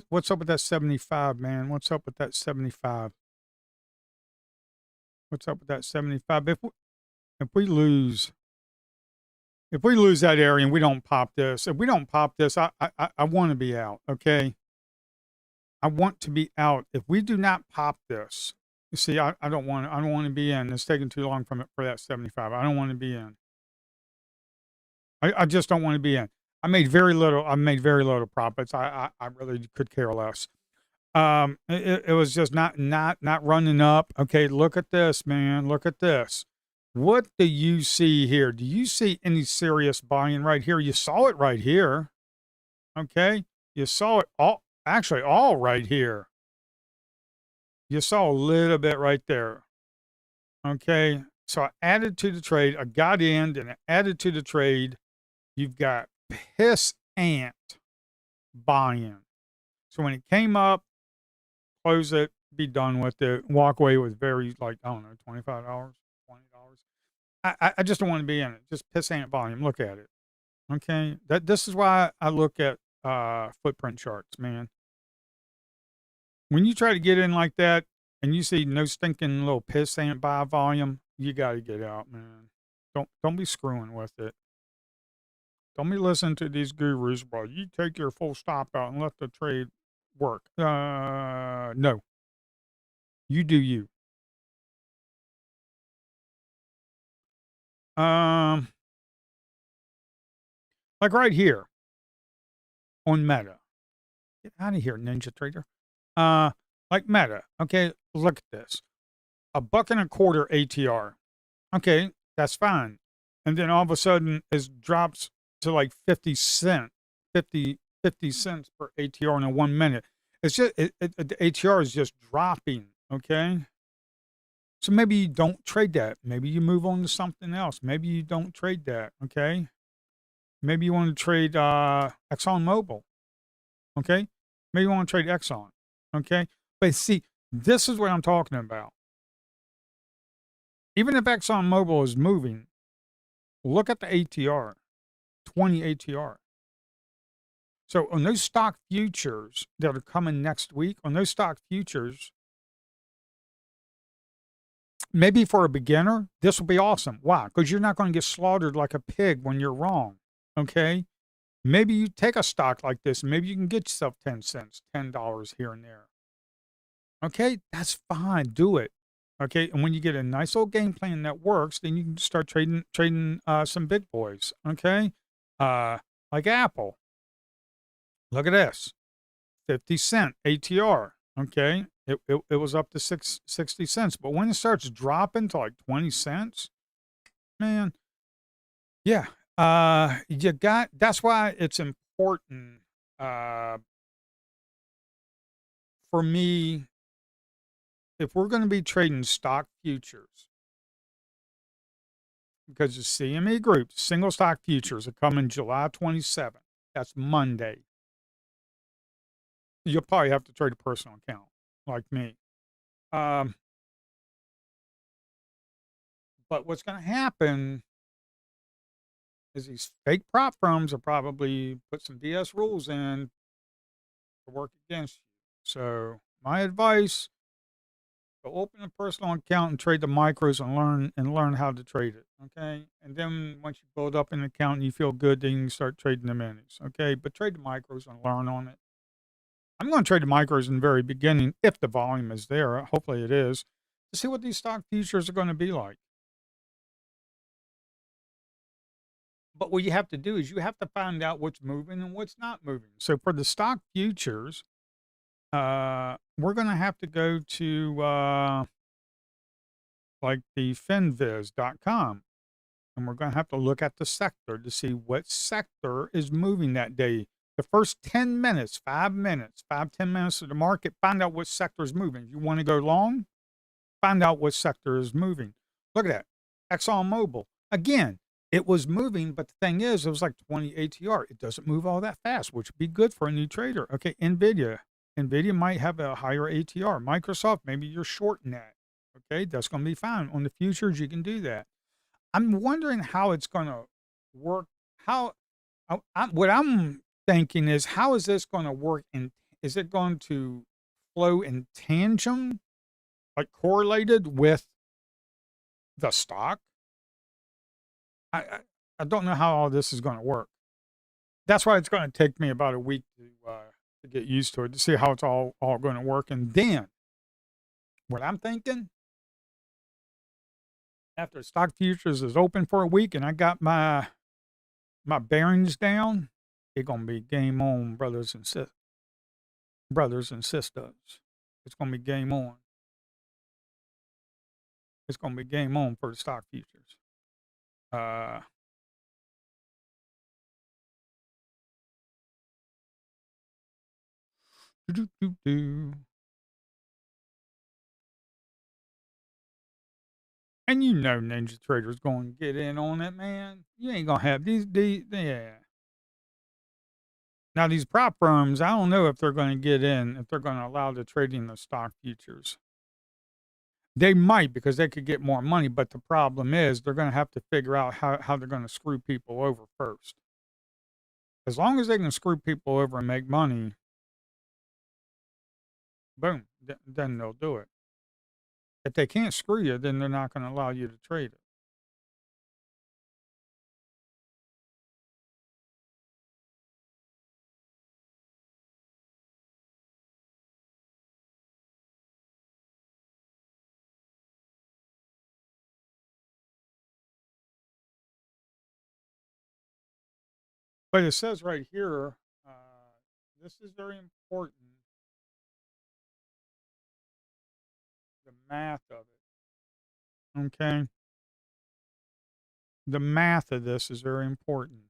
what's up with that 75, man? What's up with that 75? What's up with that 75? If we lose if we lose that area and we don't pop this, if we don't pop this, I want to be out. Okay, I want to be out. If we do not pop this, you see, I don't want to be in. It's taking too long for that 75. I don't want to be in. I just don't want to be in. I made very little profits. I really could care less. It was just not running up. Okay, look at this, man. Look at this. What do you see here? Do you see any serious buying right here? You saw it right here. Okay, you saw it all. Actually, all right here. You saw a little bit right there. Okay. So I added to the trade. I got in and I added to the trade. You've got piss ant buy-in. So when it came up, close it, be done with it, walk away with very, like, I don't know, $25, $20. I just don't want to be in it. Just piss ant volume. Look at it. Okay. This is why I look at footprint charts, man. When you try to get in like that and you see no stinking little piss ant buy volume, you got to get out, man. Don't be screwing with it. Don't be listening to these gurus, bro. You take your full stop out and let the trade work. No, you do you. Um, like right here on Meta. Get out of here, Ninja Trader. Uh, like Meta. Okay, look at this. A buck and a quarter ATR. Okay, that's fine. And then all of a sudden it drops to like 50 cents per ATR in a 1 minute. It's just the ATR is just dropping. Okay. So maybe you don't trade that. Maybe you move on to something else. Maybe you don't trade that. Okay. Maybe you want to trade Exxon Mobil. Okay. Maybe you want to trade Exxon. Okay. But see, this is what I'm talking about. Even if Exxon Mobil is moving, look at the ATR, 20 ATR. So on those stock futures that are coming next week, on those stock futures, maybe for a beginner, this will be awesome. Why? Because you're not going to get slaughtered like a pig when you're wrong. Okay. Maybe you take a stock like this, and maybe you can get yourself 10 cents, $10 here and there. Okay. That's fine. Do it. Okay. And when you get a nice old game plan that works, then you can start trading some big boys. Okay. Uh, like Apple. Look at this. 50-cent ATR. Okay. It was up to 60 cents. But when it starts dropping to like 20 cents, man, yeah. That's why it's important uh, for me, if we're going to be trading stock futures, because the CME Group, single stock futures, are coming July 27th. That's Monday. You'll probably have to trade a personal account like me. Um, but what's going to happen is these fake prop firms will probably put some BS rules in to work against you. So my advice: go open a personal account and trade the micros and learn how to trade it. Okay, and then once you build up an account and you feel good, then you can start trading the minis. Okay, but trade the micros and learn on it. I'm going to trade the micros in the very beginning if the volume is there. Hopefully it is, to see what these stock futures are going to be like. But what you have to do is you have to find out what's moving and what's not moving. So for the stock futures, we're going to have to go to like the finviz.com, and we're going to have to look at the sector to see what sector is moving that day. The first 10 minutes, 5 minutes, 5, 10 minutes of the market, find out what sector is moving. You want to go long? Find out what sector is moving. Look at that. ExxonMobil. Again, it was moving, but the thing is, it was like 20 ATR. It doesn't move all that fast, which would be good for a new trader. Okay, NVIDIA. NVIDIA might have a higher ATR. Microsoft, maybe you're shorting that. Okay, that's going to be fine. On the futures, you can do that. I'm wondering how it's going to work. How, what I'm thinking is, how is this going to work? Is it going to flow in tandem, like correlated with the stock? I, I, I don't know how all this is going to work. That's why it's going to take me about a week to get used to it, to see how it's all going to work. And then what I'm thinking, after stock futures is open for a week and I got my bearings down, it's gonna be game on, brothers and sisters. It's gonna be game on. It's gonna be game on for the stock futures. Uh, do, do, do, do. And Ninja Trader's going to get in on it, man. You ain't going to have yeah. Now, these prop firms, I don't know if they're going to get in, if they're going to allow the trading of stock futures. They might because they could get more money, but the problem is they're going to have to figure out how they're going to screw people over first. As long as they can screw people over and make money, boom, then they'll do it. If they can't screw you, then they're not going to allow you to trade it. But it says right here, this is very important, the math of it. Okay. The math of this is very important.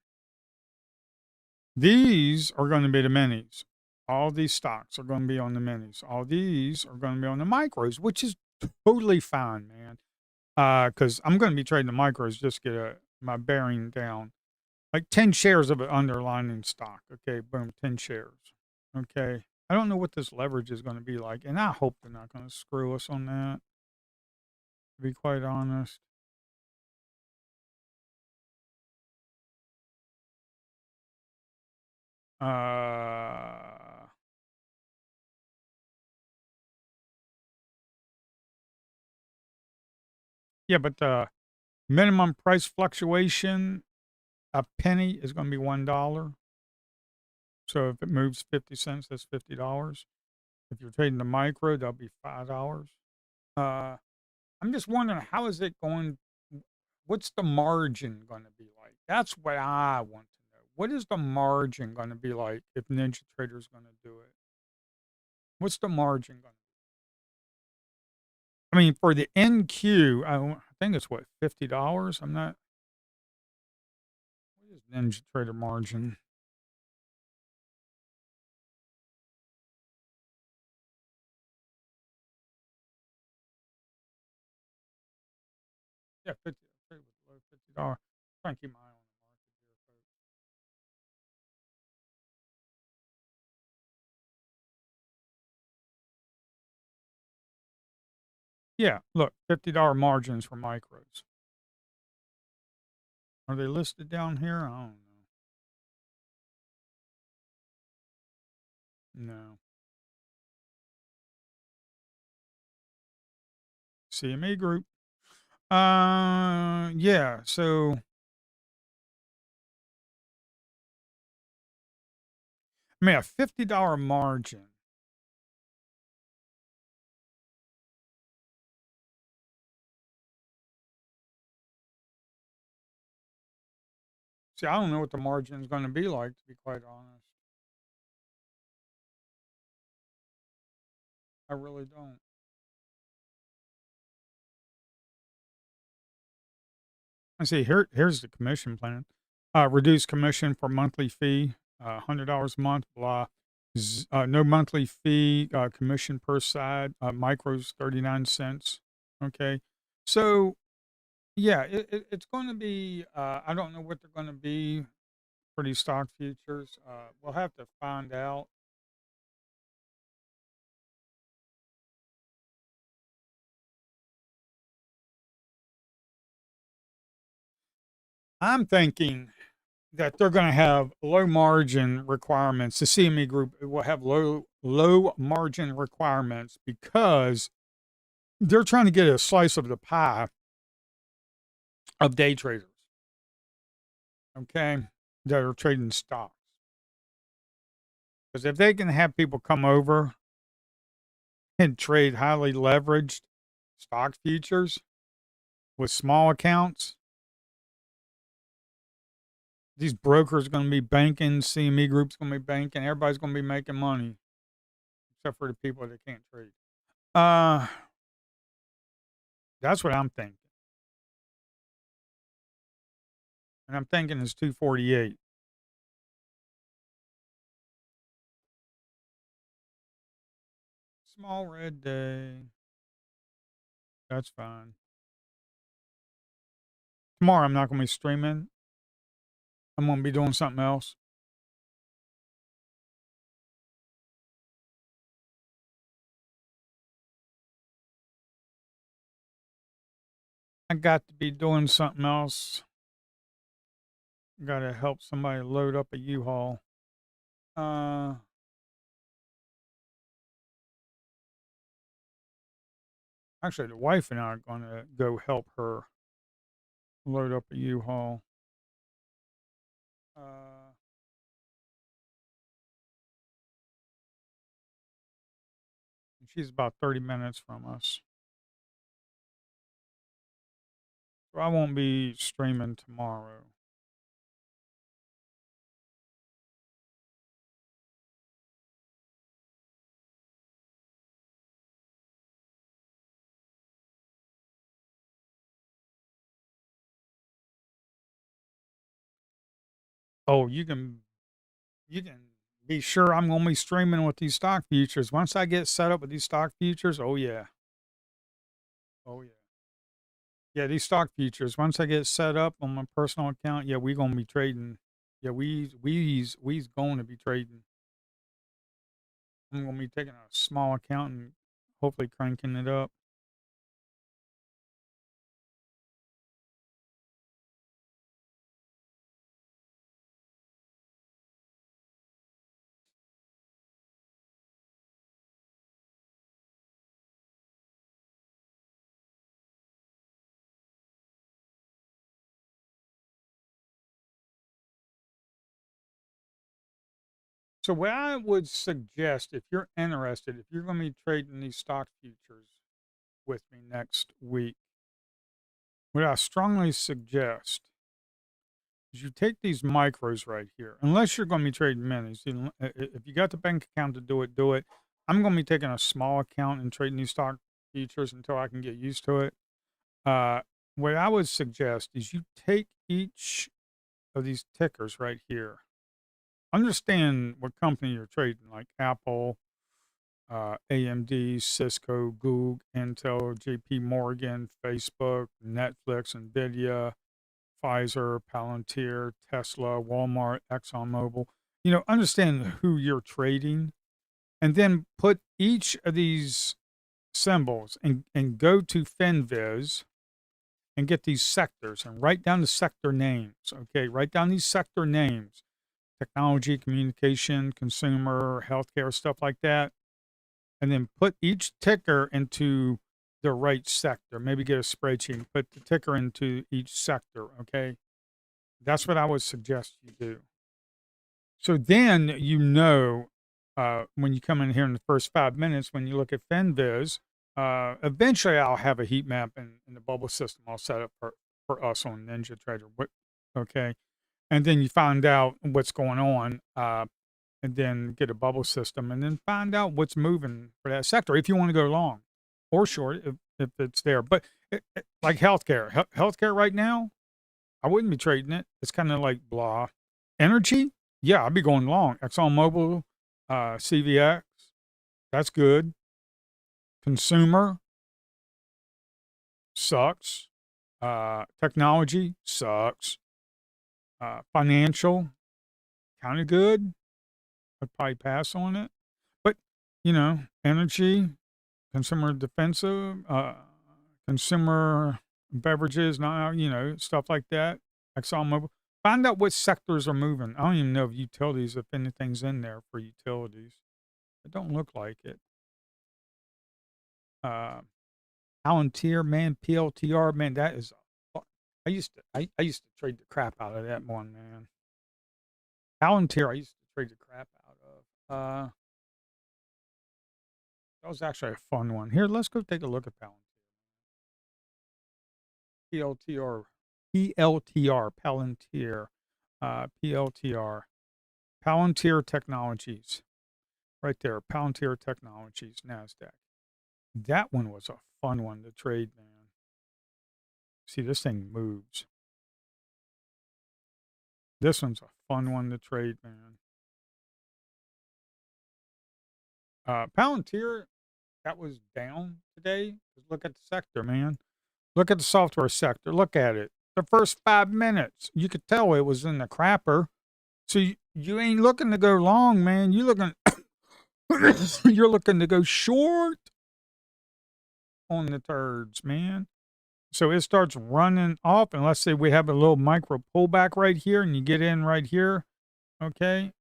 These are going to be the minis. All these stocks are going to be on the minis. All these are going to be on the micros, which is totally fine, man. Because I'm going to be trading the micros just to get my bearing down. Like 10 shares of an underlying stock. Okay, boom, 10 shares. Okay. I don't know what this leverage is going to be like, and I hope they're not going to screw us on that, to be quite honest. Uh, yeah, but the minimum price fluctuation, a penny is going to be $1. So if it moves 50 cents, that's $50. If you're trading the micro, that'll be $5. Uh, I'm just wondering, how is it going? What's the margin going to be like? That's what I want to know. What is the margin going to be like if Ninja Trader is going to do it? What's the margin going to be? I mean, for the NQ, I think it's what, $50? I'm not. What is Ninja Trader margin? Yeah, 50. I'll trade with the low $50. Trying to keep my eye on the market here, folks. Yeah, look, $50 margins for micros. Are they listed down here? I don't know. No. CME Group. Yeah. So, I mean, a $50 margin. See, I don't know what the margin is going to be like, to be quite honest. I really don't. I see. Here's the commission plan. Reduce commission for monthly fee, $100 a month. Blah. No monthly fee. Commission per side. Micros 39 cents. Okay. So yeah, it's going to be. I don't know what they're going to be for these stock futures. We'll have to find out. I'm thinking that they're going to have low margin requirements. The CME Group will have low margin requirements because they're trying to get a slice of the pie of day traders. Okay, that are trading stocks. Because if they can have people come over and trade highly leveraged stock futures with small accounts, these brokers are going to be banking, CME Group's going to be banking, everybody's going to be making money, except for the people that can't trade. Uh, that's what I'm thinking. And I'm thinking it's 248. Small red day. That's fine. Tomorrow I'm not gonna be streaming. I'm gonna be doing something else. I got to be doing something else. Gotta help somebody load up a U-Haul. Uh, Actually, the wife and I are gonna go help her load up a U-Haul. Uh, she's about 30 minutes from us. So I won't be streaming tomorrow. Oh, you can be sure I'm gonna be streaming with these stock futures. Once I get set up with these stock futures, oh yeah. Oh yeah. Yeah, these stock futures, once I get set up on my personal account, yeah, we gonna be trading. Yeah, we's going to be trading. I'm gonna be taking a small account and hopefully cranking it up. So what I would suggest, if you're interested, if you're gonna be trading these stock futures with me next week, what I strongly suggest is you take these micros right here, unless you're going to be trading minis. If you got the bank account to do it, do it. I'm going to be taking a small account and trading these stock futures until I can get used to it. Uh, what I would suggest is you take each of these tickers right here. Understand what company you're trading, like Apple, AMD, Cisco, Google, Intel, JP Morgan, Facebook, Netflix, Nvidia, Pfizer, Palantir, Tesla, Walmart, ExxonMobil. Understand who you're trading and then put each of these symbols and go to FinViz and get these sectors and write down the sector names. Okay, write down these sector names: technology, communication, consumer, healthcare, stuff like that. And then put each ticker into the right sector. Maybe get a spreadsheet and put the ticker into each sector. Okay, that's what I would suggest you do. So then when you come in here in the first 5 minutes, when you look at FinViz, eventually I'll have a heat map in the bubble system I'll set up for us on NinjaTrader. Okay. And then you find out what's going on, and then get a bubble system and then find out what's moving for that sector if you want to go long or short if it's there. But like healthcare right now, I wouldn't be trading it. It's kind of like blah. Energy, yeah, I'd be going long. ExxonMobil, CVX, that's good. Consumer sucks. Technology sucks. Financial, kind of good. I'd probably pass on it. But, energy, consumer defensive, consumer beverages, not, stuff like that. ExxonMobil. Find out what sectors are moving. I don't even know if utilities, if anything's in there for utilities. It don't look like it. Uh, Palantir, man, PLTR, man, that is. I used to trade the crap out of that one, man. Palantir, I used to trade the crap out of. That was actually a fun one. Here, let's go take a look at Palantir. PLTR, PLTR, Palantir, PLTR, Palantir Technologies, right there. Palantir Technologies, Nasdaq. That one was a fun one to trade, man. See, this thing moves. This one's a fun one to trade, man. Palantir, that was down today. Just look at the sector, man. Look at the software sector. Look at it. The first 5 minutes, you could tell it was in the crapper. So you ain't looking to go long, man. You looking you're looking to go short on the turds, man. So it starts running off, and let's say we have a little micro pullback right here, and you get in right here, okay?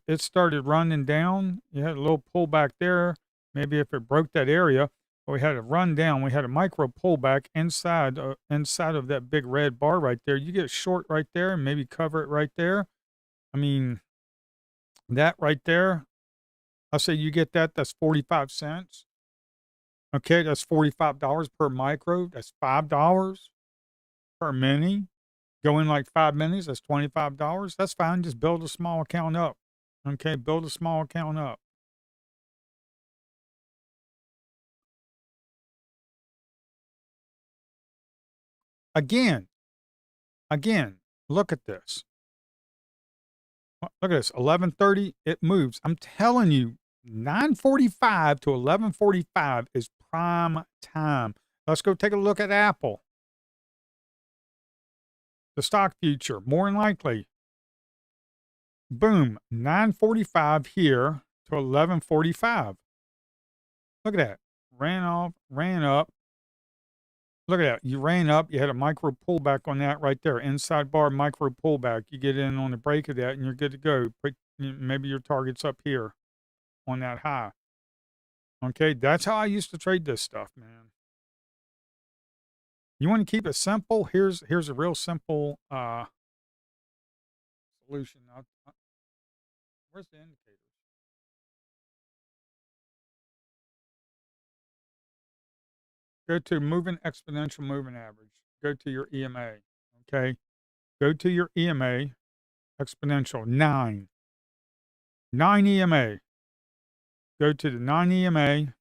It started running down. You had a little pullback there. Maybe if it broke that area, but we had a run down. We had a micro pullback inside of that big red bar right there. You get short right there, and maybe cover it right there. I mean, that right there. I'll say you get that. That's 45 cents. Okay, that's $45 per micro. That's $5 per mini. Go in like 5 minis, that's $25. That's fine. Just build a small account up. Okay, build a small account up. Again, look at this. Look at this. 11:30, it moves. I'm telling you, 9:45 to 11:45 is prime time. Let's go take a look at Apple. The stock future, more than likely. Boom, 9:45 here to 11:45. Look at that. Ran off, ran up. Look at that. You ran up. You had a micro pullback on that right there. Inside bar micro pullback. You get in on the break of that and you're good to go. Maybe your target's up here on that high. Okay, that's how I used to trade this stuff, man. You want to keep it simple? Here's a real simple solution. Where's the indicators? Go to moving exponential moving average. Go to your EMA. Okay. Go to your EMA exponential 9. 9 EMA. Go to the 9 EMA.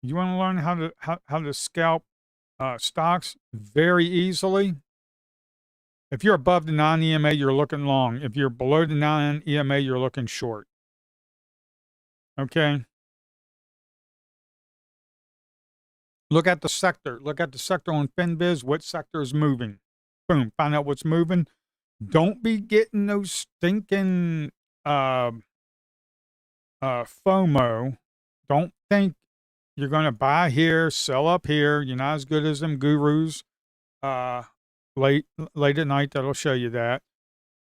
You want to learn how to scalp stocks very easily. If you're above the 9 EMA, you're looking long. If you're below the 9 EMA, you're looking short. Okay. Look at the sector. Look at the sector on FinViz. What sector is moving? Boom. Find out what's moving. Don't be getting those stinking FOMO. Don't think you're going to buy here, sell up here. You're not as good as them gurus. Late at night, that'll show you that.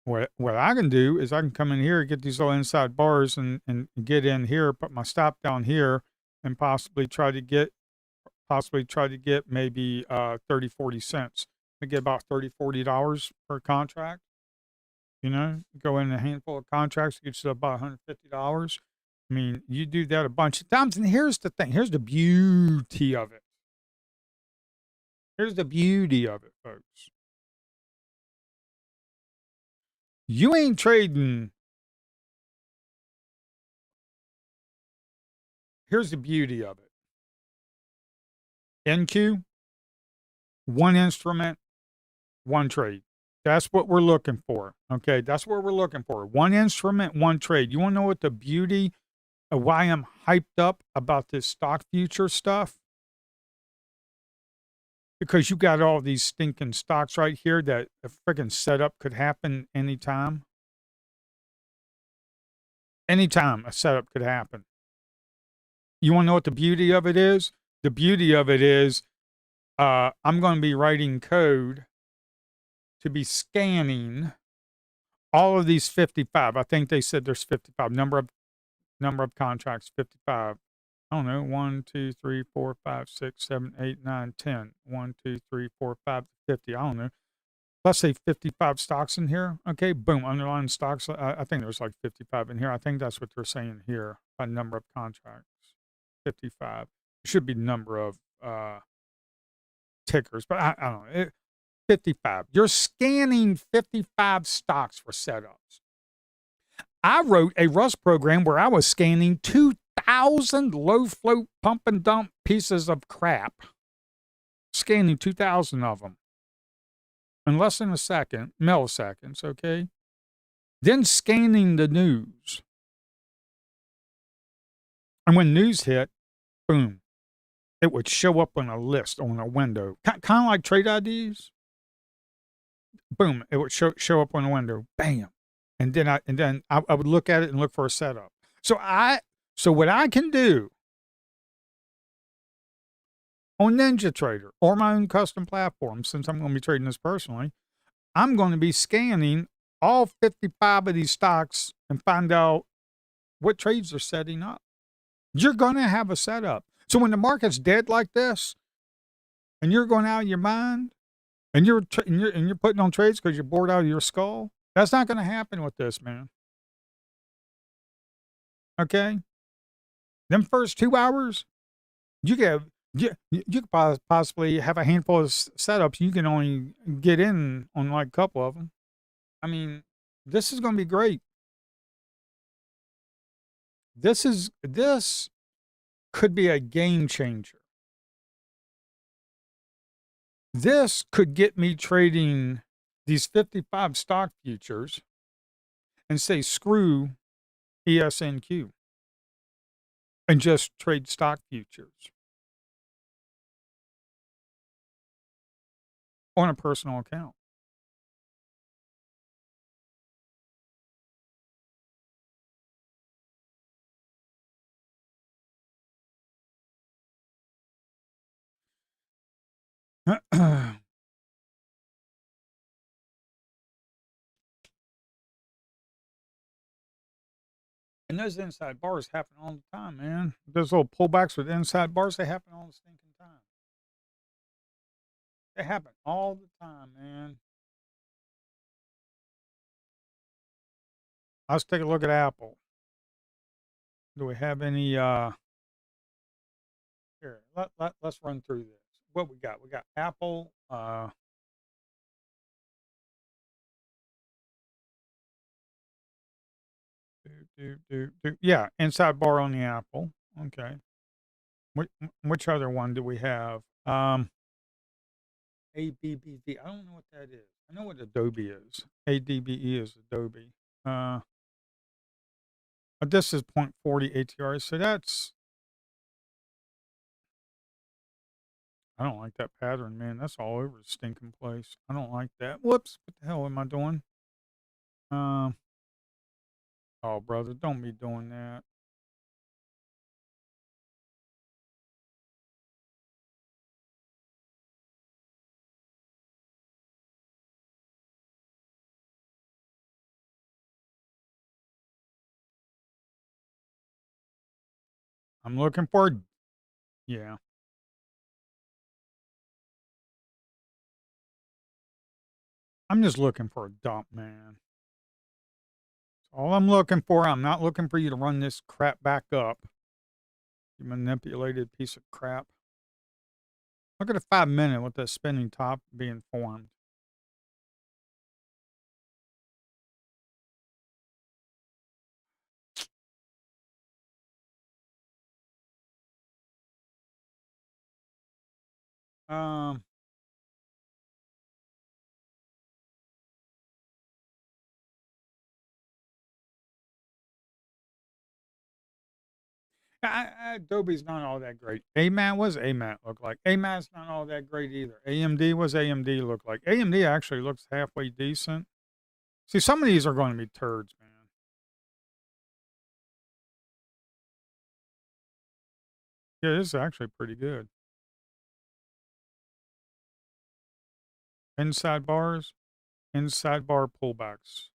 What I can do is I can come in here, get these little inside bars, and get in here, put my stop down here, and possibly try to get maybe 30, 40 cents. I get about $30, $40 per contract. You know, go in a handful of contracts, get you about $150. I mean, you do that a bunch of times, and here's the thing. Here's the beauty of it. Here's the beauty of it, folks. You ain't trading. Here's the beauty of it. NQ, one instrument, one trade. That's what we're looking for. Okay, that's what we're looking for. One instrument, one trade. You want to know what the beauty of why I'm hyped up about this stock future stuff? Because you got all these stinking stocks right here that a freaking setup could happen anytime. Anytime a setup could happen. You want to know what the beauty of it is? The beauty of it is I'm going to be writing code to be scanning all of these 55. I think they said there's 55. Number of contracts, 55. I don't know, 1, 2, 3, 4, 5, 6, 7, 8, 9, 10. 1, 2, 3, 4, 5, 50. I don't know. Let's say 55 stocks in here. Okay, boom, underlying stocks. I think there's like 55 in here. I think that's what they're saying here by number of contracts. 55. It should be number of tickers, but I don't know. 55. You're scanning 55 stocks for setups. I wrote a Rust program where I was scanning 2,000 low float pump and dump pieces of crap. Scanning 2,000 of them in less than a second, milliseconds, okay? Then scanning the news. And when news hit, boom, it would show up on a list on a window, kind of like trade IDs. Boom, it would show up on the window, bam, and then I would look at it and look for a setup. So what I can do on NinjaTrader or my own custom platform, since I'm going to be trading this personally, I'm going to be scanning all 55 of these stocks and find out what trades they're setting up. You're going to have a setup. So when the market's dead like this, and you're going out of your mind, and you're putting on trades because you're bored out of your skull, that's not going to happen with this, man. Okay, them first 2 hours, you could possibly have a handful of setups. You can only get in on like a couple of them. I mean, this is going to be great. This could be a game changer. This could get me trading these 55 stock futures and say, screw ESNQ and just trade stock futures on a personal account. And those inside bars happen all the time, man. Those little pullbacks with inside bars, they happen all the stinking time. They happen all the time, man. Let's take a look at Apple. Do we have any, here, let's run through this. What we got? We got Apple, yeah, inside bar on the Apple. Okay. Which other one do we have? ABBV. I don't know what that is. I know what Adobe is. ADBE is Adobe. But this is 0.40 ATR. So that's, I don't like that pattern, man. That's all over the stinking place. I don't like that. Whoops. What the hell am I doing? Oh, brother, don't be doing that. I'm looking for, yeah. I'm just looking for a dump, man. That's all I'm looking for. I'm not looking for you to run this crap back up. You manipulated piece of crap. Look at a 5-minute with the spinning top being formed. Um, Adobe's not all that great. AMAT was AMAT look like. AMAT's not all that great either. AMD was AMD look like. AMD actually looks halfway decent. See, some of these are going to be turds, man. Yeah, this is actually pretty good. Inside bars, inside bar pullbacks.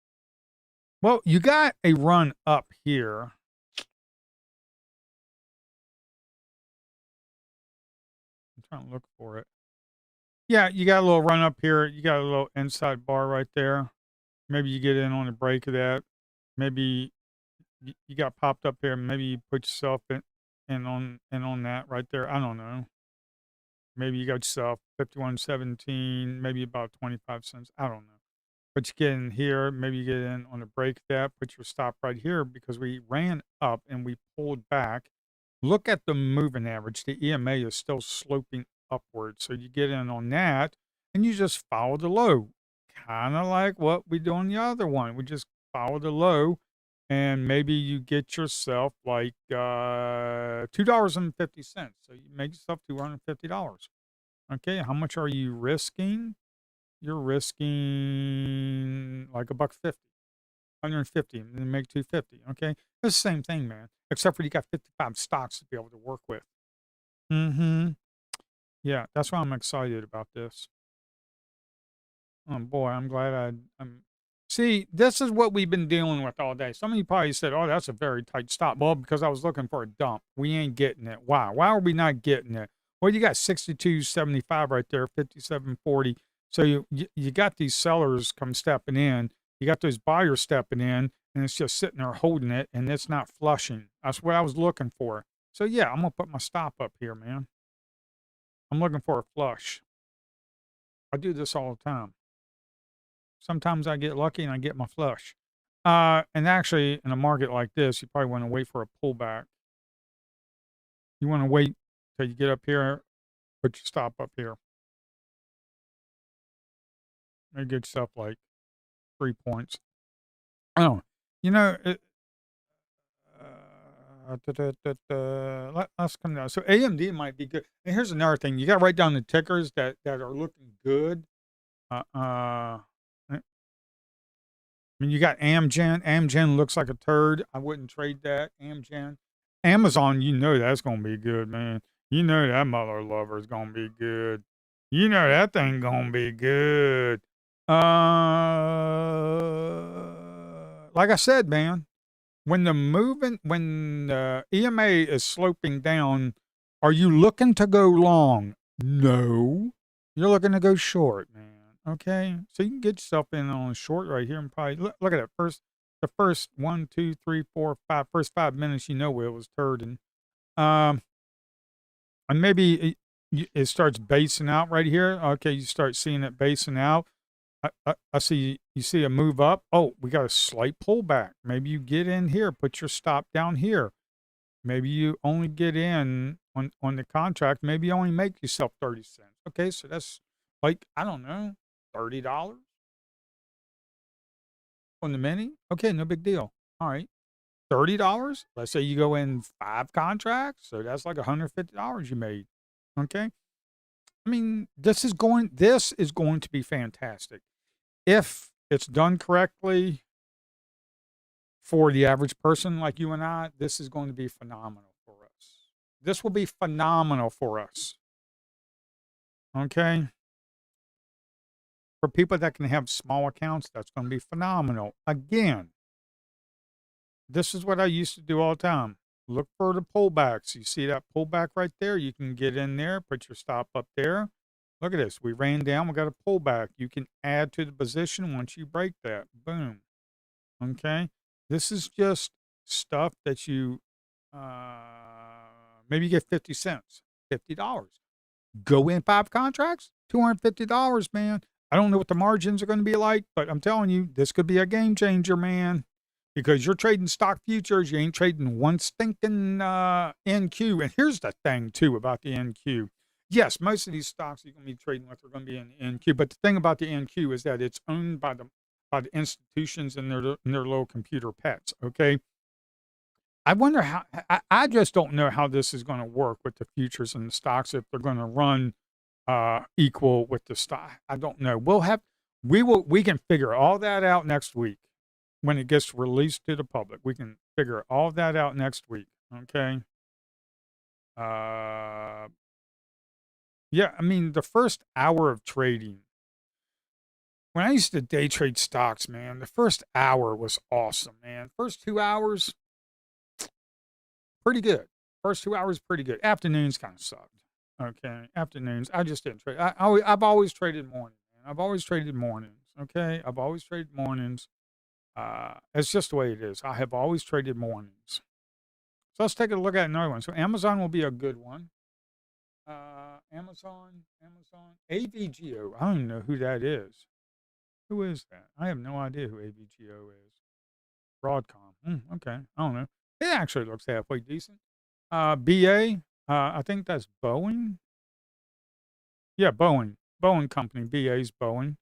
Well, you got a run up here. I'm trying to look for it. Yeah, you got a little run up here. You got a little inside bar right there. Maybe you get in on a break of that. Maybe you got popped up here. Maybe you put yourself in on that right there. I don't know. Maybe you got yourself 51.17, maybe about 25 cents. I don't know. But you get in here, maybe you get in on a break of that, put your stop right here because we ran up and we pulled back. Look at the moving average. The EMA is still sloping upward. So you get in on that and you just follow the low. Kind of like what we do on the other one. We just follow the low and maybe you get yourself like $2.50. So you make yourself $250. Okay, how much are you risking? You're risking like a buck 50, 150, and then make 250. Okay, it's the same thing, man. Except for you got 55 stocks to be able to work with. Mm-hmm. Yeah, that's why I'm excited about this. Oh boy, I'm glad I'm. See, this is what we've been dealing with all day. Some of you probably said, "Oh, that's a very tight stop." Well, because I was looking for a dump. We ain't getting it. Why? Why are we not getting it? Well, you got 62.75 right there, 57.40. So you got these sellers come stepping in. You got those buyers stepping in, and it's just sitting there holding it, and it's not flushing. That's what I was looking for. So yeah, I'm gonna put my stop up here, man. I'm looking for a flush. I do this all the time. Sometimes I get lucky and I get my flush. And actually, in a market like this, you probably want to wait for a pullback. You want to wait till you get up here, put your stop up here. Maybe get yourself like 3 points. Oh, you know, let's come down. So AMD might be good. And here's another thing: you got to write down the tickers that are looking good. I mean, you got Amgen. Amgen looks like a turd. I wouldn't trade that. Amgen. Amazon, you know that's going to be good, man. You know that mother lover is going to be good. You know that thing going to be good. Like I said, man, when the EMA is sloping down, are you looking to go long? No. You're looking to go short, man. Okay? So you can get yourself in on a short right here and probably look at that the first 1, 2, 3, 4, 5, first 5 minutes, you know where it was turning. Um, and maybe it starts basing out right here. Okay, you start seeing it basing out. I see you see a move up. Oh, we got a slight pullback. Maybe you get in here, put your stop down here. Maybe you only get in on the contract. Maybe you only make yourself 30 cents. Okay, so that's like, I don't know, $30 on the mini. Okay, no big deal. All right. $30. Let's say you go in 5 contracts, so that's like $150 you made. Okay. I mean, this is going to be fantastic. If it's done correctly for the average person like you and I, this is going to be phenomenal for us. This will be phenomenal for us. Okay? For people that can have small accounts, that's going to be phenomenal. Again, this is what I used to do all the time. Look for the pullbacks. You see that pullback right there? You can get in there, put your stop up there. Look at this. We ran down. We got a pullback. You can add to the position once you break that. Boom. Okay. This is just stuff that you maybe you get 50 cents, $50. Go in 5 contracts, $250, man. I don't know what the margins are going to be like, but I'm telling you, this could be a game changer, man. Because you're trading stock futures, you ain't trading one stinking NQ. And here's the thing too about the NQ. Yes, most of these stocks you're going to be trading with are going to be in NQ, but the thing about the NQ is that it's owned by the institutions and their little computer pets. Okay, I wonder how. I just don't know how this is going to work with the futures and the stocks if they're going to run equal with the stock. I don't know. We can figure all that out next week when it gets released to the public. We can figure all that out next week. Okay. Uh, yeah. I mean, the first hour of trading. When I used to day trade stocks, man, the first hour was awesome, man. First 2 hours, pretty good. First 2 hours, pretty good. Afternoons kind of sucked. Okay, afternoons. I just didn't trade. I've always traded mornings. Man. I've always traded mornings. Okay, I've always traded mornings. It's just the way it is. I have always traded mornings. So let's take a look at another one. So Amazon will be a good one. Amazon, AVGO. I don't even know who that is. Who is that? I have no idea who AVGO is. Broadcom. Okay, I don't know. It actually looks halfway decent. BA. I think that's Boeing. Yeah, Boeing. Boeing Company. BA's Boeing.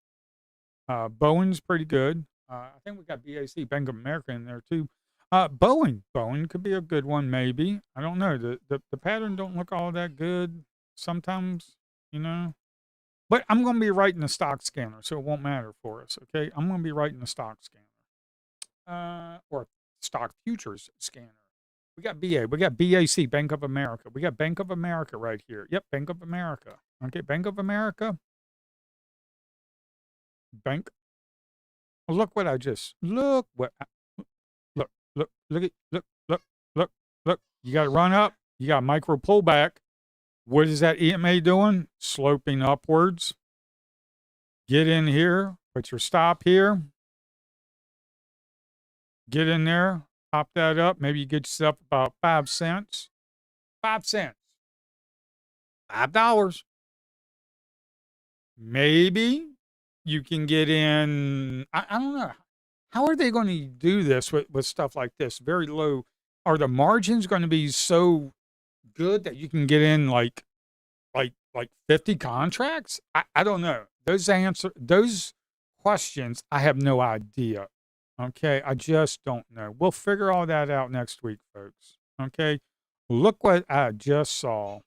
Boeing's pretty good. I think we got BAC, Bank of America in there too. Boeing could be a good one, maybe. I don't know. The pattern don't look all that good sometimes, you know. But I'm going to be writing the stock scanner, so it won't matter for us. Okay, I'm going to be writing the stock scanner, or stock futures scanner. We got BA, we got BAC, Bank of America. We got Bank of America right here. Yep, Bank of America. Okay, Bank of America. Bank. Look what I just look what look. Look. You got to run up. You got micro pullback. What is that EMA doing? Sloping upwards. Get in here. Put your stop here. Get in there. Pop that up. Maybe you get yourself about 5 cents. 5 cents. $5. Maybe you can get in. I don't know. How are they going to do this with stuff like this? Very low. Are the margins going to be so good that you can get in like 50 contracts? I don't know. Those questions, I have no idea. Okay, I just don't know. We'll figure all that out next week, folks. Okay, look what I just saw.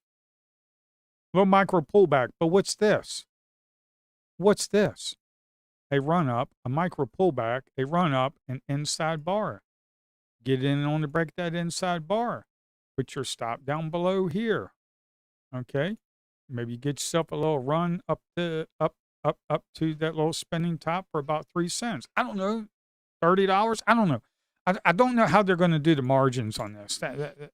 Little micro pullback, but what's this? What's this? A run up, a micro pullback, a run up, an inside bar. Get in on to break that inside bar. Put your stop down below here. Okay, maybe get yourself a little run up to that little spinning top for about 3 cents. I don't know, $30. I don't know. I don't know how they're going to do the margins on this.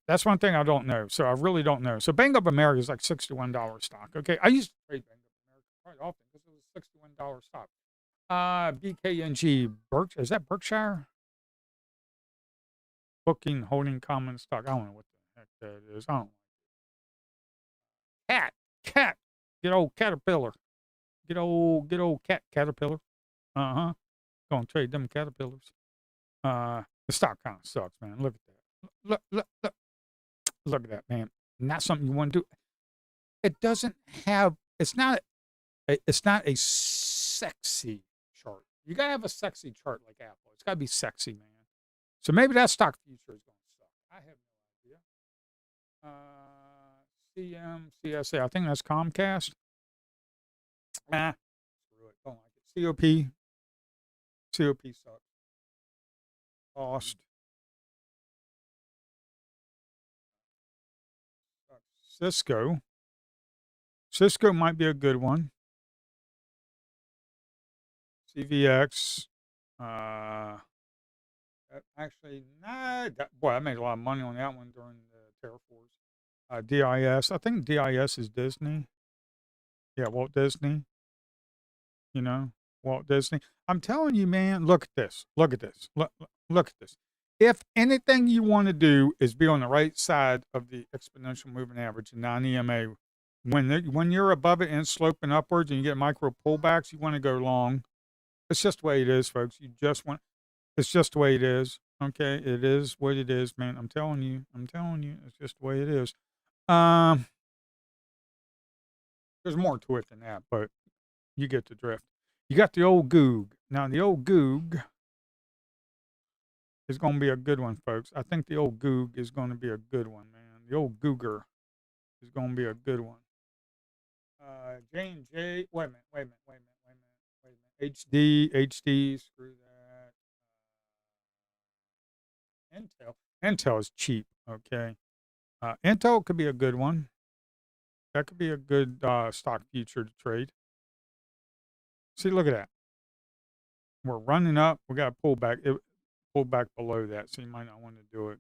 That's one thing I don't know. So I really don't know. So Bank of America is like $61 stock. Okay, I used to trade Bank of America quite often because it was $61 stock. BKNG, is that Berkshire? Booking, holding common stock. I don't know what the heck that is. I don't know. Cat, get old Caterpillar. Get old Caterpillar. Uh-huh. Gonna trade them Caterpillars. The stock kind of sucks, man. Look at that. Look at that, man. Not something you want to do. It doesn't have, it's not a sexy chart. You gotta have a sexy chart like Apple. It's gotta be sexy, man. So maybe that stock future is gonna suck. I have no idea. CSA, I think that's Comcast. Screw it. Don't like it. COP sucks. Cost. Cisco. Cisco might be a good one. CVX. Actually, nah. Boy, I made a lot of money on that one during the Terraforce. DIS. I think DIS is Disney. Yeah, Walt Disney. You know, Walt Disney. I'm telling you, man, look at this. Look at this. Look at this. If anything you want to do is be on the right side of the exponential moving average and non-EMA, when you're above it and sloping upwards and you get micro pullbacks, you want to go long. It's just the way it is, folks. It's just the way it is. Okay, it is what it is, man. I'm telling you. It's just the way it is. There's more to it than that, but you get the drift. You got the old Goog. Now, the old Goog is going to be a good one, folks. I think the old Goog is going to be a good one, man. The old Googer is going to be a good one. J&J, wait a minute. HD, screw that. Intel is cheap, okay. Intel could be a good one. That could be a good stock future to trade. See, look at that. We're running up. We got to pull back. Pull back below that, so you might not want to do it,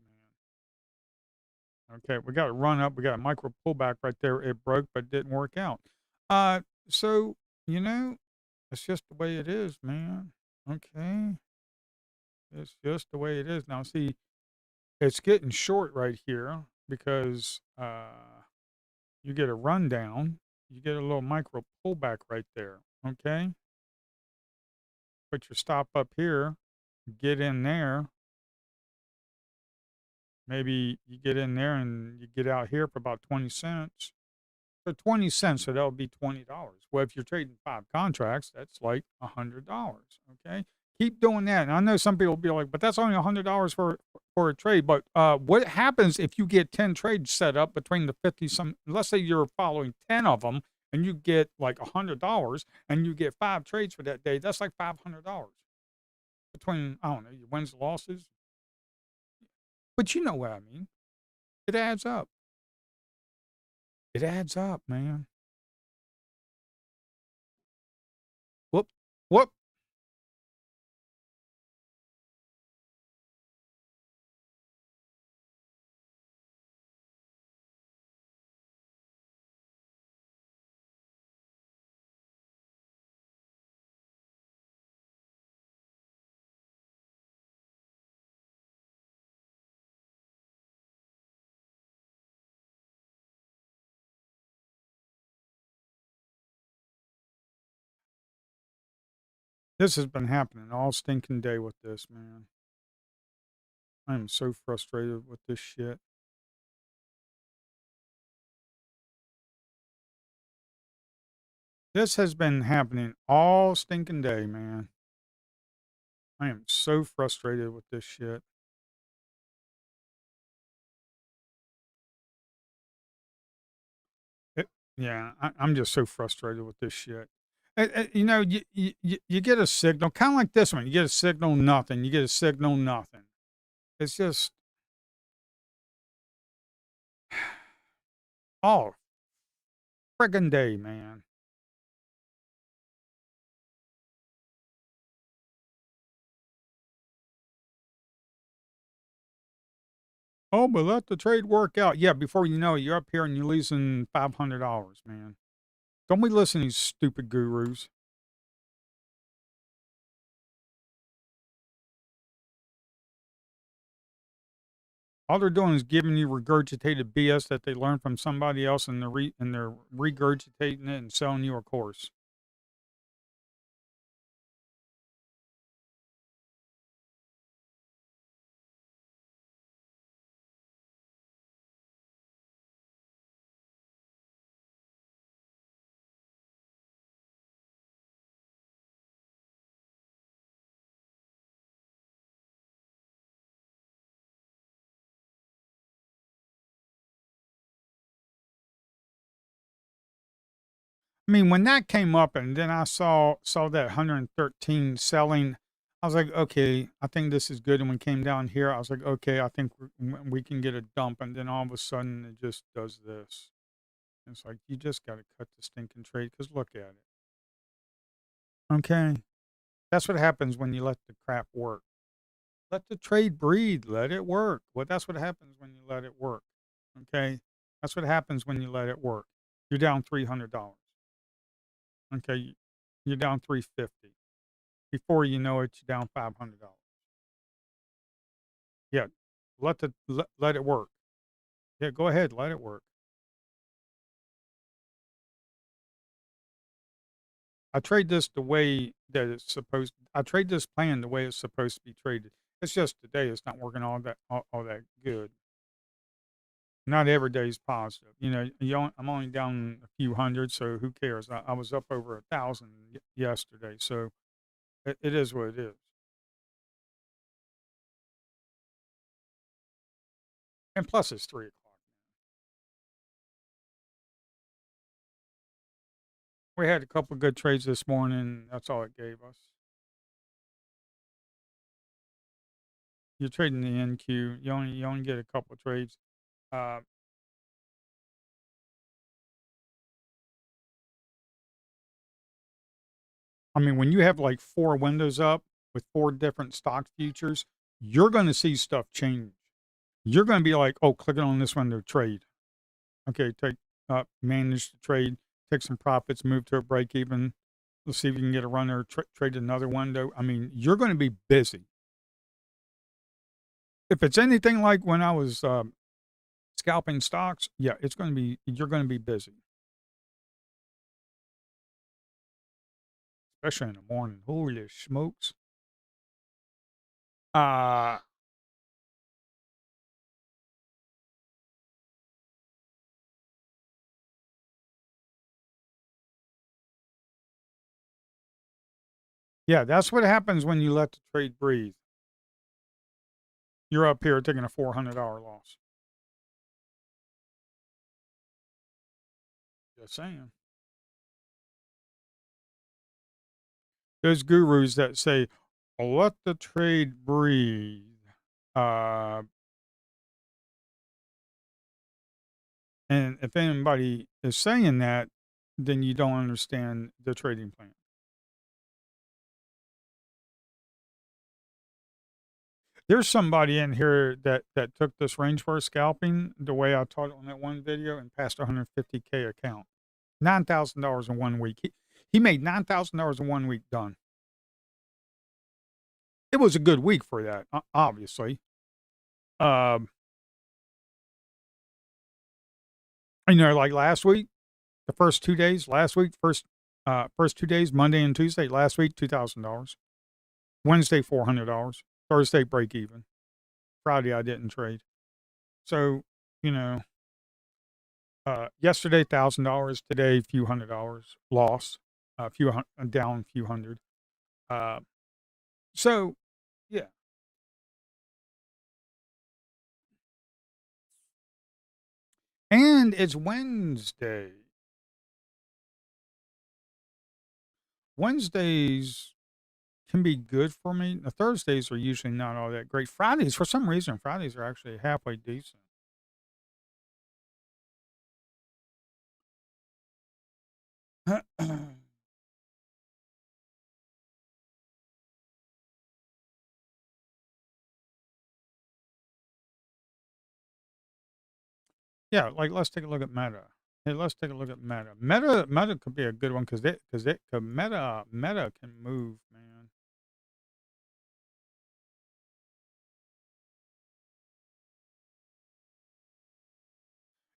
man. Okay, we got to run up. We got a micro pullback right there. It broke, but didn't work out. So, it's just the way it is, man. Okay. It's just the way it is. Now, see, it's getting short right here because you get a rundown. You get a little micro pullback right there. Okay. Put your stop up here. Get in there. Maybe you get in there and you get out here for about 20 cents. For 20 cents, so that would be $20. Well, if you're trading 5 contracts, that's like $100. Okay. Keep doing that. And I know some people will be like, but that's only $100 for for a trade. But what happens if you get 10 trades set up between the 50 some? Let's say you're following 10 of them, and you get like $100, and you get 5 trades for that day. That's like $500 between, I don't know, your wins, losses. But you know what I mean. It adds up. It adds up, man. Whoop, whoop. This has been happening all stinking day with this, man. I am so frustrated with this shit. This has been happening all stinking day, man. I am so frustrated with this shit. It, yeah, I'm just so frustrated with this shit. You know, you get a signal, kind of like this one. You get a signal, nothing. You get a signal, nothing. It's just all friggin' day, man. Oh, but let the trade work out. Yeah, before you know it, you're up here and you're losing $500, man. Don't we listen to these stupid gurus? All they're doing is giving you regurgitated BS that they learned from somebody else, and they're regurgitating it and selling you a course. I mean, when that came up, and then I saw that 113 selling, I was like, okay, I think this is good. And when it came down here, I was like, okay, I think we can get a dump. And then all of a sudden, it just does this. It's like you just got to cut the stinking trade because look at it. Okay, that's what happens when you let the crap work. Let the trade breathe. Let it work. Well, that's what happens when you let it work. Okay, that's what happens when you let it work. You're down $300. Okay, you're down 350. Before you know it, you're down $500. Yeah, let it work. Yeah, go ahead, let it work. I trade this the way that it's supposed. I trade this plan the way it's supposed to be traded. It's just today it's not working all that good. Not every day is positive. You know, I'm only down a few hundred, so who cares? I was up over 1,000 yesterday, so it is what it is. And plus, it's 3 o'clock. We had a couple good trades this morning. That's all it gave us. You're trading the NQ. You only get a couple of trades. Uh, I mean, when you have like 4 windows up with 4 different stock futures, you're going to see stuff change. You're going to be like, oh, clicking on this window, trade. Okay, manage the trade, take some profits, move to a break even. Let's see if you can get a runner, trade another window. I mean, you're going to be busy. If it's anything like when I was scalping stocks, yeah, you're going to be busy, especially in the morning. Holy smokes. Uh, yeah, that's what happens when you let the trade breathe. You're up here taking a $400 loss. Just saying. Those gurus that say, let the trade breathe. Uh, and if anybody is saying that, then you don't understand the trading plan. There's somebody in here that took this range for scalping the way I taught it on that one video and passed a 150K account. $9,000 in 1 week. He made $9,000 in 1 week done. It was a good week for that, obviously. Um, like last week, the first 2 days, last week, first 2 days, Monday and Tuesday, last week, $2,000. Wednesday, $400. Thursday, break even. Friday, I didn't trade. So, you know, yesterday, $1,000. Today, a few $100 loss. A few down, a few hundred. Uh, so, yeah. And it's Wednesday. Wednesdays can be good for me. The Thursdays are usually not all that great. Fridays, for some reason, Fridays are actually halfway decent. Yeah, like let's take a look at Meta. Hey, let's take a look at Meta. Meta could be a good one because Meta can move, man.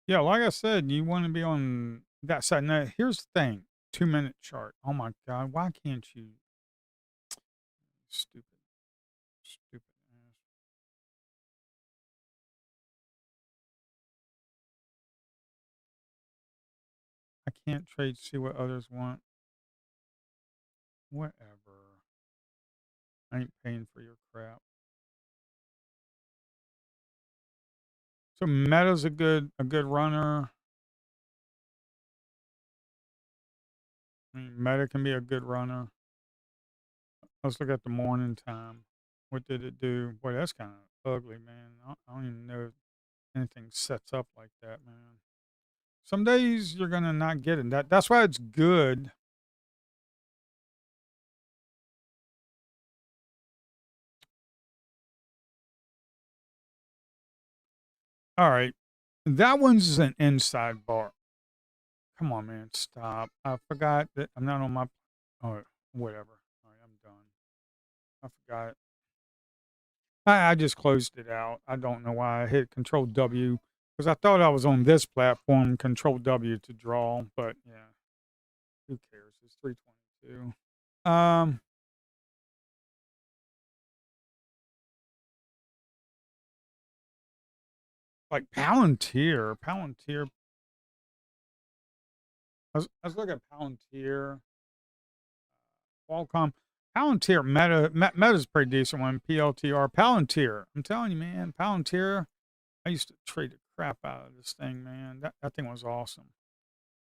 Yeah, like I said, you want to be on that side. Now, here's the thing: 2 minute chart. Oh my God, why can't you? Stupid, stupid ass. I can't trade. See what others want. Whatever. I ain't paying for your crap. So Meta's a good runner. I mean, Meta can be a good runner. Let's look at the morning time. What did it do? Boy, that's kind of ugly, man. I don't even know if anything sets up like that, man. Some days you're gonna not get it. That's why it's good. All right, that one's an inside bar. Come on, man, stop. I forgot that I'm not on my. Oh, whatever. All right, I'm done. I forgot. I just closed it out. I don't know why I hit Control W because I thought I was on this platform. Control W to draw, but yeah, who cares? It's 322. Um, like Palantir. I was looking at Palantir, Qualcomm, Palantir, Meta's a pretty decent one. PLTR, Palantir. I'm telling you, man, Palantir. I used to trade the crap out of this thing, man. That thing was awesome.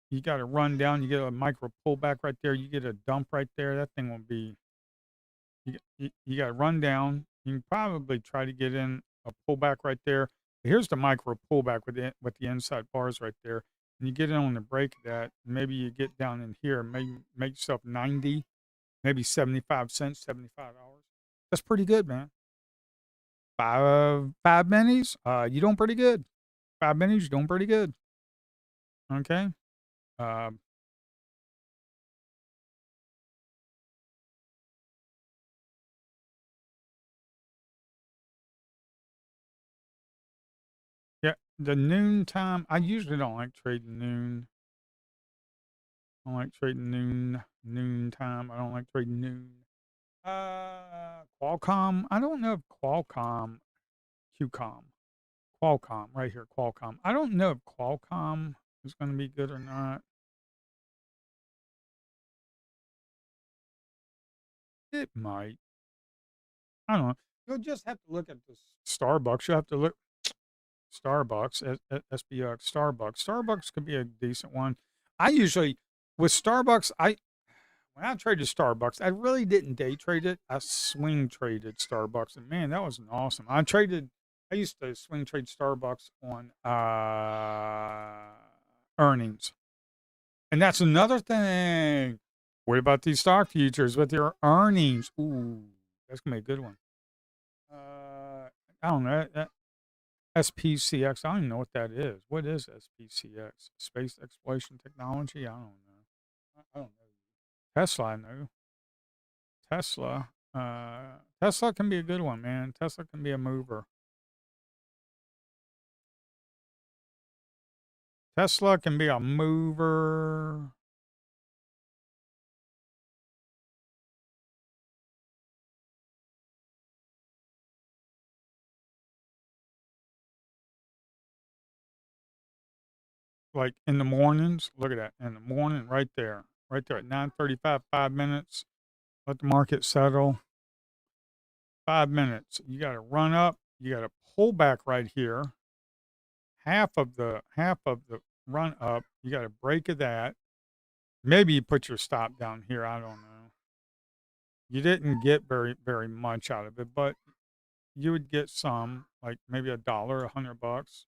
You got to run down. You get a micro pullback right there. You get a dump right there. That thing will be. You got to run down. You can probably try to get in a pullback right there. Here's the micro pullback with the inside bars right there. And you get in on the break of that. Maybe you get down in here. Maybe make yourself 90, maybe 75 cents, $75. That's pretty good, man. Five minis. You doing pretty good. 5 minis, you doing pretty good. Okay. Um, yeah. The noon time. I usually don't like trading noon. I don't like trading noon time. I don't like trading noon. Qualcomm. I don't know if QCOM, Qualcomm, right here, Qualcomm. I don't know if Qualcomm is going to be good or not. It might. I don't know. You'll just have to look at the Starbucks. You have to look Starbucks, SBX, Starbucks. Starbucks could be a decent one. I usually, with Starbucks, when I traded Starbucks, I really didn't day trade it. I swing traded Starbucks, and man, that was awesome. I used to swing trade Starbucks on earnings, and that's another thing. What about these stock futures with your earnings? Ooh, that's gonna be a good one. I don't know. SPCX. I don't even know what that is. What is SPCX? Space Exploration Technology? I don't know. I don't know. Tesla, I know. Tesla. Tesla can be a good one, man. Tesla can be a mover. Tesla can be a mover. Like in the mornings. Look at that. In the morning, right there. Right there at 9:35, 5 minutes. Let the market settle. 5 minutes. You got to run up. You got to pull back right here. Half of the run up. You got a break of that. Maybe you put your stop down here. I don't know. You didn't get very much out of it, but you would get some, like maybe $1, $100.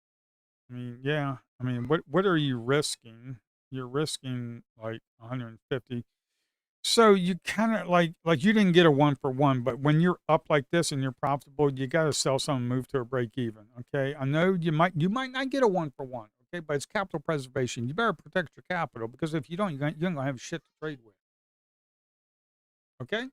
I mean, yeah. I mean, what are you risking? You're risking like 150. So you kind of like you didn't get a one for one, but when you're up like this and you're profitable, you got to sell some and move to a break even. Okay, I know you might not get a one for one. Okay, but it's capital preservation. You better protect your capital because if you don't, you ain't gonna have shit to trade with. Okay,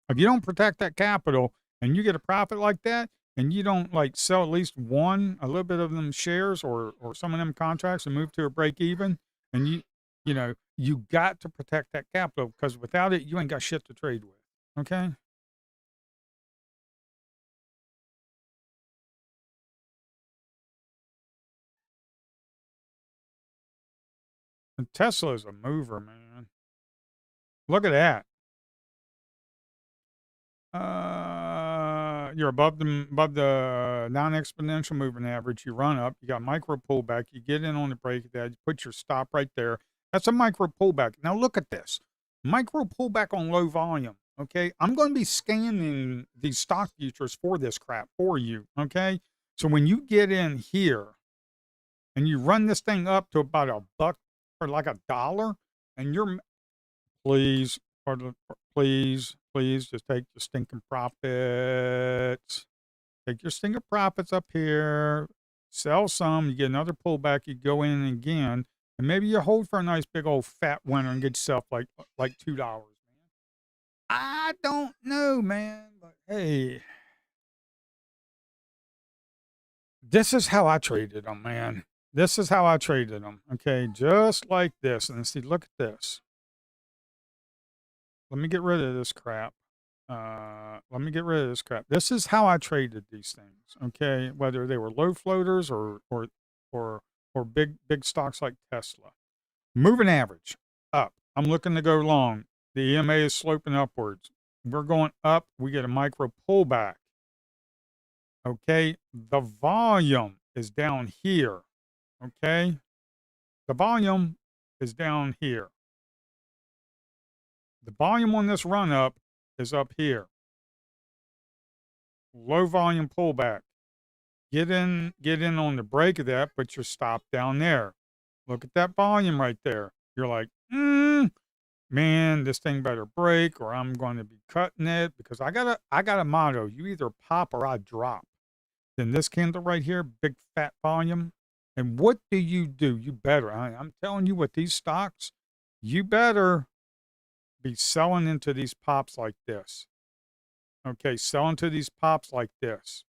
if you don't protect that capital and you get a profit like that, and you don't like sell at least a little bit of them shares or some of them contracts and move to a break even, and you got to protect that capital because without it, you ain't got shit to trade with. Okay, and Tesla is a mover, man. Look at that. You're above the non-exponential moving average. You run up. You got micro pullback. You get in on the break of that. You put your stop right there. That's a micro pullback. Now look at this micro pullback on low volume. Okay, I'm going to be scanning these stock futures for this crap for you. Okay, so when you get in here and you run this thing up to about a buck or like $1, and you're please, please, just take your stinking profits. Take your stinking profits up here. Sell some. You get another pullback. You go in again, and maybe you hold for a nice big old fat winner and get yourself like $2, man. I don't know, man, but hey, this is how I traded them, man. This is how I traded them. Okay, just like this. And see, look at this. Let me get rid of this crap. Let me get rid of this crap. This is how I traded these things. Okay, whether they were low floaters or or big stocks like Tesla. Moving average up. I'm looking to go long. The EMA is sloping upwards. We're going up. We get a micro pullback. Okay, the volume is down here. Okay, the volume is down here. The volume on this run up is up here. Low volume pullback. Get in on the break of that, put your stop down there. Look at that volume right there. You're like, man, this thing better break or I'm going to be cutting it because I got a motto. You either pop or I drop. Then this candle right here, big fat volume. And what do? You better, I'm telling you with these stocks, you better be selling into these pops like this. Okay, selling to these pops like this.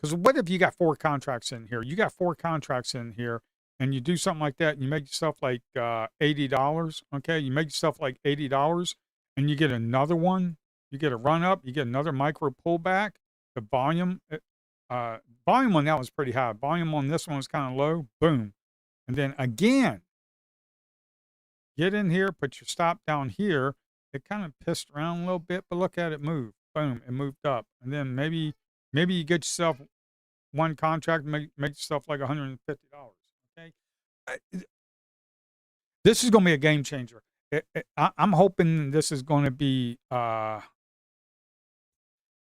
Because what if you got four contracts in here? You got four contracts in here, and you do something like that, and you make yourself like $80. Okay, you make yourself like $80, and you get another one. You get a run up. You get another micro pullback. The volume on that was pretty high. Volume on this one was kind of low. Boom, and then again, get in here. Put your stop down here. It kind of pissed around a little bit, but look at it move. Boom, it moved up. And then maybe you get yourself one contract, make yourself like $150. Okay, this is going to be a game changer. I'm hoping this is going to be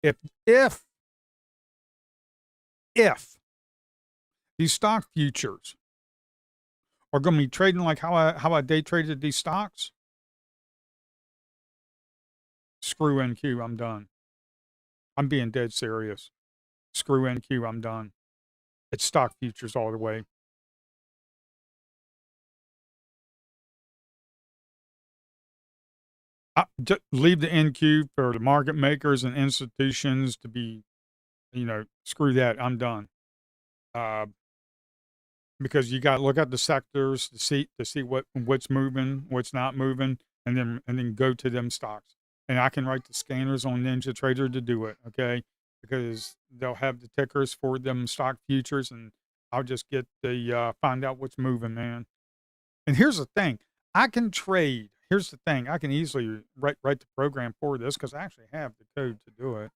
if if if these stock futures are going to be trading like how I day traded these stocks. Screw NQ, I'm done. I'm being dead serious. Screw NQ, I'm done. It's stock futures all the way. Just leave the NQ for the market makers and institutions to be, screw that. I'm done. Uh, because you got to look at the sectors to see what's moving, what's not moving, and then go to them stocks. And I can write the scanners on Ninja Trader to do it, okay? Because they'll have the tickers for them stock futures, and I'll just get the find out what's moving, man. And here's the thing, I can trade. Here's the thing, I can easily write the program for this because I actually have the code to do it.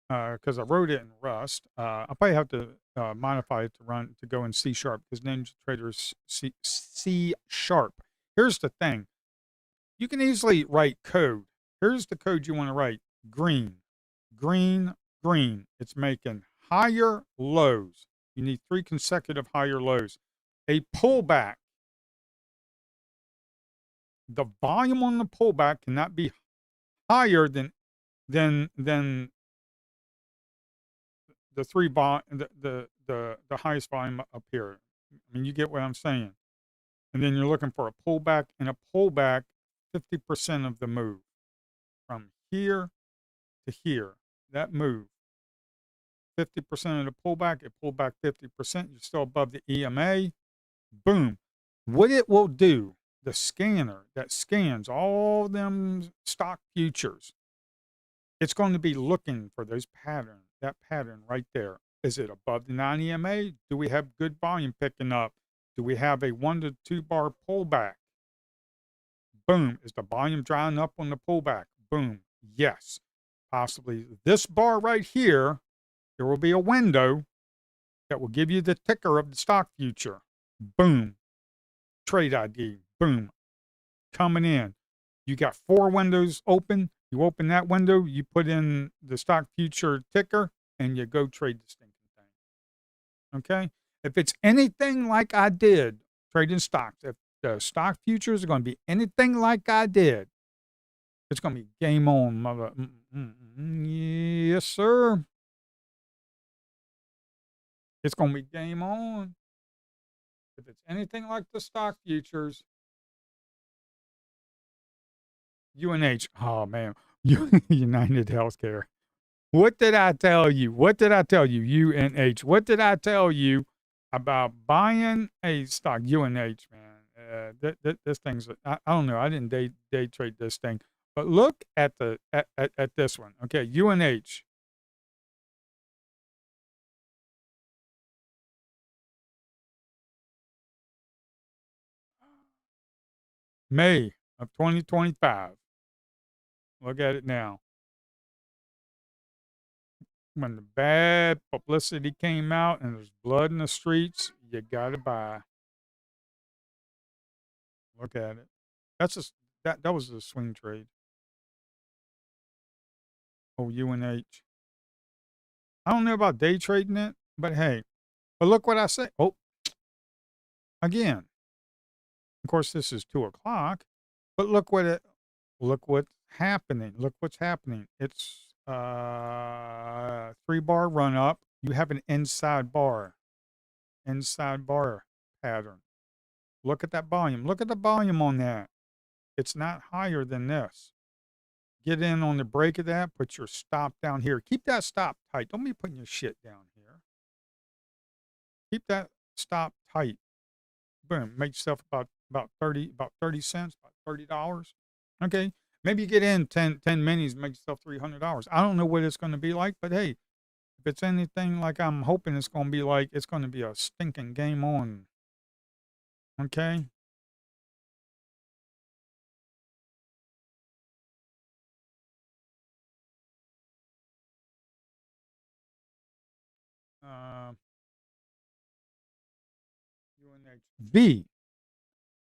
Because I wrote it in Rust. I'll probably have to modify it to go in C sharp because Ninja Trader's C sharp. Here's the thing: you can easily write code. Here's the code you want to write: green, green, green. It's making higher lows. You need 3 consecutive higher lows. A pullback. The volume on the pullback cannot be higher than the the highest volume up here. I mean, you get what I'm saying. And then you're looking for a pullback, and a pullback 50% of the move from here to here. That move 50% of the pullback, it pulled back 50%. You're still above the EMA. Boom. What it will do, the scanner that scans all them stock futures, it's going to be looking for those patterns, that pattern right there. Is it above the 9 EMA? Do we have good volume picking up? Do we have a 1 to 2 bar pullback? Boom. Is the volume drying up on the pullback? Boom. Yes. Possibly this bar right here, there will be a window that will give you the ticker of the stock future. Boom. Trade ID. Boom. Coming in. You got 4 windows open. You open that window, you put in the stock future ticker, and you go trade the stinking thing. Okay? If it's anything like I did trading stocks, if the stock futures are going to be anything like I did, it's going to be game on, mother. Yes, sir. It's going to be game on. If it's anything like the stock futures, UNH. Oh man, United Healthcare. What did I tell you? What did I tell you? UNH. What did I tell you about buying a stock? UNH, man. This thing's. I don't know. I didn't day trade this thing, but look at at this one. Okay, UNH. May of 2025. Look at it now. When the bad publicity came out and there's blood in the streets, you gotta buy. Look at it. That's just that was a swing trade. Oh, UNH. I don't know about day trading it, but hey. But look what I say. Oh, again. Of course, this is 2 o'clock. But look what's happening. Look what's happening. It's 3 bar run up. You have an inside bar pattern. Look at that volume. Look at the volume on that. It's not higher than this. Get in on the break of that. Put your stop down here. Keep that stop tight. Don't be putting your shit down here. Keep that stop tight. Boom. Make yourself about 30 cents, about $30. Okay. Maybe you get in 10 minis, make yourself $300. I don't know what it's going to be like, but hey, if it's anything like I'm hoping it's going to be like, it's going to be a stinking game on. Okay. Uh, UNH. V.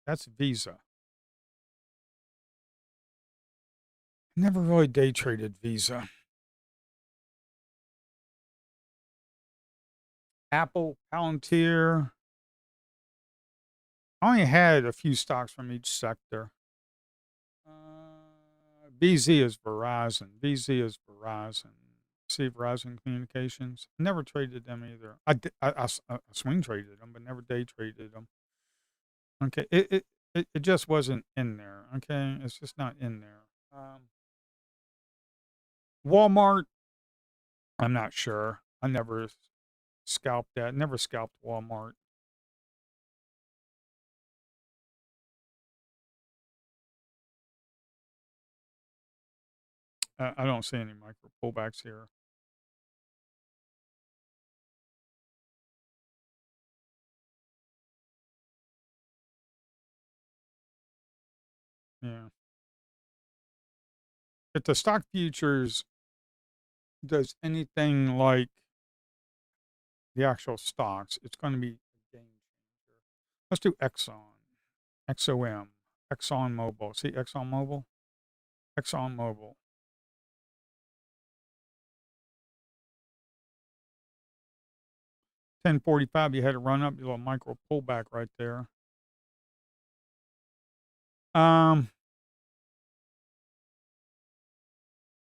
That's Visa. Never really day traded Visa. Apple, Palantir. I only had a few stocks from each sector. BZ is Verizon. BZ is Verizon. See Verizon Communications. Never traded them either. I swing traded them, but never day traded them. Okay, it just wasn't in there. Okay, it's just not in there. Walmart. I'm not sure. I never scalped that. Never scalped Walmart. I don't see any micro pullbacks here. Yeah. If the stock futures does anything like the actual stocks, it's going to be a game changer. Let's do Exxon, XOM, Exxon Mobil. See Exxon Mobil? Exxon Mobil. 1045, you had to run up, your little micro pullback right there. Um,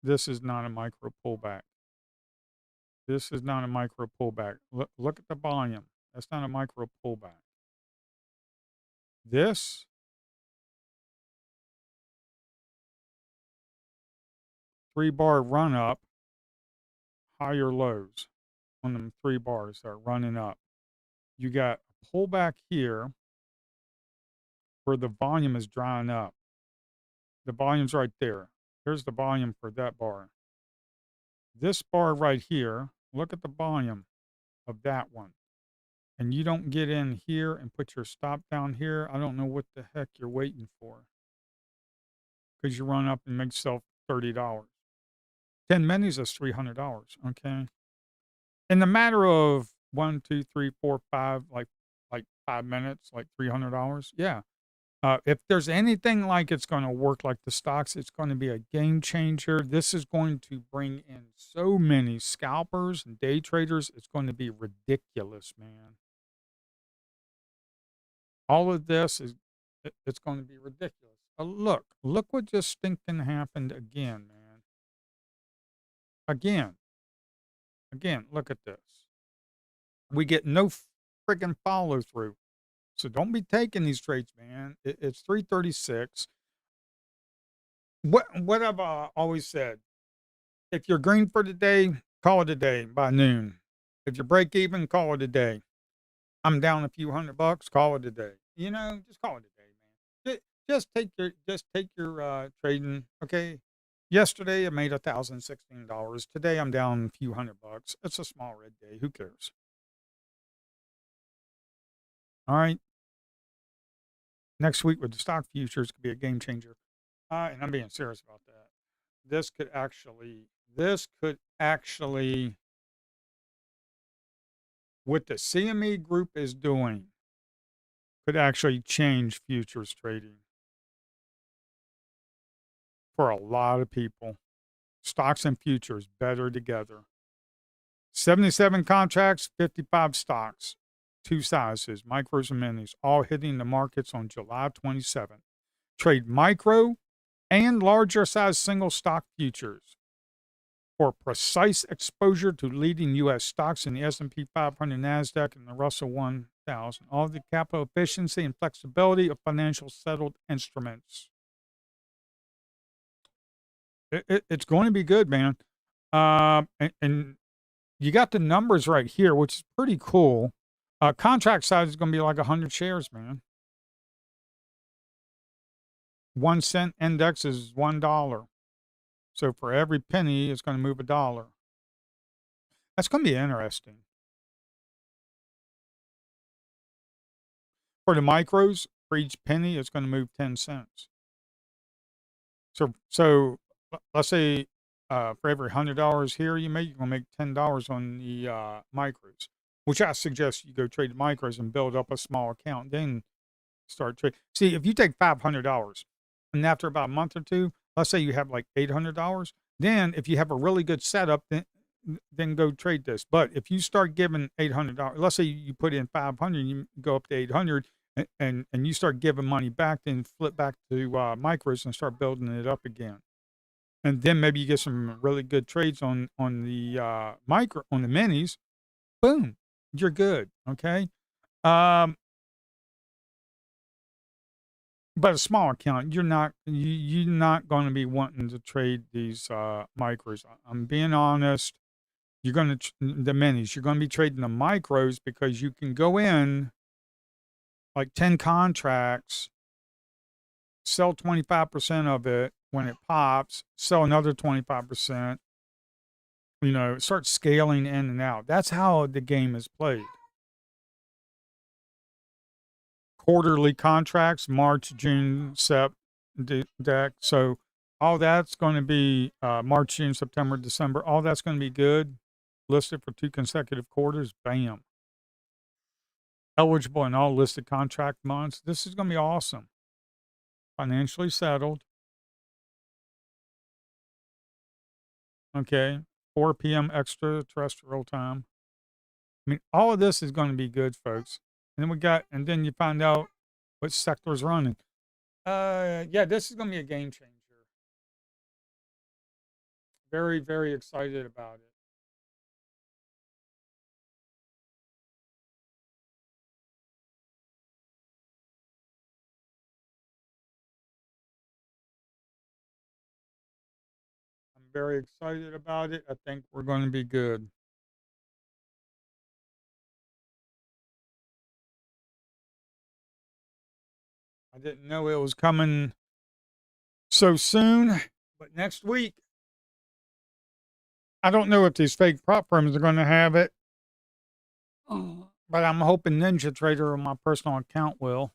this is not a micro pullback. This is not a micro pullback. Look at the volume. That's not a micro pullback. This 3-bar run up, higher lows on them 3 bars that are running up. You got a pullback here where the volume is drying up. The volume's right there. Here's the volume for that bar. This bar right here, look at the volume of that one. And you don't get in here and put your stop down here, I don't know what the heck you're waiting for. Because you run up and make yourself $30. 10 minis is $300. Okay. In the matter of 1, 2, 3, 4, 5, like 5 minutes, like $300. Yeah. If there's anything like it's going to work like the stocks, it's going to be a game changer. This is going to bring in so many scalpers and day traders. It's going to be ridiculous, man. All of this is, it's going to be ridiculous. Look what just stinking happened again, man. Again, look at this. We get no friggin' follow through. So don't be taking these trades, man. It's 336. What I've always said, if you're green for the day, call it a day by noon. If you break even, call it a day. I'm down a few $100, call it a day. You know, just call it a day, man. Just take your trading. Okay. Yesterday I made $1,016. Today I'm down a few $100. It's a small red day. Who cares? All right. Next week with the stock futures could be a game changer. And I'm being serious about that. This could actually, what the CME group is doing, could actually change futures trading for a lot of people. Stocks and futures better together. 77 contracts, 55 stocks, 2 sizes, micros and minis, all hitting the markets on July 27th. Trade micro and larger size single stock futures for precise exposure to leading U.S. stocks in the S&P 500, NASDAQ, and the Russell 1000. All the capital efficiency and flexibility of financial settled instruments. It's going to be good, man. And you got the numbers right here, which is pretty cool. Contract size is going to be like 100 shares, man. 1 cent index is $1. So for every penny, it's going to move $1. That's going to be interesting. For the micros, for each penny, it's going to move 10 cents. So let's say For every $100 here you make, you're gonna make $10 on the micros. Which I suggest you go trade the micros and build up a small account, then start trade. See, if you take $500 and after about a month or two, let's say you have like $800, then if you have a really good setup, then go trade this. But if you start giving $800, let's say you put in 500, you go up to 800, and you start giving money back, then flip back to micros and start building it up again. And then maybe you get some really good trades on the on the minis. Boom, you're good. Okay. Um, But a small account, you're not gonna be wanting to trade these, micros. I'm being honest. You're gonna the minis, you're gonna be trading the micros because you can go in, like 10 contracts, sell 25% of it when it pops, sell another 25%, start scaling in and out. That's how the game is played. Quarterly contracts, March, June, deck. So all that's going to be March, June, September, December. All that's going to be good. Listed for 2 consecutive quarters. Bam. Eligible in all listed contract months. This is going to be awesome. Financially settled. Okay. 4 p.m. extraterrestrial time. I mean, all of this is going to be good, folks. And then you find out which sector's running. Yeah, this is going to be a game changer. Very, very excited about it. I'm very excited about it. I think we're going to be good. I didn't know it was coming so soon, but next week, I don't know if these fake prop firms are going to have it, but I'm hoping Ninja Trader on my personal account will.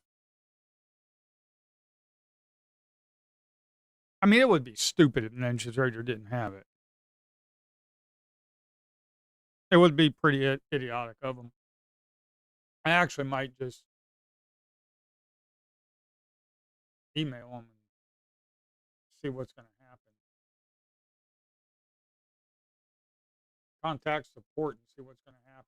I mean, it would be stupid if Ninja Trader didn't have it. It would be pretty idiotic of them. I actually might just email them and see what's going to happen. Contact support and see what's going to happen.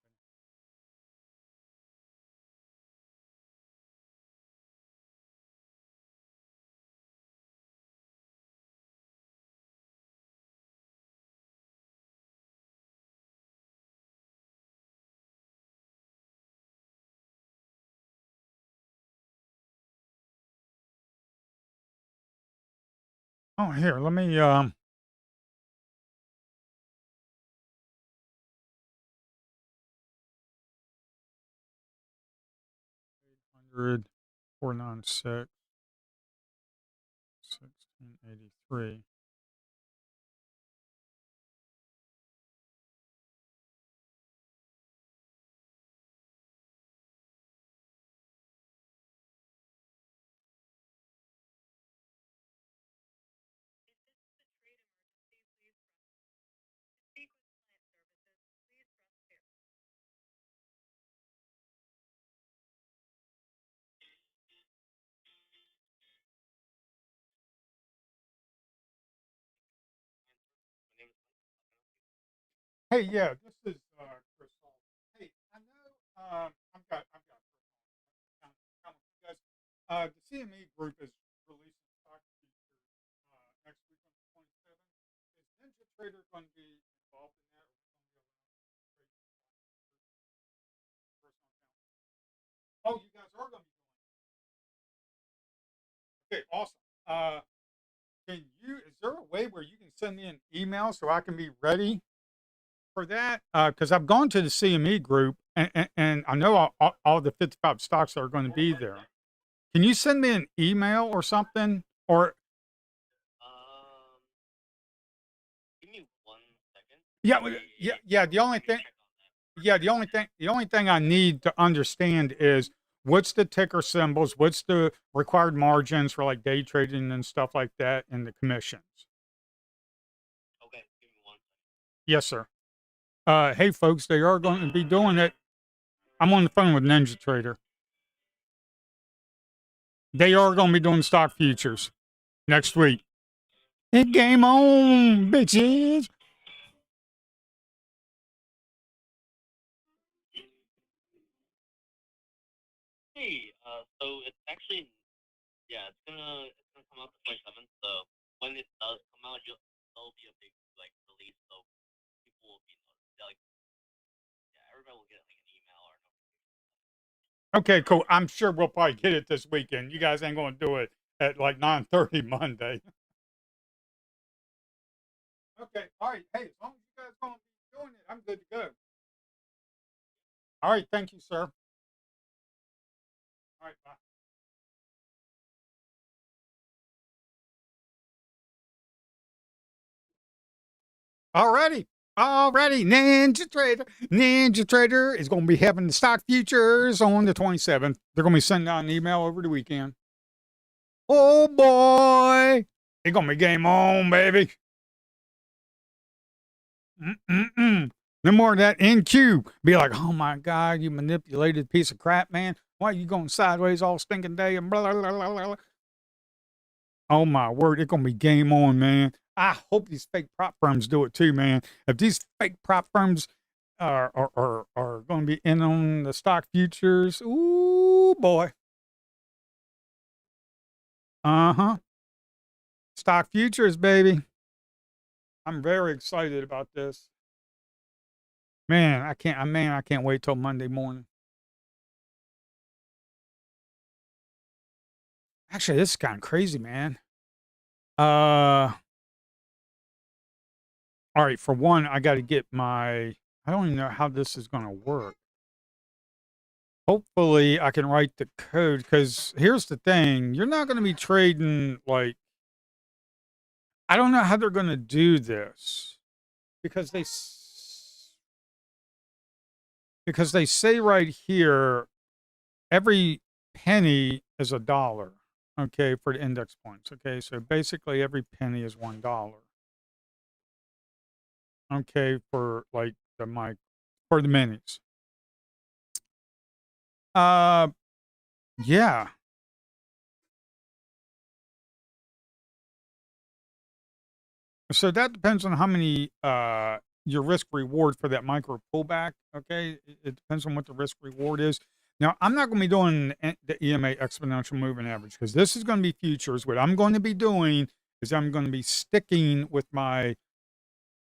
Oh, here, let me 800 496 1683. Hey, yeah, this is Crystal. Hey, I know I've got you guys. The CME group is releasing stock futures next week on the 27th. Is Ninja Trader going to be involved in that, or is it going to be allowed to trade personal account? Oh, you guys are going to be doing it. Okay, awesome. Is there a way where you can send me an email so I can be ready for that? Because I've gone to the CME group and I know all the 55 stocks that are going to be there. Can you send me an email or something? Or yeah, yeah. The only thing I need to understand is what's the ticker symbols, what's the required margins for like day trading and stuff like that, and the commissions. Yes, sir. Hey, folks, they are going to be doing it. I'm on the phone with Ninja Trader. They are going to be doing stock futures next week. It game on, bitches. Hey, so it's actually, yeah, it's gonna come out the 27th. So when it does come out, there'll be a big like release, so people will be like, yeah, everybody will get like an email or a notification. Okay, cool. I'm sure we'll probably get it this weekend. You guys ain't going to do it at like 9:30 Monday. Okay, all right. Hey, as long as you guys going to be doing it, I'm good to go. All right, thank you, sir. All right, bye. Alrighty. Alrighty. Ninja Trader is going to be having the stock futures on the 27th. They're going to be sending out an email over the weekend. Oh boy. It's going to be game on, baby. No more of that NQ. Be like, oh my God, you manipulated piece of crap, man. Why are you going sideways all stinking day and blah, blah, blah, blah. Oh my word, it's gonna be game on, man. I hope these fake prop firms do it too, man. If these fake prop firms are going to be in on the stock futures, ooh boy. Uh huh. Stock futures, baby. I'm very excited about this. Man, I can't wait till Monday morning. Actually, this is kind of crazy, man. Uh, all right. For one, I got to get my. I don't even know how this is going to work. Hopefully, I can write the code because here's the thing: you're not going to be trading like. I don't know how they're going to do this because because they say right here every penny is $1. Okay, for the index points. Okay, so basically every penny is $1. Okay, for like for the minis. Uh, yeah. So that depends on how many your risk reward for that micro pullback. Okay, it depends on what the risk reward is. Now, I'm not going to be doing the EMA exponential moving average because this is going to be futures. What I'm going to be doing is I'm going to be sticking with my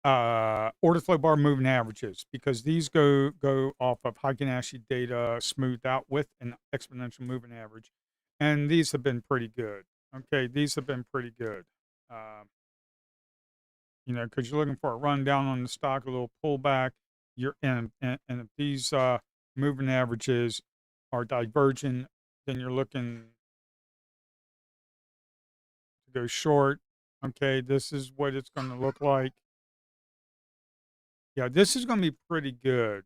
order flow bar moving averages because these go off of Heikin-Ashi data smoothed out with an exponential moving average, and these have been pretty good. Okay, these have been pretty good. Because you're looking for a rundown on the stock, a little pullback. And if these moving averages are divergent, then you're looking to go short. Okay, this is what it's going to look like. Yeah, this is going to be pretty good.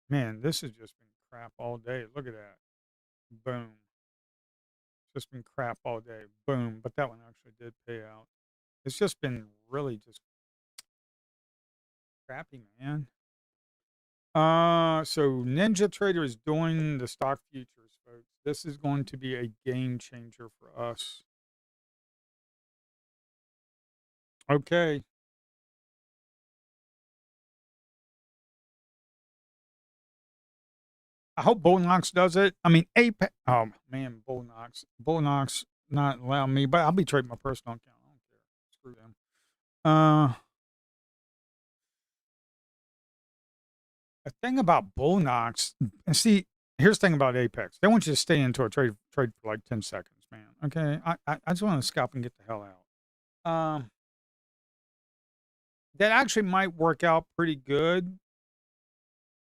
Man, this has just been crap all day. Look at that. Boom. Just been crap all day. Boom. But that one actually did pay out. It's just been really just crappy, man. So Ninja Trader is doing the stock futures, folks. This is going to be a game changer for us. Okay. I hope Bullnox does it. I mean, Apex. Oh man, Bullnox not allowing me, but I'll be trading my personal account. I don't care. Screw them. The thing about Bullnox, and see, here's the thing about Apex. They want you to stay into a trade for like 10 seconds, man. Okay. I just want to scalp and get the hell out. That actually might work out pretty good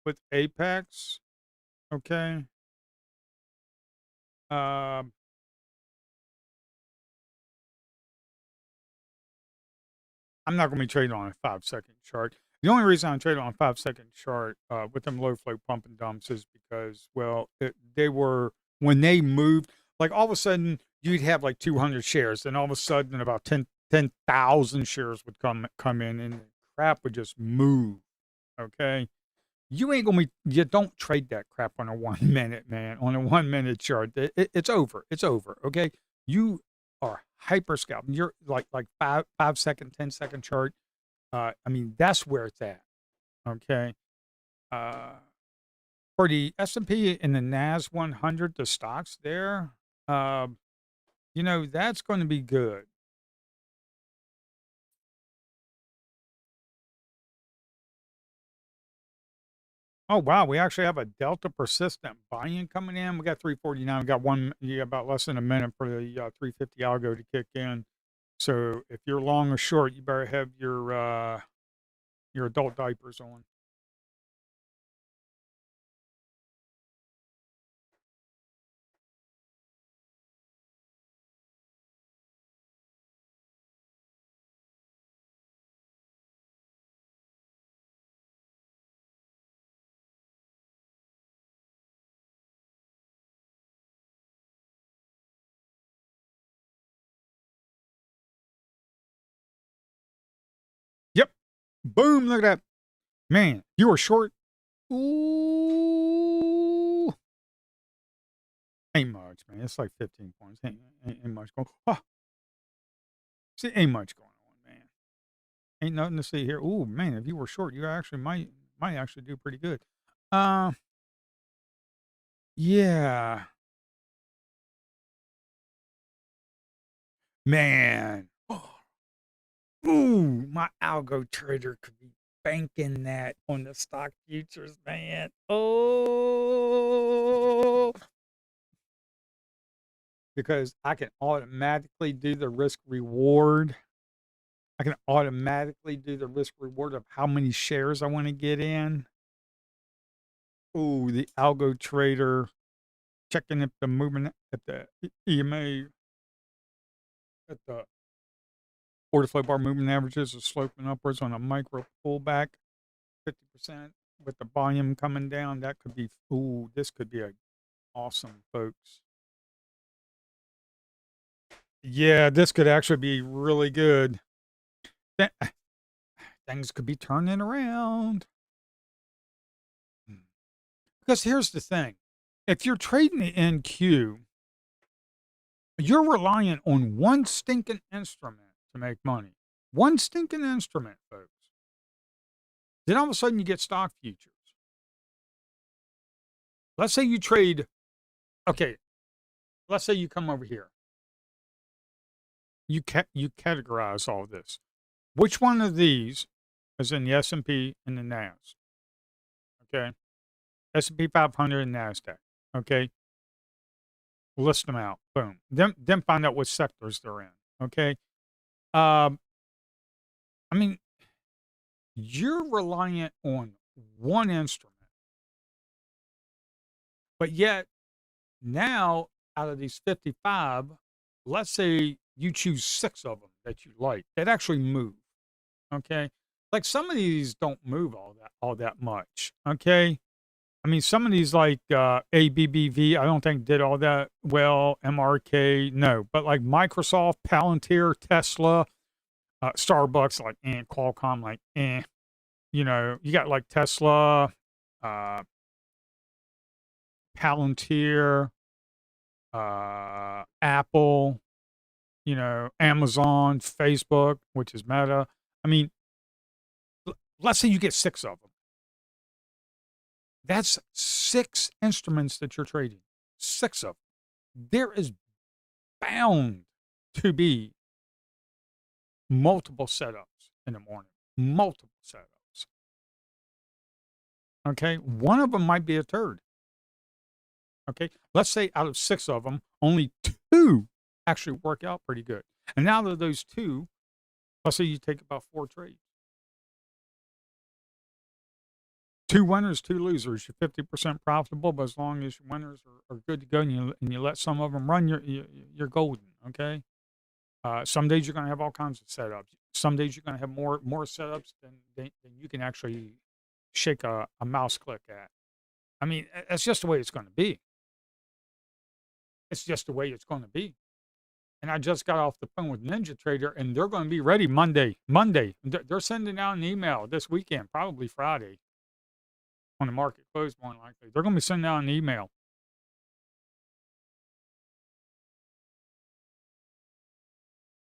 with Apex. Okay. Um, I'm not going to be trading on a 5-second chart. The only reason I'm trading on a 5-second chart with them low flow pump and dumps is because, well, they were, when they moved, like all of a sudden you'd have like 200 shares. Then all of a sudden, in about 10 10,000 shares would come in, and the crap would just move. Okay, you ain't gonna be. You don't trade that crap on a 1 minute, man. On a 1 minute chart, it's over. It's over. Okay, you are hyper scalping. You're like 5 second, 10 second chart. I mean, that's where it's at. Okay. Uh, for the S&P and the Nas 100, the stocks there, uh, that's going to be good. Oh wow, we actually have a Delta persistent buy-in coming in. We got 349. We got about less than a minute for the 350 algo to kick in. So if you're long or short, you better have your adult diapers on. Yep. Boom. Look at that. Man, you were short. Ooh. Ain't much, man. It's like 15 points. Ain't much going. Oh, see, ain't much going on, man. Ain't nothing to see here. Ooh, man, if you were short, you actually might actually do pretty good. Uh, yeah, man. Ooh, my algo trader could be banking that on the stock futures, man. Oh, because I can automatically do the risk reward. I can automatically do the risk reward of how many shares I want to get in. Ooh, the algo trader checking if the movement at the EMA at the order flow bar movement averages are sloping upwards on a micro pullback, 50% with the volume coming down. That could be, ooh, this could be awesome, folks. Yeah, this could actually be really good. Things could be turning around. Because here's the thing. If you're trading the NQ, you're reliant on one stinking instrument to make money. One stinking instrument, folks. Then all of a sudden you get stock futures. Let's say you trade, okay, let's say you come over here. You categorize all this. Which one of these is in the S&P and the NAS? Okay. S&P 500 and NASDAQ. Okay. List them out. Boom. Then find out what sectors they're in. Okay. Um, I mean, you're reliant on one instrument, but yet now out of these 55, let's say you choose 6 of them that you like that actually move. Okay. Like some of these don't move all that much. Okay. I mean, some of these like ABBV, I don't think did all that well. MRK, no. But like Microsoft, Palantir, Tesla, Starbucks, like Qualcomm, like you got like Tesla, Palantir, Apple, Amazon, Facebook, which is Meta. I mean, let's say you get 6 of them. That's 6 instruments that you're trading. 6 of them. There is bound to be multiple setups in the morning. Multiple setups. Okay. One of them might be a turd. Okay. Let's say out of 6 of them, only 2 actually work out pretty good. And out of those 2, let's say you take about 4 trades. 2 winners, 2 losers. You're 50% profitable, but as long as your winners are good to go and you let some of them run, you're golden. Okay. Some days you're going to have all kinds of setups. Some days you're going to have more setups than you can actually shake a mouse click at. I mean, that's just the way it's going to be. It's just the way it's going to be. And I just got off the phone with Ninja Trader, and they're going to be ready Monday. Monday. They're sending out an email this weekend, probably Friday, when the market closed, more than likely. They're going to be sending out an email.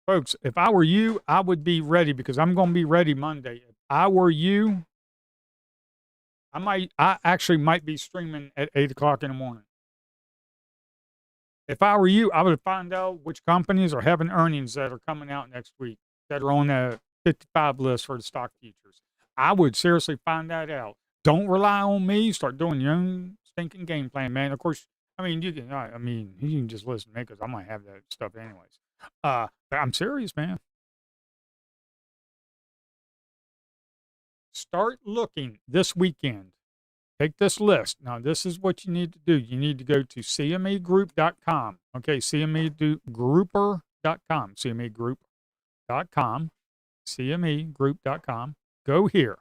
Folks, if I were you, I would be ready because I'm going to be ready Monday. If I were you, I actually might be streaming at 8 o'clock in the morning. If I were you, I would find out which companies are having earnings that are coming out next week that are on the 55 list for the stock futures. I would seriously find that out. Don't rely on me. Start doing your own stinking game plan, man. Of course, I mean, you can just listen to me because I might have that stuff anyways. But I'm serious, man. Start looking this weekend. Take this list. Now, this is what you need to do. You need to go to cmegroup.com. Okay, cmegrouper.com. cmegroup.com. cmegroup.com. Go here.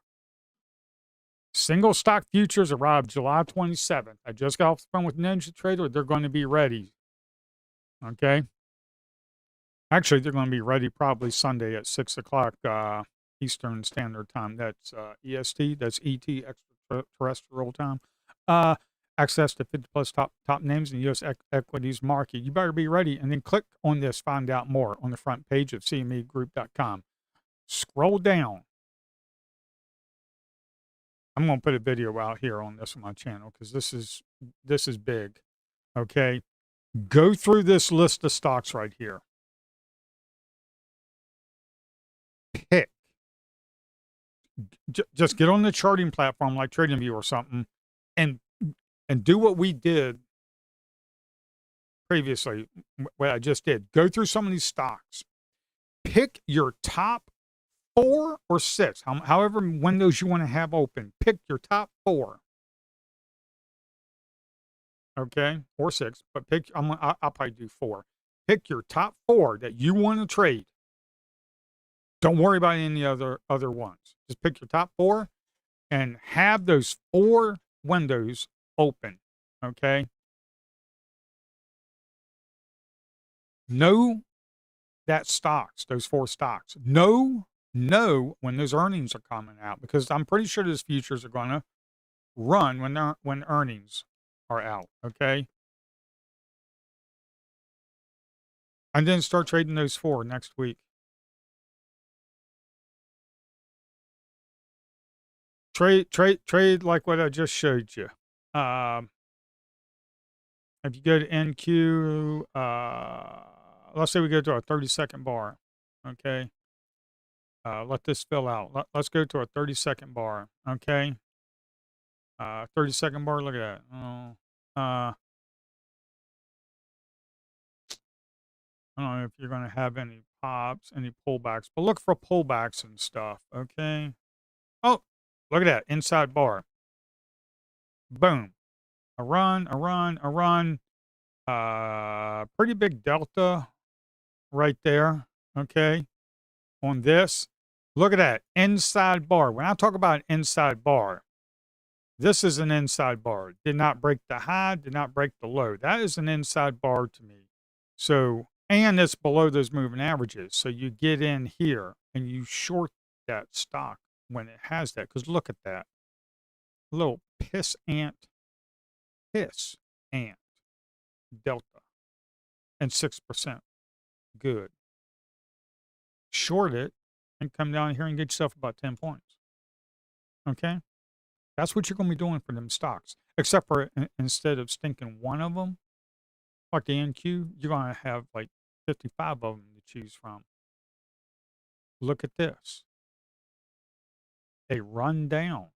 Single stock futures arrived July 27th. I just got off the phone with Ninja Trader. They're going to be ready. Okay. Actually, they're going to be ready probably Sunday at 6 o'clock Eastern Standard Time. That's EST. That's ET, extraterrestrial time. Access to 50 plus top names in the U.S. equities market. You better be ready. And then click on this, find out more on the front page of cmegroup.com. Scroll down. I'm going to put a video out here on this on my channel because this is big. Okay. Go through this list of stocks right here. Pick. Just get on the charting platform like TradingView or something and do what we did previously, what I just did. Go through some of these stocks. Pick your top 4 or 6, however windows you want to have open. Pick your top 4. Okay, or 6, but I'll probably do 4. Pick your top 4 that you want to trade. Don't worry about any other ones. Just pick your top 4 and have those 4 windows open. Okay. Know that stocks, those 4 stocks. Know when those earnings are coming out because I'm pretty sure those futures are going to run when earnings are out. Okay. And then start trading those 4 next week. Trade like what I just showed you. If you go to NQ, let's say we go to a 30-second bar. Okay. Let this fill out. Let's go to a 30-second bar. Okay. 30-second bar. Look at that. Oh, I don't know if you're going to have any pops, any pullbacks, but look for pullbacks and stuff. Okay. Oh, look at that inside bar. Boom. A run. Pretty big delta right there. Okay. On this, look at that inside bar. When I talk about an inside bar, this is an inside bar. Did not break the high, did not break the low. That is an inside bar to me. So, and it's below those moving averages. So you get in here and you short that stock when it has that. Because look at that little piss ant delta and 6%. Good. Short it and come down here and get yourself about 10 points. Okay? That's what you're going to be doing for them stocks. Except for instead of stinking one of them, like the NQ, you're going to have like 55 of them to choose from. Look at this. A rundown.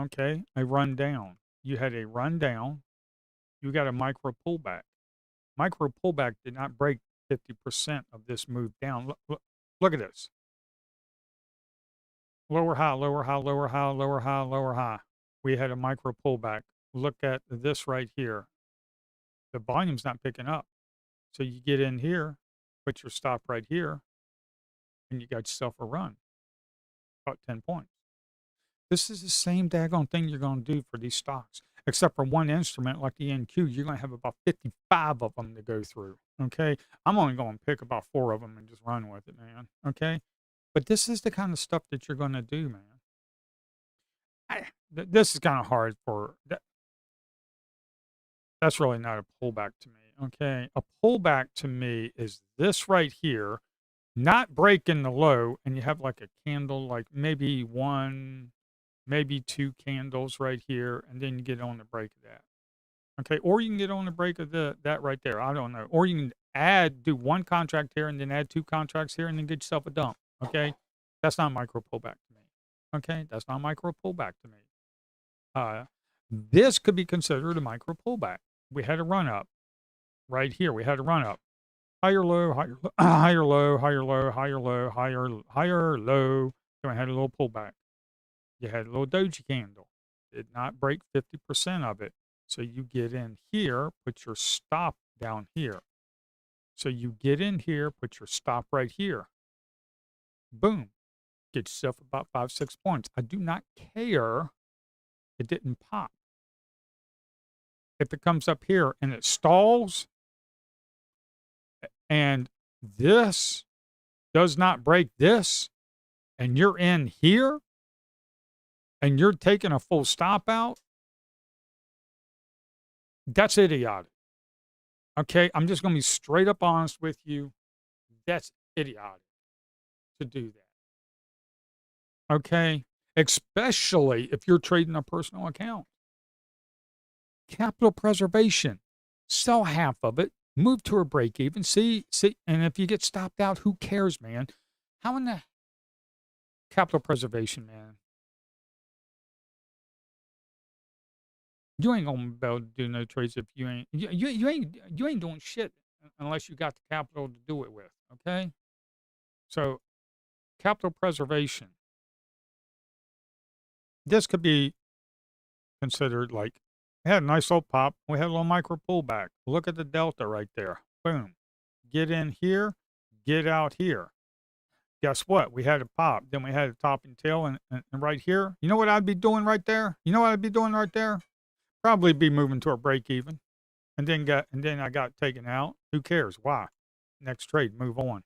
Okay? A rundown. You had a rundown. You got a micro pullback. Micro pullback did not break 50% of this move down. Look at this. Lower high, lower high, lower high, lower high, lower high. We had a micro pullback. Look at this right here. The volume's not picking up. So you get in here, put your stop right here, and you got yourself a run. About 10 points. This is the same daggone thing you're going to do for these stocks. except for one instrument like the NQ, you're going to have about 55 of them to go through. Okay. I'm only going to pick about 4 of them and just run with it, man. Okay. But this is the kind of stuff that you're going to do, man. This is kind of hard for that. That's really not a pullback to me. Okay. A pullback to me is this right here, not breaking the low, and you have like a candle, like maybe one, maybe 2 candles right here, and then you get on the break of that. Okay, or you can get on the break of that right there. I don't know. Or you can do 1 contract here and then add 2 contracts here and then get yourself a dump. Okay, that's not micro pullback to me. Okay, that's not micro pullback to me. This could be considered a micro pullback. We had a run up right here. We had a run up. Higher low, higher low, higher low, higher low, higher low, higher low. Then we had a little pullback. You had a little doji candle. Did not break 50% of it. So you get in here, put your stop down here. So you get in here, put your stop right here. Boom. Get yourself about 5, 6 points. I do not care. It didn't pop. If it comes up here and it stalls, and this does not break this, and you're in here, and you're taking a full stop out, that's idiotic. Okay, I'm just going to be straight up honest with you. That's idiotic to do that. Okay, especially if you're trading a personal account. Capital preservation. Sell half of it, move to a break even. See, and if you get stopped out, who cares, man? How in the capital preservation, man? You ain't gonna be able to do no trades if you ain't you ain't doing shit unless you got the capital to do it with. Okay, so capital preservation. This could be considered like we had a nice little pop. We had a little micro pullback. Look at the delta right there. Boom. Get in here. Get out here. Guess what? We had a pop. Then we had a top and tail, and right here. You know what I'd be doing right there? You know what I'd be doing right there? Probably be moving to a break even, and then I got taken out. Who cares? Why? Next trade. Move on.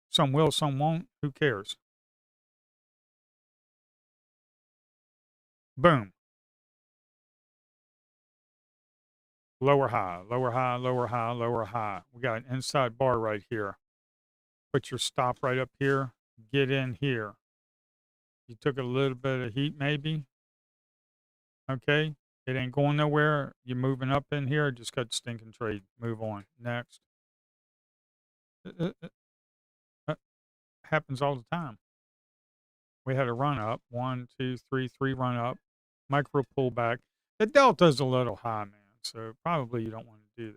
Some will, some won't. Who cares? Boom. Lower high, lower high, lower high, lower high. We got an inside bar right here. Put your stop right up here. Get in here. You took a little bit of heat maybe. Okay. It ain't going nowhere. You're moving up in here. Just got stinking trade. Move on. Next. It happens all the time. We had a run up. 1, 2, 3, 3 run up. Micro pullback. The delta's a little high, man. So probably you don't want to do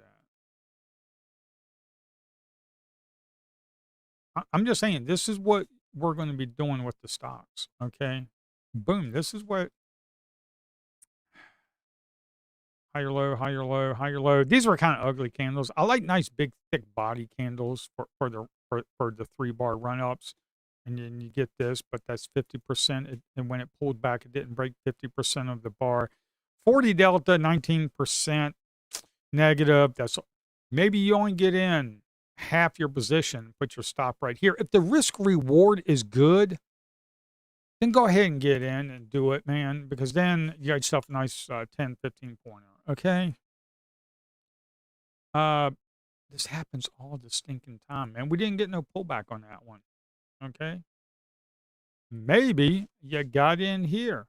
that. I'm just saying, this is what we're going to be doing with the stocks. Okay. Boom. This is what higher low, higher low, higher low. These were kind of ugly candles. I like nice big thick body candles for the 3-bar run ups. And then you get this, but that's 50%. And when it pulled back, it didn't break 50% of the bar. 40 delta, 19% negative. That's maybe you only get in half your position, put your stop right here. If the risk reward is good, then go ahead and get in and do it, man, because then you got yourself a nice 10, 15 pointer. Okay. This happens all the stinking time, man. We didn't get no pullback on that one. Okay. Maybe you got in here.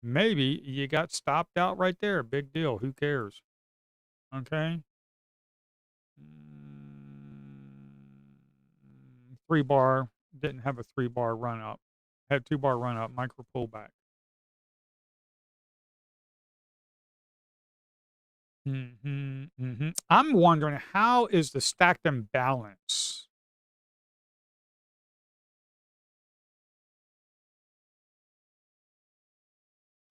Maybe you got stopped out right there. Big deal. Who cares? Okay. 3-bar. Didn't have a 3-bar run up. Had 2-bar run up. Micro pullback. I'm wondering, how is the stacked imbalance?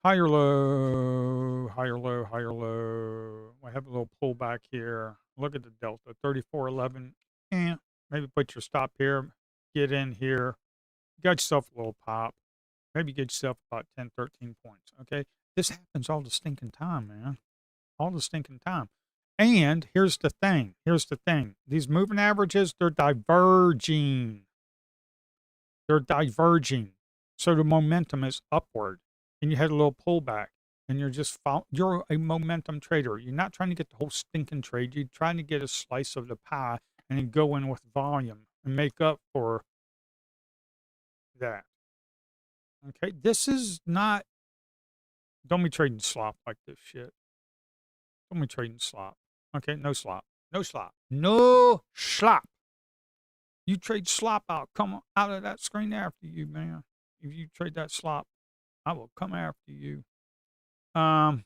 Higher low, higher low, higher low. I have a little pullback here. Look at the delta, 34.11. Maybe put your stop here. Get in here. Got yourself a little pop. Maybe get yourself about 10, 13 points. Okay. This happens all the stinking time, man. All the stinking time. And here's the thing. Here's the thing. These moving averages, they're diverging. They're diverging. So the momentum is upward. And you had a little pullback. And you're a momentum trader. You're not trying to get the whole stinking trade. You're trying to get a slice of the pie and then go in with volume and make up for that. Okay. This is not, don't be trading slop like this shit. Don't be trading slop. Okay. No slop. No slop. No slop. You trade slop, I'll come out of that screen after you, man. If you trade that slop, I will come after you. Um,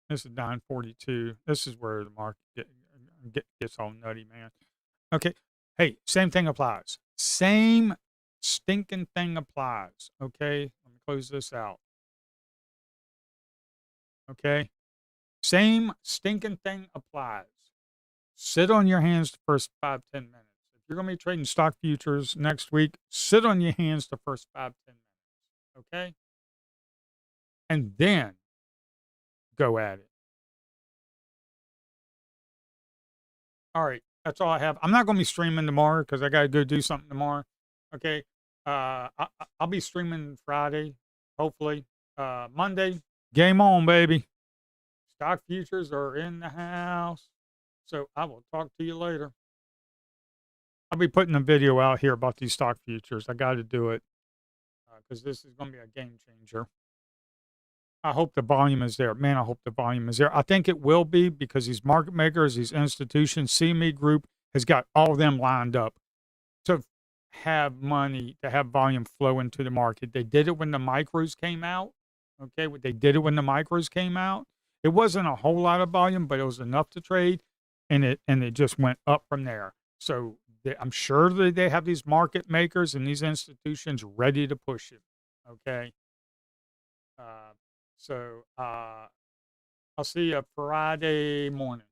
this is 942. This is where the market gets all nutty, man. Okay. Hey, same thing applies. Same stinking thing applies. Okay. Let me close this out. Okay. Same stinking thing applies. Sit on your hands the first 5-10 minutes. If you're going to be trading stock futures next week, sit on your hands the first 5-10 minutes. Okay. And then go at it. All right. That's all I have. I'm not going to be streaming tomorrow because I got to go do something tomorrow. Okay. I'll be streaming Friday, hopefully. Monday, game on, baby. Stock futures are in the house. So I will talk to you later. I'll be putting a video out here about these stock futures. I got to do it because this is going to be a game changer. I hope the volume is there. Man, I hope the volume is there. I think it will be because these market makers, these institutions, CME Group has got all of them lined up to have money, to have volume flow into the market. They did it when the micros came out. Okay, they did it when the micros came out. It wasn't a whole lot of volume, but it was enough to trade, and it just went up from there. So I'm sure that they have these market makers and these institutions ready to push it. Okay. Uh, so I'll see you Friday morning.